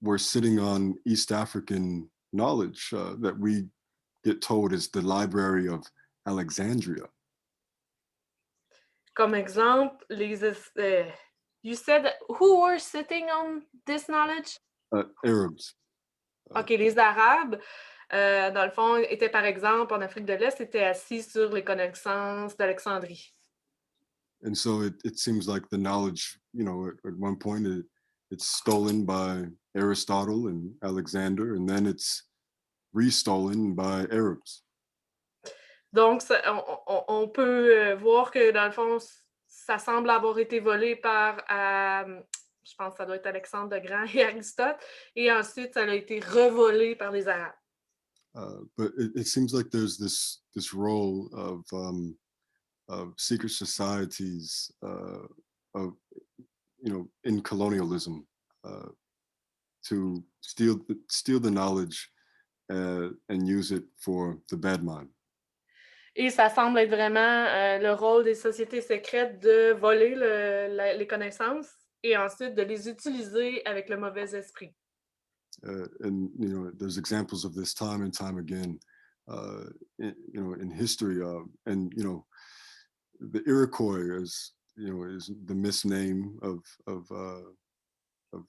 [SPEAKER 5] were sitting on East African knowledge that we get told is the Library of Alexandria.
[SPEAKER 4] Comme exemple, you said who were sitting on this knowledge?
[SPEAKER 5] Arabs.
[SPEAKER 4] OK, les Arabes, dans le fond, étaient par exemple en Afrique de l'Est, étaient assis sur les connaissances d'Alexandrie.
[SPEAKER 5] And so it seems like the knowledge, at one point it's stolen by Aristotle and Alexander, and then it's restolen by Arabs.
[SPEAKER 4] Donc, on peut voir que dans le fond, ça semble avoir été volé par, je pense que ça doit être Alexandre le Grand et Aristote, et ensuite ça a été revolé par les Arabes.
[SPEAKER 5] But it seems like there's this role of secret societies in colonialism to steal the knowledge and use it for the bad mind.
[SPEAKER 4] Et ça semble être vraiment le rôle des sociétés secrètes de voler les connaissances et ensuite de les utiliser avec le mauvais esprit.
[SPEAKER 5] And there's examples of this time and time again, in history. And the Iroquois is the misname of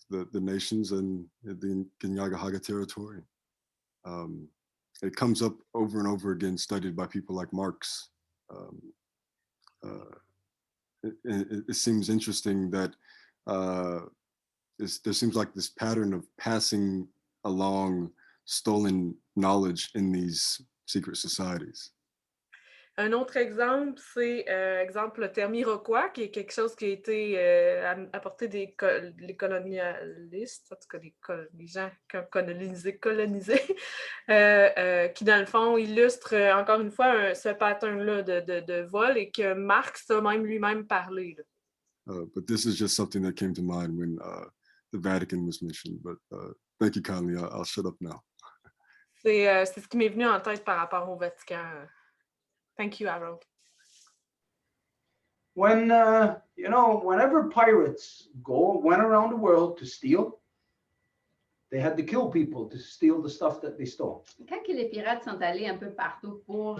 [SPEAKER 5] the nations in the Kanien'kehá:ka territory. It comes up over and over again, studied by people like Marx. It seems interesting that there seems like this pattern of passing along stolen knowledge in these secret societies.
[SPEAKER 4] Un autre exemple, c'est exemple le terme iroquois, qui est quelque chose qui a été apporté des colonialistes, en tout cas les gens qui ont colonisé, qui dans le fond illustre encore une fois ce pattern-là de vol et que Marx a même lui-même parlé.
[SPEAKER 5] But this is just something that came to mind when the Vatican was mentioned. But thank you kindly. I'll shut up now.
[SPEAKER 4] C'est ce qui m'est venu en tête par rapport au Vatican. Thank you, Harold.
[SPEAKER 1] When, whenever pirates went around the world to steal, they had to kill people to steal the stuff that they stole.
[SPEAKER 2] Quand que les pirates sont allés un peu partout pour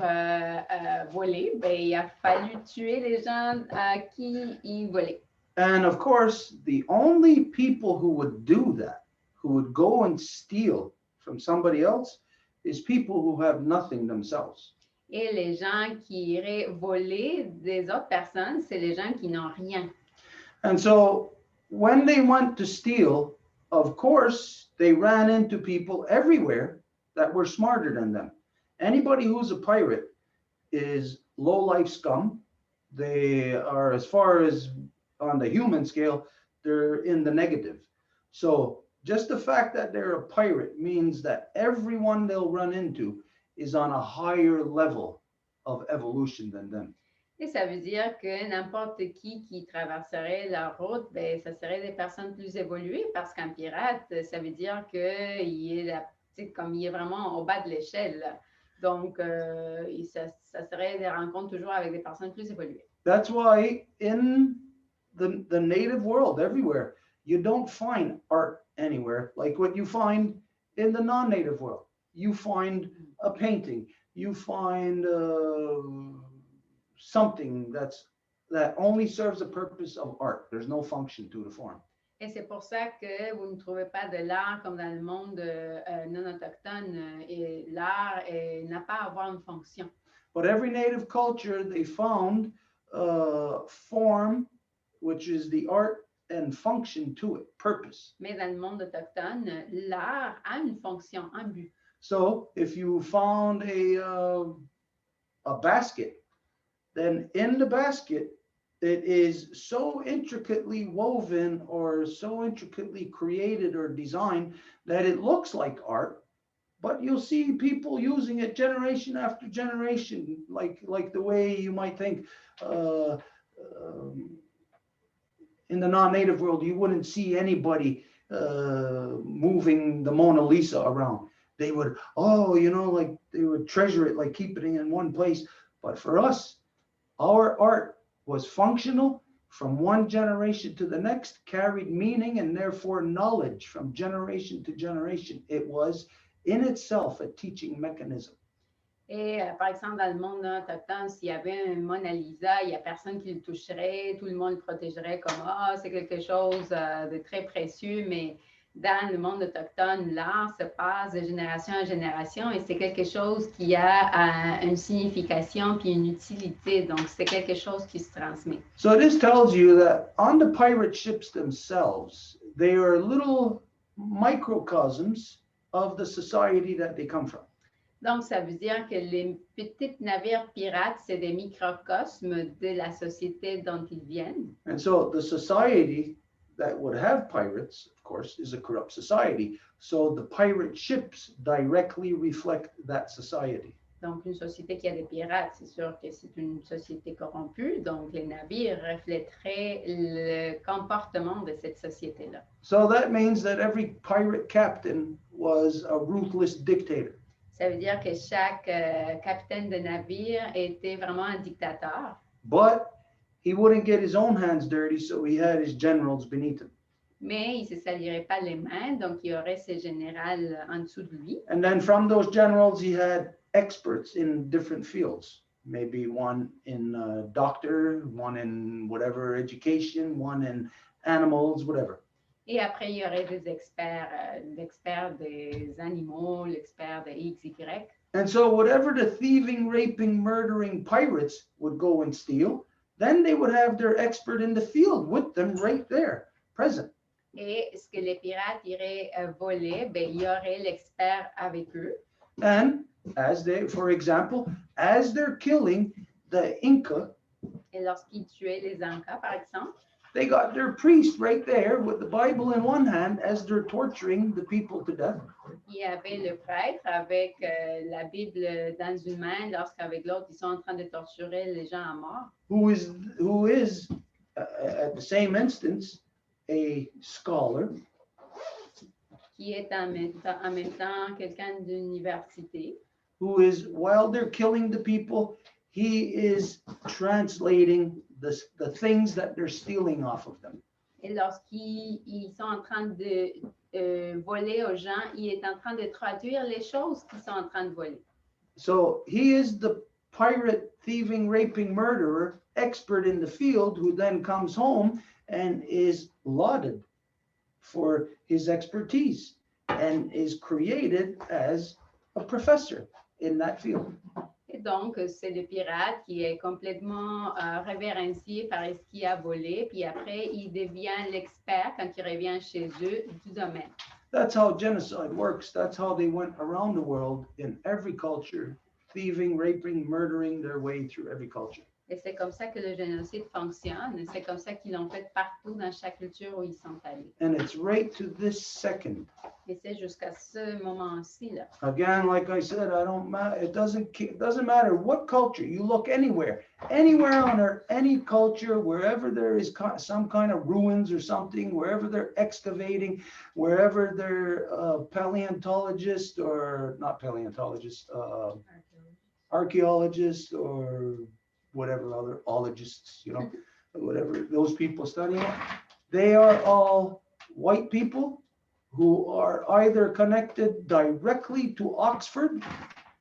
[SPEAKER 2] voler, il a fallu tuer les gens à qui ils volaient.
[SPEAKER 1] And of course, the only people who would do that, who would go and steal from somebody else, is people who have nothing themselves.
[SPEAKER 2] Et les gens qui iraient voler des autres personnes, c'est les gens qui n'ont rien.
[SPEAKER 1] And so when they went to steal, of course, they ran into people everywhere that were smarter than them. Anybody who's a pirate is low-life scum. They are, as far as on the human scale, they're in the negative. So just the fact that they're a pirate means that everyone they'll run into is on a higher level of evolution than them.
[SPEAKER 2] Et ça veut dire que n'importe qui traverserait la route, ben, ça serait des personnes plus évoluées parce qu'un pirate, ça veut dire qu'il est, comme il est vraiment au bas de l'échelle. Donc, ça serait des rencontres toujours avec des personnes plus évoluées.
[SPEAKER 1] That's why in the native world, everywhere, you don't find art anywhere like what you find in the non-native world. You find a painting, you find something that only serves the purpose of art. There's no function to the form.
[SPEAKER 2] Et c'est pour ça que vous ne trouvez pas de l'art comme dans le monde non autochtone. Et l'art n'a pas à avoir une fonction.
[SPEAKER 1] But every native culture, they found form, which is the art, and function to it, purpose.
[SPEAKER 2] Mais dans le monde autochtone, l'art a une fonction, un but.
[SPEAKER 1] So if you found a basket, then in the basket, it is so intricately woven or so intricately created or designed that it looks like art, but you'll see people using it generation after generation, like the way you might think in the non-native world, you wouldn't see anybody moving the Mona Lisa around. They would, like they would treasure it, like keep it in one place. But for us, our art was functional from one generation to the next, carried meaning and therefore knowledge from generation to generation. It was in itself a teaching mechanism.
[SPEAKER 2] Et par exemple, dans le monde autochtone, s'il y avait un Mona Lisa, il n'y a personne qui le toucherait, tout le monde le protégerait comme c'est quelque chose de très précieux, mais dans le monde autochtone, l'art se passe de génération en génération et c'est quelque chose qui a une signification puis une utilité. Donc, c'est quelque chose qui se transmet.
[SPEAKER 1] So this tells you that on the pirate ships themselves, they are little microcosms of the society that they come from.
[SPEAKER 2] Donc, ça veut dire que les petits navires pirates, c'est des microcosmes de la société dont ils viennent.
[SPEAKER 1] And so the society that would have pirates, of course, is a corrupt society. So the pirate ships directly reflect that society.
[SPEAKER 2] Donc, une société qui a des pirates, c'est sûr que c'est une société corrompue. Donc, les navires reflèteraient le comportement de cette société-là.
[SPEAKER 1] So that means that every pirate captain was a ruthless dictator.
[SPEAKER 2] Ça veut dire que chaque capitaine de navire était vraiment un dictateur.
[SPEAKER 1] But he wouldn't get his own hands dirty, so he had his generals beneath him.
[SPEAKER 2] Mais il ne se salirait pas les mains, donc il y aurait ses généraux en dessous de lui.
[SPEAKER 1] And then from those generals, he had experts in different fields. Maybe one in doctor, one in whatever education, one in animals, whatever.
[SPEAKER 2] Et après, il y aurait des experts, l'expert des animaux, l'expert de X, Y.
[SPEAKER 1] And so whatever the thieving, raping, murdering pirates would go and steal, then they would have their expert in the field with them right there, present.
[SPEAKER 2] Et ce que les pirates iraient voler, ben, il y aurait l'expert avec eux.
[SPEAKER 1] And as they, for example, as they're killing the Inca,
[SPEAKER 2] Et lorsqu'ils tuaient les Incas, par exemple,
[SPEAKER 1] they got their priest right there with the Bible in one hand as they're torturing the people to death.
[SPEAKER 2] il y avait le prêtre avec la Bible dans une main, lorsqu'avec l'autre, ils sont en train de torturer les gens à mort.
[SPEAKER 1] Who is at the same instance, a scholar,
[SPEAKER 2] Qui est en même temps quelqu'un d'université.
[SPEAKER 1] who is, while they're killing the people, he is translating the things that they're stealing off of them.
[SPEAKER 2] Et lorsqu'ils sont en train de voler aux gens, il est en train de traduire les choses qu'ils sont en train de voler.
[SPEAKER 1] So he is the pirate, thieving, raping, murderer, expert in the field, who then comes home and is lauded for his expertise and is created as a professor in that field.
[SPEAKER 2] Et donc, c'est le pirate qui est complètement révérencié par ce qu'il a volé, puis après, il devient l'expert quand il revient chez eux du domaine.
[SPEAKER 1] That's how genocide works. That's how they went around the world in every culture, thieving, raping, murdering their way through every culture.
[SPEAKER 2] Et c'est comme ça que le génocide fonctionne. C'est comme ça qu'ils l'ont fait partout dans chaque culture où ils sont allés.
[SPEAKER 1] And it's right to this second.
[SPEAKER 2] Et c'est jusqu'à ce moment-ci là.
[SPEAKER 1] Again, like I said, it doesn't matter what culture you look anywhere on earth, any culture, wherever there is some kind of ruins or something, wherever they're excavating, wherever they're paleontologists or not paleontologists, archaeologists or whatever other ologists, whatever those people studying it, they are all white people who are either connected directly to Oxford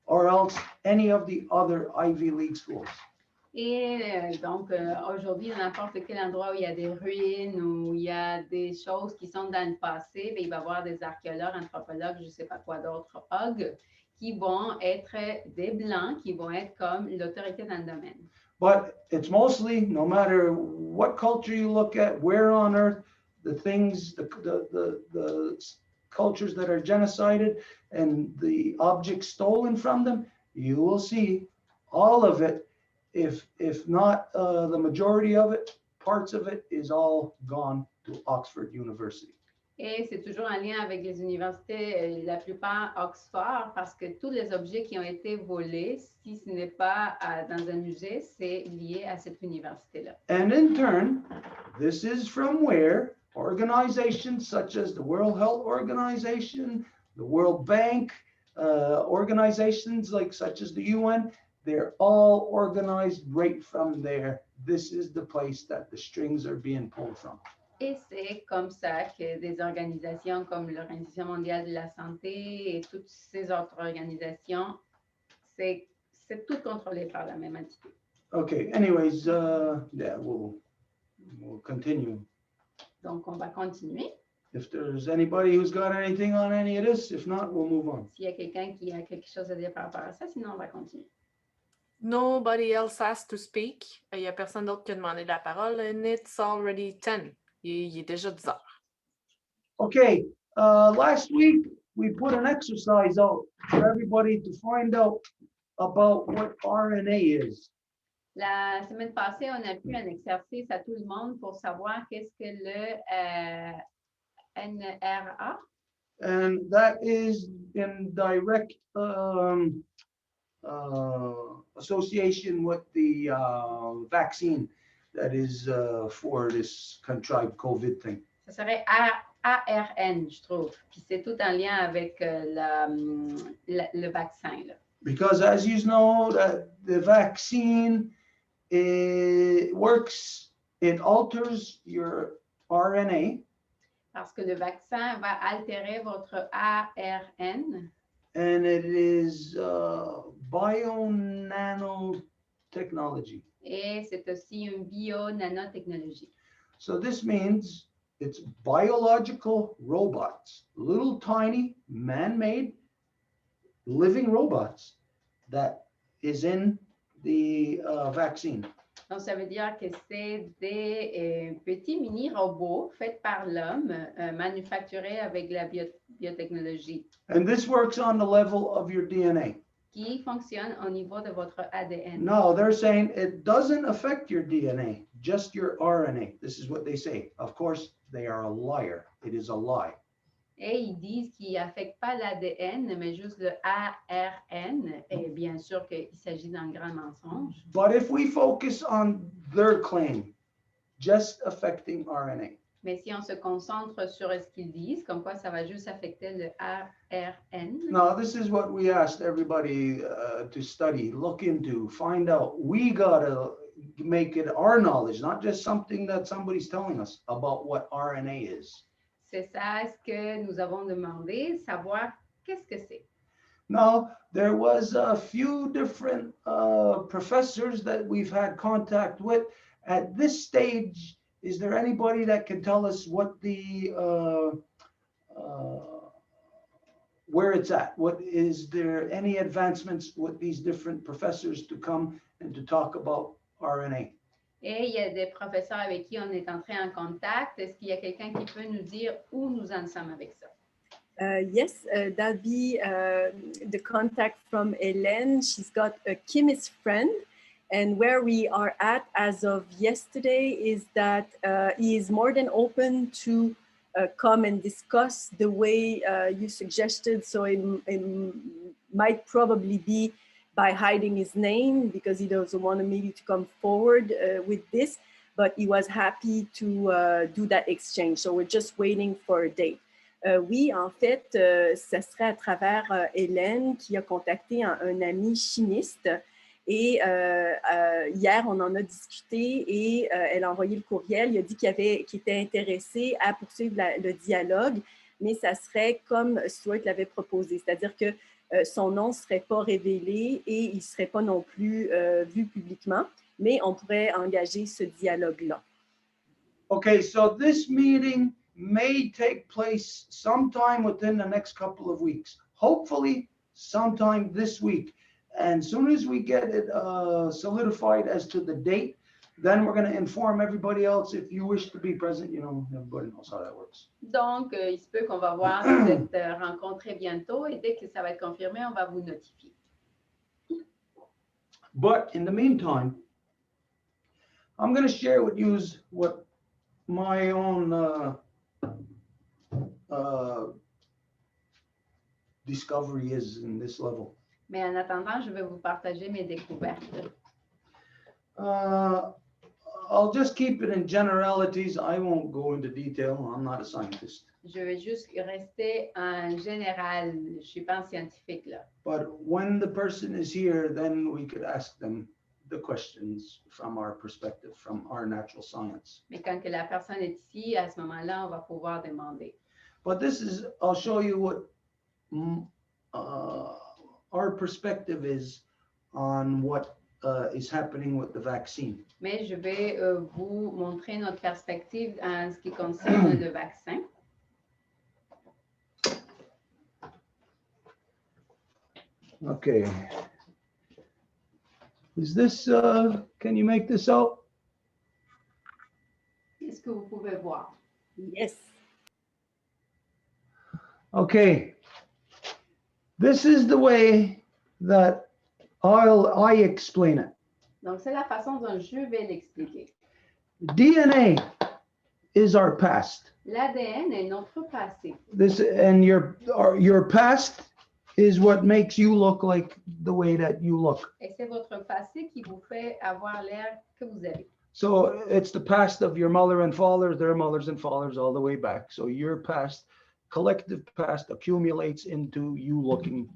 [SPEAKER 1] or else any of the other Ivy League schools.
[SPEAKER 2] Et donc, aujourd'hui, dans n'importe quel endroit où il y a des ruines, où il y a des choses qui sont dans le passé, bien, il va y avoir des archéologues, anthropologues, je ne sais pas quoi d'autre, qui vont être des Blancs, qui vont être comme l'autorité dans le domaine.
[SPEAKER 1] But it's mostly, no matter what culture you look at, where on earth, the things, the cultures that are genocided and the objects stolen from them, you will see all of it, if not the majority of it, parts of it is all gone to Oxford University.
[SPEAKER 2] Et c'est toujours en lien avec les universités, la plupart Oxford, parce que tous les objets qui ont été volés, si ce n'est pas dans un musée, c'est lié à cette université-là.
[SPEAKER 1] And in turn, this is from where organizations such as the World Health Organization, the World Bank, organizations such as the UN, they're all organized right from there. This is the place that the strings are being pulled from.
[SPEAKER 2] Et c'est comme ça que des organisations comme l'Organisation mondiale de la santé et toutes ces autres organisations, c'est tout contrôlé par la même entité.
[SPEAKER 1] Okay, anyways, yeah, we'll continue.
[SPEAKER 2] Donc, on va continuer.
[SPEAKER 1] If there's anybody who's got anything on any of this, if not, we'll move on.
[SPEAKER 2] S'il y a quelqu'un qui a quelque chose à dire par rapport à ça, sinon on va continuer.
[SPEAKER 4] Nobody else has to speak. Il n'y a personne d'autre qui a demandé la parole. And it's already 10. Il est déjà 10 heures.
[SPEAKER 1] Okay, last week we put an exercise out for everybody to find out about what RNA is.
[SPEAKER 2] La semaine passée, on a fait un exercice à tout le monde pour savoir qu'est-ce que le NRA.
[SPEAKER 1] And that is in direct association with the vaccine that is for this contrived COVID thing.
[SPEAKER 2] Ça serait ARN, je trouve. Puis c'est tout en lien avec le vaccin. Là.
[SPEAKER 1] Because as you know, that the vaccine works, it alters your RNA.
[SPEAKER 2] Parce que le vaccin va altérer votre ARN.
[SPEAKER 1] And it is bio-nanotechnology.
[SPEAKER 2] Et c'est aussi une bio-nanotechnologie.
[SPEAKER 1] So this means it's biological robots, little tiny man-made living robots that is in the vaccine.
[SPEAKER 2] Donc, ça veut dire que c'est des petits mini-robots faits par l'homme, manufacturés avec la biotechnologie.
[SPEAKER 1] And this works on the level of your DNA.
[SPEAKER 2] Qui fonctionnent au niveau de votre ADN.
[SPEAKER 1] No, they're saying it doesn't affect your DNA, just your RNA. This is what they say. Of course, they are a liar. It is a lie.
[SPEAKER 2] Et ils disent qu'il n'affecte pas l'ADN, mais juste le ARN. Et bien sûr qu'il s'agit d'un grand mensonge.
[SPEAKER 1] But if we focus on their claim, just affecting RNA.
[SPEAKER 2] Mais si on se concentre sur ce qu'ils disent, comme quoi ça va juste affecter le ARN.
[SPEAKER 1] Now, this is what we asked everybody to study, look into, find out. We got to make it our knowledge, not just something that somebody's telling us about what RNA is.
[SPEAKER 2] C'est ça ce que nous avons demandé, savoir qu'est-ce que c'est.
[SPEAKER 1] Now, there was a few different professors that we've had contact with. At this stage, is there anybody that can tell us what the where it's at. What is there any advancements with these different professors to come and to talk about RNA?
[SPEAKER 2] Et il y a des professeurs avec qui on est entré en contact. Est-ce qu'il y a quelqu'un qui peut nous dire où nous en sommes avec ça?
[SPEAKER 3] Yes, that'd be the contact from Hélène. She's got a chemist friend. And where we are at as of yesterday is that he is more than open to come and discuss the way you suggested. So it might probably be by hiding his name because he doesn't want maybe to come forward with this, but he was happy to do that exchange. So we're just waiting for a date. Oui, en fait, ça serait à travers Hélène qui a contacté un ami chimiste. Et hier, on en a discuté et elle a envoyé le courriel. Il a dit qu'il était intéressé à poursuivre le dialogue, mais ça serait comme Stuart l'avait proposé, c'est-à-dire que son nom ne serait pas révélé et il ne serait pas non plus vu publiquement, mais on pourrait engager ce dialogue-là.
[SPEAKER 1] Okay, so this meeting may take place sometime within the next couple of weeks, hopefully sometime this week. And as soon as we get it solidified as to the date, then we're going to inform everybody else. If you wish to be present, you know, everybody knows how that works.
[SPEAKER 2] Donc, il se peut qu'on va voir cette rencontre très bientôt et dès que ça va être confirmé, on va vous notifier.
[SPEAKER 1] But in the meantime, I'm going to share with you what my own discovery is in this level.
[SPEAKER 2] Mais en attendant, je vais vous partager mes découvertes.
[SPEAKER 1] I'll just keep it in generalities. I won't go into detail. I'm not a scientist.
[SPEAKER 2] Je vais juste rester en général. Je ne suis pas un scientifique là.
[SPEAKER 1] But when the person is here, then we could ask them the questions from our perspective, from our natural science.
[SPEAKER 2] Mais quand que la personne est ici, à ce moment-là, on va pouvoir demander.
[SPEAKER 1] But I'll show you what our perspective is on what is happening with the vaccine.
[SPEAKER 2] Mais je vais vous montrer notre perspective en ce qui concerne le vaccin.
[SPEAKER 1] Okay. Is this, can you make this out?
[SPEAKER 2] Est-ce que vous pouvez voir?
[SPEAKER 3] Yes.
[SPEAKER 1] Okay. This is the way that I explain it.
[SPEAKER 2] Donc, c'est la façon dont je vais l'expliquer.
[SPEAKER 1] DNA is our past.
[SPEAKER 2] L'ADN est notre passé.
[SPEAKER 1] And your past is what makes you look like the way that you look.
[SPEAKER 2] Et c'est votre passé qui vous fait avoir l'air que vous avez.
[SPEAKER 1] So it's the past of your mother and father, their mothers and fathers all the way back. So your past, collective past, accumulates into you looking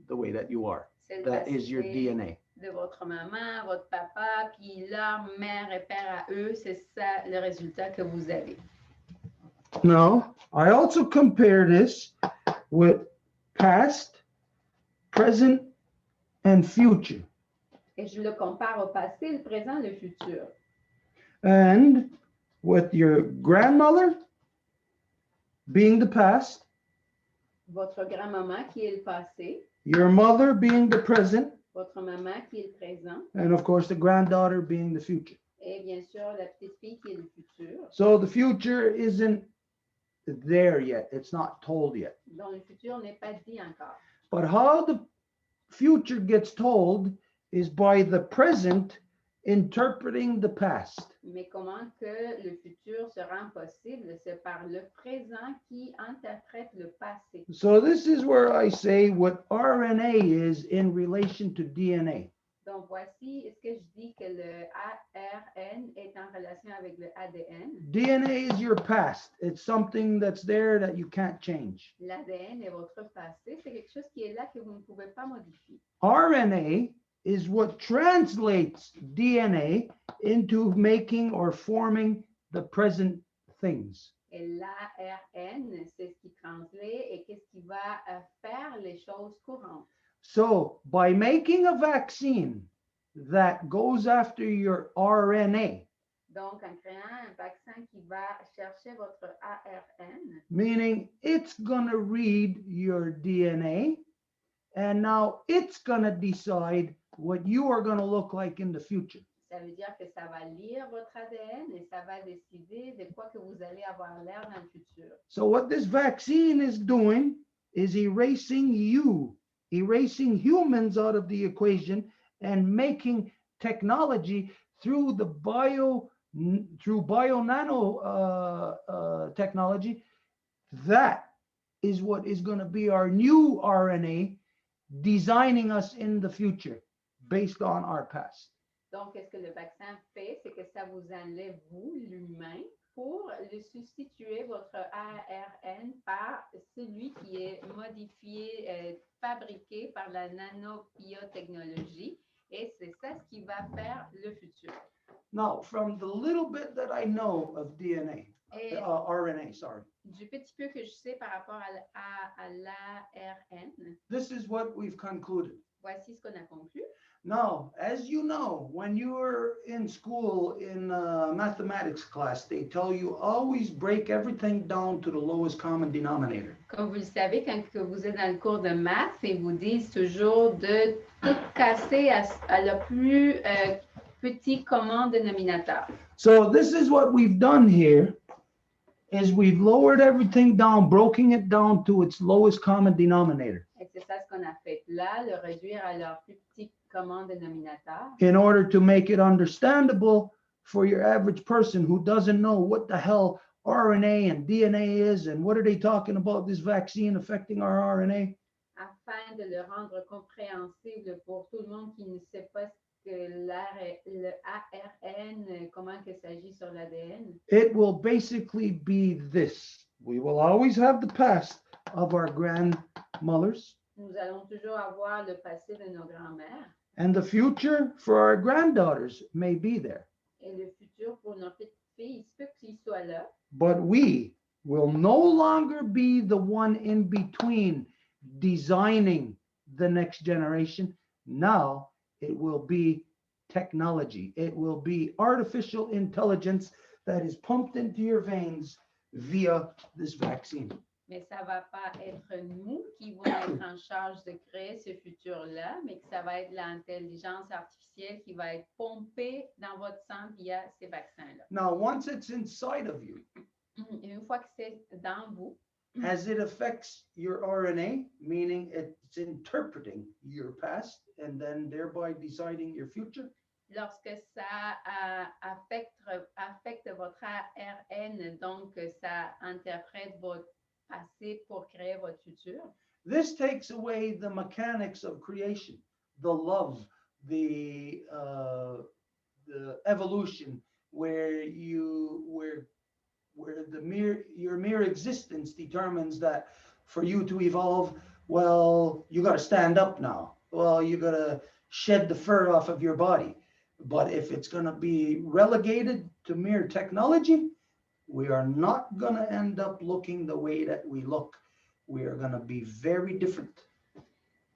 [SPEAKER 1] the way that you are. That is your DNA.
[SPEAKER 2] De votre maman, votre papa, puis leur mère et père à eux, c'est ça le résultat que vous avez.
[SPEAKER 1] Now, I also compare this with past, present, and future.
[SPEAKER 2] Et je le compare au passé, le présent, le futur.
[SPEAKER 1] And with your grandmother being the past,
[SPEAKER 2] Votre grand-maman qui est le passé,
[SPEAKER 1] your mother being the present,
[SPEAKER 2] votre maman qui est le présent,
[SPEAKER 1] and of course the granddaughter being the future.
[SPEAKER 2] et bien sûr la petite fille qui est le futur.
[SPEAKER 1] So the future isn't there yet. It's not told yet.
[SPEAKER 2] Donc le futur n'est pas dit encore.
[SPEAKER 1] But how the future gets told is by the present interpreting the past.
[SPEAKER 2] Mais comment que le futur se rend possible? C'est par le présent qui interprète le passé.
[SPEAKER 1] So this is where I say what RNA is in relation to DNA.
[SPEAKER 2] Donc voici ce que je dis que le ARN est en relation avec le ADN.
[SPEAKER 1] DNA is your past. It's something that's there that you can't change.
[SPEAKER 2] L'ADN est votre passé. C'est quelque chose qui est là que vous ne pouvez pas modifier.
[SPEAKER 1] RNA is what translates DNA into making or forming the present things.
[SPEAKER 2] Et l'ARN, c'est ce qui translate et qu'est-ce qui va faire les choses courantes.
[SPEAKER 1] So by making a vaccine that goes after your RNA,
[SPEAKER 2] Donc, en créant un vaccin vaccin qui va chercher votre ARN.
[SPEAKER 1] Meaning it's going to read your DNA, and now it's going to decide what you are going to look like in the future.
[SPEAKER 2] Ça veut dire que ça va lire votre ADN et ça va décider de quoi que vous allez avoir l'air dans le futur.
[SPEAKER 1] So what this vaccine is doing is erasing you, erasing humans out of the equation and making technology through the bio nano technology. That is what is going to be our new RNA, designing us in the future based on our past.
[SPEAKER 2] Donc, qu'est-ce que le vaccin fait? C'est que ça vous enlève, vous, l'humain, pour le substituer votre ARN par celui qui est modifié, fabriqué par la nanobiotechnologie. Et c'est ça ce qui va faire le futur.
[SPEAKER 1] Now, from the little bit that I know of DNA,
[SPEAKER 2] Et
[SPEAKER 1] RNA, sorry,
[SPEAKER 2] du petit peu que je sais par rapport à l'ARN,
[SPEAKER 1] this is what we've concluded.
[SPEAKER 2] voici ce qu'on a conclu.
[SPEAKER 1] Now, as you know, when you were in school in mathematics class, they tell you always break everything down to the lowest common denominator.
[SPEAKER 2] Comme vous le savez, quand que vous êtes dans le cours de maths, ils vous disent toujours de tout casser à le plus petit commun dénominateur.
[SPEAKER 1] So this is what we've done here, is we've lowered everything down, broken it down to its lowest common denominator
[SPEAKER 2] Et c'est ça ce qu'on a fait là, le réduire à leur plus petit commun dénominateur,
[SPEAKER 1] in order to make it understandable for your average person who doesn't know what the hell RNA and DNA is and what are they talking about this vaccine affecting our RNA.
[SPEAKER 2] afin de le rendre compréhensible pour tout le monde qui ne sait pas ce que le ARN, comment que ça agit sur l'ADN.
[SPEAKER 1] It will basically be this. We will always have the past of our grandmothers
[SPEAKER 2] Nous allons toujours avoir le passé de nos grands-mères
[SPEAKER 1] and the future for our granddaughters may be there.
[SPEAKER 2] et le futur pour nos petites filles, il se peut qu'ils soient là.
[SPEAKER 1] But we will no longer be the one in between designing the next generation. Now it will be technology. It will be artificial intelligence that is pumped into your veins via this vaccine.
[SPEAKER 2] Mais ça ne va pas être nous qui vont être en charge de créer ce futur-là, mais que ça va être l'intelligence artificielle qui va être pompée dans votre sang via ces vaccins-là.
[SPEAKER 1] Now, once it's inside of you,
[SPEAKER 2] Et une fois que c'est dans vous,
[SPEAKER 1] as it affects your RNA, meaning it's interpreting your past and then thereby deciding your future,
[SPEAKER 2] lorsque ça affecte votre ARN, donc ça interprète votre passé pour créer votre futur,
[SPEAKER 1] this takes away the mechanics of creation, the love, the evolution, where your mere existence determines that for you to evolve, well, you got to stand up now. Well, you got to shed the fur off of your body. But if it's going to be relegated to mere technology, we are not going to end up looking the way that we look. We are going to be very different.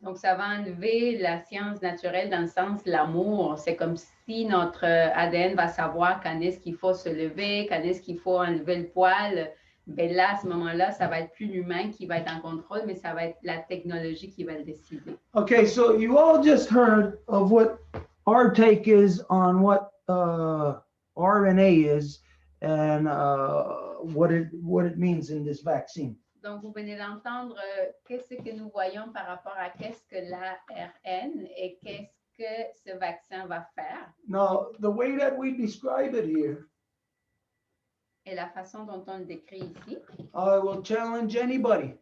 [SPEAKER 2] donc ça va enlever la science naturelle dans le sens de l'amour. C'est comme si notre ADN va savoir quand est-ce qu'il faut se lever, quand est-ce qu'il faut enlever le poil. Ben là, à ce moment-là, ça va être plus l'humain qui va être en contrôle, mais ça va être la technologie qui va le décider.
[SPEAKER 1] Okay, so you all just heard of what our take is on what RNA is and what it means in this vaccine.
[SPEAKER 2] Donc, vous venez d'entendre qu'est-ce que nous voyons par rapport à qu'est-ce que l'ARN et qu'est-ce que ce vaccin va faire.
[SPEAKER 1] Now, the way that we describe it here,
[SPEAKER 2] Et la façon dont on le décrit ici,
[SPEAKER 1] I will challenge anybody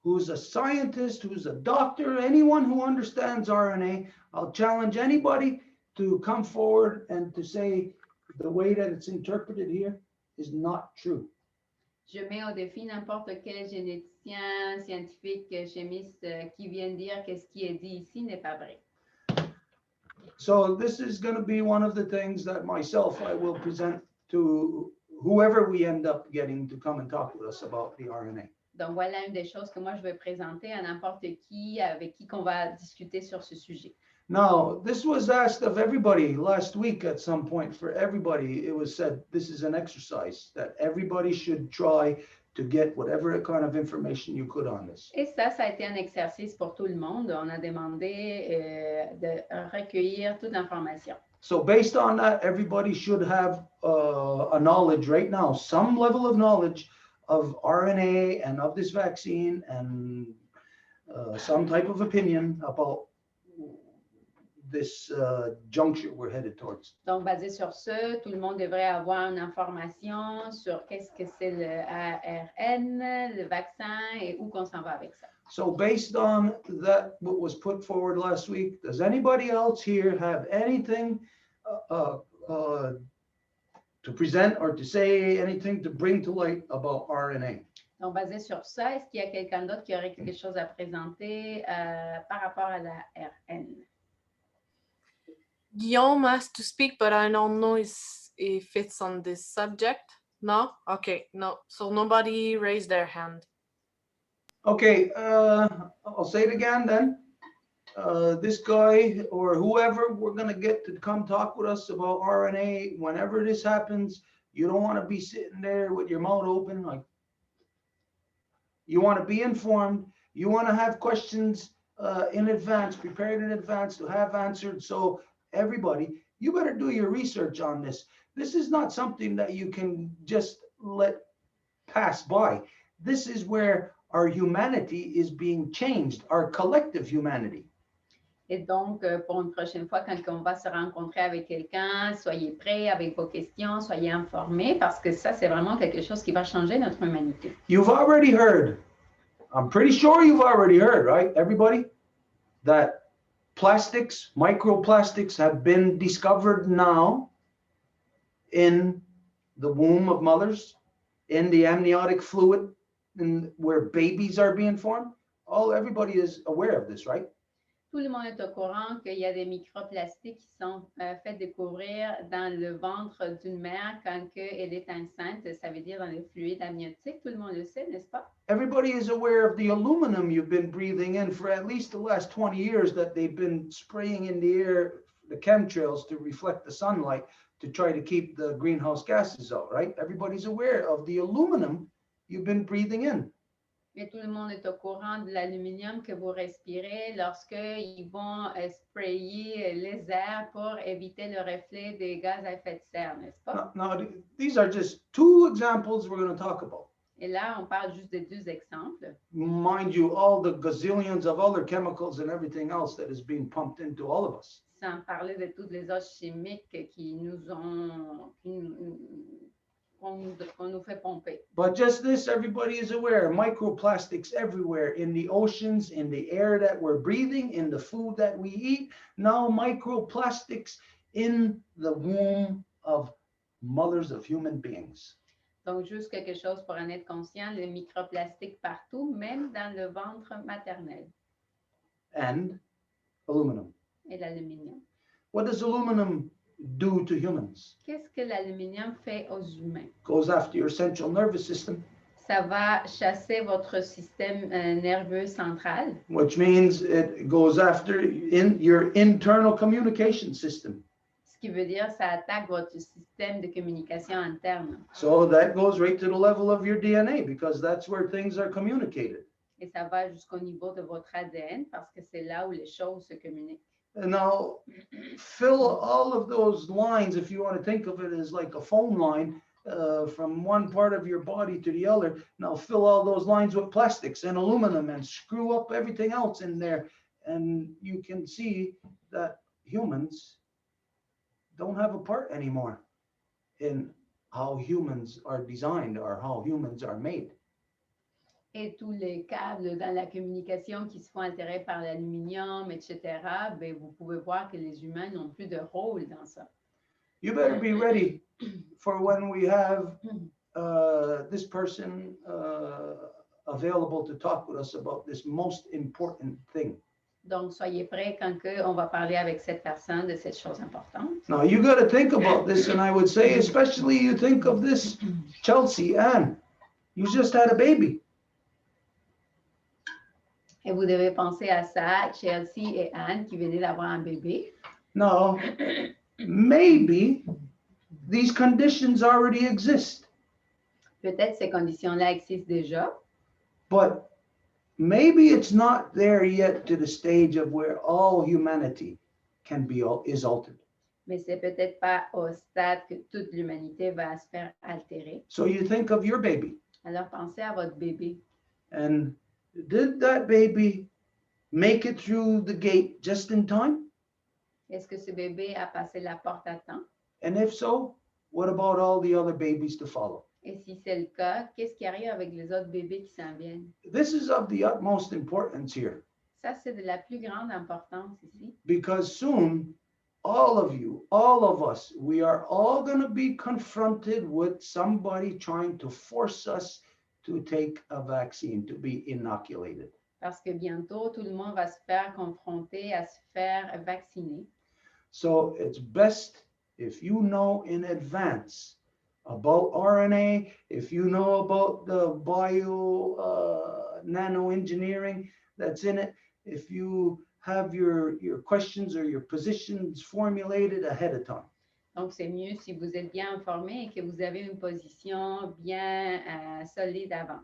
[SPEAKER 1] who's a scientist, who's a doctor, anyone who understands RNA, I'll challenge anybody to come forward and to say the way that it's interpreted here is not true.
[SPEAKER 2] je mets au défi n'importe quel généticien, scientifique, chimiste qui vienne dire que ce qui est dit ici n'est pas vrai.
[SPEAKER 1] So this is going to be one of the things that myself I will present to whoever we end up getting to come and talk with us about the RNA.
[SPEAKER 2] Donc, voilà une des choses que moi, je vais présenter à n'importe qui, avec qui qu'on va discuter sur ce sujet.
[SPEAKER 1] Now, this was asked of everybody last week at some point. For everybody, it was said this is an exercise that everybody should try to get whatever kind of information you could on this.
[SPEAKER 2] Et ça a été un exercice pour tout le monde. On a demandé de recueillir toute l'information.
[SPEAKER 1] So based on that, everybody should have a knowledge right now, some level of knowledge of RNA and of this vaccine and some type of opinion about this juncture we're headed towards.
[SPEAKER 2] Donc, basé sur ce, tout le monde devrait avoir une information sur qu'est-ce que c'est le ARN, le vaccin et où qu'on s'en va avec ça.
[SPEAKER 1] So based on that, what was put forward last week, does anybody else here have anything to present or to say anything to bring to light about RNA?
[SPEAKER 2] Donc, basé sur ça, est-ce qu'il y a quelqu'un d'autre qui aurait quelque chose à présenter par rapport à la RN?
[SPEAKER 4] Guillaume asked to speak, but I don't know if it's on this subject. No? Okay, no. So nobody raised their hand.
[SPEAKER 1] Okay, I'll say it again then. This guy or whoever we're going to get to come talk with us about RNA. Whenever this happens, you don't want to be sitting there with your mouth open. Like, you want to be informed. You want to have questions in advance, prepared in advance to have answered. So everybody, you better do your research on this. This is not something that you can just let pass by. This is where our humanity is being changed, our collective humanity.
[SPEAKER 2] Et donc, pour une prochaine fois, quand on va se rencontrer avec quelqu'un, soyez prêts avec vos questions, soyez informés, parce que ça, c'est vraiment quelque chose qui va changer notre humanité.
[SPEAKER 1] You've already heard, I'm pretty sure you've already heard, right, everybody, that plastics, microplastics have been discovered now in the womb of mothers, in the amniotic fluid, where babies are being formed. Everybody is aware of this, right?
[SPEAKER 2] Tout le monde est au courant qu'il y a des microplastiques qui sont faits découvrir dans le ventre d'une mère quand elle est enceinte, ça veut dire dans le fluide amniotique. Tout le monde le sait, n'est-ce pas?
[SPEAKER 1] Everybody is aware of the aluminum you've been breathing in for at least the last 20 years that they've been spraying in the air, the chemtrails to reflect the sunlight to try to keep the greenhouse gases out, right? Everybody's aware of the aluminum you've been breathing in.
[SPEAKER 2] Mais tout le monde est au courant de l'aluminium que vous respirez lorsqu'ils vont sprayer les airs pour éviter le reflet des gaz à effet de serre, n'est-ce pas?
[SPEAKER 1] Now, these are just two examples we're going to talk about.
[SPEAKER 2] Et là, on parle juste de deux exemples.
[SPEAKER 1] Mind you, all the gazillions of other chemicals and everything else that is being pumped into all of us.
[SPEAKER 2] Sans parler de toutes les autres chimiques qu'on nous fait pomper.
[SPEAKER 1] But just this, everybody is aware, microplastics everywhere in the oceans, in the air that we're breathing, in the food that we eat. Now microplastics in the womb of mothers of human beings.
[SPEAKER 2] Donc, juste quelque chose pour en être conscient, le microplastique partout, même dans le ventre maternel.
[SPEAKER 1] And aluminum.
[SPEAKER 2] Et l'aluminium.
[SPEAKER 1] What does aluminum do to humans?
[SPEAKER 2] Qu'est-ce que l'aluminium fait aux humains?
[SPEAKER 1] Goes after your central nervous system.
[SPEAKER 2] Ça va chasser votre système nerveux central.
[SPEAKER 1] Which means it goes after your internal communication system.
[SPEAKER 2] Ce qui veut dire ça attaque votre système de communication interne.
[SPEAKER 1] So that goes right to the level of your DNA because that's where things are communicated.
[SPEAKER 2] Et ça va jusqu'au niveau de votre ADN parce que c'est là où les choses se communiquent.
[SPEAKER 1] And now fill all of those lines, if you want to think of it as like a phone line from one part of your body to the other. Now fill all those lines with plastics and aluminum and screw up everything else in there. And you can see that humans don't have a part anymore in how humans are designed or how humans are made.
[SPEAKER 2] Et tous les câbles dans la communication qui se font altérer par l'aluminium, etc., ben, vous pouvez voir que les humains n'ont plus de rôle dans ça.
[SPEAKER 1] You better be ready for when we have this person available to talk with us about this most important thing.
[SPEAKER 2] Donc, soyez prêts quand on va parler avec cette personne de cette chose importante.
[SPEAKER 1] Now, you got to think about this, and I would say, especially you think of this, Chelsea, Anne, you just had a baby.
[SPEAKER 2] Et vous devez penser à ça, Chelsea et Anne qui venaient d'avoir un bébé.
[SPEAKER 1] No, maybe these conditions already exist,
[SPEAKER 2] Peut-être ces conditions-là existent déjà,
[SPEAKER 1] but maybe it's not there yet to the stage of where all humanity is altered.
[SPEAKER 2] mais c'est peut-être pas au stade que toute l'humanité va se faire altérer.
[SPEAKER 1] So you think of your baby,
[SPEAKER 2] Alors pensez à votre bébé.
[SPEAKER 1] and did that baby make it through the gate just in time?
[SPEAKER 2] Est-ce que ce bébé a passé la porte à temps?
[SPEAKER 1] And if so, what about all the other babies to follow?
[SPEAKER 2] Et si c'est le cas, qu'est-ce qui arrive avec les autres bébés qui s'en viennent?
[SPEAKER 1] This is of the utmost importance here,
[SPEAKER 2] Ça, c'est de la plus grande importance ici.
[SPEAKER 1] because soon, all of you, all of us, we are all going to be confronted with somebody trying to force us to take a vaccine, to be inoculated.
[SPEAKER 2] Parce que bientôt, tout le monde va se faire confronter à se faire vacciner.
[SPEAKER 1] So it's best if you know in advance about RNA, if you know about the nanoengineering that's in it, if you have your questions or your positions formulated ahead of time.
[SPEAKER 2] Donc, c'est mieux si vous êtes bien informé et que vous avez une position bien solide avant.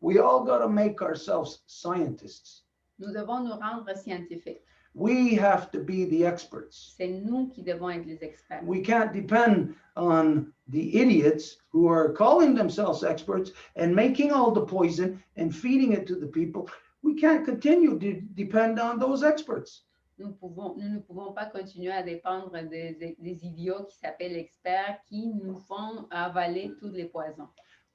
[SPEAKER 1] We all got to make ourselves scientists.
[SPEAKER 2] Nous devons nous rendre scientifiques.
[SPEAKER 1] We have to be the experts.
[SPEAKER 2] C'est nous qui devons être les experts.
[SPEAKER 1] We can't depend on the idiots who are calling themselves experts and making all the poison and feeding it to the people. We can't continue to depend on those experts.
[SPEAKER 2] Nous ne pouvons pas continuer à dépendre des idiots qui s'appellent experts qui nous font avaler tous les poisons.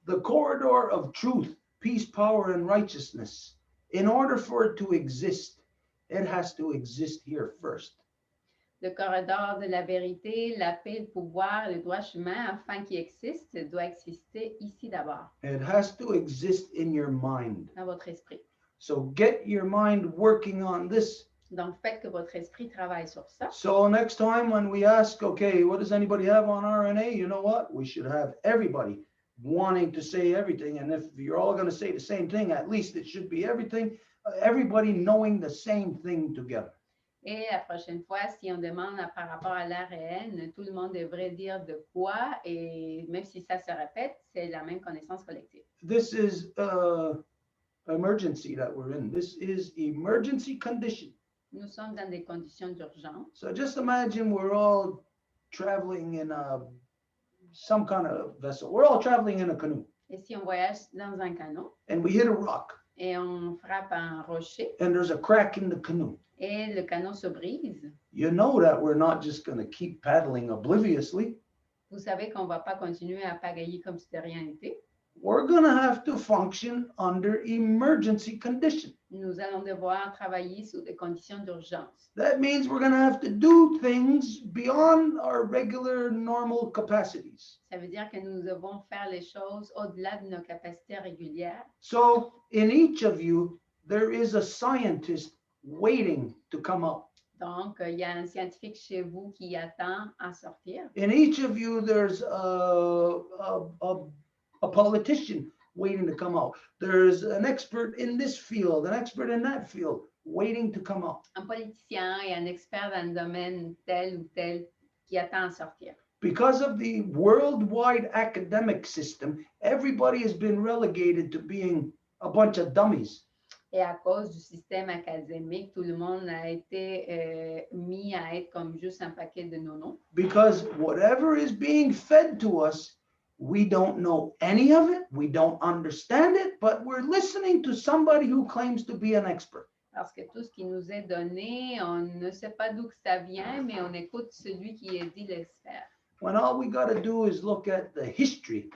[SPEAKER 1] The corridor of truth, peace, power, and righteousness, in order for it to exist, it has to exist here first.
[SPEAKER 2] Le corridor de la vérité, la paix, le pouvoir, le droit chemin, afin qu'il existe, doit exister ici d'abord,
[SPEAKER 1] It has to exist in your mind.
[SPEAKER 2] dans votre esprit.
[SPEAKER 1] So get your mind working on this.
[SPEAKER 2] Donc, faites que votre esprit travaille sur ça.
[SPEAKER 1] So next time when we ask, okay, what does anybody have on RNA? You know what? We should have everybody wanting to say everything. And if you're all going to say the same thing, at least it should be everything, everybody knowing the same thing together.
[SPEAKER 2] Et la prochaine fois, si on demande par rapport à l'ARN, tout le monde devrait dire de quoi, et même si ça se répète, c'est la même connaissance collective.
[SPEAKER 1] This is emergency that we're in. This is emergency condition.
[SPEAKER 2] Nous sommes dans des conditions d'urgence.
[SPEAKER 1] So just imagine we're all traveling in some kind of vessel. We're all traveling in a canoe,
[SPEAKER 2] Et si on voyage dans un canot
[SPEAKER 1] and we hit a rock,
[SPEAKER 2] et on frappe un rocher
[SPEAKER 1] and there's a crack in the canoe.
[SPEAKER 2] et le canot se brise,
[SPEAKER 1] You know that we're not just going to keep paddling obliviously.
[SPEAKER 2] vous savez qu'on ne va pas continuer à pagayer comme si de rien n'était.
[SPEAKER 1] We're going to have to function under emergency condition.
[SPEAKER 2] Nous allons devoir travailler sous des conditions d'urgence.
[SPEAKER 1] That means we're going to have to do things beyond our regular normal capacities.
[SPEAKER 2] Ça veut dire que nous devons faire les choses au-delà de nos capacités régulières.
[SPEAKER 1] So in each of you, there is a scientist waiting to come up.
[SPEAKER 2] Donc, il y a un scientifique chez vous qui attend à sortir.
[SPEAKER 1] In each of you, there's a politician waiting to come out. There's an expert in this field, an expert in that field, waiting to come out.
[SPEAKER 2] Un politicien et un expert dans le domaine tel ou tel qui attend à sortir.
[SPEAKER 1] Because of the worldwide academic system, everybody has been relegated to being a bunch of dummies.
[SPEAKER 2] Et à cause du système académique, tout le monde a été mis à être comme juste un paquet de nonos.
[SPEAKER 1] Because whatever is being fed to us, we don't know any of it, we don't understand it, but we're listening to somebody who claims to be an expert.
[SPEAKER 2] Parce que tout ce qui nous est donné, on ne sait pas d'où que ça vient, mais on écoute celui qui est dit l'expert.
[SPEAKER 1] When all we got to do is look at the history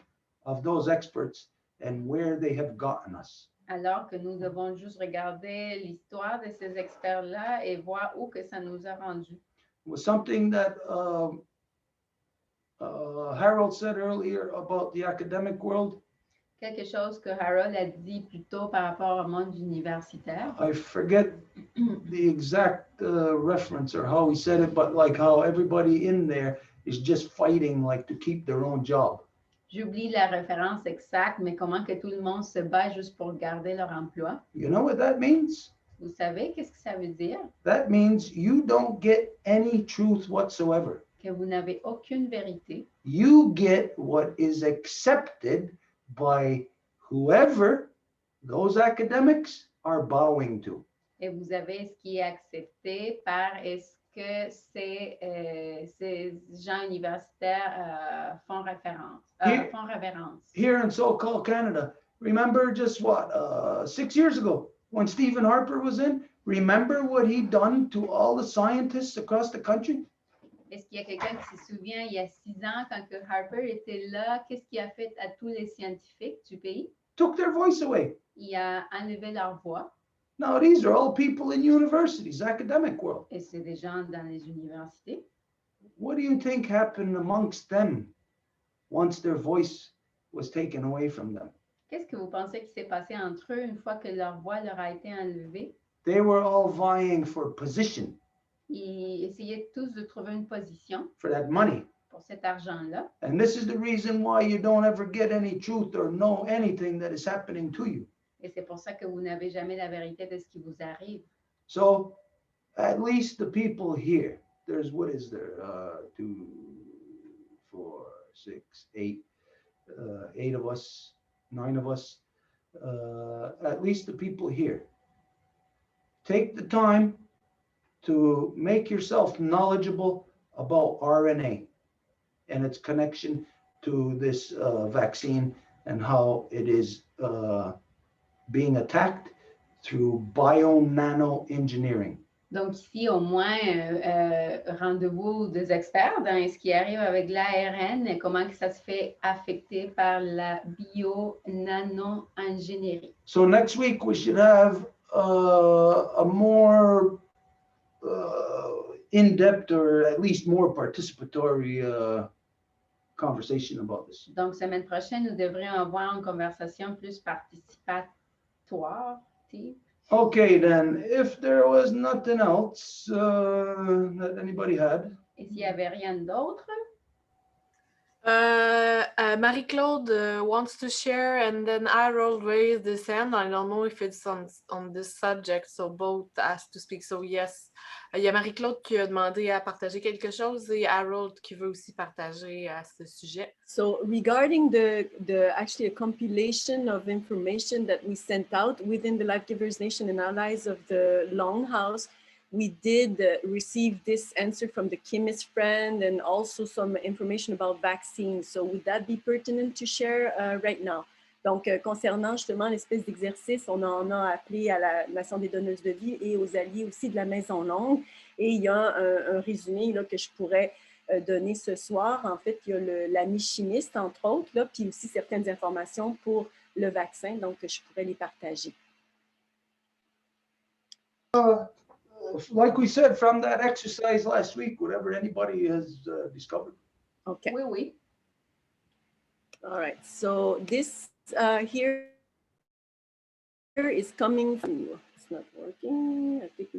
[SPEAKER 1] of those experts and where they have gotten us.
[SPEAKER 2] Alors que nous devons juste regarder l'histoire de ces experts-là et voir où que ça nous a rendu.
[SPEAKER 1] It was something that Harold said earlier about the academic world.
[SPEAKER 2] Quelque chose que Harold a dit plus tôt par rapport au monde universitaire.
[SPEAKER 1] I forget the exact reference or how he said it, but like how everybody in there is just fighting like to keep their own job.
[SPEAKER 2] J'oublie la référence exacte, mais comment que tout le monde se bat juste pour garder leur emploi.
[SPEAKER 1] You know what that means?
[SPEAKER 2] Vous savez qu'est-ce que ça veut dire?
[SPEAKER 1] That means you don't get any truth whatsoever.
[SPEAKER 2] Que vous n'avez aucune vérité.
[SPEAKER 1] You get what is accepted by whoever those academics are bowing to.
[SPEAKER 2] Et vous avez ce qui est accepté par est-ce que ces gens universitaires font révérence.
[SPEAKER 1] Here in so-called Canada, remember just what, 6 years ago, when Stephen Harper was in, remember what he'd done to all the scientists across the country?
[SPEAKER 2] Est-ce qu'il y a quelqu'un qui se souvient, il y a 6 ans, quand que Harper était là, qu'est-ce qu'il a fait à tous les scientifiques du pays?
[SPEAKER 1] Took their voice away.
[SPEAKER 2] Il a enlevé leur voix.
[SPEAKER 1] Now, these are all people in universities, academic world.
[SPEAKER 2] Et c'est des gens dans les universités.
[SPEAKER 1] What do you think happened amongst them once their voice was taken away from them?
[SPEAKER 2] Qu'est-ce que vous pensez qui s'est passé entre eux une fois que leur voix leur a été enlevée?
[SPEAKER 1] They were all vying for position,
[SPEAKER 2] Ils essayaient tous de trouver une position
[SPEAKER 1] for that money.
[SPEAKER 2] pour cet argent-là.
[SPEAKER 1] And this is the reason why you don't ever get any truth or know anything that is happening to you.
[SPEAKER 2] Et c'est pour ça que vous n'avez jamais la vérité de ce qui vous arrive.
[SPEAKER 1] So, at least the people here, there's, what is there? 2, 4, 6, 8, 8 of us, 9 of us. At least the people here. Take the time to make yourself knowledgeable about RNA and its connection to this vaccine and how it is being attacked through bio-nano-engineering.
[SPEAKER 2] Donc ici, au moins, rendez-vous des experts dans ce qui arrive avec l'ARN et comment que ça se fait affecter par la bio-nano-ingénierie.
[SPEAKER 1] So next week we should have a more in-depth or at least more participatory conversation about this.
[SPEAKER 2] Donc, semaine prochaine, nous devrions avoir une conversation plus participatoire.
[SPEAKER 1] Okay, then, if there was nothing else that anybody had.
[SPEAKER 2] Et s'il n'y avait rien d'autre,
[SPEAKER 4] Marie-Claude wants to share, and then Harold raised his hand. I don't know if it's on this subject, so both asked to speak. So yes, il y a Marie-Claude qui a demandé à partager quelque chose et Harold qui veut aussi partager à ce sujet.
[SPEAKER 3] So regarding actually a compilation of information that we sent out within the Life Givers Nation and Allies of the Longhouse, we did receive this answer from the chemist friend and also some information about vaccines. So would that be pertinent to share right now? Donc, concernant justement l'espèce d'exercice, on en a appelé à la Nation des donneuses de vie et aux alliés aussi de la Maison Longue. Et il y a un résumé là, que je pourrais donner ce soir. En fait, il y a l'ami chimiste, entre autres, là, puis aussi certaines informations pour le vaccin, donc je pourrais les partager.
[SPEAKER 1] Like we said, from that exercise last week, whatever anybody has discovered.
[SPEAKER 3] Okay.
[SPEAKER 2] oui, oui.
[SPEAKER 3] All right. So this here is coming from, it's not working. I think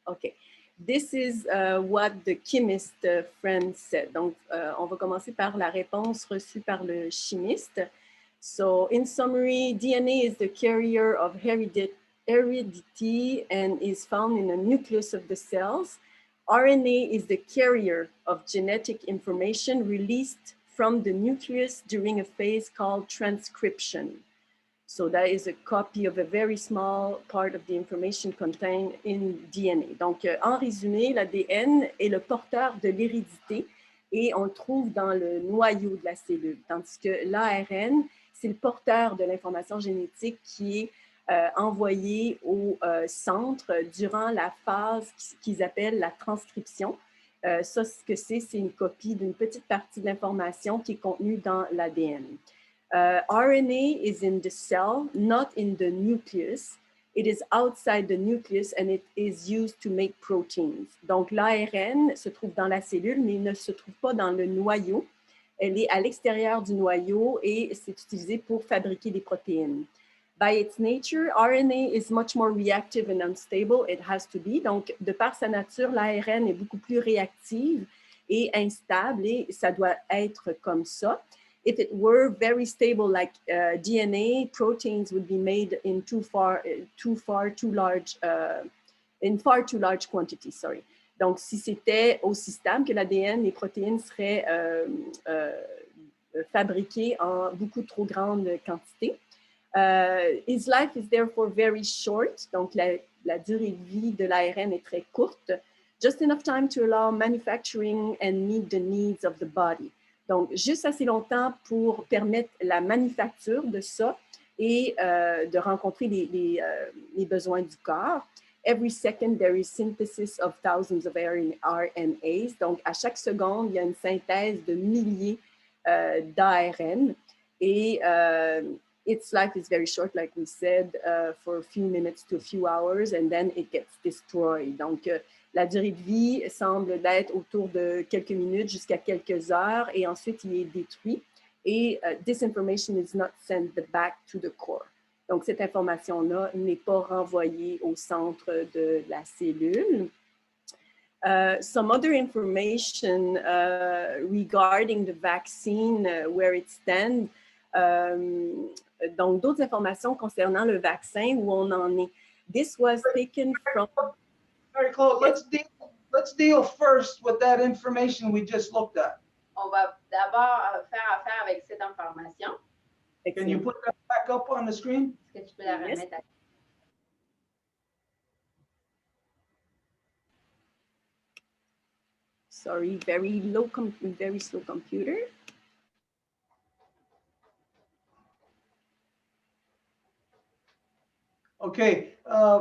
[SPEAKER 3] okay. This is what the chemist friend said. Donc, on va commencer par la réponse reçue par le chimiste. So, in summary, DNA is the carrier of heredity and is found in the nucleus of the cells. RNA is the carrier of genetic information released from the nucleus during a phase called transcription. So that is a copy of a very small part of the information contained in DNA. Donc, en résumé, l'ADN est le porteur de l'hérédité et on le trouve dans le noyau de la cellule, tandis que l'ARN, c'est le porteur de l'information génétique qui est envoyé au centre durant la phase qu'ils appellent la transcription. Ça, ce que c'est une copie d'une petite partie de l'information qui est contenue dans l'ADN. RNA is in the cell, not in the nucleus. It is outside the nucleus and it is used to make proteins. Donc, l'ARN se trouve dans la cellule, mais il ne se trouve pas dans le noyau. Elle est à l'extérieur du noyau et c'est utilisé pour fabriquer des protéines. By its nature, RNA is much more reactive and unstable. It has to be. Donc, de par sa nature, l'ARN est beaucoup plus réactive et instable et ça doit être comme ça. if it were very stable, like DNA, proteins would be made in far too large quantities. Sorry. Donc, si c'était aussi stable que l'ADN, les protéines seraient fabriquées en beaucoup trop grande quantité. His life is therefore very short. Donc, la durée de vie de l'ARN est très courte. Just enough time to allow manufacturing and meet the needs of the body. Donc, juste assez longtemps pour permettre la manufacture de ça et de rencontrer les besoins du corps. Every second, there is synthesis of thousands of RNAs. Donc, à chaque seconde, il y a une synthèse de milliers d'ARN. Et its life is very short, like we said, for a few minutes to a few hours, and then it gets destroyed. Donc, la durée de vie semble d'être autour de quelques minutes jusqu'à quelques heures, et ensuite, il est détruit. Et this information is not sent back to the core. Donc, cette information-là n'est pas renvoyée au centre de la cellule. Some other information regarding the vaccine, where it stands. Donc, d'autres informations concernant le vaccin, où on en est. This was taken from...
[SPEAKER 1] Very close. Let's deal first with that information we just looked at.
[SPEAKER 2] On va d'abord faire affaire avec cette information.
[SPEAKER 1] Can you put that back up on the screen?
[SPEAKER 2] Est-ce que tu peux la remettre à...
[SPEAKER 3] Sorry, very slow computer.
[SPEAKER 1] Okay,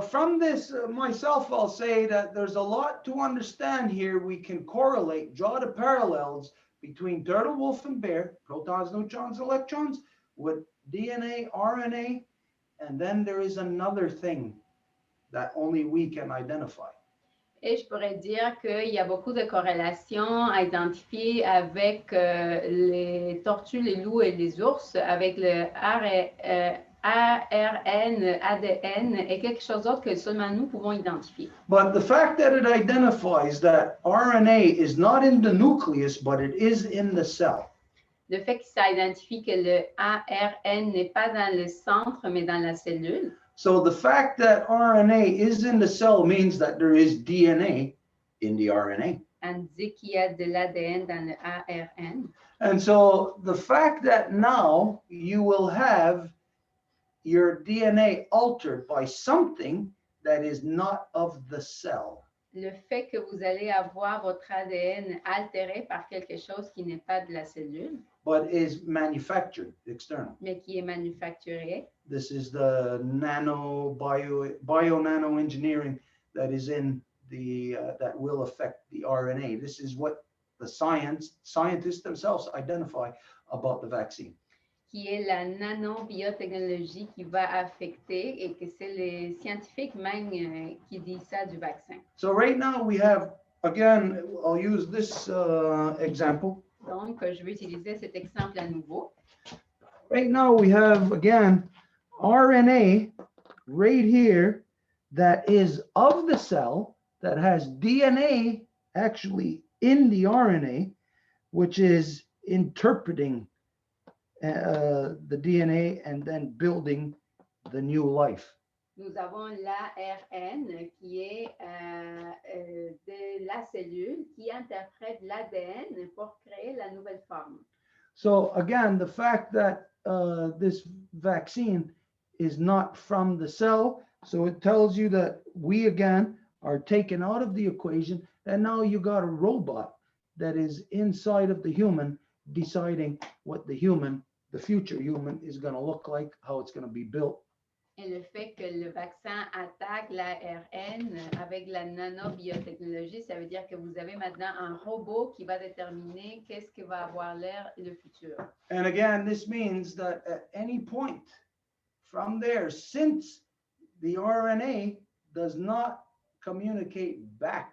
[SPEAKER 1] from this, myself, I'll say that there's a lot to understand here. We can correlate, draw the parallels between turtle, wolf, and bear, protons, neutrons, electrons, with DNA, RNA, and then there is another thing that only we can identify.
[SPEAKER 2] Et je pourrais dire qu'il y a beaucoup de corrélations à identifier avec les tortues, les loups et les ours, avec le ARN, ADN et quelque chose d'autre que seulement nous pouvons identifier.
[SPEAKER 1] But the fact that it identifies that RNA is not in the nucleus, but it is in the cell.
[SPEAKER 2] Le fait que ça identifie que le ARN n'est pas dans le centre, mais dans la cellule.
[SPEAKER 1] So the fact that RNA is in the cell means that there is DNA in the RNA.
[SPEAKER 2] On dit qu'il y a de l'ADN dans le ARN.
[SPEAKER 1] And so the fact that now you will have your DNA altered by something that is not of the cell.
[SPEAKER 2] Le fait que vous allez avoir votre ADN altéré par quelque chose qui n'est pas de la cellule,
[SPEAKER 1] But is manufactured external.
[SPEAKER 2] mais qui est manufacturé.
[SPEAKER 1] This is the bio nano engineering that is in the that will affect the RNA. This is what the scientists themselves identify about the vaccine.
[SPEAKER 2] Qui est la nanobiotechnologie qui va affecter et que c'est les scientifiques même qui disent ça du vaccin.
[SPEAKER 1] So right now we have, again, I'll use this example.
[SPEAKER 2] Donc, je vais utiliser cet exemple à nouveau.
[SPEAKER 1] Right now we have, again, RNA right here that is of the cell, that has DNA actually in the RNA, which is interpreting the DNA and then building the new life.
[SPEAKER 2] Nous avons l'ARN qui est de la cellule qui interprète l'ADN pour créer la nouvelle forme.
[SPEAKER 1] So again, the fact that this vaccine is not from the cell, so it tells you that we again are taken out of the equation, and now you got a robot that is inside of the human deciding what the future human is going to look like, how it's going to be built.
[SPEAKER 2] Et le fait que le vaccin attaque l'ARN avec la nanobiotechnologie, ça veut dire que vous avez maintenant un robot qui va déterminer qu'est-ce que va avoir l'air le futur.
[SPEAKER 1] And again, this means that at any point from there, since the RNA does not communicate back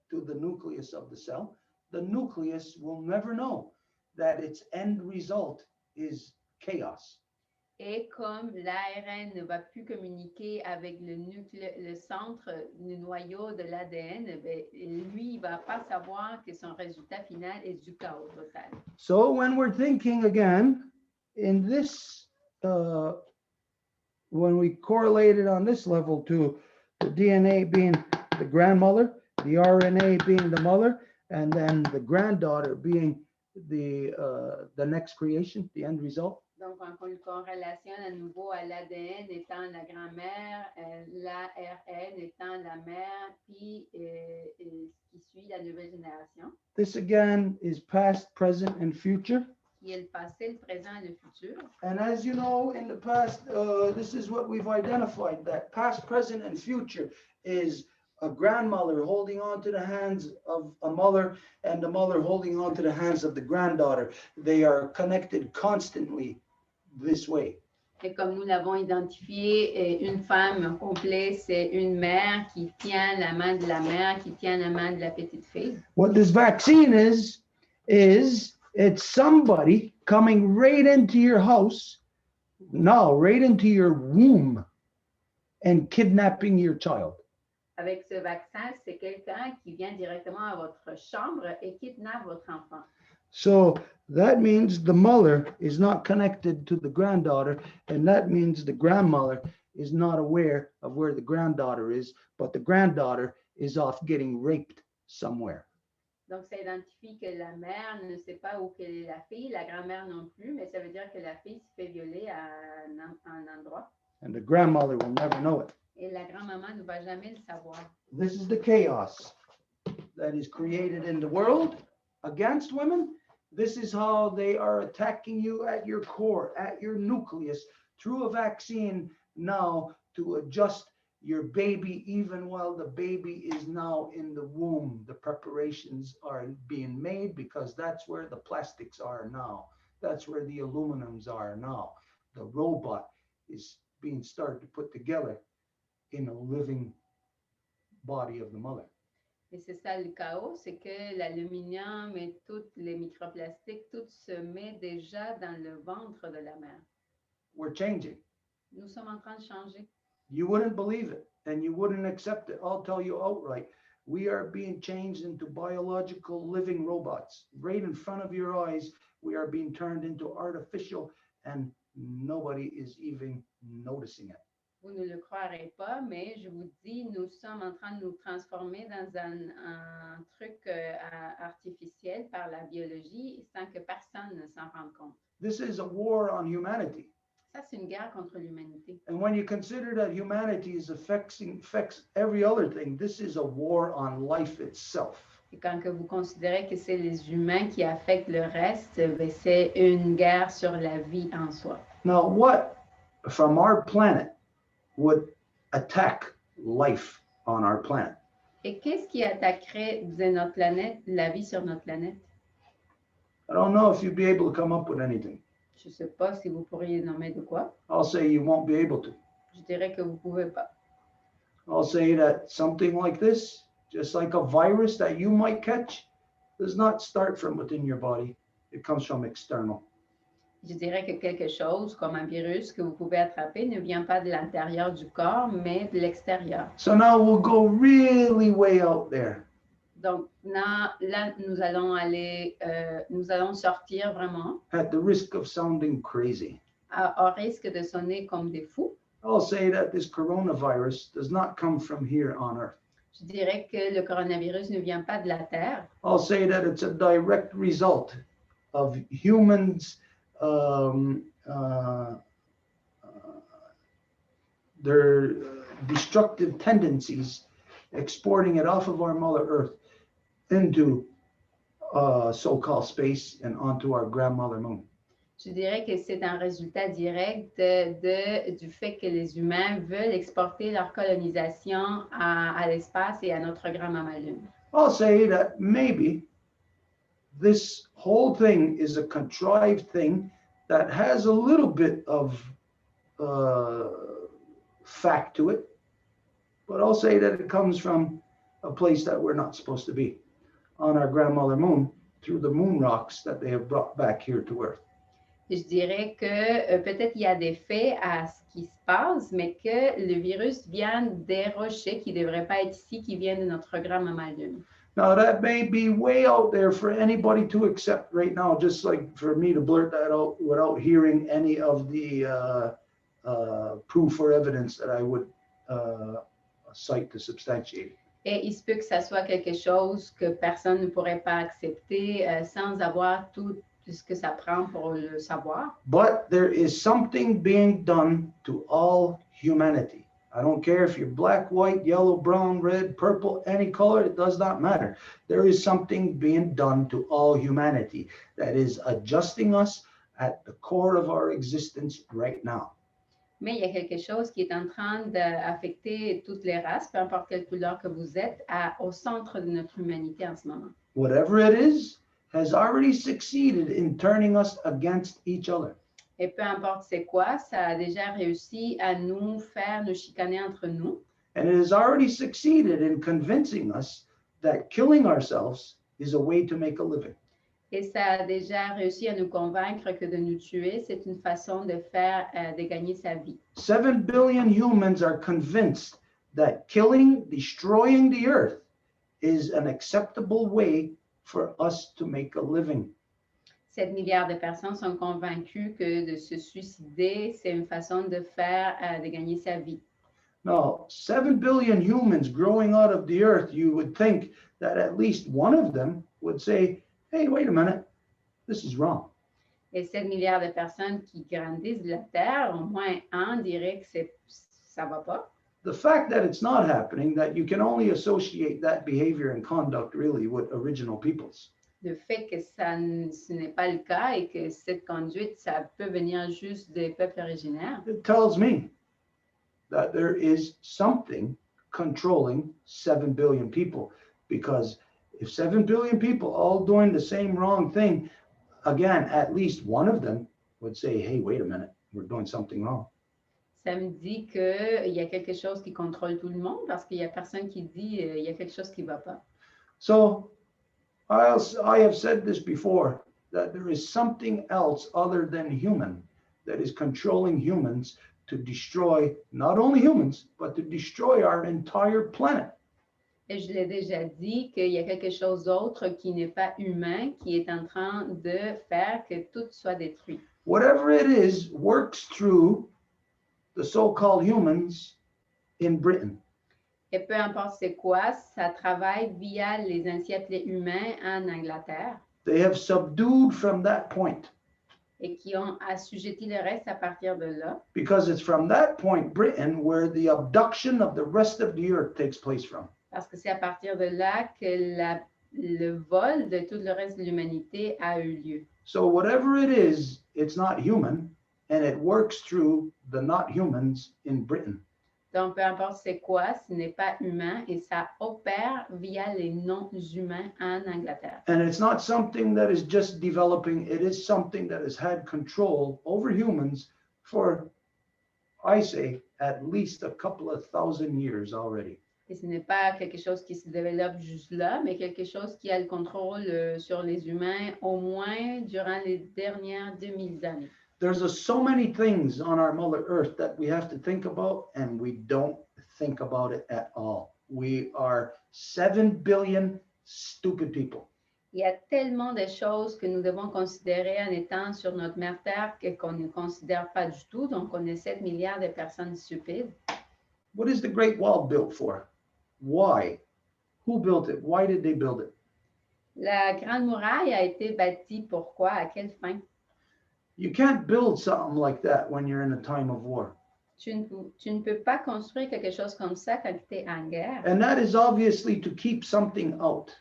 [SPEAKER 1] to the nucleus of the cell, the nucleus will never know that its end result is chaos.
[SPEAKER 2] Et comme l'ARN ne va plus communiquer avec le centre, le noyau de l'ADN, lui, il ne va pas savoir que son résultat final est du chaos total.
[SPEAKER 1] So when we're thinking again, in this, when we correlate it on this level to the DNA being the grandmother, the RNA being the mother, and then the granddaughter being the next creation, the end result.
[SPEAKER 2] Donc, on le corrélationne à nouveau à l'ADN étant la grand-mère, l'ARN étant la mère, puis ce qui suit la nouvelle génération,
[SPEAKER 1] This again is past, present, and future.
[SPEAKER 2] qui est le passé, le présent et le futur.
[SPEAKER 1] And as you know, in the past, this is what we've identified, that past, present, and future is a grandmother holding on to the hands of a mother and the mother holding on to the hands of the granddaughter. They are connected constantly this way.
[SPEAKER 2] Et comme nous l'avons identifié, une femme complète, c'est une mère qui tient la main de la mère, qui tient la main de la petite fille.
[SPEAKER 1] What this vaccine is it's somebody coming right into your house, no, right into your womb and kidnapping your child.
[SPEAKER 2] Avec ce vaccin, c'est quelqu'un qui vient directement à votre chambre et kidnappe votre enfant.
[SPEAKER 1] So that means the mother is not connected to the granddaughter, and that means the grandmother is not aware of where the granddaughter is, but the granddaughter is off getting raped somewhere.
[SPEAKER 2] Donc, ça identifie que la mère ne sait pas où est la fille, la grand-mère non plus, mais ça veut dire que la fille se fait violer à un endroit.
[SPEAKER 1] And the grandmother will never know it.
[SPEAKER 2] Et la grand-maman ne va jamais le savoir.
[SPEAKER 1] This is the chaos that is created in the world against women. This is how they are attacking you at your core, at your nucleus, through a vaccine now to adjust your baby, even while the baby is now in the womb. The preparations are being made because that's where the plastics are now. That's where the aluminums are now. The robot is being started to put together in a living body of the mother.
[SPEAKER 2] Et c'est ça le chaos, c'est que l'aluminium et tous les microplastiques, tout se met déjà dans le ventre de la mère.
[SPEAKER 1] We're changing.
[SPEAKER 2] Nous sommes en train de changer.
[SPEAKER 1] You wouldn't believe it and you wouldn't accept it. I'll tell you outright. We are being changed into biological living robots. Right in front of your eyes, we are being turned into artificial and nobody is even noticing it.
[SPEAKER 2] Vous ne le croirez pas, mais je vous dis, nous sommes en train de nous transformer dans un truc artificiel par la biologie sans que personne ne s'en rende compte.
[SPEAKER 1] This is a war on humanity.
[SPEAKER 2] Ça, c'est une guerre contre l'humanité.
[SPEAKER 1] And when you consider that humanity is affects every other thing, this is a war on life itself.
[SPEAKER 2] Et quand que vous considérez que c'est les humains qui affectent le reste, c'est une guerre sur la vie en soi.
[SPEAKER 1] Now, what from our planet would attack life on our planet?
[SPEAKER 2] Et qu'est-ce qui attaquerait notre planète, la vie sur notre planète?
[SPEAKER 1] I don't know if you'd be able to come up with anything.
[SPEAKER 2] Je ne sais pas si vous pourriez nommer de quoi.
[SPEAKER 1] I'll say you won't be able to.
[SPEAKER 2] Je dirais que vous ne pouvez pas.
[SPEAKER 1] I'll say that something like this, just like a virus that you might catch, does not start from within your body. It comes from external.
[SPEAKER 2] Je dirais que quelque chose comme un virus que vous pouvez attraper ne vient pas de l'intérieur du corps, mais de l'extérieur.
[SPEAKER 1] So now we'll go really way out there.
[SPEAKER 2] Donc là, nous allons sortir vraiment
[SPEAKER 1] At the risk of sounding crazy,
[SPEAKER 2] au risque de sonner comme des fous.
[SPEAKER 1] I'll say that this coronavirus does not come from here on Earth.
[SPEAKER 2] Je dirais que le coronavirus ne vient pas de la Terre.
[SPEAKER 1] I'll say that it's a direct result of humans, their destructive tendencies, exporting it off of our Mother Earth into so-called space and onto our grandmother moon.
[SPEAKER 2] Je dirais que c'est un résultat direct du fait que les humains veulent exporter leur colonisation à l'espace et à notre grand-maman Lune.
[SPEAKER 1] I'll say that maybe this whole thing is a contrived thing that has a little bit of fact to it, but I'll say that it comes from a place that we're not supposed to be, on our grandmother moon, through the moon rocks that they have brought back here to Earth.
[SPEAKER 2] Je dirais que peut-être il y a des faits à ce qui se passe, mais que le virus vient des rochers qui ne devraient pas être ici, qui viennent de notre grand mammalium.
[SPEAKER 1] Now, that may be way out there for anybody to accept right now, just like for me to blurt that out without hearing any of the proof or evidence that I would cite to substantiate.
[SPEAKER 2] Et il se peut que ça soit quelque chose que personne ne pourrait pas accepter sans avoir tout ce que ça prend pour le savoir.
[SPEAKER 1] But there is something being done to all humanity. I don't care if you're black, white, yellow, brown, red, purple, any color, it does not matter. There is something being done to all humanity that is adjusting us at the core of our existence right now.
[SPEAKER 2] Mais il y a quelque chose qui est en train d'affecter toutes les races, peu importe quelle couleur que vous êtes, au centre de notre humanité en ce moment.
[SPEAKER 1] Whatever it is, has already succeeded in turning us against each other.
[SPEAKER 2] Et peu importe c'est quoi, ça a déjà réussi à nous faire nous chicaner entre nous.
[SPEAKER 1] And it has already succeeded in convincing us that killing ourselves is a way to make a living.
[SPEAKER 2] Et ça a déjà réussi à nous convaincre que de nous tuer, c'est une façon de faire, de gagner sa vie.
[SPEAKER 1] 7 billion humans are convinced that killing, destroying the earth is an acceptable way for us to make a living.
[SPEAKER 2] 7 milliards de personnes sont convaincues que de se suicider, c'est une façon de faire, de gagner sa vie.
[SPEAKER 1] Now, 7 billion humans growing out of the earth, you would think that at least one of them would say, hey, wait a minute, this is wrong.
[SPEAKER 2] Et 7 milliards de personnes qui grandissent de la Terre, au moins un dirait que ça ne va pas.
[SPEAKER 1] The fact that it's not happening, that you can only associate that behavior and conduct really with original peoples.
[SPEAKER 2] Le fait que ce n'est pas le cas et que cette conduite, ça peut venir juste des peuples originaires,
[SPEAKER 1] It tells me that there is something controlling 7 billion people, because if 7 billion people all doing the same wrong thing, again, at least one of them would say, hey, wait a minute, we're doing something wrong.
[SPEAKER 2] ça me dit qu'il y a quelque chose qui contrôle tout le monde parce qu'il n'y a personne qui dit il y a quelque chose qui ne va pas.
[SPEAKER 1] So I have said this before, that there is something else other than human that is controlling humans to destroy not only humans, but to destroy our entire planet.
[SPEAKER 2] Et je l'ai déjà dit qu'il y a quelque chose d'autre qui n'est pas humain qui est en train de faire que tout soit détruit.
[SPEAKER 1] Whatever it is works through the so-called humans in Britain.
[SPEAKER 2] Et peu importe c'est quoi, ça travaille via les ainsi appelés humains en Angleterre
[SPEAKER 1] They have subdued from that point,
[SPEAKER 2] et qui ont assujetti le reste à partir de là.
[SPEAKER 1] because it's from that point, Britain, where the abduction of the rest of the earth takes place from.
[SPEAKER 2] Parce que c'est à partir de là que le vol de tout le reste de l'humanité a eu lieu.
[SPEAKER 1] So whatever it is, it's not human, and it works through the not humans in Britain.
[SPEAKER 2] Donc, peu importe c'est quoi, ce n'est pas humain et ça opère via les non-humains en Angleterre.
[SPEAKER 1] And it's not something that is just developing, it is something that has had control over humans for, I say, at least a couple of thousand years already.
[SPEAKER 2] Et ce n'est pas quelque chose qui se développe juste là, mais quelque chose qui a le contrôle sur les humains au moins durant les dernières 2000 années.
[SPEAKER 1] There's so many things on our Mother Earth that we have to think about, and we don't think about it at all. We are 7 billion stupid people.
[SPEAKER 2] Il y a tellement de choses que nous devons considérer en étant sur notre mère Terre qu'on ne considère pas du tout. Donc, on est 7 milliards de personnes stupides.
[SPEAKER 1] What is the Great Wall built for? Why? Who built it? Why did they build it?
[SPEAKER 2] La Grande Muraille a été bâtie pourquoi? À quelle fin?
[SPEAKER 1] You can't build something like that when you're in a time of war.
[SPEAKER 2] Tu ne peux pas construire quelque chose comme ça quand tu es en guerre.
[SPEAKER 1] And that is obviously to keep something out,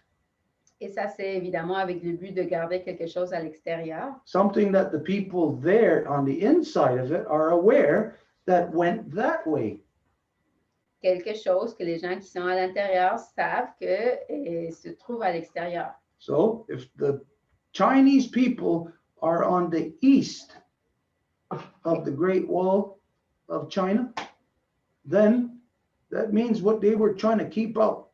[SPEAKER 2] Et ça, c'est évidemment avec le but de garder quelque chose à l'extérieur.
[SPEAKER 1] something that the people there on the inside of it are aware that went that way.
[SPEAKER 2] Quelque chose que les gens qui sont à l'intérieur savent que se trouve à l'extérieur.
[SPEAKER 1] So if the Chinese people are on the east of the Great Wall of China, then that means what they were trying to keep out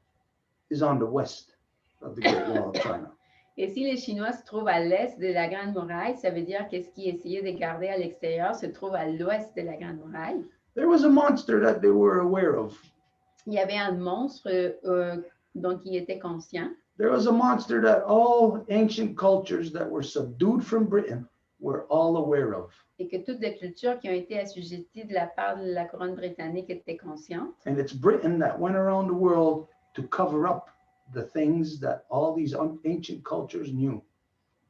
[SPEAKER 1] is on the west of the Great Wall of China.
[SPEAKER 2] Et si les Chinois se trouvent à l'est de la Grande Muraille, ça veut dire que ce qui essayait de garder à l'extérieur se trouve à l'ouest de la Grande Muraille.
[SPEAKER 1] There was a monster that they were aware of.
[SPEAKER 2] Il y avait un monstre dont ils étaient conscients.
[SPEAKER 1] There was a monster that all ancient cultures that were subdued from Britain were all aware of.
[SPEAKER 2] Et que toutes les cultures qui ont été assujetties de la part de la couronne britannique étaient conscientes.
[SPEAKER 1] And it's Britain that went around the world to cover up the things that all these ancient cultures knew.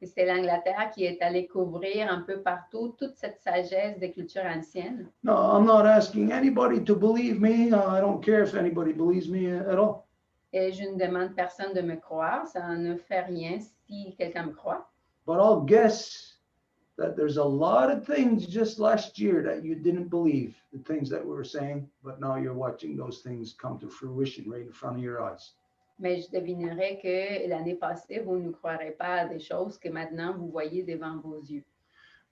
[SPEAKER 2] Et c'est l'Angleterre qui est allée couvrir un peu partout toute cette sagesse des cultures anciennes.
[SPEAKER 1] No, I'm not asking anybody to believe me. I don't care if anybody believes me at all.
[SPEAKER 2] Et je ne demande personne de me croire, ça ne fait rien si quelqu'un me croit.
[SPEAKER 1] But I'll guess that there's a lot of things just last year that you didn't believe, the things that we were saying, but now you're watching those things come to fruition right in front of your eyes.
[SPEAKER 2] Mais je devinerais que l'année passée, vous ne croirez pas à des choses que maintenant vous voyez devant vos yeux.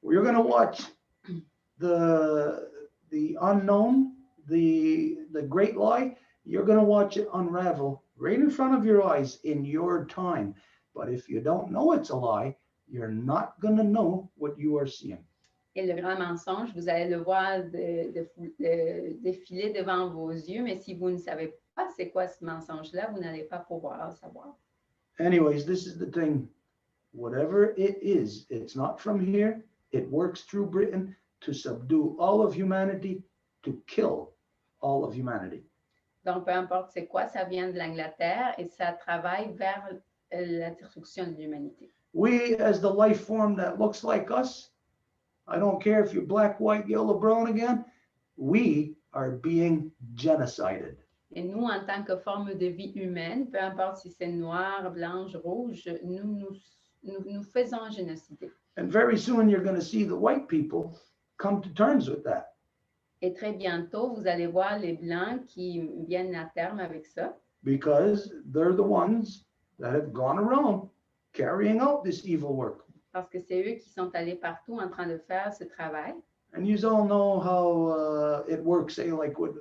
[SPEAKER 1] You're going to watch the unknown, the great lie. You're going to watch it unravel right in front of your eyes in your time. But if you don't know it's a lie, you're not going to know what you are seeing.
[SPEAKER 2] Et le grand mensonge, vous allez le voir défiler devant vos yeux, mais si vous ne savez pas c'est quoi ce mensonge-là, vous n'allez pas pouvoir savoir.
[SPEAKER 1] Anyways, this is the thing. Whatever it is, it's not from here. It works through Britain to subdue all of humanity, to kill all of humanity.
[SPEAKER 2] Donc, peu importe c'est quoi, ça vient de l'Angleterre et ça travaille vers la destruction de l'humanité.
[SPEAKER 1] We, as the life form that looks like us, I don't care if you're black, white, yellow, brown again, we are being genocided.
[SPEAKER 2] Et nous, en tant que forme de vie humaine, peu importe si c'est noir, blanche, rouge, nous faisons génocider.
[SPEAKER 1] And very soon you're going to see the white people come to terms with that.
[SPEAKER 2] Et très bientôt, vous allez voir les Blancs qui viennent à terme avec ça.
[SPEAKER 1] Because they're the ones that have gone around carrying out this evil work.
[SPEAKER 2] Parce que c'est eux qui sont allés partout en train de faire ce travail.
[SPEAKER 1] And you all know how it works, say like with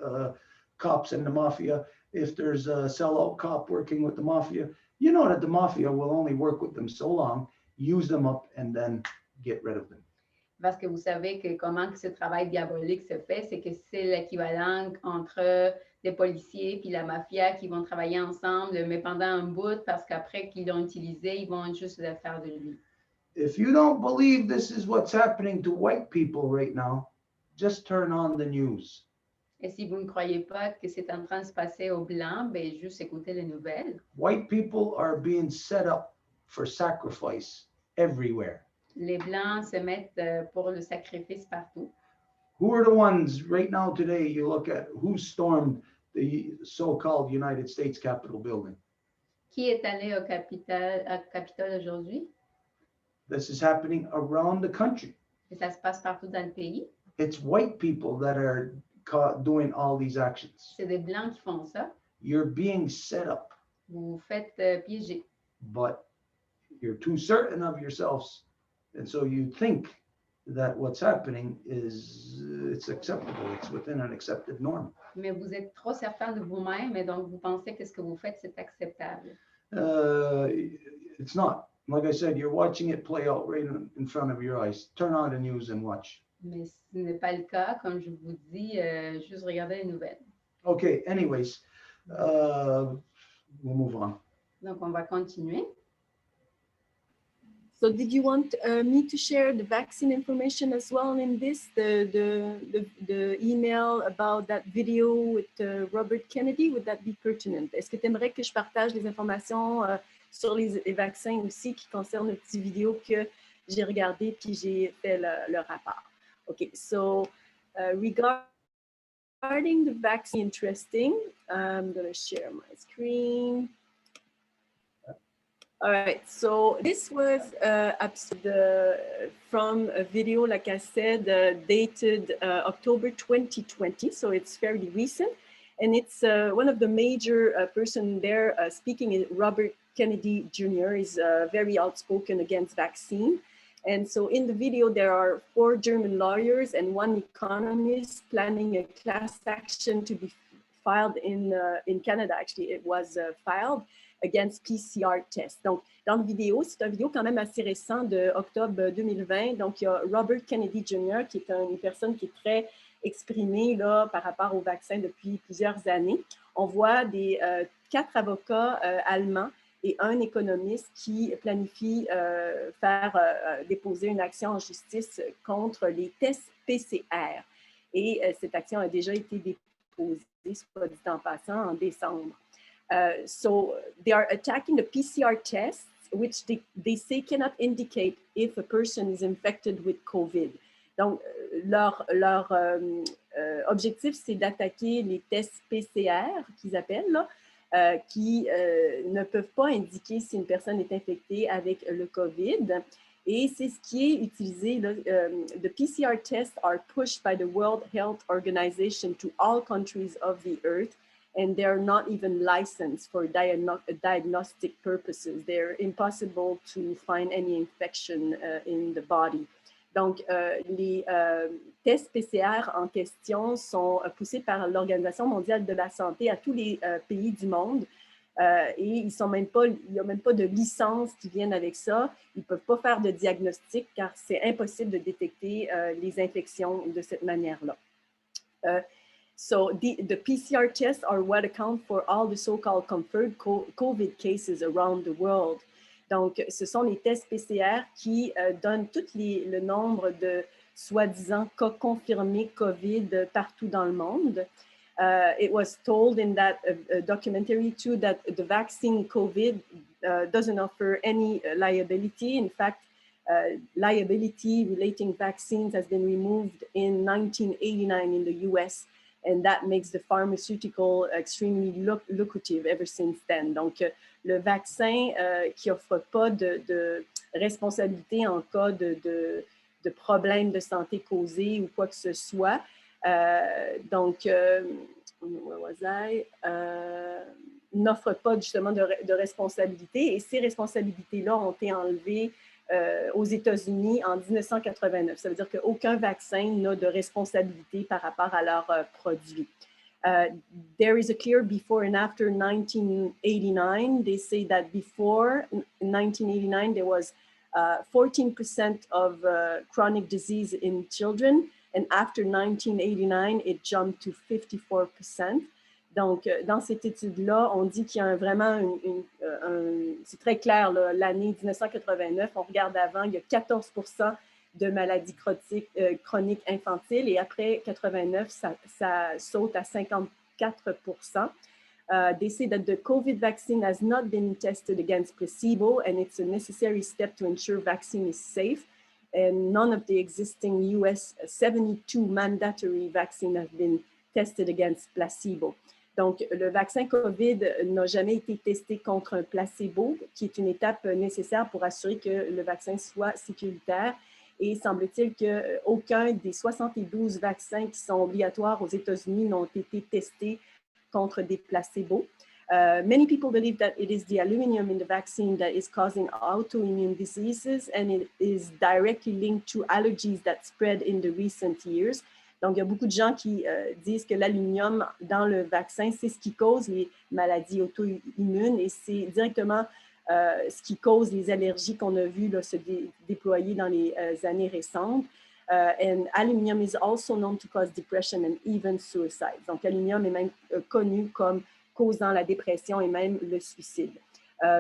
[SPEAKER 1] cops and the mafia. If there's a sellout cop working with the mafia, you know that the mafia will only work with them so long, use them up, and then get rid of them.
[SPEAKER 2] Parce que vous savez que comment que ce travail diabolique se fait, c'est que c'est l'équivalent entre des policiers puis la mafia qui vont travailler ensemble, mais pendant un bout, parce qu'après qu'ils l'ont utilisé, ils vont juste le faire de lui.
[SPEAKER 1] If you don't believe this is what's happening to white people right now, just turn on the news.
[SPEAKER 2] Et si vous ne croyez pas que c'est en train de se passer aux Blancs, ben juste écoutez les nouvelles.
[SPEAKER 1] White people are being set up for sacrifice everywhere.
[SPEAKER 2] Les Blancs se mettent pour le sacrifice partout.
[SPEAKER 1] Who are the ones right now today you look at who stormed the so-called United States Capitol building?
[SPEAKER 2] Qui est allé au Capitole aujourd'hui?
[SPEAKER 1] This is happening around the country.
[SPEAKER 2] Et ça se passe partout dans le pays.
[SPEAKER 1] It's white people that are doing all these actions.
[SPEAKER 2] C'est des Blancs qui font ça.
[SPEAKER 1] You're being set up,
[SPEAKER 2] Vous vous faites piéger.
[SPEAKER 1] but you're too certain of yourselves. And so you think that what's happening is it's acceptable. It's within an accepted norm.
[SPEAKER 2] Mais vous êtes trop certain de vous-même et donc vous pensez que ce que vous faites, c'est acceptable.
[SPEAKER 1] It's not. Like I said, you're watching it play out right in front of your eyes. Turn on the news and watch.
[SPEAKER 2] Mais ce n'est pas le cas. Comme je vous dis, juste regardez les nouvelles.
[SPEAKER 1] Okay, anyways, we'll move on.
[SPEAKER 2] Donc, on va continuer.
[SPEAKER 3] So did you want me to share the vaccine information as well in this, the email about that video with Robert Kennedy? Would that be pertinent? Est-ce que tu aimerais que je partage les informations sur les vaccins aussi qui concernent le petit vidéo que j'ai regardé puis j'ai fait le rapport? Okay, so regarding the vaccine, interesting. I'm going to share my screen. All right, so this was from a video, like I said, dated October 2020, so it's fairly recent. And it's one of the major person there speaking is Robert Kennedy Jr. is very outspoken against vaccine. And so in the video, there are 4 German lawyers and 1 economist planning a class action to be filed in Canada, actually, it was filed against PCR tests. Donc, dans la vidéo, c'est une vidéo quand même assez récent de octobre 2020. Donc, il y a Robert Kennedy Jr., qui est une personne qui est très exprimée là, par rapport au vaccin depuis plusieurs années. On voit des 4 avocats allemands et un économiste qui planifie déposer une action en justice contre les tests PCR. Et cette action a déjà été déposée, soit dit en passant, en décembre. So they are attacking the PCR tests, which they say cannot indicate if a person is infected with COVID. Donc, leur objectif, c'est d'attaquer les tests PCR, qu'ils appellent, là, qui ne peuvent pas indiquer si une personne est infectée avec le COVID. Et c'est ce qui est utilisé. Là, the PCR tests are pushed by the World Health Organization to all countries of the earth, and they're not even licensed for diagnostic purposes. They're impossible to find any infection in the body. Donc, les tests PCR en question sont poussés par l'Organisation mondiale de la santé à tous les pays du monde. Et il n'y a même pas de licence qui viennent avec ça. Ils ne peuvent pas faire de diagnostic car c'est impossible de détecter les infections de cette manière-là. So the PCR tests are what account for all the so-called confirmed COVID cases around the world. Donc, ce sont les tests PCR qui donnent le nombre de soi-disant cas confirmés COVID partout dans le monde. It was told in that documentary too that the vaccine COVID doesn't offer any liability. In fact, liability relating vaccines has been removed in 1989 in the US, and that makes the pharmaceutical extremely lucrative ever since then. Donc, le vaccin qui offre pas de responsabilité en cas de problèmes de santé causés ou quoi que ce soit. N'offre pas justement de responsabilité et ces responsabilités-là ont été enlevées aux États-Unis en 1989. Ça veut dire qu'aucun vaccin n'a de responsabilité par rapport à leurs produits. There is a clear before and after 1989. They say that before 1989, there was 14% of chronic disease in children. And after 1989, it jumped to 54%. Donc, dans cette étude-là, on dit qu'il y a vraiment c'est très clair, l'année 1989, on regarde avant, il y a 14% de maladies chroniques infantiles et après 89, ça saute à 54%. They say that the COVID vaccine has not been tested against placebo and it's a necessary step to ensure vaccine is safe. And none of the existing US 72 mandatory vaccines have been tested against placebo. Donc, le vaccin COVID n'a jamais été testé contre un placebo, qui est une étape nécessaire pour assurer que le vaccin soit sécuritaire. Et semble-t-il qu'aucun des 72 vaccins qui sont obligatoires aux États-Unis n'ont été testés contre des placebos. Many people believe that it is the aluminum in the vaccine that is causing autoimmune diseases and it is directly linked to allergies that spread in the recent years. Donc, il y a beaucoup de gens qui disent que l'aluminium dans le vaccin, c'est ce qui cause les maladies auto-immunes et c'est directement ce qui cause les allergies qu'on a vues là, se déployer dans les années récentes. And aluminium is also known to cause depression and even suicide. Donc, l'aluminium est même connu comme causant la dépression et même le suicide.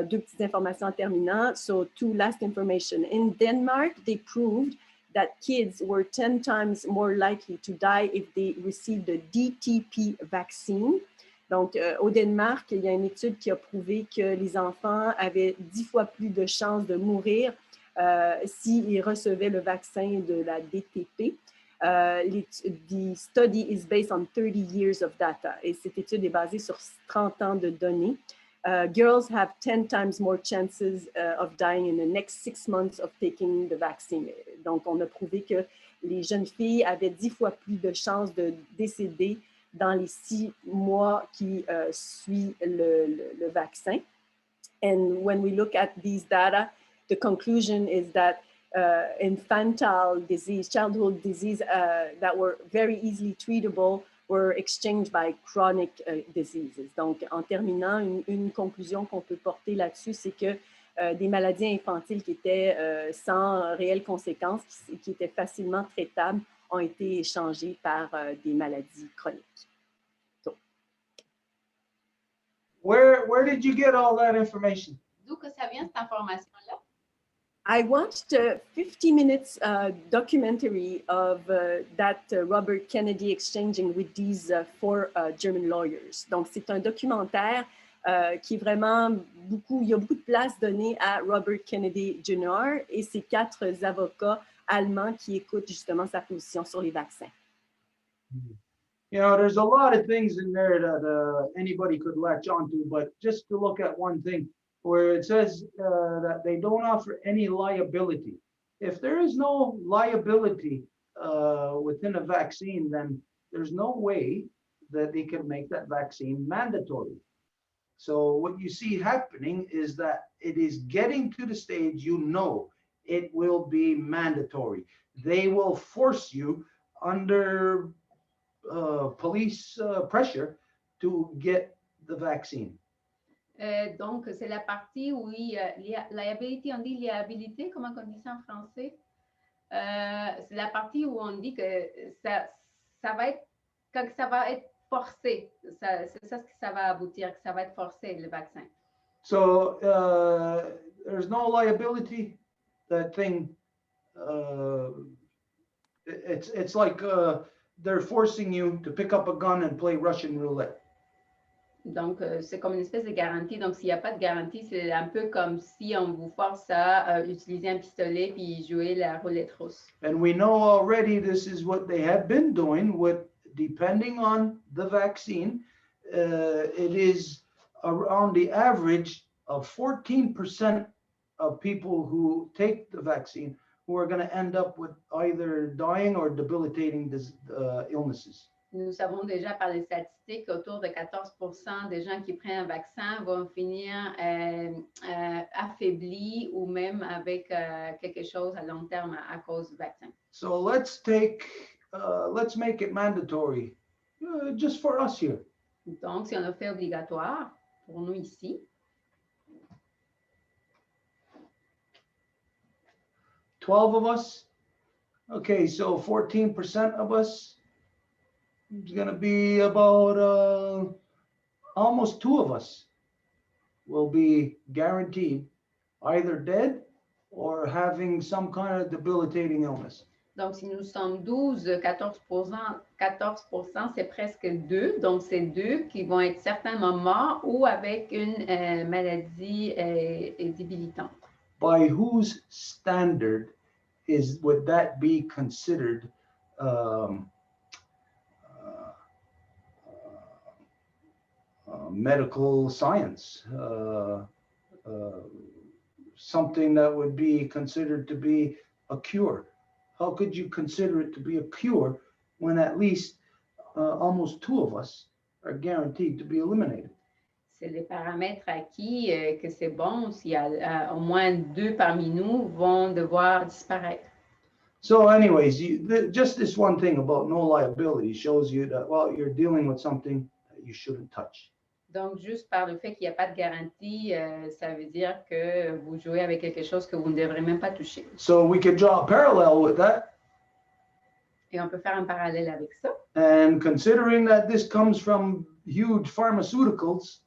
[SPEAKER 3] Deux petites informations en terminant. So, two last information. In Denmark, they proved that kids were 10 times more likely to die if they received the DTP vaccine. Donc, au Danemark, il y a une étude qui a prouvé que les enfants avaient 10 fois plus de chances de mourir s'ils recevaient le vaccin de la DTP. The study is based on 30 years of data. Et cette étude est basée sur 30 ans de données. Girls have 10 times more chances of dying in the next 6 months of taking the vaccine. Donc, on a prouvé que les jeunes filles avaient 10 fois plus de chances de décéder dans les 6 mois qui suivent le vaccin. And when we look at these data, the conclusion is that infantile disease, childhood disease that were very easily treatable were exchanged by chronic diseases. Donc, en terminant, une conclusion qu'on peut porter là-dessus, c'est que des maladies infantiles qui étaient sans réelles conséquences, qui étaient facilement traitables, ont été échangées par des maladies chroniques.
[SPEAKER 1] Where did you get all that information?
[SPEAKER 2] D'où que ça vient, cette information-là?
[SPEAKER 3] I watched a 50 minutes documentary of that Robert Kennedy exchanging with these four German lawyers. Donc, c'est un documentaire qui est vraiment il y a beaucoup de place donnée à Robert Kennedy Jr. et ses 4 avocats allemands qui écoutent justement sa position sur les vaccins.
[SPEAKER 1] You know, there's a lot of things in there that anybody could latch onto, but just to look at one thing where it says that they don't offer any liability. If there is no liability within a vaccine, then there's no way that they can make that vaccine mandatory. So what you see happening is that it is getting to the stage, you know, it will be mandatory. They will force you under police pressure to get the vaccine.
[SPEAKER 2] Donc, c'est la partie où il y a liability, on dit liabilité, comment on dit ça en français? C'est la partie où on dit que ça va être, quand ça va être forcé, c'est ça ce que ça va aboutir, que ça va être forcé, le vaccin.
[SPEAKER 1] So there's no liability, that thing, it's like they're forcing you to pick up a gun and play Russian roulette.
[SPEAKER 2] Donc, c'est comme une espèce de garantie. Donc, s'il n'y a pas de garantie, c'est un peu comme si on vous force à utiliser un pistolet puis jouer la roulette russe.
[SPEAKER 1] And we know already this is what they have been doing with, depending on the vaccine, it is around the average of 14% of people who take the vaccine who are going to end up with either dying or debilitating illnesses.
[SPEAKER 2] Nous savons déjà par les statistiques qu'autour de 14% des gens qui prennent un vaccin vont finir affaiblis ou même avec quelque chose à long terme à cause du vaccin.
[SPEAKER 1] So let's make it mandatory, just for us here.
[SPEAKER 2] Donc, si on a fait obligatoire pour nous ici,
[SPEAKER 1] 12 of us. Okay, so 14% of us. It's going to be about almost 2 of us will be guaranteed either dead or having some kind of debilitating illness.
[SPEAKER 2] donc si nous sommes 12, 14%, c'est presque 2. Donc, c'est 2 qui vont être certainement morts ou avec une maladie débilitante.
[SPEAKER 1] By whose standard would that be considered medical science, something that would be considered to be a cure? How could you consider it to be a cure when at least almost 2 of us are guaranteed to be eliminated?
[SPEAKER 2] C'est les paramètres acquis que c'est bon s'il y a au moins 2 parmi nous vont devoir disparaître.
[SPEAKER 1] So anyways, just this one thing about no liability shows you that, well, you're dealing with something that you shouldn't touch.
[SPEAKER 2] Donc, juste par le fait qu'il n'y a pas de garantie, ça veut dire que vous jouez avec quelque chose que vous ne devrez même pas toucher.
[SPEAKER 1] So we could draw a parallel with that.
[SPEAKER 2] Et on peut faire un parallèle avec ça.
[SPEAKER 1] And considering that this comes from huge pharmaceuticals,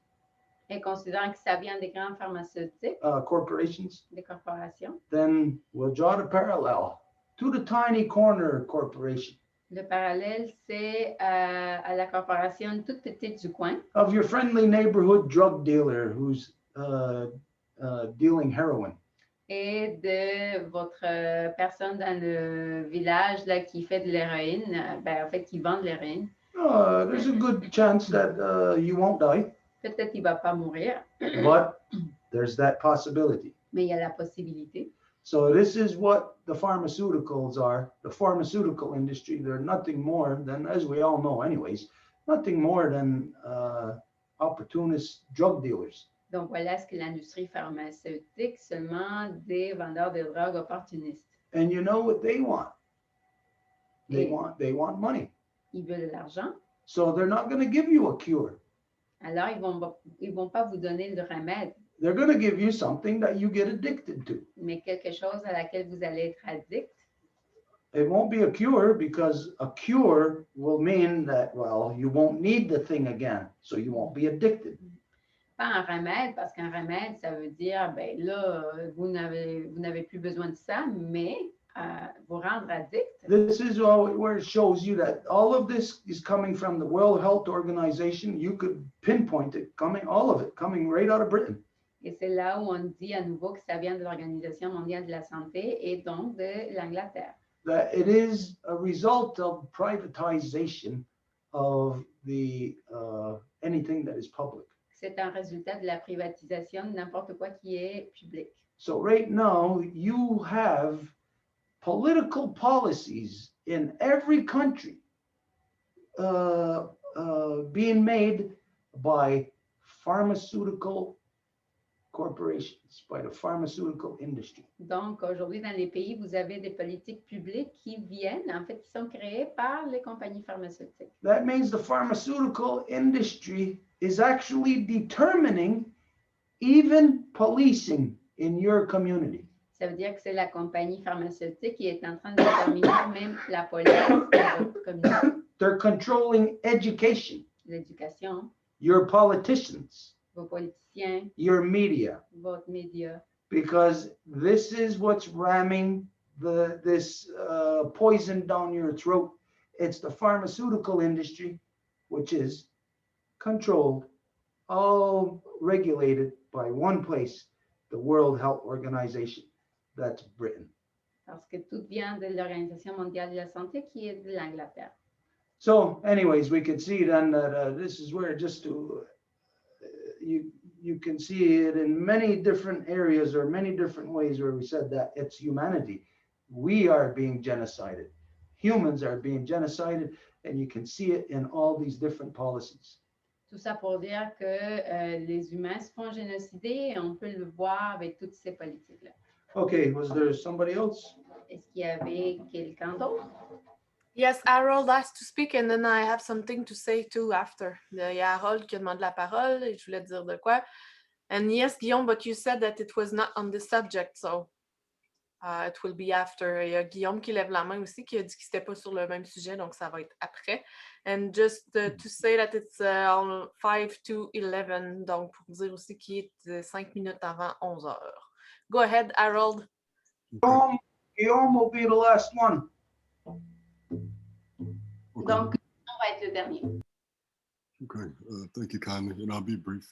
[SPEAKER 2] Et considérant que ça vient des grandes pharmaceutiques,
[SPEAKER 1] corporations,
[SPEAKER 2] des corporations,
[SPEAKER 1] then we'll draw the parallel to the tiny corner corporation
[SPEAKER 2] le parallèle, c'est à la corporation toute petite du coin
[SPEAKER 1] of your friendly neighborhood drug dealer who's dealing heroin.
[SPEAKER 2] et de votre personne dans le village là, qui fait de l'héroïne, en fait, qui vend de l'héroïne.
[SPEAKER 1] There's a good chance that you won't die,
[SPEAKER 2] Peut-être qu'il ne va pas mourir,
[SPEAKER 1] but there's that possibility.
[SPEAKER 2] mais il y a la possibilité.
[SPEAKER 1] So this is what the pharmaceuticals are. The pharmaceutical industry, they're nothing more than, as we all know anyways, nothing more than opportunist drug dealers.
[SPEAKER 2] Donc, voilà ce que l'industrie pharmaceutique, seulement des vendeurs de drogue opportunistes.
[SPEAKER 1] And you know what they want? They
[SPEAKER 2] Et
[SPEAKER 1] want money.
[SPEAKER 2] ils veulent de l'argent.
[SPEAKER 1] So they're not going to give you a cure.
[SPEAKER 2] Alors, ils vont pas vous donner le remède,
[SPEAKER 1] They're going to give you something that you get addicted to.
[SPEAKER 2] mais quelque chose à laquelle vous allez être addict.
[SPEAKER 1] It won't be a cure because a cure will mean that, well, you won't need the thing again, so you won't be addicted.
[SPEAKER 2] Pas un remède, parce qu'un remède, ça veut dire, ben là, vous n'avez plus besoin de ça, mais vous rendre addict.
[SPEAKER 1] This is where it shows you that all of this is coming from the World Health Organization. You could pinpoint it all of it coming right out of Britain.
[SPEAKER 2] Et c'est là où on dit à nouveau que ça vient de l'Organisation mondiale de la santé et donc de l'Angleterre.
[SPEAKER 1] That it is a result of privatization of the anything that is public.
[SPEAKER 2] C'est un résultat de la privatisation de n'importe quoi qui est public.
[SPEAKER 1] So right now you have political policies in every country being made by pharmaceutical corporations, by the pharmaceutical industry.
[SPEAKER 2] Donc, aujourd'hui, dans les pays, vous avez des politiques publiques qui viennent, en fait, qui sont créées par les compagnies pharmaceutiques.
[SPEAKER 1] That means the pharmaceutical industry is actually determining even policing in your community.
[SPEAKER 2] Ça veut dire que c'est la compagnie pharmaceutique qui est en train de déterminer même la police dans votre communauté.
[SPEAKER 1] They're controlling education,
[SPEAKER 2] L'éducation,
[SPEAKER 1] your politicians,
[SPEAKER 2] vos politiciens,
[SPEAKER 1] your media,
[SPEAKER 2] votre média.
[SPEAKER 1] because this is what's ramming this poison down your throat. It's the pharmaceutical industry, which is controlled, all regulated by one place, the World Health Organization. That's Britain.
[SPEAKER 2] Parce que tout vient de l'Organisation mondiale de la santé qui est de l'Angleterre.
[SPEAKER 1] So anyways, we could see then that this is where just to, you can see it in many different areas or many different ways where we said that it's humanity. We are being genocided. Humans are being genocided, and you can see it in all these different policies.
[SPEAKER 2] Tout ça pour dire que les humains se font génocider et on peut le voir avec toutes ces politiques-là.
[SPEAKER 1] Okay, was there somebody else?
[SPEAKER 2] Est-ce qu'il y avait quelqu'un d'autre?
[SPEAKER 4] Yes, Harold asked to speak and then I have something to say too after. Il y a Harold qui a demandé la parole et je voulais dire de quoi. And yes, Guillaume, but you said that it was not on the subject, so it will be after. Il y a Guillaume qui lève la main aussi, qui a dit que c'était pas sur le même sujet, donc ça va être après. And just to say that it's on 5 to 11, donc pour dire aussi qu'il est 5 minutes avant 11 heures. Go ahead, Harold.
[SPEAKER 1] Guillaume will be the last one.
[SPEAKER 5] Okay.
[SPEAKER 2] Donc, on va être le dernier.
[SPEAKER 5] Okay. Thank you kindly, and I'll be brief.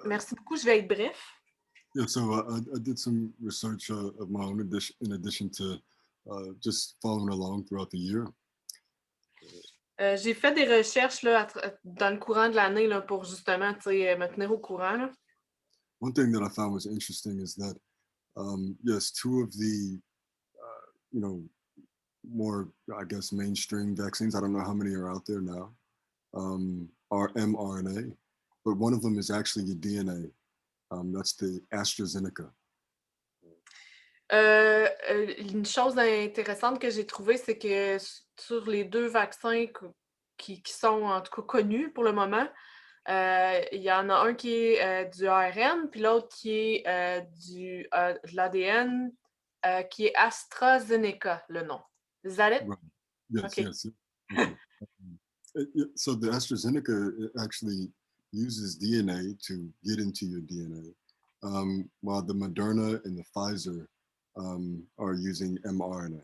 [SPEAKER 4] Merci beaucoup, je vais être bref.
[SPEAKER 5] Yeah, so I did some research of my own in addition to just following along throughout the year.
[SPEAKER 4] J'ai fait des recherches là, dans le courant de l'année là, pour justement me tenir au courant. Là.
[SPEAKER 5] One thing that I found was interesting is that, yes, two of the, more, I guess, mainstream vaccines, I don't know how many are out there now, are mRNA, but one of them is actually your DNA. That's the AstraZeneca.
[SPEAKER 4] Une chose intéressante que j'ai trouvée, c'est que sur les deux vaccins qui sont en tout cas connus pour le moment, il y en a un qui est du ARN, puis l'autre qui est de l'ADN, qui est AstraZeneca, le nom. Is that it?
[SPEAKER 5] Right. Yes,
[SPEAKER 4] Okay.
[SPEAKER 5] yes. Okay. So the AstraZeneca actually uses DNA to get into your DNA, while the Moderna and the Pfizer are using mRNA.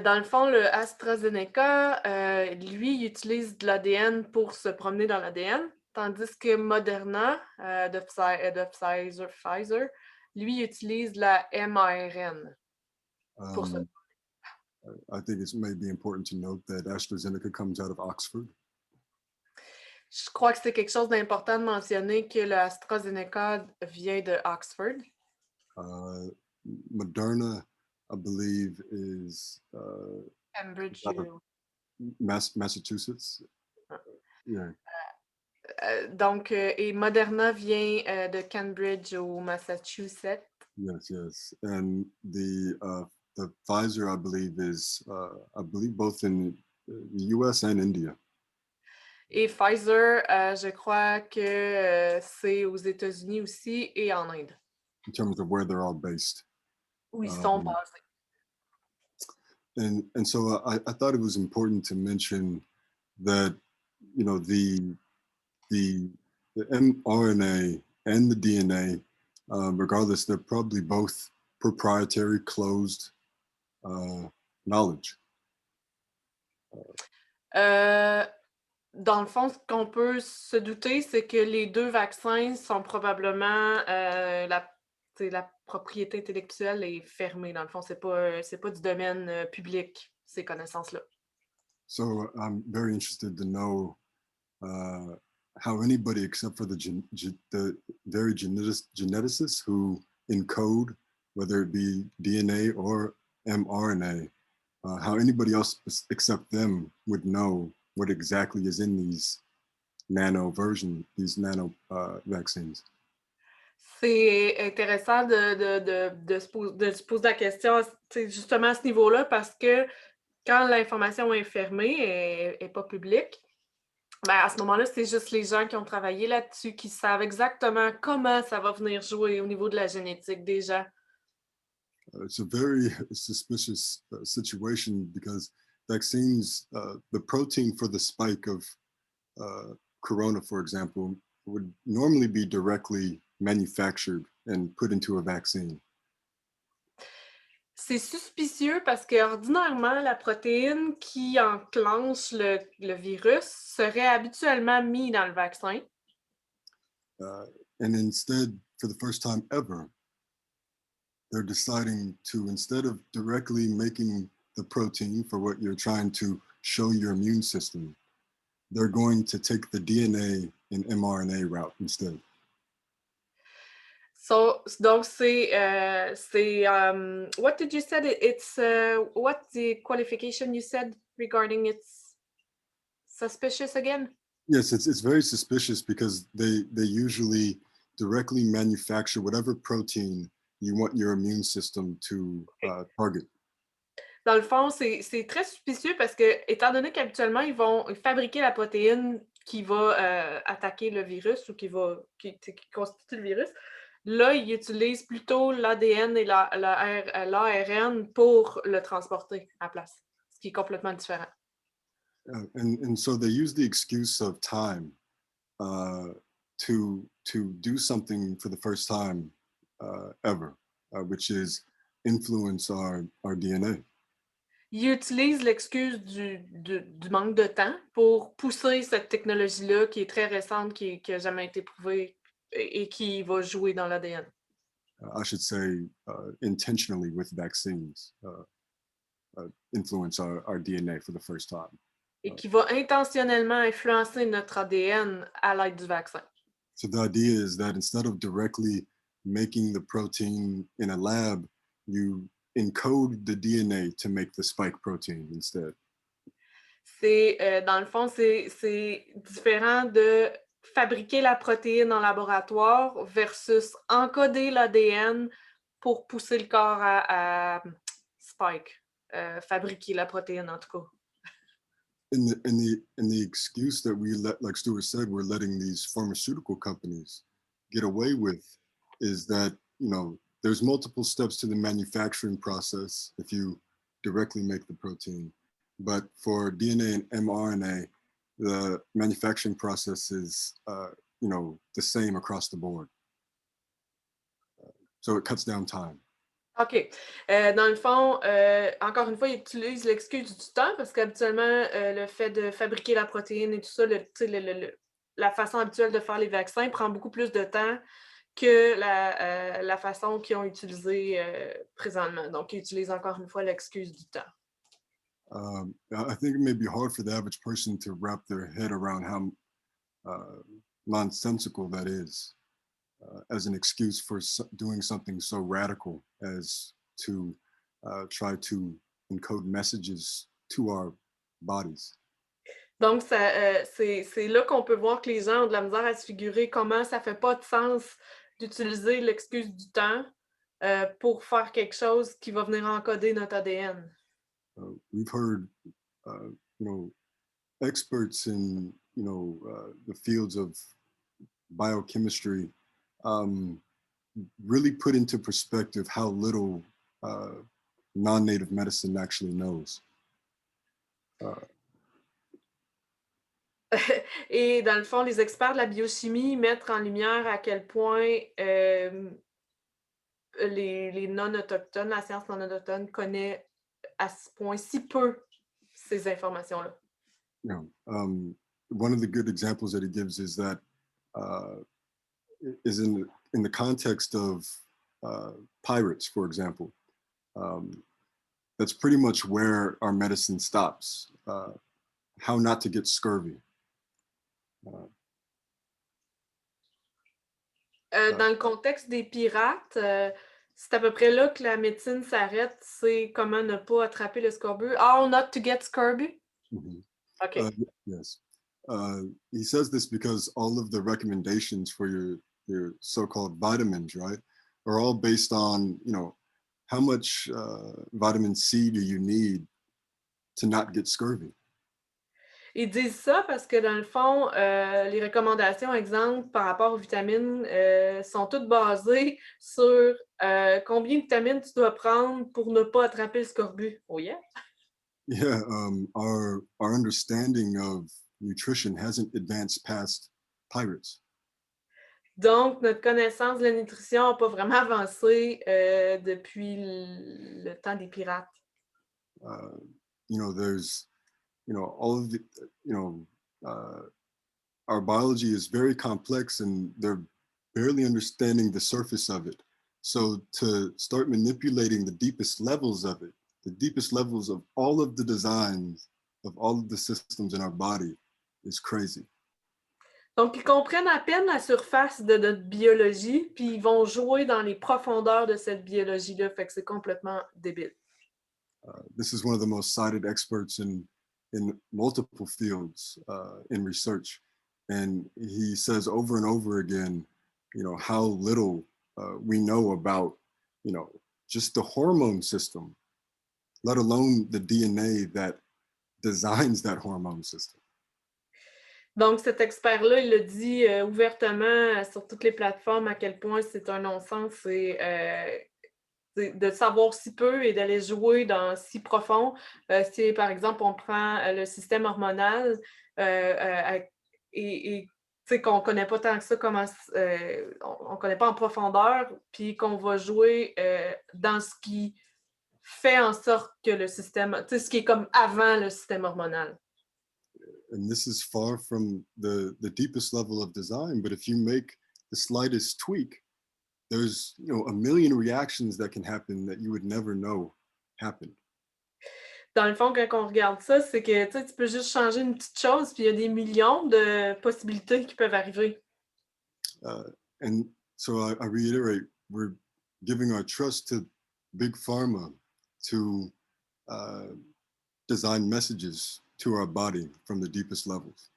[SPEAKER 4] Dans le fond, le AstraZeneca, lui, il utilise de l'ADN pour se promener dans l'ADN, tandis que Moderna, de Pfizer, lui, il utilise la mRNA pour se promener.
[SPEAKER 5] I think it may be important to note that AstraZeneca comes out of Oxford.
[SPEAKER 4] Je crois que c'est quelque chose d'important de mentionner que le AstraZeneca vient de Oxford.
[SPEAKER 5] Moderna, I believe, is
[SPEAKER 4] Cambridge.
[SPEAKER 5] Massachusetts. Yeah.
[SPEAKER 4] Donc, et Moderna vient de Cambridge au Massachusetts.
[SPEAKER 5] Yes, yes. And the the Pfizer, I believe, is I believe both in the US and India.
[SPEAKER 4] Et Pfizer, je crois que c'est aux États-Unis aussi et en Inde,
[SPEAKER 5] In terms of where they're all based.
[SPEAKER 4] où ils sont basés.
[SPEAKER 5] And so I thought it was important to mention that, you know, the mRNA and the DNA, regardless, they're probably both proprietary, closed knowledge.
[SPEAKER 4] Dans le fond, ce qu'on peut se douter, c'est que les deux vaccins sont probablement la propriété intellectuelle est fermée. Dans le fond, c'est pas du domaine public, ces connaissances-là.
[SPEAKER 5] So I'm very interested to know how anybody, except for the very geneticists who encode, whether it be DNA or mRNA, how anybody else except them would know what exactly is in these nano vaccines.
[SPEAKER 4] C'est intéressant de se poser la question justement à ce niveau-là parce que quand l'information est fermée et pas publique, ben à ce moment-là, c'est juste les gens qui ont travaillé là-dessus qui savent exactement comment ça va venir jouer au niveau de la génétique des gens.
[SPEAKER 5] It's a very suspicious situation because vaccines, the protein for the spike of corona, for example, would normally be directly manufactured and put into a vaccine.
[SPEAKER 4] C'est suspicieux parce qu'ordinairement, la protéine qui enclenche le virus serait habituellement mise dans le vaccin.
[SPEAKER 5] And instead, for the first time ever, they're deciding to, instead of directly making the protein for what you're trying to show your immune system, they're going to take the DNA and mRNA route instead.
[SPEAKER 4] Donc, what did you say? It's what's the qualification you said regarding it's suspicious again?
[SPEAKER 5] Yes, it's very suspicious because they usually directly manufacture whatever protein you want your immune system to target.
[SPEAKER 4] Dans le fond, c'est très suspicieux parce que, étant donné qu'habituellement, ils vont fabriquer la protéine qui va attaquer le virus ou qui constitue le virus, là, ils utilisent plutôt l'ADN et l'ARN pour le transporter à la place, ce qui est complètement différent.
[SPEAKER 5] And so they use the excuse of time to do something for the first time ever, which is influence our DNA.
[SPEAKER 4] Ils utilisent l'excuse du manque de temps pour pousser cette technologie-là qui est très récente, qui n'a jamais été prouvée et qui va jouer dans l'ADN.
[SPEAKER 5] I should say intentionally with vaccines influence our DNA for the first time.
[SPEAKER 4] Et qui va intentionnellement influencer notre ADN à l'aide du vaccin.
[SPEAKER 5] So the idea is that instead of directly making the protein in a lab, you encode the DNA to make the spike protein instead.
[SPEAKER 4] Dans le fond, c'est différent de fabriquer la protéine en laboratoire versus encoder l'ADN pour pousser le corps à spike, fabriquer la protéine en tout cas.
[SPEAKER 5] And the excuse that we let, like Stuart said, we're letting these pharmaceutical companies get away with is that, you know, there's multiple steps to the manufacturing process if you directly make the protein. But for DNA and mRNA, the manufacturing process is, you know, the same across the board. So it cuts down time.
[SPEAKER 4] OK. Dans le fond, encore une fois, ils utilisent l'excuse du temps parce qu'habituellement, le fait de fabriquer la protéine et tout ça, la façon habituelle de faire les vaccins prend beaucoup plus de temps que la façon qu'ils ont utilisée présentement. Donc, ils utilisent encore une fois l'excuse du temps.
[SPEAKER 5] I think it may be hard for the average person to wrap their head around how nonsensical that is. As an excuse for doing something so radical as to try to encode messages to our bodies.
[SPEAKER 4] Donc, c'est là qu'on peut voir que les gens ont de la misère à se figurer comment ça fait pas de sens d'utiliser l'excuse du temps pour faire quelque chose qui va venir encoder notre ADN.
[SPEAKER 5] We've heard, experts in, the fields of biochemistry really put into perspective how little non-native medicine actually knows.
[SPEAKER 4] Et dans le fond, les experts de la biochimie mettent en lumière à quel point les non-autochtones, la science non-autochtone connaît à ce point si peu ces informations-là.
[SPEAKER 5] One of the good examples that he gives is that is in the context of pirates, for example. That's pretty much where our medicine stops. How not to get scurvy.
[SPEAKER 4] Dans le contexte des pirates, c'est à peu près là que la médecine s'arrête. C'est comment ne pas attraper le scorbut. How not to get scurvy?
[SPEAKER 5] Mm-hmm.
[SPEAKER 4] Okay.
[SPEAKER 5] Yes. He says this because all of the recommendations for your so-called vitamins, right, are all based on, how much vitamin C do you need to not get scurvy?
[SPEAKER 4] Ils disent ça parce que dans le fond, les recommandations, exemple, par rapport aux vitamines, sont toutes basées sur combien de vitamines tu dois prendre pour ne pas attraper le scorbut. Oh yeah?
[SPEAKER 5] Yeah, our understanding of nutrition hasn't advanced past pirates.
[SPEAKER 4] Donc, notre connaissance de la nutrition n'a pas vraiment avancé depuis le temps des pirates.
[SPEAKER 5] There's, all of the, our biology is very complex and they're barely understanding the surface of it. So to start manipulating the deepest levels of it, the deepest levels of all of the designs of all of the systems in our body is crazy.
[SPEAKER 4] Donc, ils comprennent à peine la surface de notre biologie, puis ils vont jouer dans les profondeurs de cette biologie-là, fait que c'est complètement débile.
[SPEAKER 5] This is one of the most cited experts in multiple fields in research. And he says over and over again, how little we know about, just the hormone system, let alone the DNA that designs that hormone system.
[SPEAKER 4] Donc, cet expert-là, il le dit ouvertement sur toutes les plateformes à quel point c'est un non-sens, c'est de savoir si peu et d'aller jouer dans si profond. Si, par exemple, on prend le système hormonal et qu'on ne connaît pas tant que ça, on ne connaît pas en profondeur, puis qu'on va jouer dans ce qui fait en sorte que le système, ce qui est comme avant le système hormonal.
[SPEAKER 5] And this is far from the deepest level of design, but if you make the slightest tweak, there's a million reactions that can happen that you would never know happened.
[SPEAKER 4] Dans le fond, quand on regarde ça, c'est que tu peux juste changer une petite chose, puis il y a des millions de possibilités qui peuvent arriver.
[SPEAKER 5] And so I reiterate, we're giving our trust to Big Pharma to design messages to our body from the deepest levels.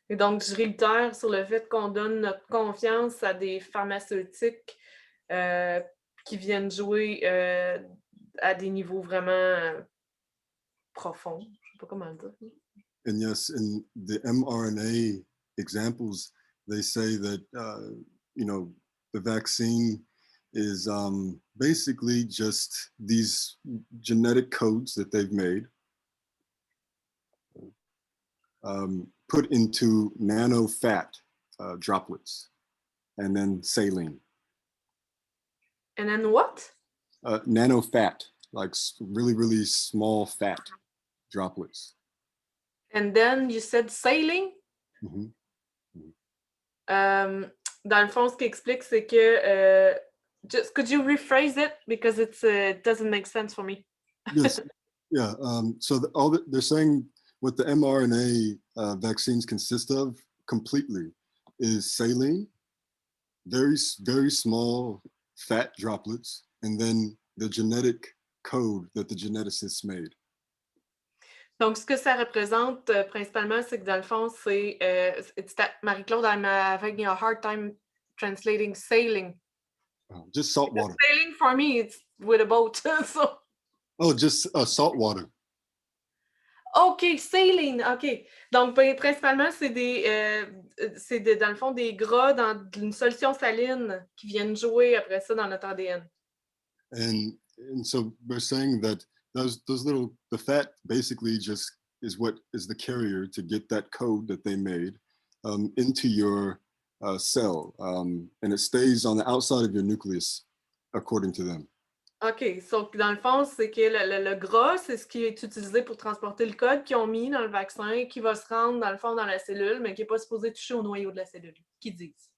[SPEAKER 4] Et donc, je réitère sur le fait qu'on donne notre confiance à des pharmaceutiques qui viennent jouer à des niveaux vraiment profonds. Je ne sais pas comment le dire.
[SPEAKER 5] And yes, in the mRNA examples, they say that, the vaccine is basically just these genetic codes that they've made put into nano fat droplets and then saline.
[SPEAKER 4] And then what?
[SPEAKER 5] Nano fat, like really, really small fat droplets.
[SPEAKER 4] And then you said saline?
[SPEAKER 5] Mm-hmm.
[SPEAKER 4] Dans le fond, ce qu'il explique, c'est que just could you rephrase it because it doesn't make sense for me.
[SPEAKER 5] Yes, yeah. So they're saying what the mRNA vaccines consist of completely is saline, very, very small fat droplets, and then the genetic code that the geneticists made.
[SPEAKER 4] Donc, ce que ça représente principalement, c'est que dans le fond, c'est Marie-Claude, I'm having a hard time translating saline.
[SPEAKER 5] Just salt water.
[SPEAKER 4] Sailing for me, it's with a boat. So.
[SPEAKER 5] Oh, just salt water.
[SPEAKER 4] OK, sailing, OK. Donc, principalement, c'est dans le fond des gras dans une solution saline qui viennent jouer après ça dans notre ADN.
[SPEAKER 5] And so we're saying that the fat basically just is what is the carrier to get that code that they made into your cell. And it stays on the outside of your nucleus, according to them.
[SPEAKER 4] OK, donc dans le fond, c'est que le gras, c'est ce qui est utilisé pour transporter le code qu'ils ont mis dans le vaccin, qui va se rendre dans le fond dans la cellule, mais qui n'est pas supposé toucher au noyau de la cellule, qu'ils disent.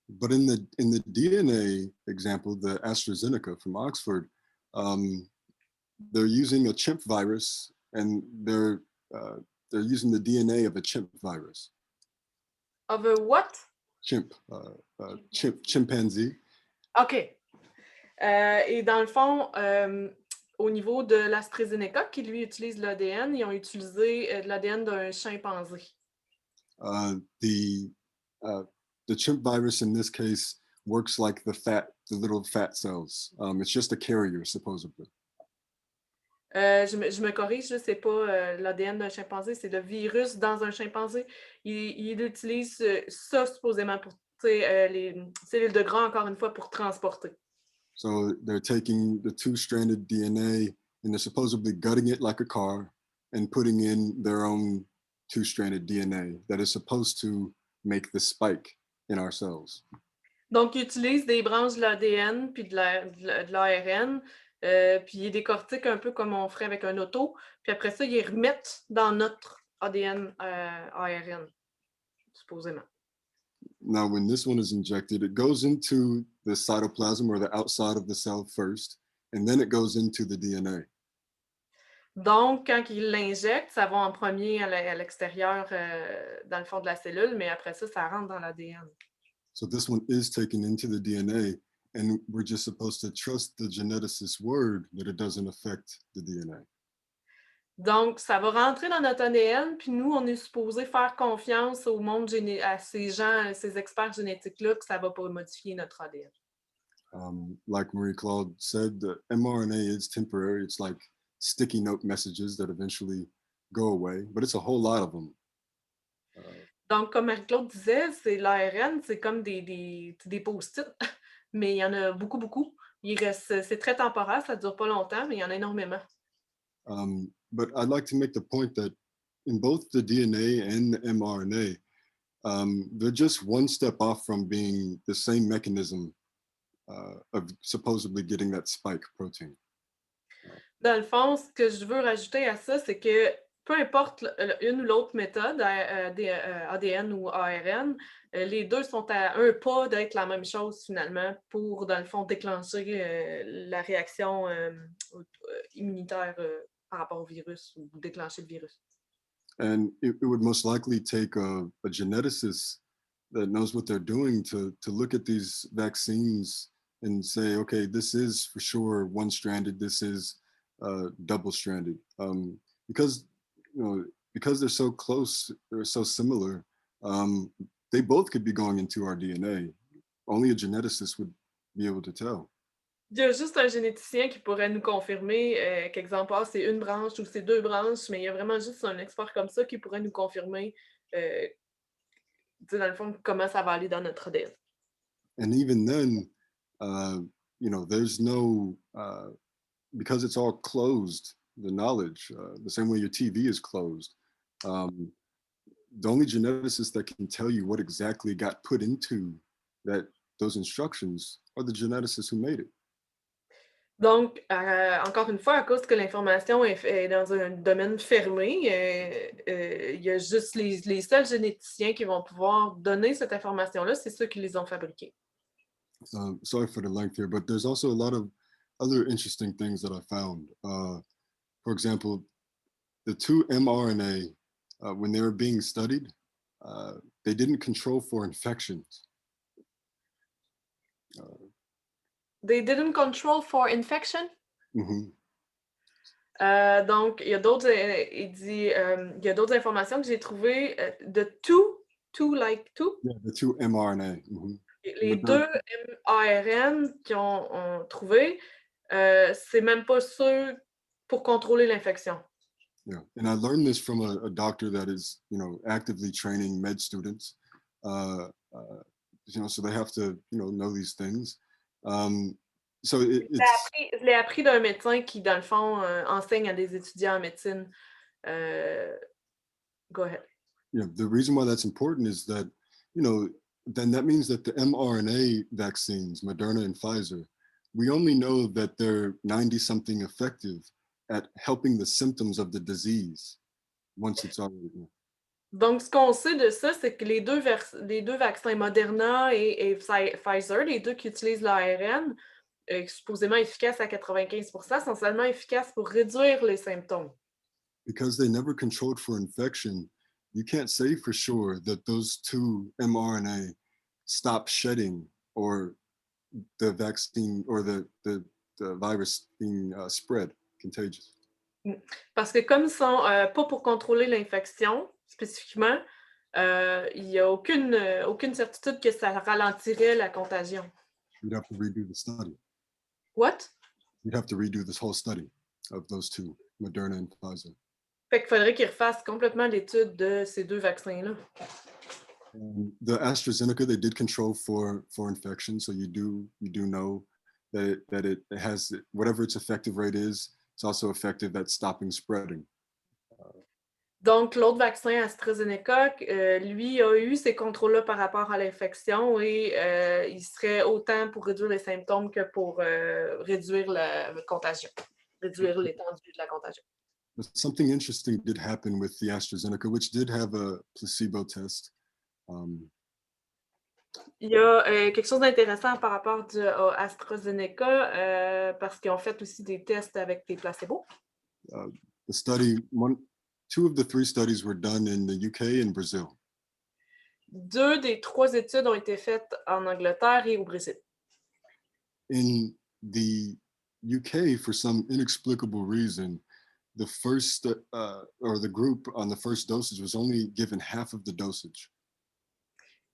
[SPEAKER 5] But in the DNA example, the AstraZeneca from Oxford, they're using a chimp virus, and they're using the DNA of a chimp virus.
[SPEAKER 4] Of a what?
[SPEAKER 5] Chimpanzee.
[SPEAKER 4] OK. Et dans le fond, au niveau de l'AstraZeneca, qui lui utilise l'ADN, ils ont utilisé de l'ADN d'un chimpanzé.
[SPEAKER 5] The chimp virus in this case works like the little fat cells. It's just a carrier, supposedly.
[SPEAKER 4] Je me corrige, c'est pas l'ADN d'un chimpanzé, c'est le virus dans un chimpanzé. Il utilise ça supposément pour les cellules de gras, encore une fois, pour transporter.
[SPEAKER 5] So they're taking the two-stranded DNA and they're supposedly gutting it like a car and putting in their own two-stranded DNA that is supposed to make the spike in our cells.
[SPEAKER 4] Donc, ils utilisent des branches de l'ADN puis de l'ARN, puis ils décortiquent un peu comme on ferait avec un auto, puis après ça, ils remettent dans notre ADN ARN, supposément.
[SPEAKER 5] Now, when this one is injected, it goes into the cytoplasm or the outside of the cell first, and then it goes into the DNA.
[SPEAKER 4] Donc, quand ils l'injectent, ça va en premier à l'extérieur, dans le fond de la cellule, mais après ça, ça rentre dans l'ADN.
[SPEAKER 5] So this one is taken into the DNA, and we're just supposed to trust the geneticist's word that it doesn't affect the DNA.
[SPEAKER 4] Donc, ça va rentrer dans notre ADN, puis nous, on est supposé faire confiance au monde, à ces gens, ces experts génétiques-là, que ça ne va pas modifier notre ADN.
[SPEAKER 5] Like Marie-Claude said, the mRNA is temporary. It's like sticky note messages that eventually go away, but it's a whole lot of them.
[SPEAKER 4] Donc, comme Marie-Claude disait, c'est l'ARN, c'est comme des post-it, mais il y en a beaucoup, beaucoup. C'est très temporaire, ça ne dure pas longtemps, mais il y en a énormément.
[SPEAKER 5] But I'd like to make the point that in both the DNA and the mRNA, they're just one step off from being the same mechanism of supposedly getting that spike protein.
[SPEAKER 4] Dans le fond, ce que je veux rajouter à ça, c'est que peu importe une ou l'autre méthode, ADN ou ARN, les deux sont à un pas d'être la même chose finalement pour, dans le fond, déclencher la réaction immunitaire par rapport au virus ou déclencher le virus.
[SPEAKER 5] And it would most likely take a geneticist that knows what they're doing to look at these vaccines and say, okay, this is for sure one-stranded, this is double-stranded. Because they're so close, they're so similar, they both could be going into our DNA. Only a geneticist would be able to tell.
[SPEAKER 4] Il y a juste un généticien qui pourrait nous confirmer qu'exemple, c'est une branche ou c'est deux branches, mais il y a vraiment juste un expert comme ça qui pourrait nous confirmer, dans le fond, comment ça va aller dans notre ADN.
[SPEAKER 5] And even then, there's no, because it's all closed, the knowledge, the same way your TV is closed. The only geneticist that can tell you what exactly got put into those instructions are the geneticists who made it.
[SPEAKER 4] Donc, encore une fois, à cause que l'information est dans un domaine fermé, il y a juste les seuls généticiens qui vont pouvoir donner cette information-là, c'est ceux qui les ont fabriqués.
[SPEAKER 5] Sorry for the length here, but there's also a lot of other interesting things that I found. For example, the two mRNA, when they were being studied, they didn't control for infections.
[SPEAKER 4] They didn't control for infection?
[SPEAKER 5] Mm-hmm.
[SPEAKER 4] Donc, il y a d'autres informations que j'ai trouvées. The two?
[SPEAKER 5] Yeah, the two mRNA. Mm-hmm.
[SPEAKER 4] Les deux ARN qu'ils ont trouvé, c'est même pas sûr pour contrôler l'infection.
[SPEAKER 5] Yeah, and I learned this from a doctor that is, actively training med students. So they have to, know these things. So it's.
[SPEAKER 4] Je l'ai appris d'un médecin qui, dans le fond, enseigne à des étudiants en médecine. Go ahead.
[SPEAKER 5] The reason why that's important is that, then that means that the mRNA vaccines, Moderna and Pfizer, we only know that they're 90-something effective at helping the symptoms of the disease once it's already there.
[SPEAKER 4] Donc, ce qu'on sait de ça, c'est que les deux vaccins Moderna et Pfizer, les deux qui utilisent l'ARN, supposément efficaces à 95%, sont seulement efficaces pour réduire les symptômes.
[SPEAKER 5] Because they never controlled for infection, you can't say for sure that those two mRNA stop shedding or the vaccine or the virus being spread, contagious.
[SPEAKER 4] Parce que comme ils sont pas pour contrôler l'infection spécifiquement, il n'y a aucune certitude que ça ralentirait la contagion.
[SPEAKER 5] You'd have to redo the study.
[SPEAKER 4] What?
[SPEAKER 5] You'd have to redo this whole study of those two, Moderna and Pfizer.
[SPEAKER 4] Fait qu'il faudrait qu'ils refassent complètement l'étude de ces deux vaccins-là.
[SPEAKER 5] The AstraZeneca, they did control for infection, so you do know that it has whatever its effective rate is. It's also effective at stopping spreading.
[SPEAKER 4] Donc, l'autre vaccin AstraZeneca, lui, a eu ces contrôles-là par rapport à l'infection et il serait autant pour réduire les symptômes que pour réduire la contagion, réduire l'étendue de la contagion.
[SPEAKER 5] But something interesting did happen with the AstraZeneca, which did have a placebo test.
[SPEAKER 4] Il y a quelque chose d'intéressant par rapport à AstraZeneca parce qu'ils ont fait aussi des tests avec des placebos.
[SPEAKER 5] The study, two of the three studies were done in the UK and Brazil.
[SPEAKER 4] 2 des 3 études ont été faites en Angleterre et au Brésil.
[SPEAKER 5] In the UK, for some inexplicable reason, the first or the group on the first dosage was only given half of the dosage.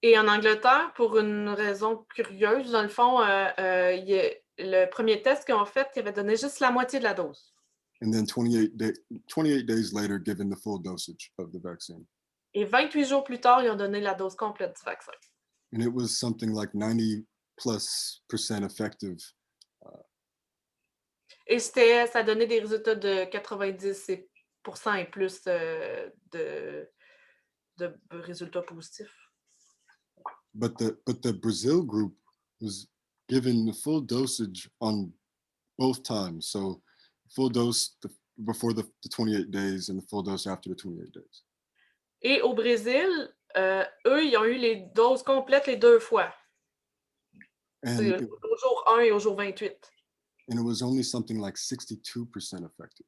[SPEAKER 4] Et en Angleterre, pour une raison curieuse, dans le fond, le premier test qu'ils ont fait, il avait donné juste la moitié de la dose.
[SPEAKER 5] And then 28 days later, given the full dosage of the vaccine.
[SPEAKER 4] Et 28 jours plus tard, ils ont donné la dose complète du vaccin.
[SPEAKER 5] And it was something like 90+% effective.
[SPEAKER 4] Et ça donnait des résultats de 90% et plus de résultats positifs.
[SPEAKER 5] But the Brazil group was given the full dosage on both times. So full dose before the 28 days and the full dose after the 28 days.
[SPEAKER 4] Et au Brésil, eux, ils ont eu les doses complètes les 2 fois. Au jour 1 et au jour 28.
[SPEAKER 5] And it was only something like 62% effective.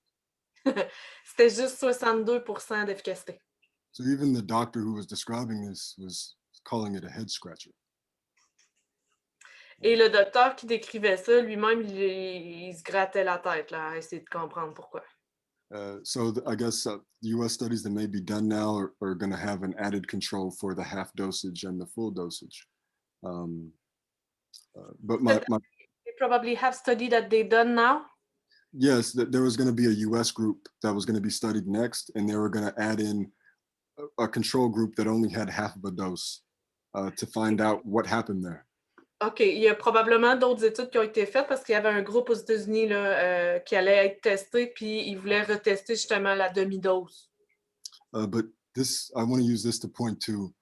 [SPEAKER 4] C'était juste 62% d'efficacité.
[SPEAKER 5] So even the doctor who was describing this was calling it a head scratcher.
[SPEAKER 4] Et le docteur qui décrivait ça, lui-même, il se grattait la tête là, à essayer de comprendre pourquoi.
[SPEAKER 5] So I guess the US studies that may be done now are going to have an added control for the half dosage and the full dosage. But
[SPEAKER 4] They probably have study that they done now.
[SPEAKER 5] Yes, there was going to be a US group that was going to be studied next, and they were going to add in a control group that only had half of a dose to find out what happened there.
[SPEAKER 4] OK, il y a probablement d'autres études qui ont été faites parce qu'il y avait un groupe aux États-Unis là, qui allait être testé, puis ils voulaient retester justement la demi-dose.
[SPEAKER 5] But I want to use this to point to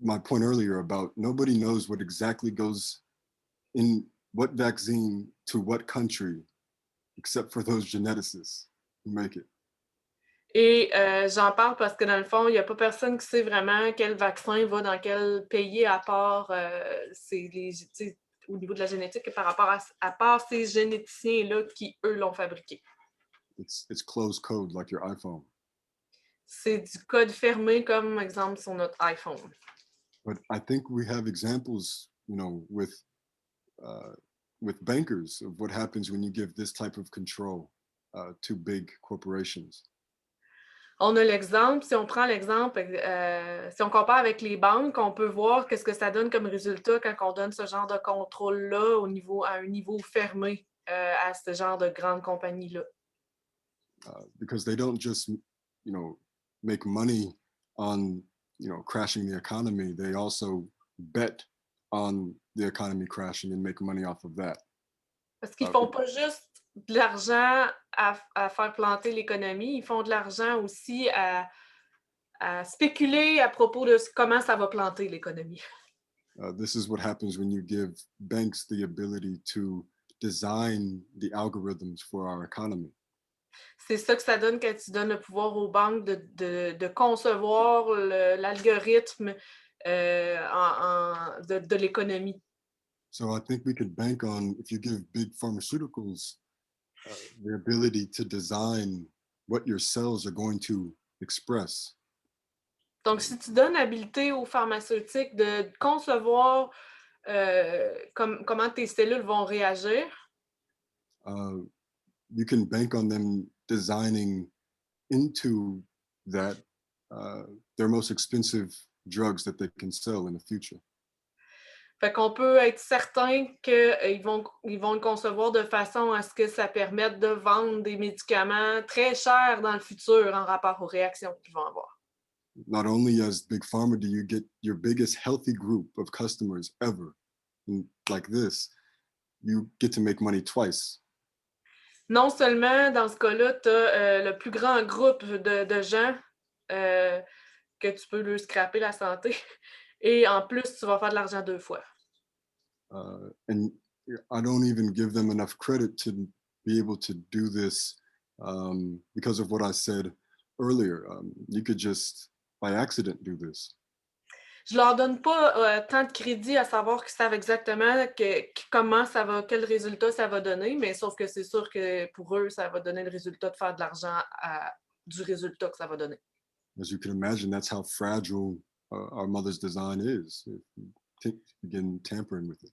[SPEAKER 5] my point earlier about nobody knows what exactly goes in what vaccine to what country, except for those geneticists who make it.
[SPEAKER 4] Et j'en parle parce que dans le fond, il n'y a pas personne qui sait vraiment quel vaccin va dans quel pays à part au niveau de la génétique, par rapport à part ces généticiens-là qui, eux, l'ont fabriqué.
[SPEAKER 5] It's closed code like your iPhone.
[SPEAKER 4] C'est du code fermé comme exemple sur notre iPhone.
[SPEAKER 5] But I think we have examples, with bankers of what happens when you give this type of control to big corporations.
[SPEAKER 4] On a l'exemple, si on prend l'exemple, si on compare avec les banques, on peut voir qu'est-ce que ça donne comme résultat quand on donne ce genre de contrôle-là à un niveau fermé à ce genre de grandes compagnies-là.
[SPEAKER 5] Because they don't just, make money on, crashing the economy. They also bet on the economy crashing and make money off of that.
[SPEAKER 4] Parce qu'ils ne font pas juste de l'argent à faire planter l'économie, ils font de l'argent aussi à spéculer à propos de comment ça va planter l'économie.
[SPEAKER 5] This is what happens when you give banks the ability to design the algorithms for our economy.
[SPEAKER 4] C'est ça que ça donne quand tu donnes le pouvoir aux banques de concevoir l'algorithme de l'économie.
[SPEAKER 5] So I think we could bank on, if you give big pharmaceuticals the ability to design what your cells are going to express.
[SPEAKER 4] Donc, si tu donnes l'habilité aux pharmaceutiques de concevoir comment tes cellules vont réagir,
[SPEAKER 5] you can bank on them designing into that their most expensive drugs that they can sell in the future.
[SPEAKER 4] fait qu'on peut être certain qu'ils vont le concevoir de façon à ce que ça permette de vendre des médicaments très chers dans le futur en rapport aux réactions qu'ils vont avoir.
[SPEAKER 5] Not only as Big Pharma do you get your biggest healthy group of customers ever, and like this, you get to make money twice.
[SPEAKER 4] Non seulement, dans ce cas-là, tu as le plus grand groupe de gens que tu peux leur scraper la santé, et en plus, tu vas faire de l'argent 2 fois.
[SPEAKER 5] And I don't even give them enough credit to be able to do this because of what I said earlier. You could just, by accident, do this.
[SPEAKER 4] Je leur donne pas tant de crédit à savoir qu'ils savent exactement comment ça va, quel résultat ça va donner, mais sauf que c'est sûr que pour eux, ça va donner le résultat de faire de l'argent du résultat que ça va donner.
[SPEAKER 5] As you can imagine, that's how fragile our mother's design is. If you begin tampering with it.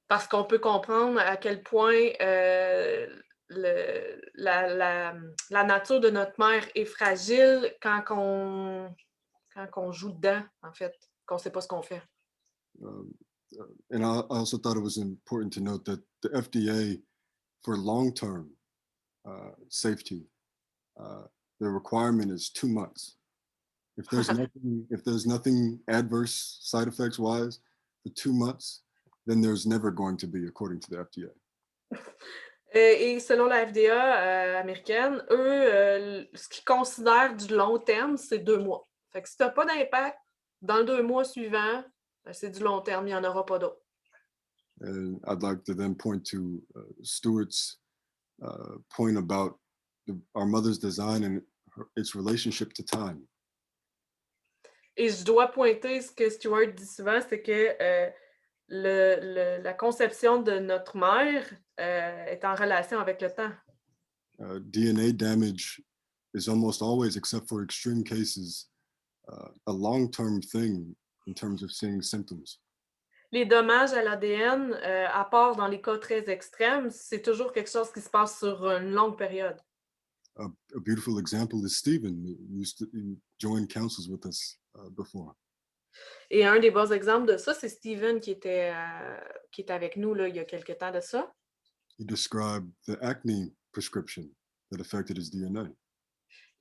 [SPEAKER 4] Parce qu'on peut comprendre à quel point la nature de notre mère est fragile quand on joue dedans, en fait, qu'on ne sait pas ce qu'on fait.
[SPEAKER 5] And I also thought it was important to note that the FDA, for long-term safety, the requirement is 2 months. If there's nothing adverse side effects wise for 2 months, then there's never going to be, according to the FDA.
[SPEAKER 4] Et selon la FDA américaine, eux, ce qu'ils considèrent du long terme, c'est 2 mois. Fait que si tu n'as pas d'impact dans le 2 mois suivants, c'est du long terme, il n'y en aura pas d'autre.
[SPEAKER 5] And I'd like to then point to Stuart's point about our mother's design and its relationship to time.
[SPEAKER 4] Et je dois pointer ce que Stuart dit souvent, c'est que la conception de notre mère est en relation avec le temps.
[SPEAKER 5] DNA damage is almost always, except for extreme cases, a long-term thing in terms of seeing symptoms.
[SPEAKER 4] Les dommages à l'ADN, à part dans les cas très extrêmes, c'est toujours quelque chose qui se passe sur une longue période.
[SPEAKER 5] A beautiful example is Stephen. He joined councils with us before.
[SPEAKER 4] Et un des bons exemples de ça, c'est Steven qui était avec nous là, il y a quelque temps de ça.
[SPEAKER 5] He described the acne prescription that affected his DNA.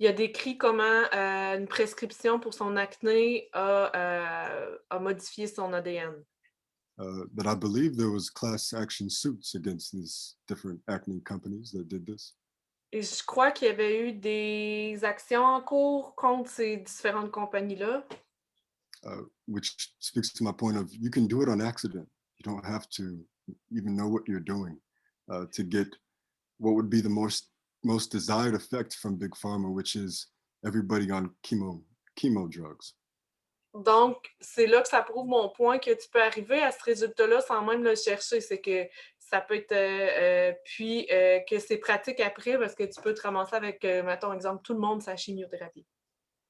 [SPEAKER 4] Il a décrit comment une prescription pour son acné a modifié son ADN.
[SPEAKER 5] But I believe there was class action suits against these different acne companies that did this.
[SPEAKER 4] Et je crois qu'il y avait eu des actions en cours contre ces différentes compagnies-là.
[SPEAKER 5] Which speaks to my point of you can do it on accident. You don't have to even know what you're doing to get what would be the most desired effect from Big Pharma, which is everybody on chemo drugs.
[SPEAKER 4] Donc, c'est là que ça prouve mon point que tu peux arriver à ce résultat-là sans même le chercher. C'est que ça peut être, puis que c'est pratique après parce que tu peux te ramasser avec, mettons, exemple, tout le monde sa chimiothérapie.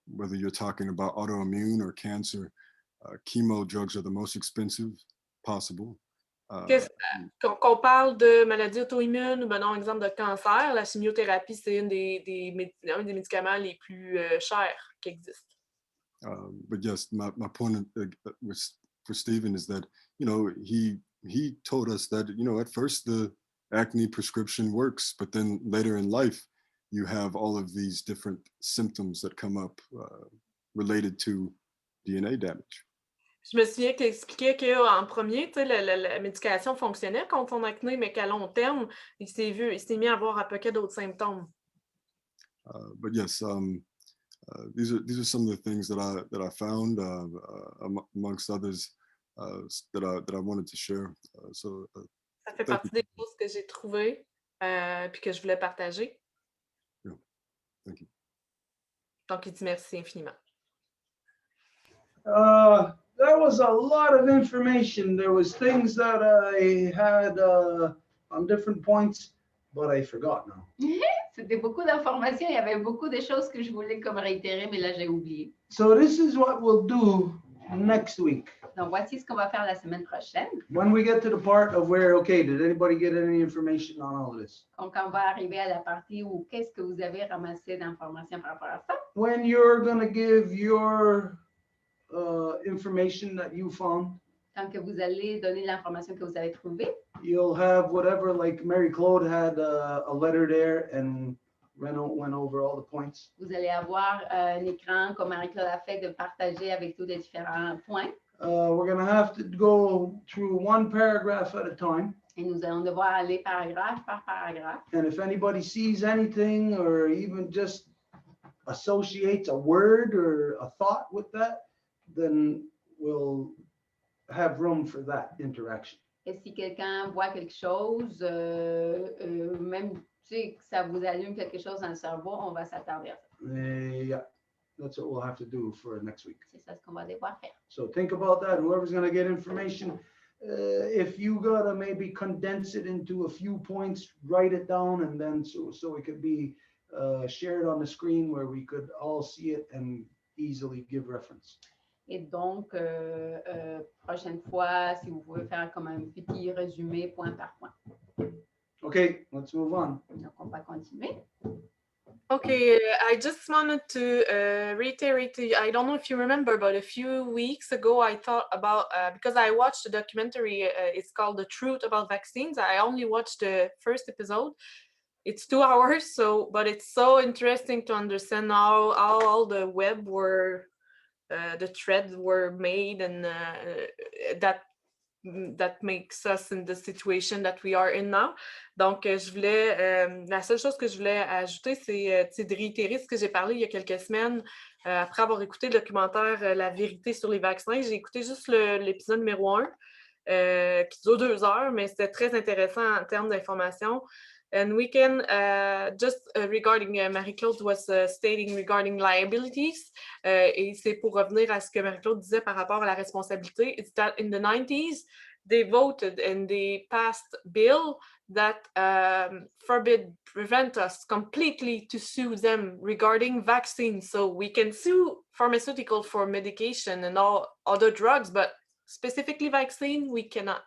[SPEAKER 5] Whether you're talking about autoimmune or cancer, chemo drugs are the most expensive possible.
[SPEAKER 4] Qu'on parle de maladies auto-immunes ou, ben non, exemple de cancer, la chimiothérapie, c'est un des médicaments les plus chers qui existent.
[SPEAKER 5] But yes, my point for Stephen is that, you know, he told us that, you know, at first the acne prescription works, but then later in life, you have all of these different symptoms that come up related to DNA damage.
[SPEAKER 4] Je me souviens qu'il expliquait qu'en premier, la médication fonctionnait contre son acné, mais qu'à long terme, il s'est mis à avoir un paquet d'autres symptômes.
[SPEAKER 5] But yes, these are some of the things that I found amongst others that I wanted to share.
[SPEAKER 4] Ça fait partie des choses que j'ai trouvées puis que je voulais partager.
[SPEAKER 5] Yeah. Thank you.
[SPEAKER 4] Donc, il dit merci infiniment.
[SPEAKER 1] That was a lot of information. There was things that I had on different points, but I forgot now.
[SPEAKER 2] C'était beaucoup d'informations. Il y avait beaucoup de choses que je voulais comme réitérer, mais là, j'ai oublié.
[SPEAKER 1] So this is what we'll do next week.
[SPEAKER 2] Donc, voici ce qu'on va faire la semaine prochaine.
[SPEAKER 1] When we get to the part of where, okay, did anybody get any information on all of this?
[SPEAKER 2] Donc, on va arriver à la partie où qu'est-ce que vous avez ramassé d'informations par rapport à ça.
[SPEAKER 1] When you're going to give your information that you found,
[SPEAKER 2] Quand que vous allez donner l'information que vous avez trouvée,
[SPEAKER 1] you'll have whatever, like Mary Claude had a letter there and Renaud went over all the points.
[SPEAKER 2] vous allez avoir un écran, comme Marie-Claude a fait, de partager avec tous les différents points.
[SPEAKER 1] We're going to have to go through one paragraph at a time.
[SPEAKER 2] Et nous allons devoir aller paragraphe par paragraphe.
[SPEAKER 1] And if anybody sees anything or even just associates a word or a thought with that, then we'll have room for that interaction.
[SPEAKER 2] Et si quelqu'un voit quelque chose, même que ça vous allume quelque chose dans le cerveau, on va s'attarder à ça.
[SPEAKER 1] Yeah, that's what we'll have to do for next week.
[SPEAKER 2] C'est ça ce qu'on va devoir faire.
[SPEAKER 1] So think about that. Whoever's going to get information, if you gotta maybe condense it into a few points, write it down, and then so it could be shared on the screen where we could all see it and easily give reference.
[SPEAKER 2] Et donc, prochaine fois, si vous pouvez faire comme un petit résumé point par point.
[SPEAKER 1] Okay, let's move on.
[SPEAKER 2] Donc, on va continuer.
[SPEAKER 4] Okay, I just wanted to reiterate, I don't know if you remember, but a few weeks ago I thought about, because I watched a documentary, it's called The Truth About Vaccines. I only watched the first episode. It's 2 hours, but it's so interesting to understand how all the web were, the threads were made, and that makes us in the situation that we are in now. Donc, je voulais, la seule chose que je voulais ajouter, c'est de réitérer ce que j'ai parlé il y a quelques semaines après avoir écouté le documentaire La vérité sur les vaccins. J'ai écouté juste l'épisode numéro 1 qui dure 2 heures, mais c'était très intéressant en termes d'information. And we can just regarding Marie-Claude was stating regarding liabilities, et c'est pour revenir à ce que Marie-Claude disait par rapport à la responsabilité. It's that in the 90s they voted and they passed bill that prevent us completely to sue them regarding vaccines. So we can sue pharmaceutical for medication and all other drugs, but specifically vaccine, we cannot.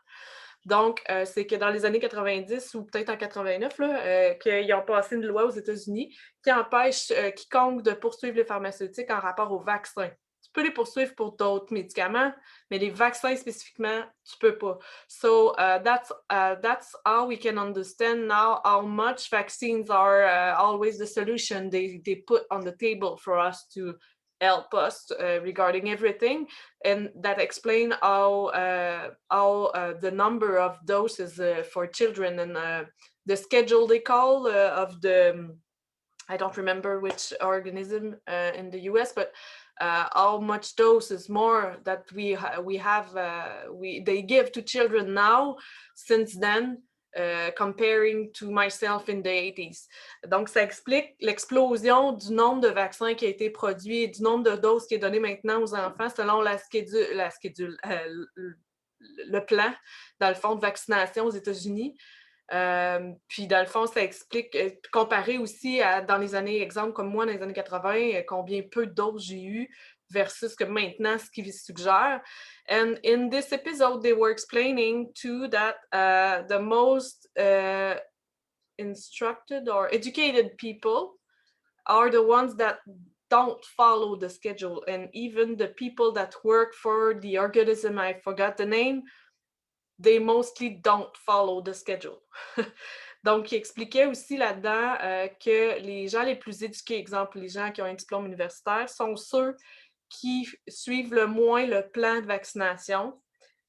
[SPEAKER 4] Donc, c'est que dans les années 90 ou peut-être en 89, qu'ils ont passé une loi aux États-Unis qui empêche quiconque de poursuivre les pharmaceutiques en rapport aux vaccins. Tu peux les poursuivre pour d'autres médicaments, mais les vaccins spécifiquement, tu peux pas. So, that's how we can understand now how much vaccines are always the solution they put on the table for us to help us regarding everything, and that explain how the number of doses for children and the schedule they call of the I don't remember which organism in the US, but how much doses more that they give to children now since then. Comparing to myself in the 80s. Donc, ça explique l'explosion du nombre de vaccins qui a été produit et du nombre de doses qui est donné maintenant aux enfants selon le plan, dans le fond, de vaccination aux États-Unis. Puis, dans le fond, ça explique, comparé aussi à, dans les années, exemple, comme moi, dans les années 80, combien peu de doses j'ai eu versus que maintenant, ce qu'ils suggèrent. And in this episode, they were explaining too that the most instructed or educated people are the ones that don't follow the schedule. And even the people that work for the organism, I forgot the name, they mostly don't follow the schedule. Donc, il expliquait aussi là-dedans que les gens les plus éduqués, exemple, les gens qui ont un diplôme universitaire, sont ceux qui suivent le moins le plan de vaccination,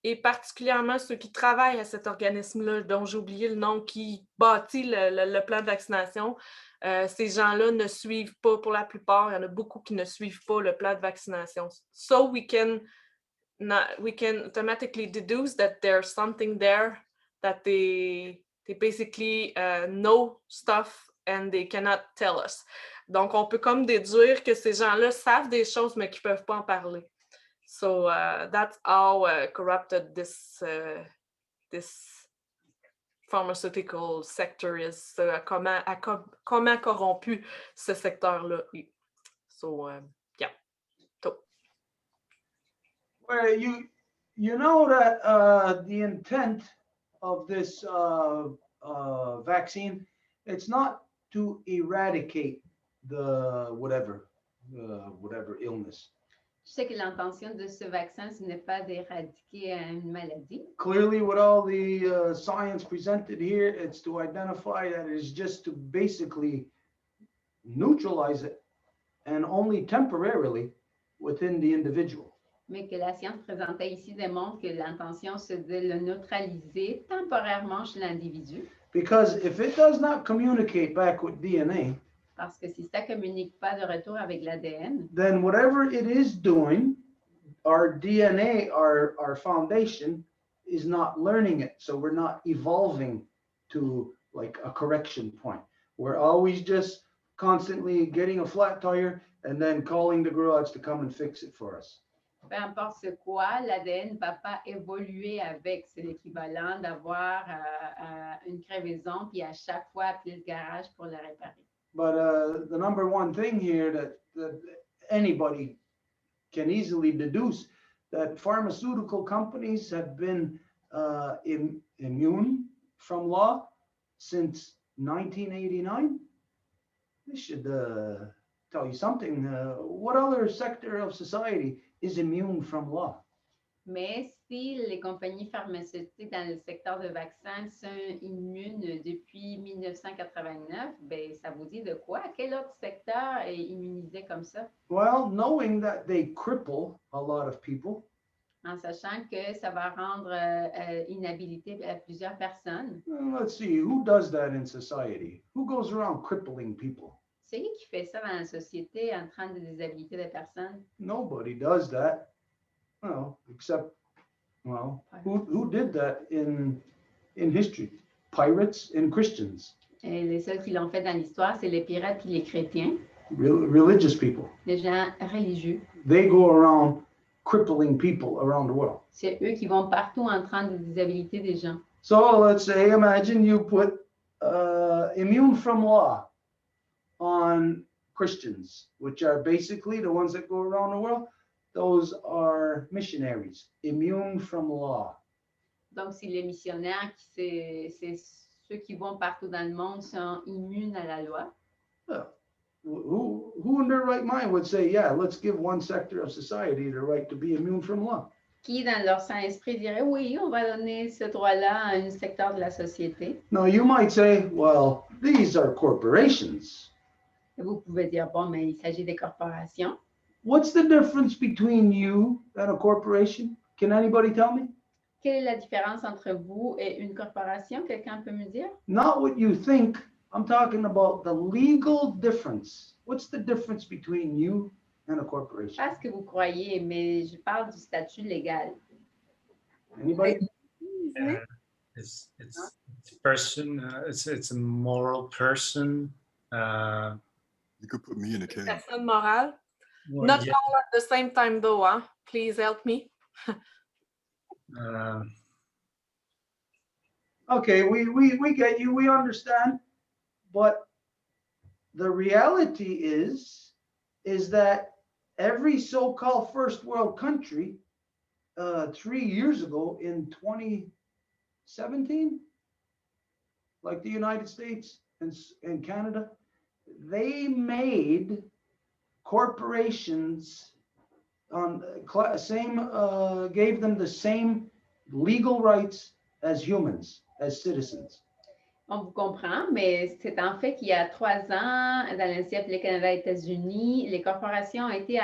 [SPEAKER 4] et particulièrement ceux qui travaillent à cet organisme-là, dont j'ai oublié le nom, qui bâtit le plan de vaccination. Ces gens-là ne suivent pas, pour la plupart, il y en a beaucoup qui ne suivent pas le plan de vaccination. So we can automatically deduce that there's something there that they basically know stuff and they cannot tell us. Donc, on peut comme déduire que ces gens-là savent des choses, mais qu'ils ne peuvent pas en parler. So that's how corrupted this pharmaceutical sector is. Comment corrompu ce secteur-là est. So, yeah. So.
[SPEAKER 1] Well, you know that the intent of this vaccine, it's not to eradicate the whatever illness.
[SPEAKER 2] Je sais que l'intention de ce vaccin, ce n'est pas d'éradiquer une maladie.
[SPEAKER 1] Clearly, with all the science presented here, it's to identify that it's just to basically neutralize it, and only temporarily within the individual.
[SPEAKER 2] Mais que la science présentée ici démontre que l'intention, c'est de le neutraliser temporairement chez l'individu.
[SPEAKER 1] Because if it does not communicate back with DNA,
[SPEAKER 2] Parce que si ça ne communique pas de retour avec l'ADN,
[SPEAKER 1] then whatever it is doing, our DNA, our foundation, is not learning it. So we're not evolving to like a correction point. We're always just constantly getting a flat tire and then calling the garage to come and fix it for us.
[SPEAKER 2] peu importe ce quoi, l'ADN ne va pas évoluer avec. C'est l'équivalent d'avoir une crevaison, puis à chaque fois appeler le garage pour la réparer.
[SPEAKER 1] But the number one thing here that anybody can easily deduce, that pharmaceutical companies have been immune from law since 1989. This should tell you something. What other sector of society is immune from law?
[SPEAKER 2] Mais si les compagnies pharmaceutiques dans le secteur de vaccins sont immunes depuis 1989, ben, ça vous dit de quoi? Quel autre secteur est immunisé comme ça?
[SPEAKER 1] Well, knowing that they cripple a lot of people.
[SPEAKER 2] En sachant que ça va rendre inhabilité à plusieurs personnes.
[SPEAKER 1] Let's see, who does that in society? Who goes around crippling people?
[SPEAKER 2] C'est qui fait ça dans la société en train de déshabiliter des personnes?
[SPEAKER 1] Nobody does that. Well, except, well, who did that in history? Pirates and Christians.
[SPEAKER 2] Et les seuls qui l'ont fait dans l'histoire, c'est les pirates et les chrétiens.
[SPEAKER 1] Religious people.
[SPEAKER 2] Les gens religieux.
[SPEAKER 1] They go around crippling people around the world.
[SPEAKER 2] C'est eux qui vont partout en train de déshabiliter des gens.
[SPEAKER 1] So let's say, imagine you put immune from law on Christians, which are basically the ones that go around the world. Those are missionaries, immune from law.
[SPEAKER 2] Donc, si les missionnaires, c'est ceux qui vont partout dans le monde, sont immunes à la loi.
[SPEAKER 1] Who in their right mind would say, yeah, let's give one sector of society the right to be immune from law?
[SPEAKER 2] Qui, dans leur saint-esprit, dirait, oui, on va donner ce droit-là à un secteur de la société.
[SPEAKER 1] No, you might say, well, these are corporations.
[SPEAKER 2] Et vous pouvez dire, bon, mais il s'agit des corporations.
[SPEAKER 1] What's the difference between you and a corporation? Can anybody tell me?
[SPEAKER 2] Quelle est la différence entre vous et une corporation? Quelqu'un peut me dire?
[SPEAKER 1] Not what you think. I'm talking about the legal difference. What's the difference between you and a corporation?
[SPEAKER 2] Pas ce que vous croyez, mais je parle du statut légal.
[SPEAKER 1] Anybody?
[SPEAKER 7] It's person. It's a moral person.
[SPEAKER 5] You could put me in a cage.
[SPEAKER 4] Personne morale.
[SPEAKER 7] Well,
[SPEAKER 4] Not
[SPEAKER 7] yeah,
[SPEAKER 4] all at the same time though, huh? Please help me.
[SPEAKER 1] Okay, we get you, we understand, but the reality is that every so-called first world country 3 years ago in 2017, like the United States and Canada, they made corporations on gave them the same legal rights as humans, as citizens.
[SPEAKER 2] On vous comprend, mais c'est en fait qu'il y a 3 ans, dans l'Initiative les Canada États-Unis, les corporations ont été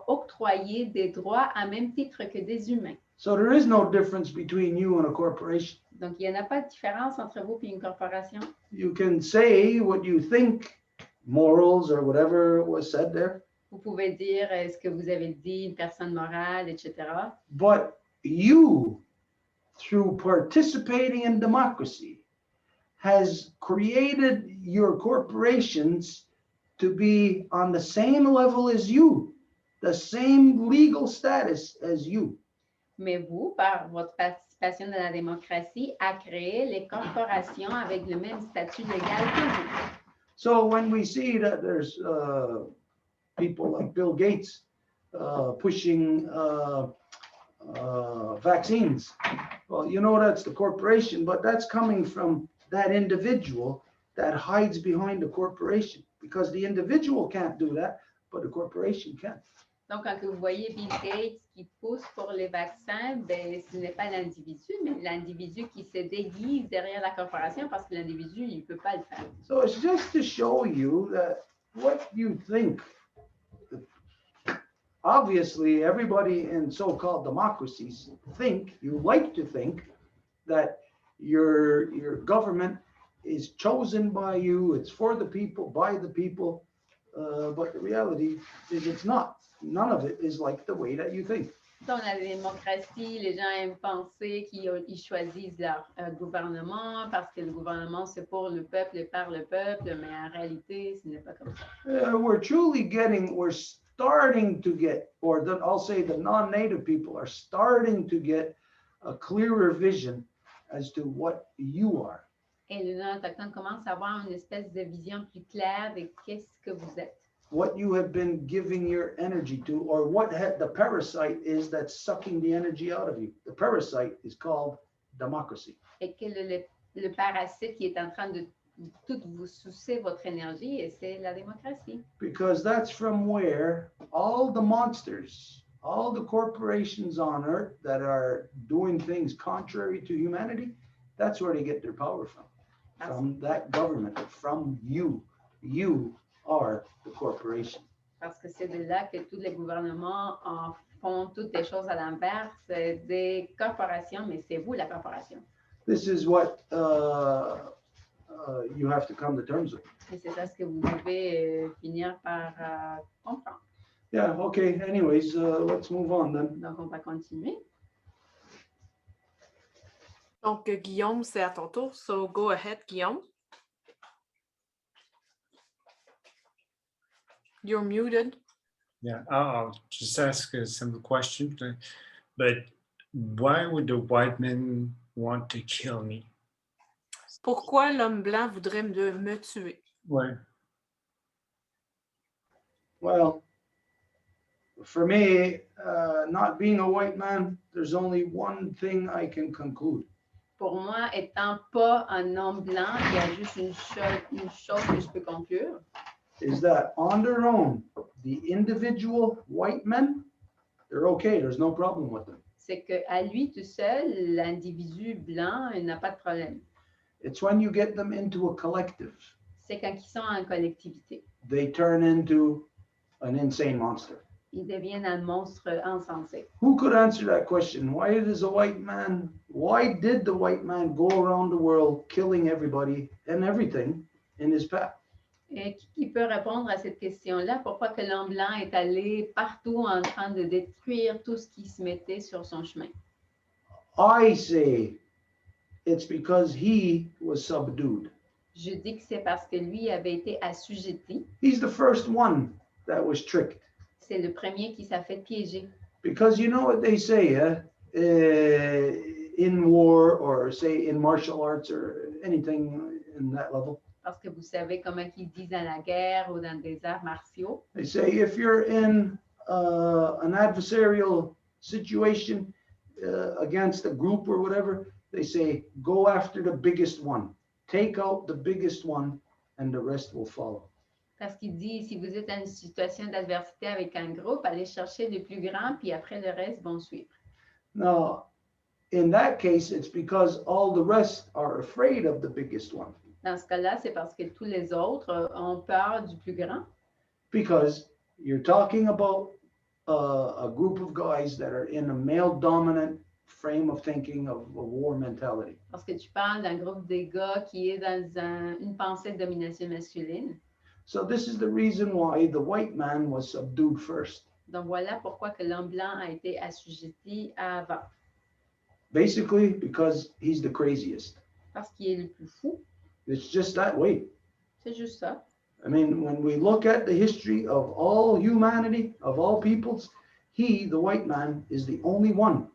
[SPEAKER 2] octroyées des droits à même titre que des humains.
[SPEAKER 1] So there is no difference between you and a corporation.
[SPEAKER 2] Donc, il n'y en a pas de différence entre vous et une corporation.
[SPEAKER 1] You can say what you think, morals or whatever was said there.
[SPEAKER 2] Vous pouvez dire ce que vous avez dit, une personne morale, etc.
[SPEAKER 1] But you, through participating in democracy, has created your corporations to be on the same level as you, the same legal status as you.
[SPEAKER 2] Mais vous, par votre participation dans la démocratie, a créé les corporations avec le même statut légal que vous.
[SPEAKER 1] So when we see that there's people like Bill Gates pushing vaccines, well, you know, that's the corporation, but that's coming from that individual that hides behind the corporation, because the individual can't do that, but the corporation can.
[SPEAKER 2] Donc, quand vous voyez Bill Gates qui pousse pour les vaccins, ben, ce n'est pas l'individu, mais l'individu qui se déguise derrière la corporation parce que l'individu, il ne peut pas le faire.
[SPEAKER 1] So it's just to show you that what you think, obviously everybody in so-called democracies you like to think that your government is chosen by you, it's for the people, by the people, but the reality is it's not. None of it is like the way that you think.
[SPEAKER 2] Dans la démocratie, les gens aiment penser qu'ils choisissent leur gouvernement parce que le gouvernement, c'est pour le peuple et par le peuple, mais en réalité, ce n'est pas comme ça.
[SPEAKER 1] We're starting to get, I'll say the non-native people are starting to get a clearer vision as to what you are.
[SPEAKER 2] Et les non-autochtones commencent à avoir une espèce de vision plus claire de qu'est-ce que vous êtes.
[SPEAKER 1] What you have been giving your energy to, or what the parasite is that's sucking the energy out of you. The parasite is called democracy.
[SPEAKER 2] Et que le parasite qui est en train de tout vous sucer votre énergie, et c'est la démocratie.
[SPEAKER 1] Because that's from where all the monsters, all the corporations on earth that are doing things contrary to humanity, that's where they get their power from. From that government, from you. You are the corporation.
[SPEAKER 2] Parce que c'est de là que tous les gouvernements font toutes les choses à l'inverse, des corporations, mais c'est vous la corporation.
[SPEAKER 1] This is what you have to come to terms with.
[SPEAKER 2] Et c'est ça ce que vous devez finir par comprendre.
[SPEAKER 1] Yeah, okay, anyways, let's move on then.
[SPEAKER 2] Donc, on va continuer.
[SPEAKER 4] Donc, Guillaume, c'est à ton tour. So, go ahead, Guillaume. You're muted.
[SPEAKER 7] Yeah, I'll just ask a simple question. But why would the white men want to kill me?
[SPEAKER 4] Pourquoi l'homme blanc voudrait me tuer?
[SPEAKER 7] Ouais.
[SPEAKER 1] Well, for me, not being a white man, there's only one thing I can conclude.
[SPEAKER 2] Pour moi, étant pas un homme blanc, il y a juste une chose que je peux conclure.
[SPEAKER 1] Is that on their own, the individual white men, they're okay, there's no problem with them.
[SPEAKER 2] C'est qu'à lui tout seul, l'individu blanc, il n'a pas de problème.
[SPEAKER 1] It's when you get them into a collective,
[SPEAKER 2] C'est quand ils sont en collectivité.
[SPEAKER 1] they turn into an insane monster.
[SPEAKER 2] Ils deviennent un monstre insensé.
[SPEAKER 1] Who could answer that question? Why did the white man go around the world killing everybody and everything in his path?
[SPEAKER 2] Et qui peut répondre à cette question-là? Pourquoi que l'homme blanc est allé partout en train de détruire tout ce qui se mettait sur son chemin?
[SPEAKER 1] I say it's because he was subdued.
[SPEAKER 2] Je dis que c'est parce que lui avait été assujetti.
[SPEAKER 1] He's the first one that was tricked.
[SPEAKER 2] C'est le premier qui s'est fait piéger.
[SPEAKER 1] Because you know what they say, in war or say in martial arts or anything in that level.
[SPEAKER 2] Parce que vous savez comment ils disent dans la guerre ou dans des arts martiaux.
[SPEAKER 1] They say if you're in an adversarial situation against a group or whatever, they say go after the biggest one, take out the biggest one, and the rest will follow.
[SPEAKER 2] Parce qu'il dit, si vous êtes dans une situation d'adversité avec un groupe, allez chercher les plus grands, puis après le reste vont suivre.
[SPEAKER 1] Now, in that case, it's because all the rest are afraid of the biggest one.
[SPEAKER 2] Dans ce cas-là, c'est parce que tous les autres ont peur du plus grand.
[SPEAKER 1] Because you're talking about a group of guys that are in a male-dominant frame of thinking of a war mentality.
[SPEAKER 2] Parce que tu parles d'un groupe de gars qui est dans une pensée de domination masculine.
[SPEAKER 1] So this is the reason why the white man was subdued first.
[SPEAKER 2] Donc voilà pourquoi que l'homme blanc a été assujetti avant.
[SPEAKER 1] Basically, because he's the craziest.
[SPEAKER 2] Parce qu'il est le plus fou.
[SPEAKER 1] It's just that way.
[SPEAKER 2] C'est juste ça.
[SPEAKER 1] I mean, when we look at the history of all humanity, of all peoples, he, the white man, is the only one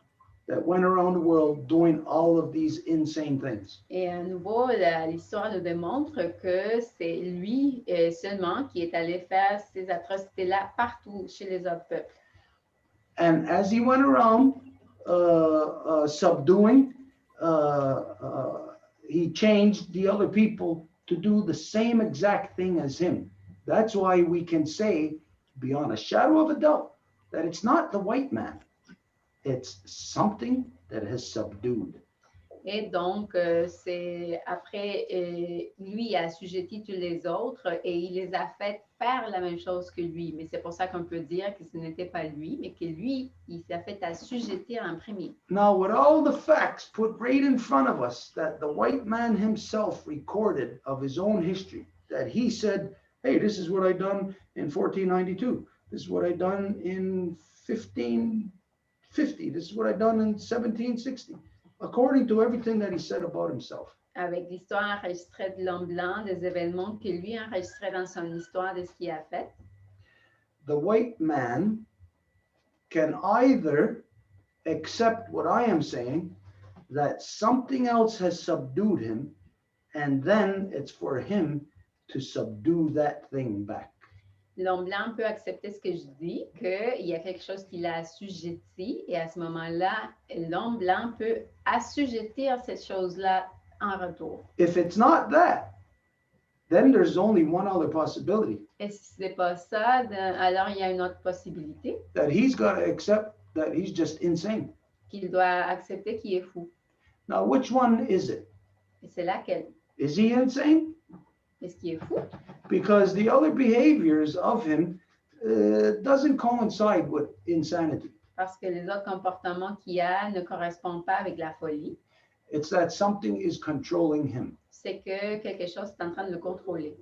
[SPEAKER 1] that went around the world doing all of these insane things.
[SPEAKER 2] Et à nouveau, l'histoire nous démontre que c'est lui seulement qui est allé faire ces atrocités-là partout chez les autres peuples.
[SPEAKER 1] And as he went around subduing, he changed the other people to do the same exact thing as him. That's why we can say, beyond a shadow of a doubt, that it's not the white man. It's something that has subdued.
[SPEAKER 2] Et donc, c'est après, lui a assujetti tous les autres et il les a fait faire la même chose que lui. Mais c'est pour ça qu'on peut dire que ce n'était pas lui, mais que lui, il s'est fait assujettir en premier.
[SPEAKER 1] Now, with all the facts put right in front of us that the white man himself recorded of his own history, that he said, hey, this is what I done in 1492. This is what I done in 1550. This is what I done in 1760. According to everything that he said about himself.
[SPEAKER 2] Avec l'histoire enregistrée de l'homme blanc, des événements que lui enregistrait dans son histoire de ce qu'il a fait.
[SPEAKER 1] The white man can either accept what I am saying, that something else has subdued him, and then it's for him to subdue that thing back.
[SPEAKER 2] L'homme blanc peut accepter ce que je dis, qu'il y a quelque chose qui l'a assujetti, et à ce moment-là, l'homme blanc peut assujettir cette chose-là en retour.
[SPEAKER 1] If it's not that, then there's only one other possibility,
[SPEAKER 2] Et si ce n'est pas ça, alors il y a une autre possibilité,
[SPEAKER 1] that he's got to accept that he's just insane.
[SPEAKER 2] qu'il doit accepter qu'il est fou.
[SPEAKER 1] Now, which one is it?
[SPEAKER 2] Et c'est laquelle?
[SPEAKER 1] Is he insane?
[SPEAKER 2] Est-ce qu'il est fou?
[SPEAKER 1] Because the other behaviors of him doesn't coincide with insanity.
[SPEAKER 2] Parce que les autres comportements qu'il a ne correspondent pas avec la folie.
[SPEAKER 1] It's that something is controlling him.
[SPEAKER 2] C'est que quelque chose est en train de le contrôler.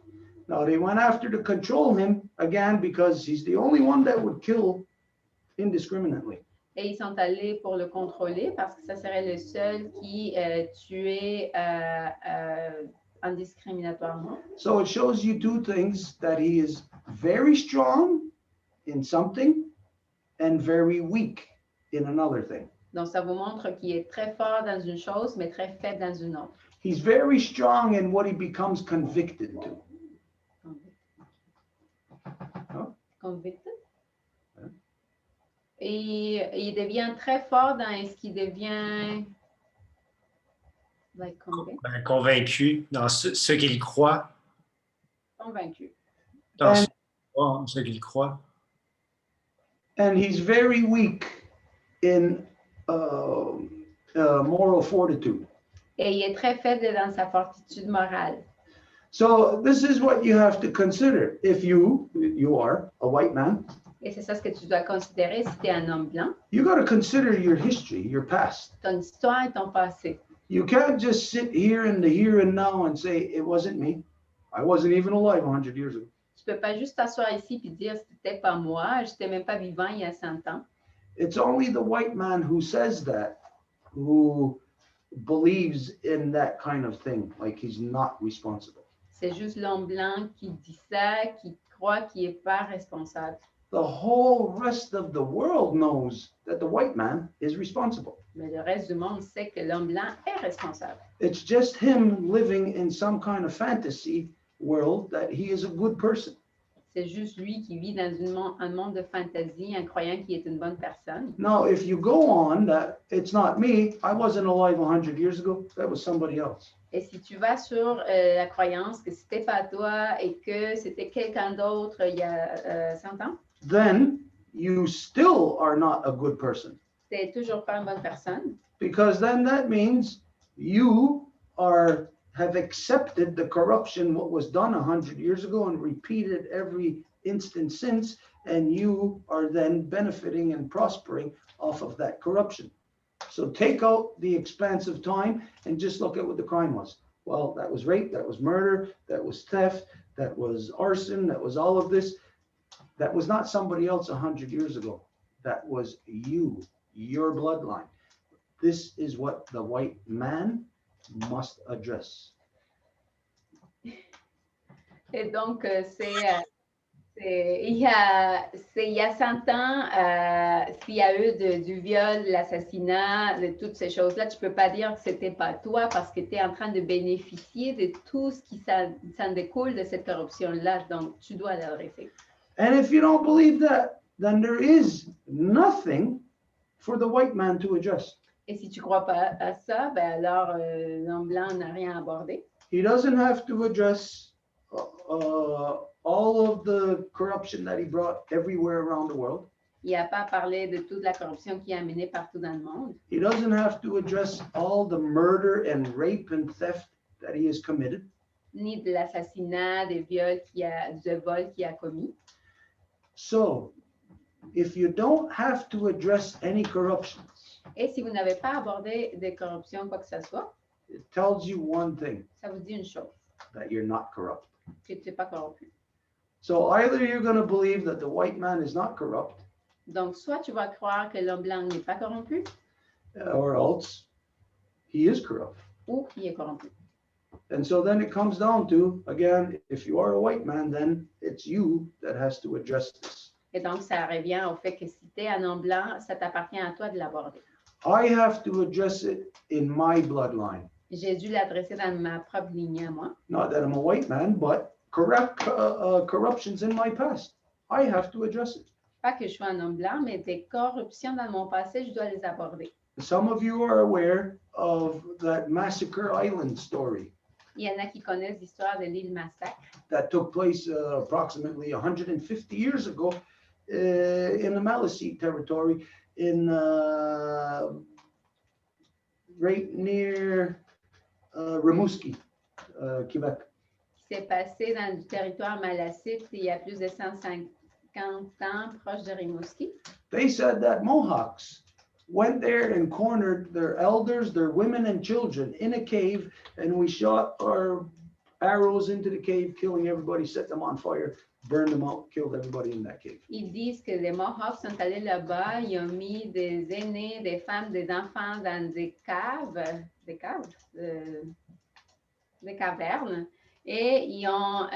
[SPEAKER 1] Now, they went after to control him again because he's the only one that would kill indiscriminately.
[SPEAKER 2] Et ils sont allés pour le contrôler parce que ça serait le seul qui tuait indiscriminatoirement.
[SPEAKER 1] So it shows you two things, that he is very strong in something and very weak in another thing.
[SPEAKER 2] Donc, ça vous montre qu'il est très fort dans une chose, mais très faible dans une autre.
[SPEAKER 1] He's very strong in what he becomes convicted to.
[SPEAKER 2] Convicted.
[SPEAKER 1] Hein?
[SPEAKER 2] Et il devient très fort dans ce qui devient like,
[SPEAKER 7] Convaincu dans ce qu'il croit.
[SPEAKER 2] convaincu.
[SPEAKER 7] Dans ce qu'il croit.
[SPEAKER 1] And he's very weak in moral fortitude.
[SPEAKER 2] Et il est très faible dans sa fortitude morale.
[SPEAKER 1] So this is what you have to consider. If you are a white man,
[SPEAKER 2] Et c'est ça ce que tu dois considérer si tu es un homme blanc.
[SPEAKER 1] you got to consider your history, your past.
[SPEAKER 2] Ton histoire et ton passé.
[SPEAKER 1] You can't just sit here in the here and now and say, it wasn't me. I wasn't even alive 100 years ago.
[SPEAKER 2] Tu peux pas juste t'asseoir ici et dire c'était pas moi, je n'étais même pas vivant il y a 100 ans.
[SPEAKER 1] It's only the white man who says that, who believes in that kind of thing, like he's not responsible.
[SPEAKER 2] C'est juste l'homme blanc qui dit ça, qui croit qu'il n'est pas responsable.
[SPEAKER 1] the whole rest of the world knows that the white man is responsible.
[SPEAKER 2] Mais le reste du monde sait que l'homme blanc est responsable.
[SPEAKER 1] It's just him living in some kind of fantasy world that he is a good person.
[SPEAKER 2] C'est juste lui qui vit dans un monde de fantaisie en croyant qu'il est une bonne personne.
[SPEAKER 1] Now, if you go on that it's not me, I wasn't alive 100 years ago, that was somebody else.
[SPEAKER 2] Et si tu vas sur la croyance que c'était pas toi et que c'était quelqu'un d'autre il y a 100 ans,
[SPEAKER 1] Then you still are not a good person.
[SPEAKER 2] t'es toujours pas une bonne personne.
[SPEAKER 1] Because then that means you have accepted the corruption what was done 100 years ago and repeated every instant since, and you are then benefiting and prospering off of that corruption. So take out the expanse of time and just look at what the crime was. Well, that was rape, that was murder, that was theft, that was arson, that was all of this. That was not somebody else 100 years ago. That was you, your bloodline. This is what the white man must address.
[SPEAKER 2] Et donc, il y a 100 ans, s'il y a eu du viol, l'assassinat, de toutes ces choses-là, tu ne peux pas dire que ce n'était pas toi parce que tu es en train de bénéficier de tout ce qui s'en découle de cette corruption-là. Donc, tu dois l'adresser.
[SPEAKER 1] And if you don't believe that, then there is nothing for the white man to address.
[SPEAKER 2] Et si tu ne crois pas à ça, ben alors l'homme blanc n'a rien à aborder.
[SPEAKER 1] He doesn't have to address all of the corruption that he brought everywhere around the world.
[SPEAKER 2] Il n'a pas parlé de toute la corruption qui a mené partout dans le monde.
[SPEAKER 1] He doesn't have to address all the murder and rape and theft that he has committed.
[SPEAKER 2] Ni de l'assassinat, des viols de vol qu'il a commis.
[SPEAKER 1] So, if you don't have to address any corruptions,
[SPEAKER 2] Et si vous n'avez pas abordé de corruption, quoi que ce soit,
[SPEAKER 1] it tells you one thing,
[SPEAKER 2] ça vous dit une chose,
[SPEAKER 1] that you're not corrupt.
[SPEAKER 2] que tu n'es pas corrompu.
[SPEAKER 1] So either you're going to believe that the white man is not corrupt,
[SPEAKER 2] Donc, soit tu vas croire que l'homme blanc n'est pas corrompu,
[SPEAKER 1] or else he is corrupt.
[SPEAKER 2] ou il est corrompu.
[SPEAKER 1] And so then it comes down to, again, if you are a white man, then it's you that has to address this.
[SPEAKER 2] Et donc, ça revient au fait que si tu es un homme blanc, ça t'appartient à toi de l'aborder.
[SPEAKER 1] I have to address it in my bloodline.
[SPEAKER 2] J'ai dû l'adresser dans ma propre lignée à moi.
[SPEAKER 1] Not that I'm a white man, but corruptions in my past. I have to address it.
[SPEAKER 2] Pas que je sois un homme blanc, mais des corruptions dans mon passé, je dois les aborder.
[SPEAKER 1] Some of you are aware of that Massacre Island story
[SPEAKER 2] Il y en a qui connaissent l'histoire de l'île Massacre,
[SPEAKER 1] that took place approximately 150 years ago in the Maliseet territory in right near Rimouski, Quebec.
[SPEAKER 2] qui s'est passé dans le territoire Malasite il y a plus de 150 ans, proche de Rimouski.
[SPEAKER 1] They said that Mohawks went there and cornered their elders, their women and children in a cave, and we shot our arrows into the cave, killing everybody, set them on fire, burned them out, killed everybody in that cave.
[SPEAKER 2] Ils disent que les Mohawks sont allés là-bas, ils ont mis des aînés, des femmes, des enfants dans des cavernes, et ils ont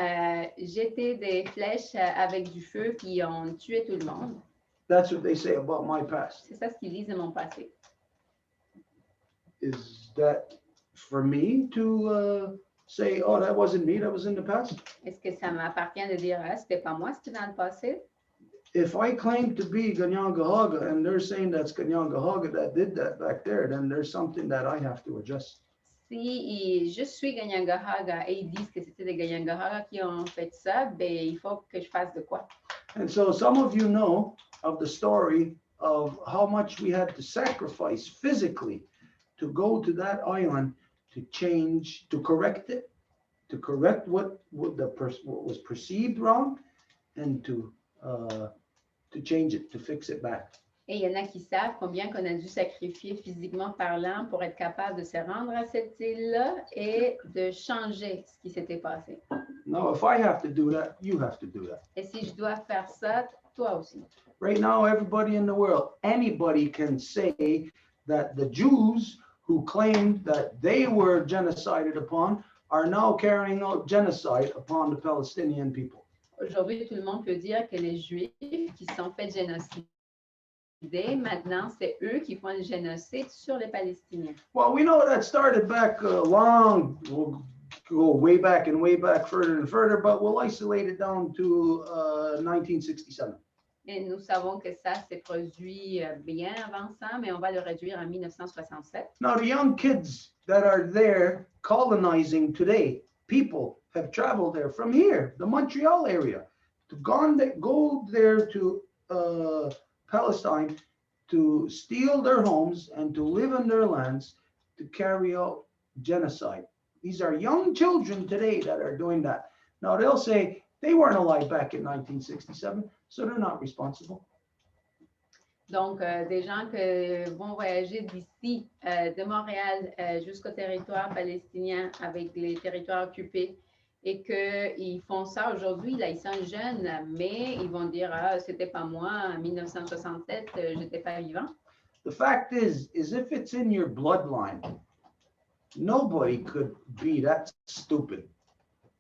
[SPEAKER 2] jeté des flèches avec du feu, puis ils ont tué tout le monde.
[SPEAKER 1] That's what they say about my past.
[SPEAKER 2] C'est ça ce qu'ils disent de mon passé.
[SPEAKER 1] Is that for me to say, oh, that wasn't me, that was in the past?
[SPEAKER 2] Est-ce que ça m'appartient de dire, ah, c'était pas moi, c'était dans le passé?
[SPEAKER 1] If I claim to be Ganyangahaga and they're saying that's Ganyangahaga that did that back there, then there's something that I have to adjust.
[SPEAKER 2] Si je suis Ganyangahaga et ils disent que c'était des Ganyangahaga qui ont fait ça, ben il faut que je fasse de quoi?
[SPEAKER 1] And so some of you know of the story of how much we had to sacrifice physically to go to that island to change, to correct it, to correct what was perceived wrong, and to change it, to fix it back.
[SPEAKER 2] Et il y en a qui savent combien qu'on a dû sacrifier physiquement parlant pour être capable de se rendre à cette île-là et de changer ce qui s'était passé.
[SPEAKER 1] Now, if I have to do that, you have to do that.
[SPEAKER 2] Et si je dois faire ça, toi aussi.
[SPEAKER 1] Right now, everybody in the world, anybody can say that the Jews who claimed that they were genocided upon are now carrying out genocide upon the Palestinian people.
[SPEAKER 2] Aujourd'hui, tout le monde peut dire que les Juifs qui se sont fait génocider, maintenant, c'est eux qui font le génocide sur les Palestiniens.
[SPEAKER 1] Well, we know that started back we'll go way back and way back further and further, but we'll isolate it down to 1967.
[SPEAKER 2] Et nous savons que ça s'est produit bien avant ça, mais on va le réduire en 1967.
[SPEAKER 1] Now, the young kids that are there colonizing today, people have traveled there from here, the Montreal area, go there to Palestine to steal their homes and to live in their lands to carry out genocide. These are young children today that are doing that. Now, they'll say they weren't alive back in 1967, so they're not responsible.
[SPEAKER 2] Donc, des gens qui vont voyager d'ici, de Montréal jusqu'au territoire palestinien avec les territoires occupés et qu'ils font ça aujourd'hui, là, ils sont jeunes, mais ils vont dire, ah, c'était pas moi, en 1967, j'étais pas vivant.
[SPEAKER 1] The fact is if it's in your bloodline, nobody could be that stupid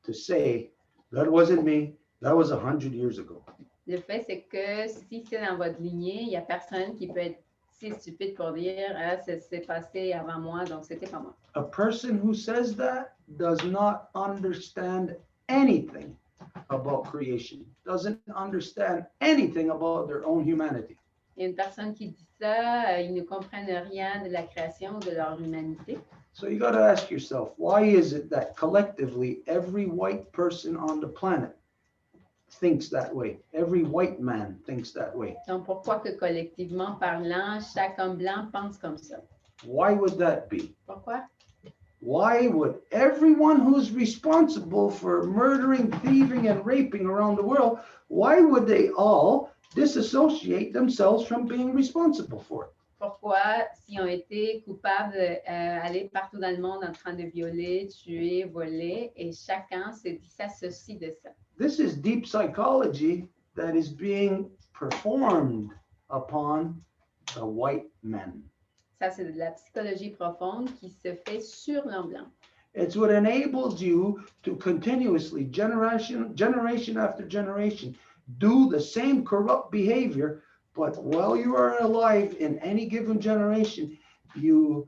[SPEAKER 1] to say, that wasn't me, that was 100 years ago.
[SPEAKER 2] Le fait, c'est que si c'est dans votre lignée, il n'y a personne qui peut être si stupide pour dire, ah, c'est passé avant moi, donc c'était pas moi.
[SPEAKER 1] A person who says that does not understand anything about creation, doesn't understand anything about their own humanity.
[SPEAKER 2] Et une personne qui dit ça, ils ne comprennent rien de la création ou de leur humanité.
[SPEAKER 1] So you got to ask yourself, why is it that collectively every white person on the planet thinks that way? Every white man thinks that way.
[SPEAKER 2] Donc, pourquoi que collectivement parlant, chaque homme blanc pense comme ça?
[SPEAKER 1] Why would that be?
[SPEAKER 2] Pourquoi?
[SPEAKER 1] Why would everyone who's responsible for murdering, thieving, and raping around the world, why would they all disassociate themselves from being responsible for it?
[SPEAKER 2] Pourquoi, s'ils ont été coupables d'aller partout dans le monde en train de violer, tuer, voler, et chacun se disassocie de ça?
[SPEAKER 1] This is deep psychology that is being performed upon the white men.
[SPEAKER 2] Ça, c'est de la psychologie profonde qui se fait sur l'homme blanc.
[SPEAKER 1] It's what enables you to continuously, generation after generation, do the same corrupt behavior, but while you are alive in any given generation, you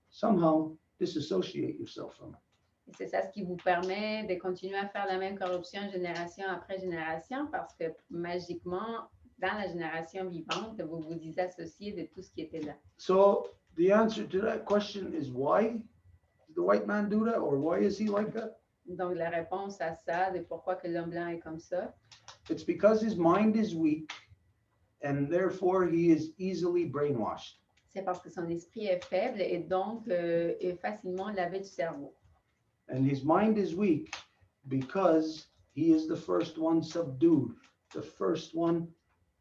[SPEAKER 1] somehow disassociate yourself from it.
[SPEAKER 2] Et c'est ça ce qui vous permet de continuer à faire la même corruption génération après génération parce que magiquement, dans la génération vivante, vous vous disassociez de tout ce qui était là.
[SPEAKER 1] So the answer to that question is why did the white man do that, or why is he like that?
[SPEAKER 2] Donc, la réponse à ça, de pourquoi que l'homme blanc est comme ça,
[SPEAKER 1] It's because his mind is weak and therefore he is easily brainwashed.
[SPEAKER 2] c'est parce que son esprit est faible et donc est facilement lavé du cerveau.
[SPEAKER 1] And his mind is weak because he is the first one subdued, the first one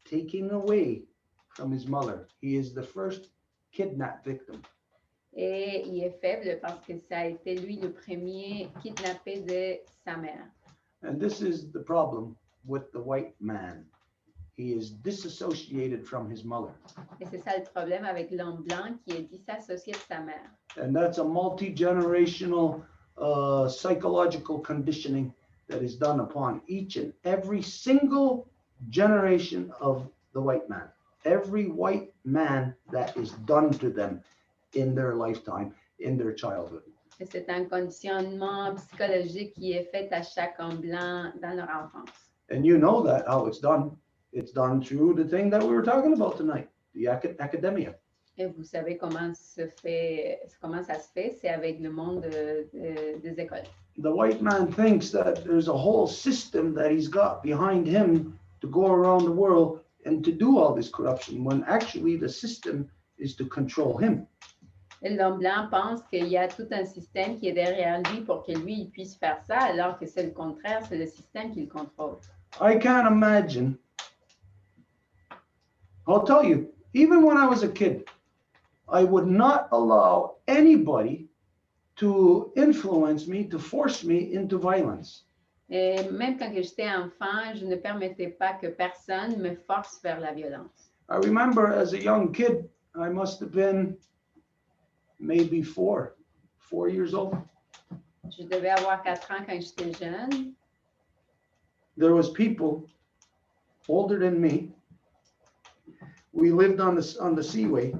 [SPEAKER 1] taking away from his mother. He is the first kidnapped victim.
[SPEAKER 2] Et il est faible parce que ça a été lui le premier kidnappé de sa mère.
[SPEAKER 1] And this is the problem with the white man. He is disassociated from his mother.
[SPEAKER 2] Et c'est ça le problème avec l'homme blanc qui est disassocié de sa mère.
[SPEAKER 1] And that's a multi-generational psychological conditioning that is done upon each and every single generation of the white man. Every white man that is done to them in their lifetime, in their childhood.
[SPEAKER 2] Et c'est un conditionnement psychologique qui est fait à chaque homme blanc dans leur enfance.
[SPEAKER 1] And you know that how it's done. It's done through the thing that we were talking about tonight, the academia.
[SPEAKER 2] Et vous savez comment ça se fait, c'est avec le monde des écoles.
[SPEAKER 1] The white man thinks that there's a whole system that he's got behind him to go around the world and to do all this corruption, when actually the system is to control him.
[SPEAKER 2] Et l'homme blanc pense qu'il y a tout un système qui est derrière lui pour que lui il puisse faire ça, alors que c'est le contraire, c'est le système qui le contrôle.
[SPEAKER 1] I can't imagine. I'll tell you, even when I was a kid, I would not allow anybody to influence me, to force me into violence.
[SPEAKER 2] Et même quand j'étais enfant, je ne permettais pas que personne me force vers la violence.
[SPEAKER 1] I remember as a young kid, I must have been maybe 4 years old.
[SPEAKER 2] Je devais avoir 4 ans quand j'étais jeune.
[SPEAKER 1] there was people older than me. We lived on the seaway.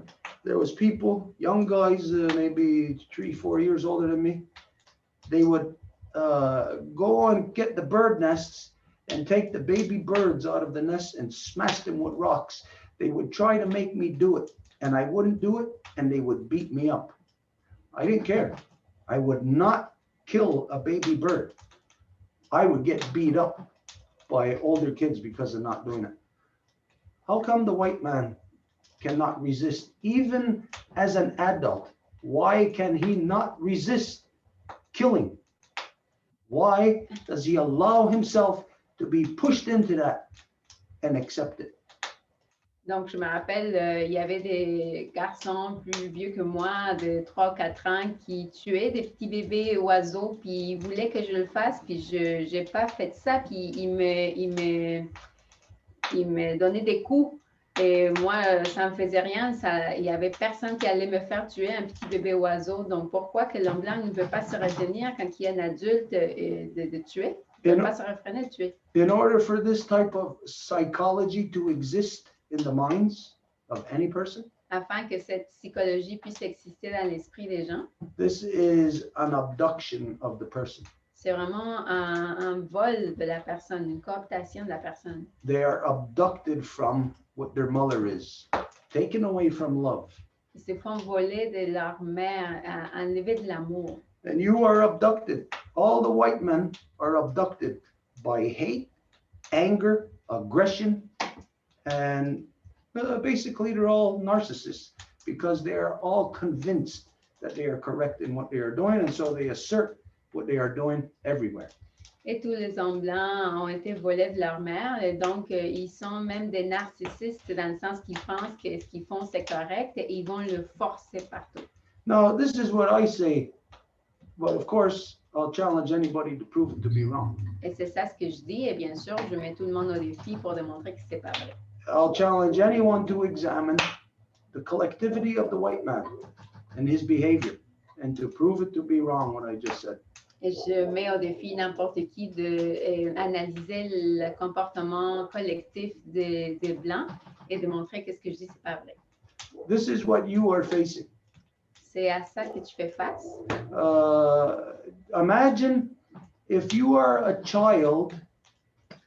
[SPEAKER 1] There was people, young guys, maybe 3-4 years older than me. They would go and get the bird nests and take the baby birds out of the nest and smash them with rocks. They would try to make me do it, and I wouldn't do it, and they would beat me up. I didn't care. I would not kill a baby bird. I would get beat up by older kids because of not doing it. How come the white man cannot resist, even as an adult? Why can he not resist killing? Why does he allow himself to be pushed into that and accept it?
[SPEAKER 2] Donc, je me rappelle, il y avait des garçons plus vieux que moi, de 3-4 ans, qui tuaient des petits bébés oiseaux, puis ils voulaient que je le fasse, puis je n'ai pas fait ça, puis ils me donnaient des coups. Et moi, ça ne me faisait rien. Il n'y avait personne qui allait me faire tuer un petit bébé oiseau. Donc, pourquoi que l'homme blanc ne peut pas se retenir quand il y a un adulte de tuer? Il ne peut pas se réfréner de tuer.
[SPEAKER 1] In order for this type of psychology to exist in the minds of any person,
[SPEAKER 2] Afin que cette psychologie puisse exister dans l'esprit des gens,
[SPEAKER 1] this is an abduction of the person.
[SPEAKER 2] c'est vraiment un vol de la personne, une cooptation de la personne.
[SPEAKER 1] They are abducted from what their mother is, taken away from love.
[SPEAKER 2] Ils se font voler de leur mère, enlever de l'amour.
[SPEAKER 1] And you are abducted. All the white men are abducted by hate, anger, aggression, and basically they're all narcissists because they are all convinced that they are correct in what they are doing, and so they assert what they are doing everywhere.
[SPEAKER 2] Et tous les hommes blancs ont été volés de leur mère, et donc ils sont même des narcissistes dans le sens qu'ils pensent que ce qu'ils font c'est correct et ils vont le forcer partout.
[SPEAKER 1] Now, this is what I say, but of course, I'll challenge anybody to prove it to be wrong.
[SPEAKER 2] Et c'est ça ce que je dis, et bien sûr, je mets tout le monde au défi pour démontrer que c'est pas vrai.
[SPEAKER 1] I'll challenge anyone to examine the collectivity of the white man and his behavior and to prove it to be wrong, what I just said.
[SPEAKER 2] Et je mets au défi n'importe qui d'analyser le comportement collectif des Blancs et de montrer que ce que je dis, c'est pas vrai.
[SPEAKER 1] This is what you are facing.
[SPEAKER 2] C'est à ça que tu fais face.
[SPEAKER 1] Imagine if you are a child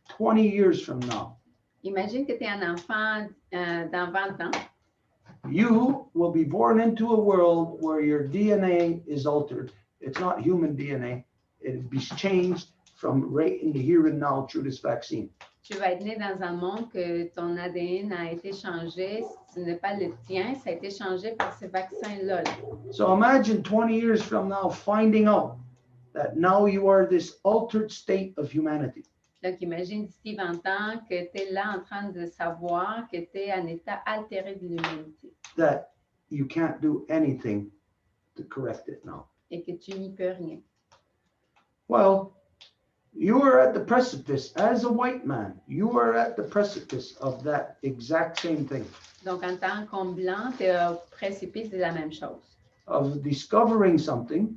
[SPEAKER 1] 20 years from now.
[SPEAKER 2] Imagine que tu es un enfant dans 20 ans.
[SPEAKER 1] You will be born into a world where your DNA is altered. It's not human DNA. It be changed from right in the here and now through this vaccine.
[SPEAKER 2] Tu vas être né dans un monde que ton ADN a été changé. Ce n'est pas le tien, ça a été changé par ce vaccin-là.
[SPEAKER 1] So imagine 20 years from now finding out that now you are this altered state of humanity.
[SPEAKER 2] Donc, imagine d'ici 20 ans que tu es là en train de savoir que tu es en état altéré de l'humanité.
[SPEAKER 1] That you can't do anything to correct it now.
[SPEAKER 2] Et que tu n'y peux rien.
[SPEAKER 1] Well, you are at the precipice, as a white man, you are at the precipice of that exact same thing.
[SPEAKER 2] Donc, en tant qu'homme blanc, tu es au précipice de la même chose.
[SPEAKER 1] Of discovering something,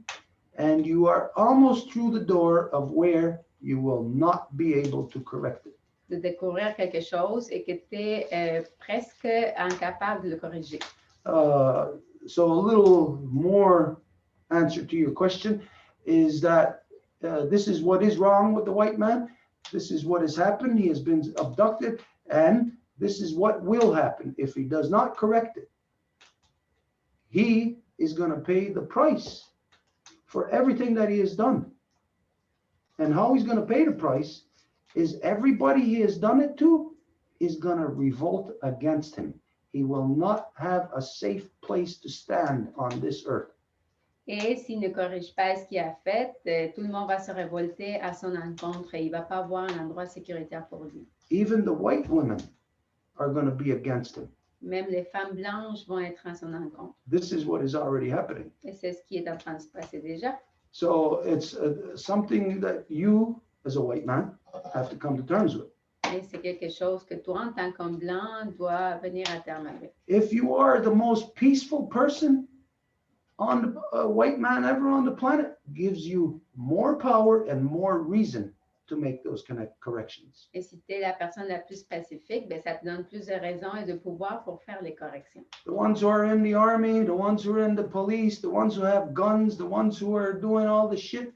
[SPEAKER 1] and you are almost through the door of where you will not be able to correct it.
[SPEAKER 2] De découvrir quelque chose et que tu es presque incapable de le corriger.
[SPEAKER 1] So a little more answer to your question is that this is what is wrong with the white man. This is what has happened. He has been abducted, and this is what will happen if he does not correct it. He is going to pay the price for everything that he has done. And how he's going to pay the price is everybody he has done it to is going to revolt against him. He will not have a safe place to stand on this earth.
[SPEAKER 2] Et s'il ne corrige pas ce qu'il a fait, tout le monde va se révolter à son encontre et il ne va pas avoir un endroit sécuritaire pour lui.
[SPEAKER 1] Even the white women are going to be against him.
[SPEAKER 2] Même les femmes blanches vont être à son encontre.
[SPEAKER 1] This is what is already happening.
[SPEAKER 2] Et c'est ce qui est en train de se passer déjà.
[SPEAKER 1] So it's something that you, as a white man, have to come to terms with.
[SPEAKER 2] Et c'est quelque chose que toi, en tant qu'homme blanc, dois venir à terme avec.
[SPEAKER 1] If you are the most peaceful person on the white man ever on the planet, gives you more power and more reason to make those corrections.
[SPEAKER 2] Et si tu es la personne la plus pacifique, ben, ça te donne plus de raisons et de pouvoir pour faire les corrections.
[SPEAKER 1] The ones who are in the army, the ones who are in the police, the ones who have guns, the ones who are doing all the shit,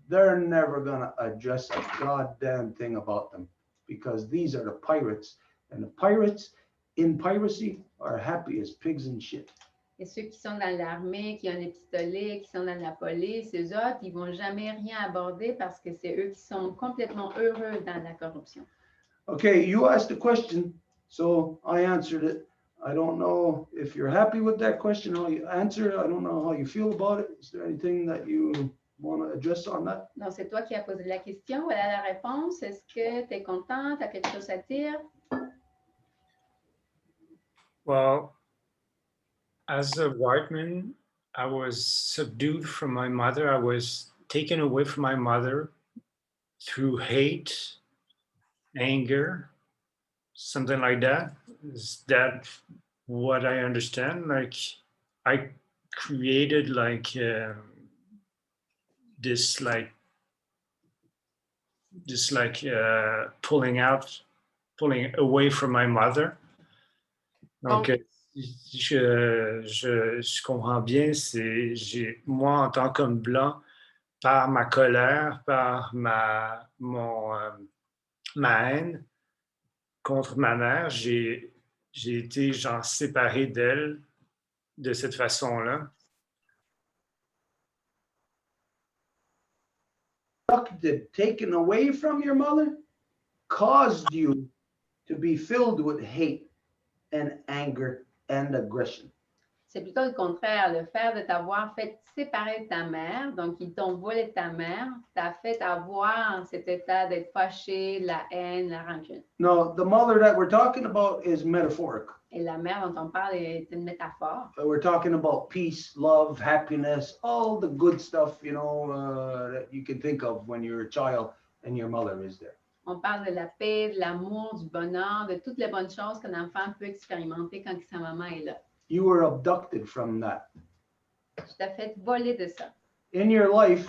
[SPEAKER 1] they're never gonna address a goddamn thing about them, because these are the pirates, and the pirates in piracy are happy as pigs in shit.
[SPEAKER 2] Et ceux qui sont dans l'armée, qui ont des pistolets, qui sont dans la police, eux autres, ils vont jamais rien aborder parce que c'est eux qui sont complètement heureux dans la corruption.
[SPEAKER 1] Okay, you asked a question, so I answered it. I don't know if you're happy with that question, how you answer it. I don't know how you feel about it. Is there anything that you want to address on that?
[SPEAKER 2] Donc, c'est toi qui as posé la question. Voilà la réponse. Est-ce que tu es content? Tu as quelque chose à dire?
[SPEAKER 7] Well, as a white man, I was subdued from my mother. I was taken away from my mother through hate, anger, something like that. Is that what I understand? Like, I created this pulling away from my mother. Donc, je comprends bien, moi en tant qu'homme blanc, par ma colère, par ma haine contre ma mère, j'ai été genre séparé d'elle de cette façon-là.
[SPEAKER 1] Taken away from your mother caused you to be filled with hate and anger and aggression.
[SPEAKER 2] C'est plutôt le contraire. Le fait de t'avoir fait séparer de ta mère, donc ils t'ont volé ta mère, t'a fait avoir cet état d'être fâché, la haine, la rancune.
[SPEAKER 1] No, the mother that we're talking about is metaphoric.
[SPEAKER 2] Et la mère dont on parle est une métaphore.
[SPEAKER 1] We're talking about peace, love, happiness, all the good stuff, you know, that you can think of when you're a child and your mother is there.
[SPEAKER 2] On parle de la paix, de l'amour, du bonheur, de toutes les bonnes choses qu'un enfant peut expérimenter quand sa maman est là.
[SPEAKER 1] You were abducted from that.
[SPEAKER 2] Tu t'as fait voler de ça.
[SPEAKER 1] In your life,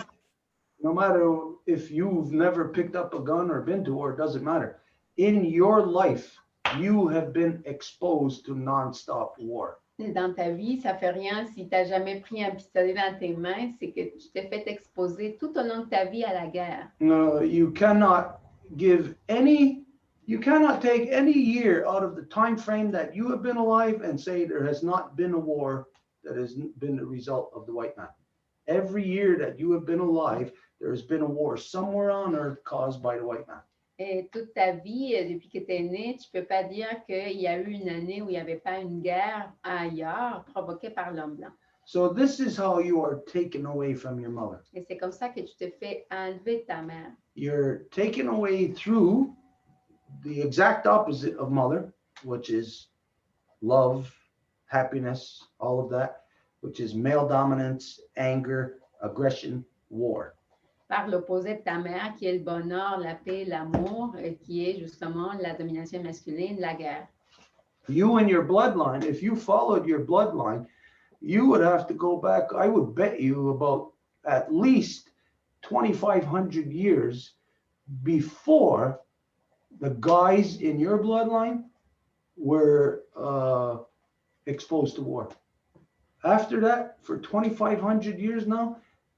[SPEAKER 1] no matter if you've never picked up a gun or been to war, it doesn't matter. In your life, you have been exposed to non-stop war.
[SPEAKER 2] Dans ta vie, ça fait rien si tu n'as jamais pris un pistolet dans tes mains, c'est que tu t'es fait exposer tout au long de ta vie à la guerre.
[SPEAKER 1] No, you cannot take any year out of the time frame that you have been alive and say there has not been a war that has been the result of the white man. Every year that you have been alive, there has been a war somewhere on earth caused by the white man.
[SPEAKER 2] Et toute ta vie, depuis que tu es né, tu ne peux pas dire qu'il y a eu une année où il n'y avait pas une guerre ailleurs provoquée par l'homme blanc.
[SPEAKER 1] So this is how you are taken away from your mother.
[SPEAKER 2] Et c'est comme ça que tu te fais enlever de ta mère.
[SPEAKER 1] You're taken away through the exact opposite of mother, which is love, happiness, all of that, which is male dominance, anger, aggression, war.
[SPEAKER 2] Par l'opposé de ta mère, qui est le bonheur, la paix, l'amour, qui est justement la domination masculine, la guerre.
[SPEAKER 1] You and your bloodline, if you followed your bloodline, you would have to go back, I would bet you about at least 2,500 years before the guys in your bloodline were exposed to war. After that, for 2,500 years now,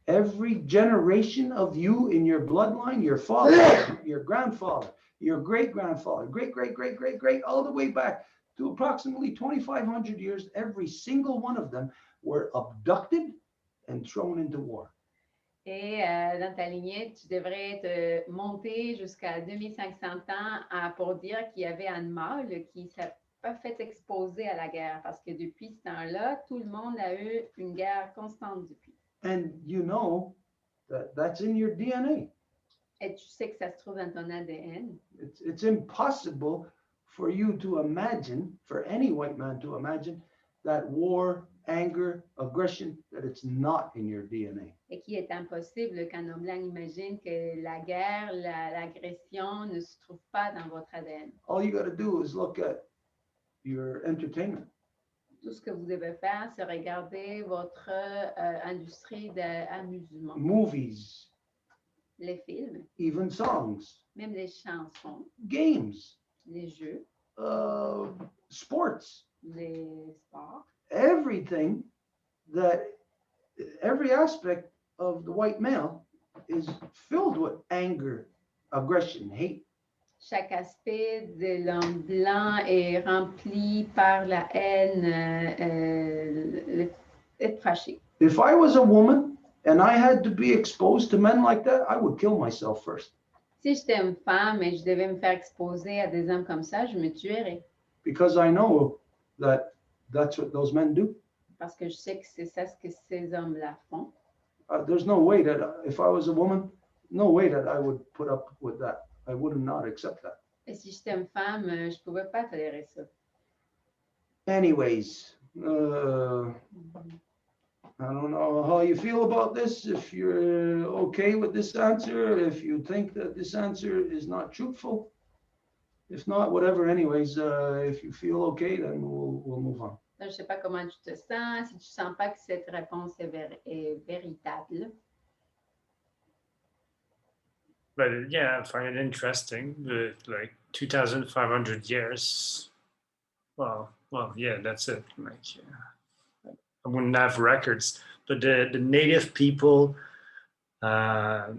[SPEAKER 1] every generation of you in your bloodline, your father, your grandfather, your great-grandfather, great, all the way back to approximately 2,500 years, every single one of them were abducted and thrown into war.
[SPEAKER 2] Et dans ta lignée, tu devrais te monter jusqu'à 2500 ans pour dire qu'il y avait un mâle qui ne s'est pas fait exposer à la guerre. Parce que depuis ce temps-là, tout le monde a eu une guerre constante depuis.
[SPEAKER 1] And you know that that's in your DNA.
[SPEAKER 2] Et tu sais que ça se trouve dans ton ADN.
[SPEAKER 1] It's impossible for you to imagine, for any white man to imagine, that war, anger, aggression, that it's not in your DNA.
[SPEAKER 2] Et qui est impossible qu'un homme blanc imagine que la guerre, l'agression ne se trouve pas dans votre ADN.
[SPEAKER 1] All you got to do is look at your entertainment.
[SPEAKER 2] Tout ce que vous devez faire, c'est regarder votre industrie d'amusement.
[SPEAKER 1] Movies,
[SPEAKER 2] les films,
[SPEAKER 1] even songs,
[SPEAKER 2] même les chansons,
[SPEAKER 1] games,
[SPEAKER 2] les jeux,
[SPEAKER 1] sports,
[SPEAKER 2] les sports,
[SPEAKER 1] everything that every aspect of the white male is filled with anger, aggression, hate.
[SPEAKER 2] chaque aspect de l'homme blanc est rempli par la haine, être fâché.
[SPEAKER 1] If I was a woman and I had to be exposed to men like that, I would kill myself first.
[SPEAKER 2] Si j'étais une femme et je devais me faire exposer à des hommes comme ça, je me tuerais.
[SPEAKER 1] Because I know that that's what those men do.
[SPEAKER 2] Parce que je sais que c'est ça ce que ces hommes-là font.
[SPEAKER 1] There's no way that if I was a woman, no way that I would put up with that. I would not accept that.
[SPEAKER 2] Et si j'étais une femme, je ne pouvais pas tolérer ça.
[SPEAKER 1] Anyways, I don't know how you feel about this, if you're okay with this answer, if you think that this answer is not truthful. If not, whatever. Anyways, if you feel okay, then we'll move on.
[SPEAKER 2] Je ne sais pas comment tu te sens, si tu ne sens pas que cette réponse est véritable.
[SPEAKER 7] But yeah, I find it interesting that like 2,500 years. Well, yeah, that's it. Like, I wouldn't have records, but the native people have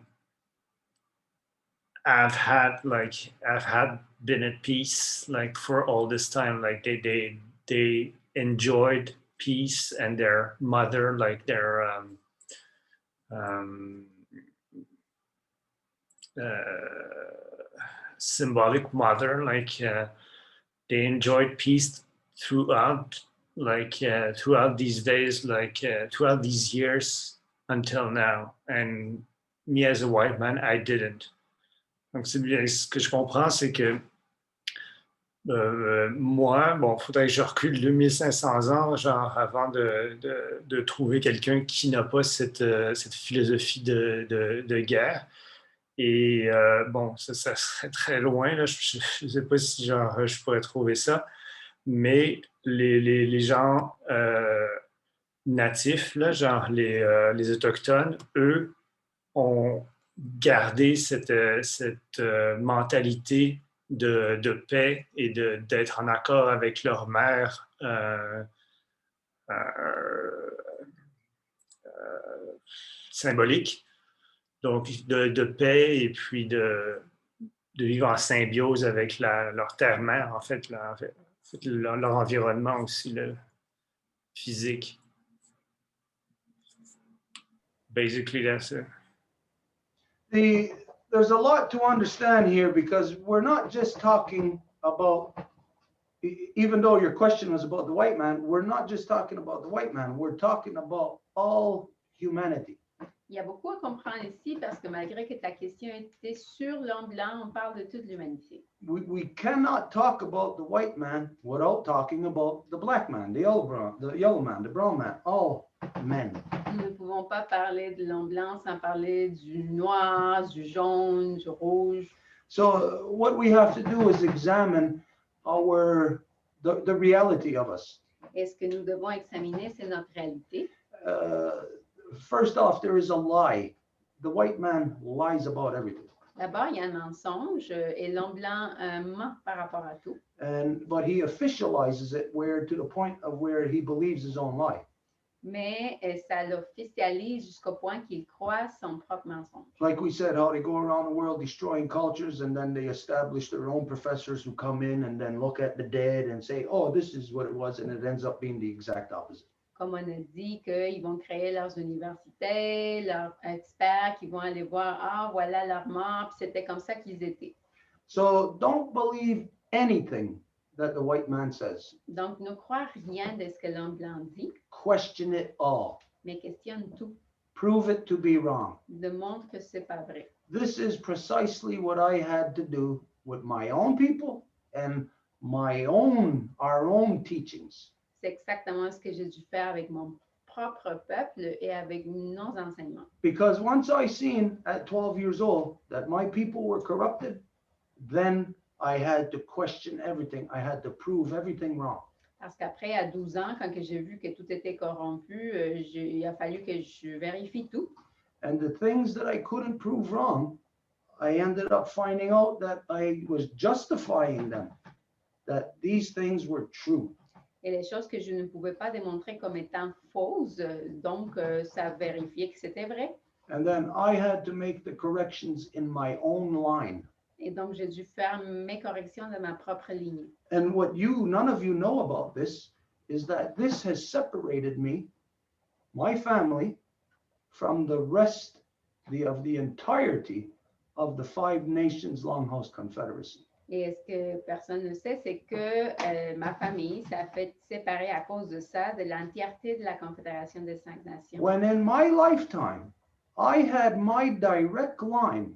[SPEAKER 7] been at peace like for all this time. Like they enjoyed peace, and their mother, like their symbolic mother, like they enjoyed peace throughout throughout these days, throughout these years until now. And me as a white man, I didn't. Donc ce que je comprends, c'est que moi, bon, faudrait que je recule 2500 ans, genre avant de trouver quelqu'un qui n'a pas cette philosophie de guerre. Et bon, ça serait très loin, là. Je ne sais pas si genre, je pourrais trouver ça, mais les gens natifs, là, genre les Autochtones, eux, ont gardé cette mentalité de paix et d'être en accord avec leur mère symbolique. Donc, de paix et puis de vivre en symbiose avec leur terre-mère, en fait, leur environnement aussi, le physique. Basically, that's it.
[SPEAKER 1] There's a lot to understand here, because we're not just talking about, even though your question was about the white man, we're not just talking about the white man, we're talking about all humanity.
[SPEAKER 2] Il y a beaucoup à comprendre ici, parce que malgré que ta question était sur l'homme blanc, on parle de toute l'humanité.
[SPEAKER 1] We cannot talk about the white man without talking about the black man, the yellow man, the brown man, all men.
[SPEAKER 2] Nous ne pouvons pas parler de l'homme blanc sans parler du noir, du jaune, du rouge.
[SPEAKER 1] So what we have to do is examine the reality of us.
[SPEAKER 2] Et ce que nous devons examiner, c'est notre réalité.
[SPEAKER 1] First off, there is a lie. The white man lies about everything.
[SPEAKER 2] D'abord, il y a un mensonge et l'homme blanc ment par rapport à tout.
[SPEAKER 1] But he officializes it to the point of where he believes his own lie.
[SPEAKER 2] Mais ça l'officialise jusqu'au point qu'il croit son propre mensonge.
[SPEAKER 1] Like we said, how they go around the world destroying cultures, and then they establish their own professors who come in and then look at the dead and say, oh, this is what it was, and it ends up being the exact opposite.
[SPEAKER 2] Comme on a dit qu'ils vont créer leurs universités, leurs experts qui vont aller voir, ah, voilà leur mort, puis c'était comme ça qu'ils étaient.
[SPEAKER 1] So don't believe anything that the white man says.
[SPEAKER 2] Donc, ne crois rien de ce que l'homme blanc dit,
[SPEAKER 1] Question it all.
[SPEAKER 2] mais questionne tout.
[SPEAKER 1] Prove it to be wrong.
[SPEAKER 2] Démontre que c'est pas vrai.
[SPEAKER 1] This is precisely what I had to do with my own people and our own teachings.
[SPEAKER 2] C'est exactement ce que j'ai dû faire avec mon propre peuple et avec nos enseignements.
[SPEAKER 1] Because once I seen at 12 years old that my people were corrupted, then I had to question everything. I had to prove everything wrong.
[SPEAKER 2] Parce qu'après, à 12 ans, quand j'ai vu que tout était corrompu, il a fallu que je vérifie tout.
[SPEAKER 1] And the things that I couldn't prove wrong, I ended up finding out that I was justifying them, that these things were true.
[SPEAKER 2] Et les choses que je ne pouvais pas démontrer comme étant fausses, donc ça vérifiait que c'était vrai.
[SPEAKER 1] And then I had to make the corrections in my own line.
[SPEAKER 2] Et donc, j'ai dû faire mes corrections de ma propre ligne.
[SPEAKER 1] And what none of you know about this, is that this has separated me, my family, from the rest of the entirety of the Five Nations Longhouse Confederacy.
[SPEAKER 2] Et ce que personne ne sait, c'est que ma famille, ça a fait séparer à cause de ça de l'entièreté de la Confédération des Cinq Nations.
[SPEAKER 1] When in my lifetime, I had my direct line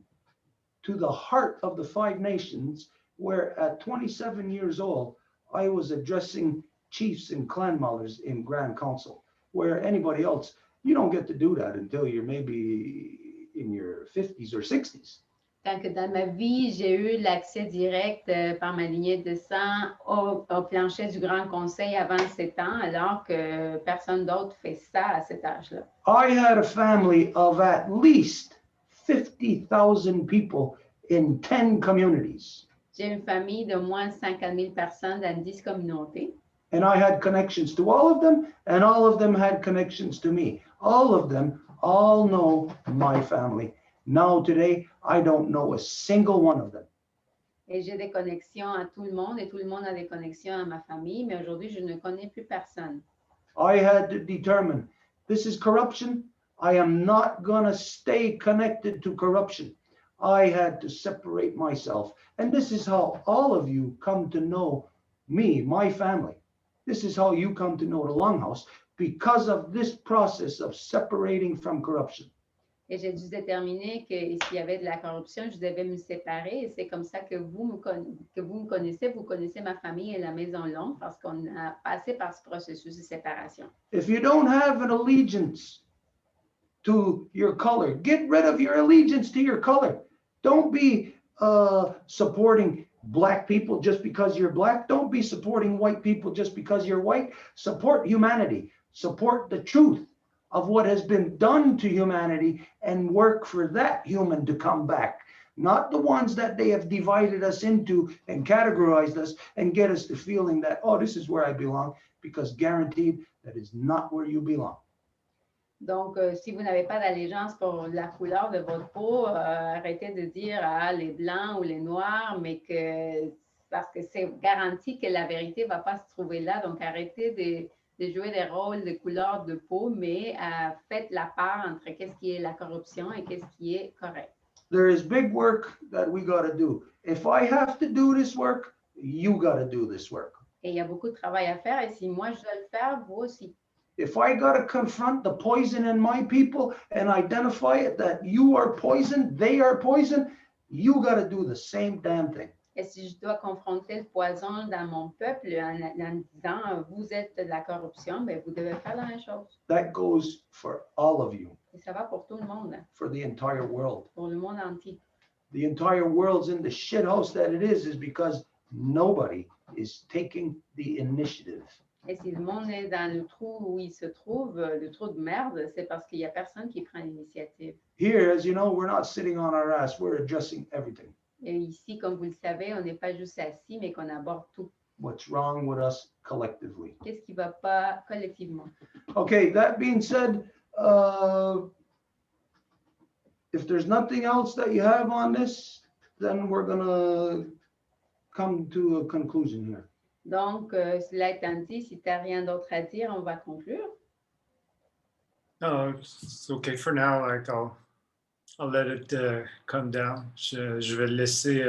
[SPEAKER 1] to the heart of the Five Nations, where at 27 years old, I was addressing chiefs and clan mothers in Grand Council, where anybody else, you don't get to do that until you're maybe in your 50s or 60s.
[SPEAKER 2] Tant que dans ma vie, j'ai eu l'accès direct par ma lignée de sang au plancher du Grand Conseil avant 7 ans, alors que personne d'autre fait ça à cet âge-là.
[SPEAKER 1] I had a family of at least 50,000 people in 10 communities.
[SPEAKER 2] J'ai une famille de moins de 50 000 personnes dans 10 communautés.
[SPEAKER 1] And I had connections to all of them, and all of them had connections to me. All of them all know my family. Now, today, I don't know a single one of them.
[SPEAKER 2] Et j'ai des connexions à tout le monde, et tout le monde a des connexions à ma famille, mais aujourd'hui, je ne connais plus personne.
[SPEAKER 1] I had to determine, this is corruption. I am not going to stay connected to corruption. I had to separate myself. And this is how all of you come to know me, my family. This is how you come to know the Longhouse, because of this process of separating from corruption.
[SPEAKER 2] Et j'ai dû déterminer que s'il y avait de la corruption, je devais me séparer. Et c'est comme ça que vous me connaissez ma famille et la Maison Longue, parce qu'on a passé par ce processus de séparation.
[SPEAKER 1] If you don't have an allegiance to your color, get rid of your allegiance to your color. Don't be supporting Black people just because you're Black. Don't be supporting white people just because you're white. Support humanity. Support the truth of what has been done to humanity and work for that human to come back. Not the ones that they have divided us into and categorized us and get us to feeling that, oh, this is where I belong, because guaranteed that is not where you belong.
[SPEAKER 2] Donc, si vous n'avez pas d'allégeance pour la couleur de votre peau, arrêtez de dire les blancs ou les noirs, mais que parce que c'est garanti que la vérité ne va pas se trouver là. Donc, arrêtez de jouer des rôles de couleur de peau, mais faites la part entre qu'est-ce qui est la corruption et qu'est-ce qui est correct.
[SPEAKER 1] There is big work that we got to do. If I have to do this work, you got to do this work.
[SPEAKER 2] Et il y a beaucoup de travail à faire, et si moi je dois le faire, vous aussi.
[SPEAKER 1] If I got to confront the poison in my people and identify it that you are poison, they are poison, you got to do the same damn thing.
[SPEAKER 2] Et si je dois confronter le poison dans mon peuple en disant vous êtes de la corruption, ben vous devez faire la même chose.
[SPEAKER 1] That goes for all of you,
[SPEAKER 2] Et ça va pour tout le monde,
[SPEAKER 1] for the entire world.
[SPEAKER 2] pour le monde entier.
[SPEAKER 1] The entire world's in the shithouse that it is because nobody is taking the initiative.
[SPEAKER 2] Et si le monde est dans le trou où il se trouve, le trou de merde, c'est parce qu'il n'y a personne qui prend l'initiative.
[SPEAKER 1] Here, as you know, we're not sitting on our ass, we're addressing everything.
[SPEAKER 2] Et ici, comme vous le savez, on n'est pas juste assis, mais qu'on aborde tout.
[SPEAKER 1] What's wrong with us collectively?
[SPEAKER 2] Qu'est-ce qui ne va pas collectivement?
[SPEAKER 1] Okay, that being said, if there's nothing else that you have on this, then we're gonna come to a conclusion here.
[SPEAKER 2] Donc, cela étant dit, si tu n'as rien d'autre à dire, on va conclure.
[SPEAKER 7] No, it's okay for now. Like I'll let it come down. Je vais le laisser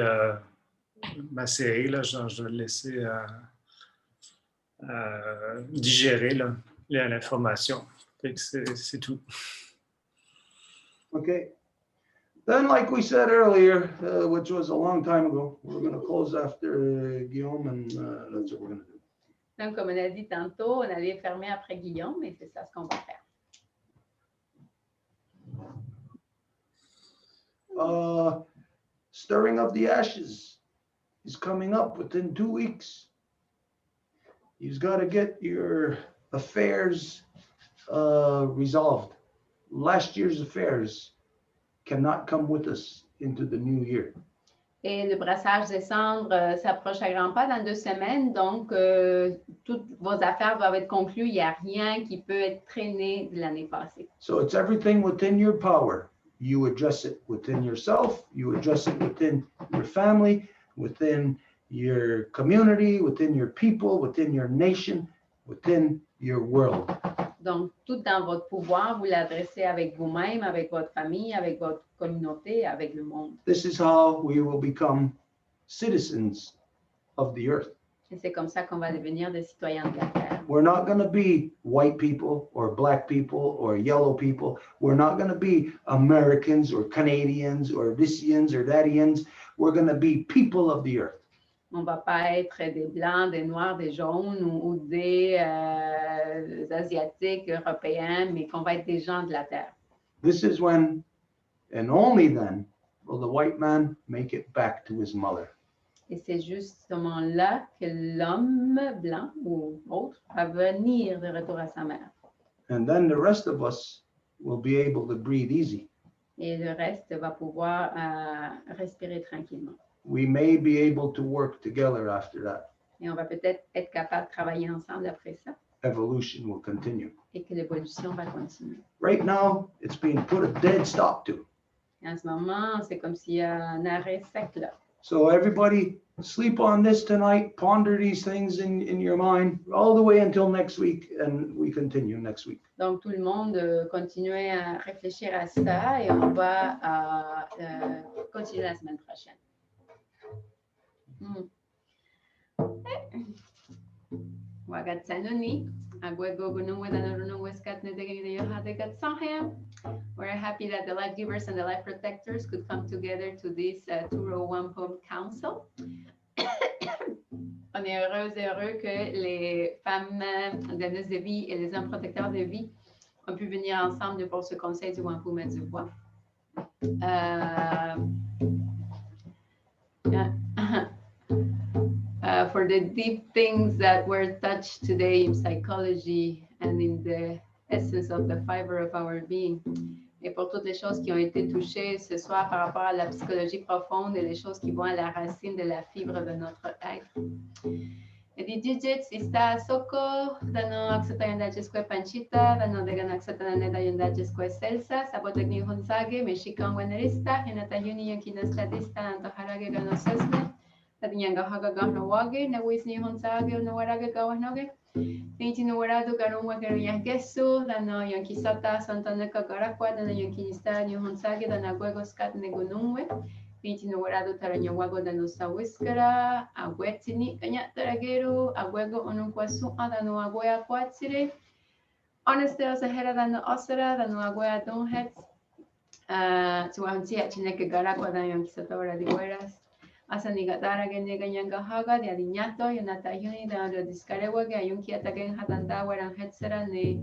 [SPEAKER 7] macérer, là. Je vais le laisser digérer là, l'information. C'est tout.
[SPEAKER 1] Okay. Then, like we said earlier, which was a long time ago, we're going to close after Guillaume, and that's what we're going to do.
[SPEAKER 2] Donc, comme on a dit tantôt, on allait fermer après Guillaume, mais c'est ça ce qu'on va faire.
[SPEAKER 1] Stirring of the ashes is coming up within 2 weeks. You've got to get your affairs resolved. last year's affairs cannot come with us into the new year.
[SPEAKER 2] Et le brassage des cendres s'approche à grands pas dans 2 semaines, donc toutes vos affaires doivent être conclues. Il n'y a rien qui peut être traîné de l'année passée.
[SPEAKER 1] So it's everything within your power. You address it within yourself, you address it within your family, within your community, within your people, within your nation, within your world.
[SPEAKER 2] Donc, tout dans votre pouvoir, vous l'adressez avec vous-même, avec votre famille, avec votre communauté, avec le monde.
[SPEAKER 1] This is how we will become citizens of the earth.
[SPEAKER 2] Et c'est comme ça qu'on va devenir des citoyens de la Terre.
[SPEAKER 1] We're not going to be white people or black people or yellow people. We're not going to be Americans or Canadians or thisians or thatians. We're going to be people of the earth.
[SPEAKER 2] On ne va pas être des blancs, des noirs, des jaunes ou des asiatiques, européens, mais qu'on va être des gens de la Terre.
[SPEAKER 1] This is when, and only then, will the white man make it back to his mother.
[SPEAKER 2] Et c'est justement là que l'homme blanc ou autre va venir de retour à sa mère.
[SPEAKER 1] And then the rest of us will be able to breathe easy.
[SPEAKER 2] Et le reste va pouvoir respirer tranquillement.
[SPEAKER 1] We may be able to work together after that.
[SPEAKER 2] Et on va peut-être être capable de travailler ensemble après ça
[SPEAKER 1] Evolution will continue.
[SPEAKER 2] et que l'évolution va continuer.
[SPEAKER 1] Right now, it's being put a dead stop to.
[SPEAKER 2] Et en ce moment, c'est comme s'il y a un arrêt sec là.
[SPEAKER 1] So everybody sleep on this tonight, ponder these things in your mind all the way until next week, and we continue next week.
[SPEAKER 2] Donc, tout le monde continue à réfléchir à ça et on va continuer la semaine prochaine. Wagatsanuni, we're happy that the life givers and the life protectors could come together to this Row Wampum Council. On est heureux et heureux que les femmes donneuses de vie et les hommes protecteurs de vie ont pu venir ensemble pour ce conseil du Wampum et du Voix. For the deep things that were touched today in psychology and in the essence of the fiber of our being. Et pour toutes les choses qui ont été touchées ce soir par rapport à la psychologie profonde et les choses qui vont à la racine de la fibre de notre être. Et di digit sista soko, dano aksatayanda jesque panchita, dano degana aksatananda yanda jesque selsa, sabotegni honsage, mexican wenerista, henata yuni yankinastadista, antoharage ganosesne, tadinyanga haga gahnawage, nawisni honsage, nawarage gawanoge. Niti nuwarado garumwa garuyan gesu, dano yankisata santaneka garakwa, dano yankinista honsage, dana guegos kat negunumwe. Niti nuwarado taranyawago dano sawiskara, agwetini kanya taragero, agwego onunkwasu dano agwea kwatsire. Honestero sahera dano osera, dano agwea donhet. Tuanti achineke garakwa dano yankisata ora de gueras. Asanigatara genega yangahaga de adiñato, yonata yuni dano discarewa, que ayunki atagen hatanda waran hetsera ne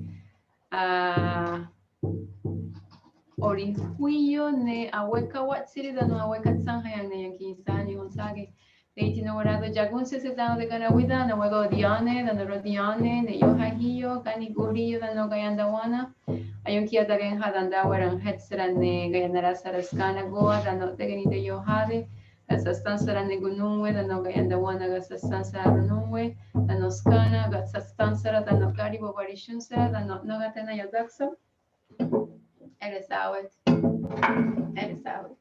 [SPEAKER 2] orihuyo ne aweka watsiri dano aweka tsanga ne yankisani honsage. Deiti no warado jagunse se dano de ganawida, no wego diane, dano rodiane, ne yohahiyo, kanigurio, dano gayandawana. Ayunki atagen hatanda waran hetsera ne gayanara saraskana goa, dano tegeni de yohade. Gasastansara negunumwe, dano gayandawana gasastansara runumwe, dano skana, gasastansara, dano garibo varishunsara, dano nogatena yadaksa. Eres out. Eres out.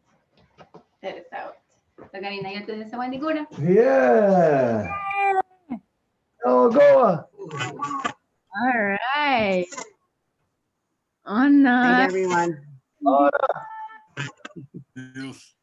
[SPEAKER 2] Eres out. Taganina yo te deseo ninguna.
[SPEAKER 1] Yeah. Oh, Goa.
[SPEAKER 8] All right. On
[SPEAKER 9] Night, everyone.
[SPEAKER 1] Oh,
[SPEAKER 5] Yes.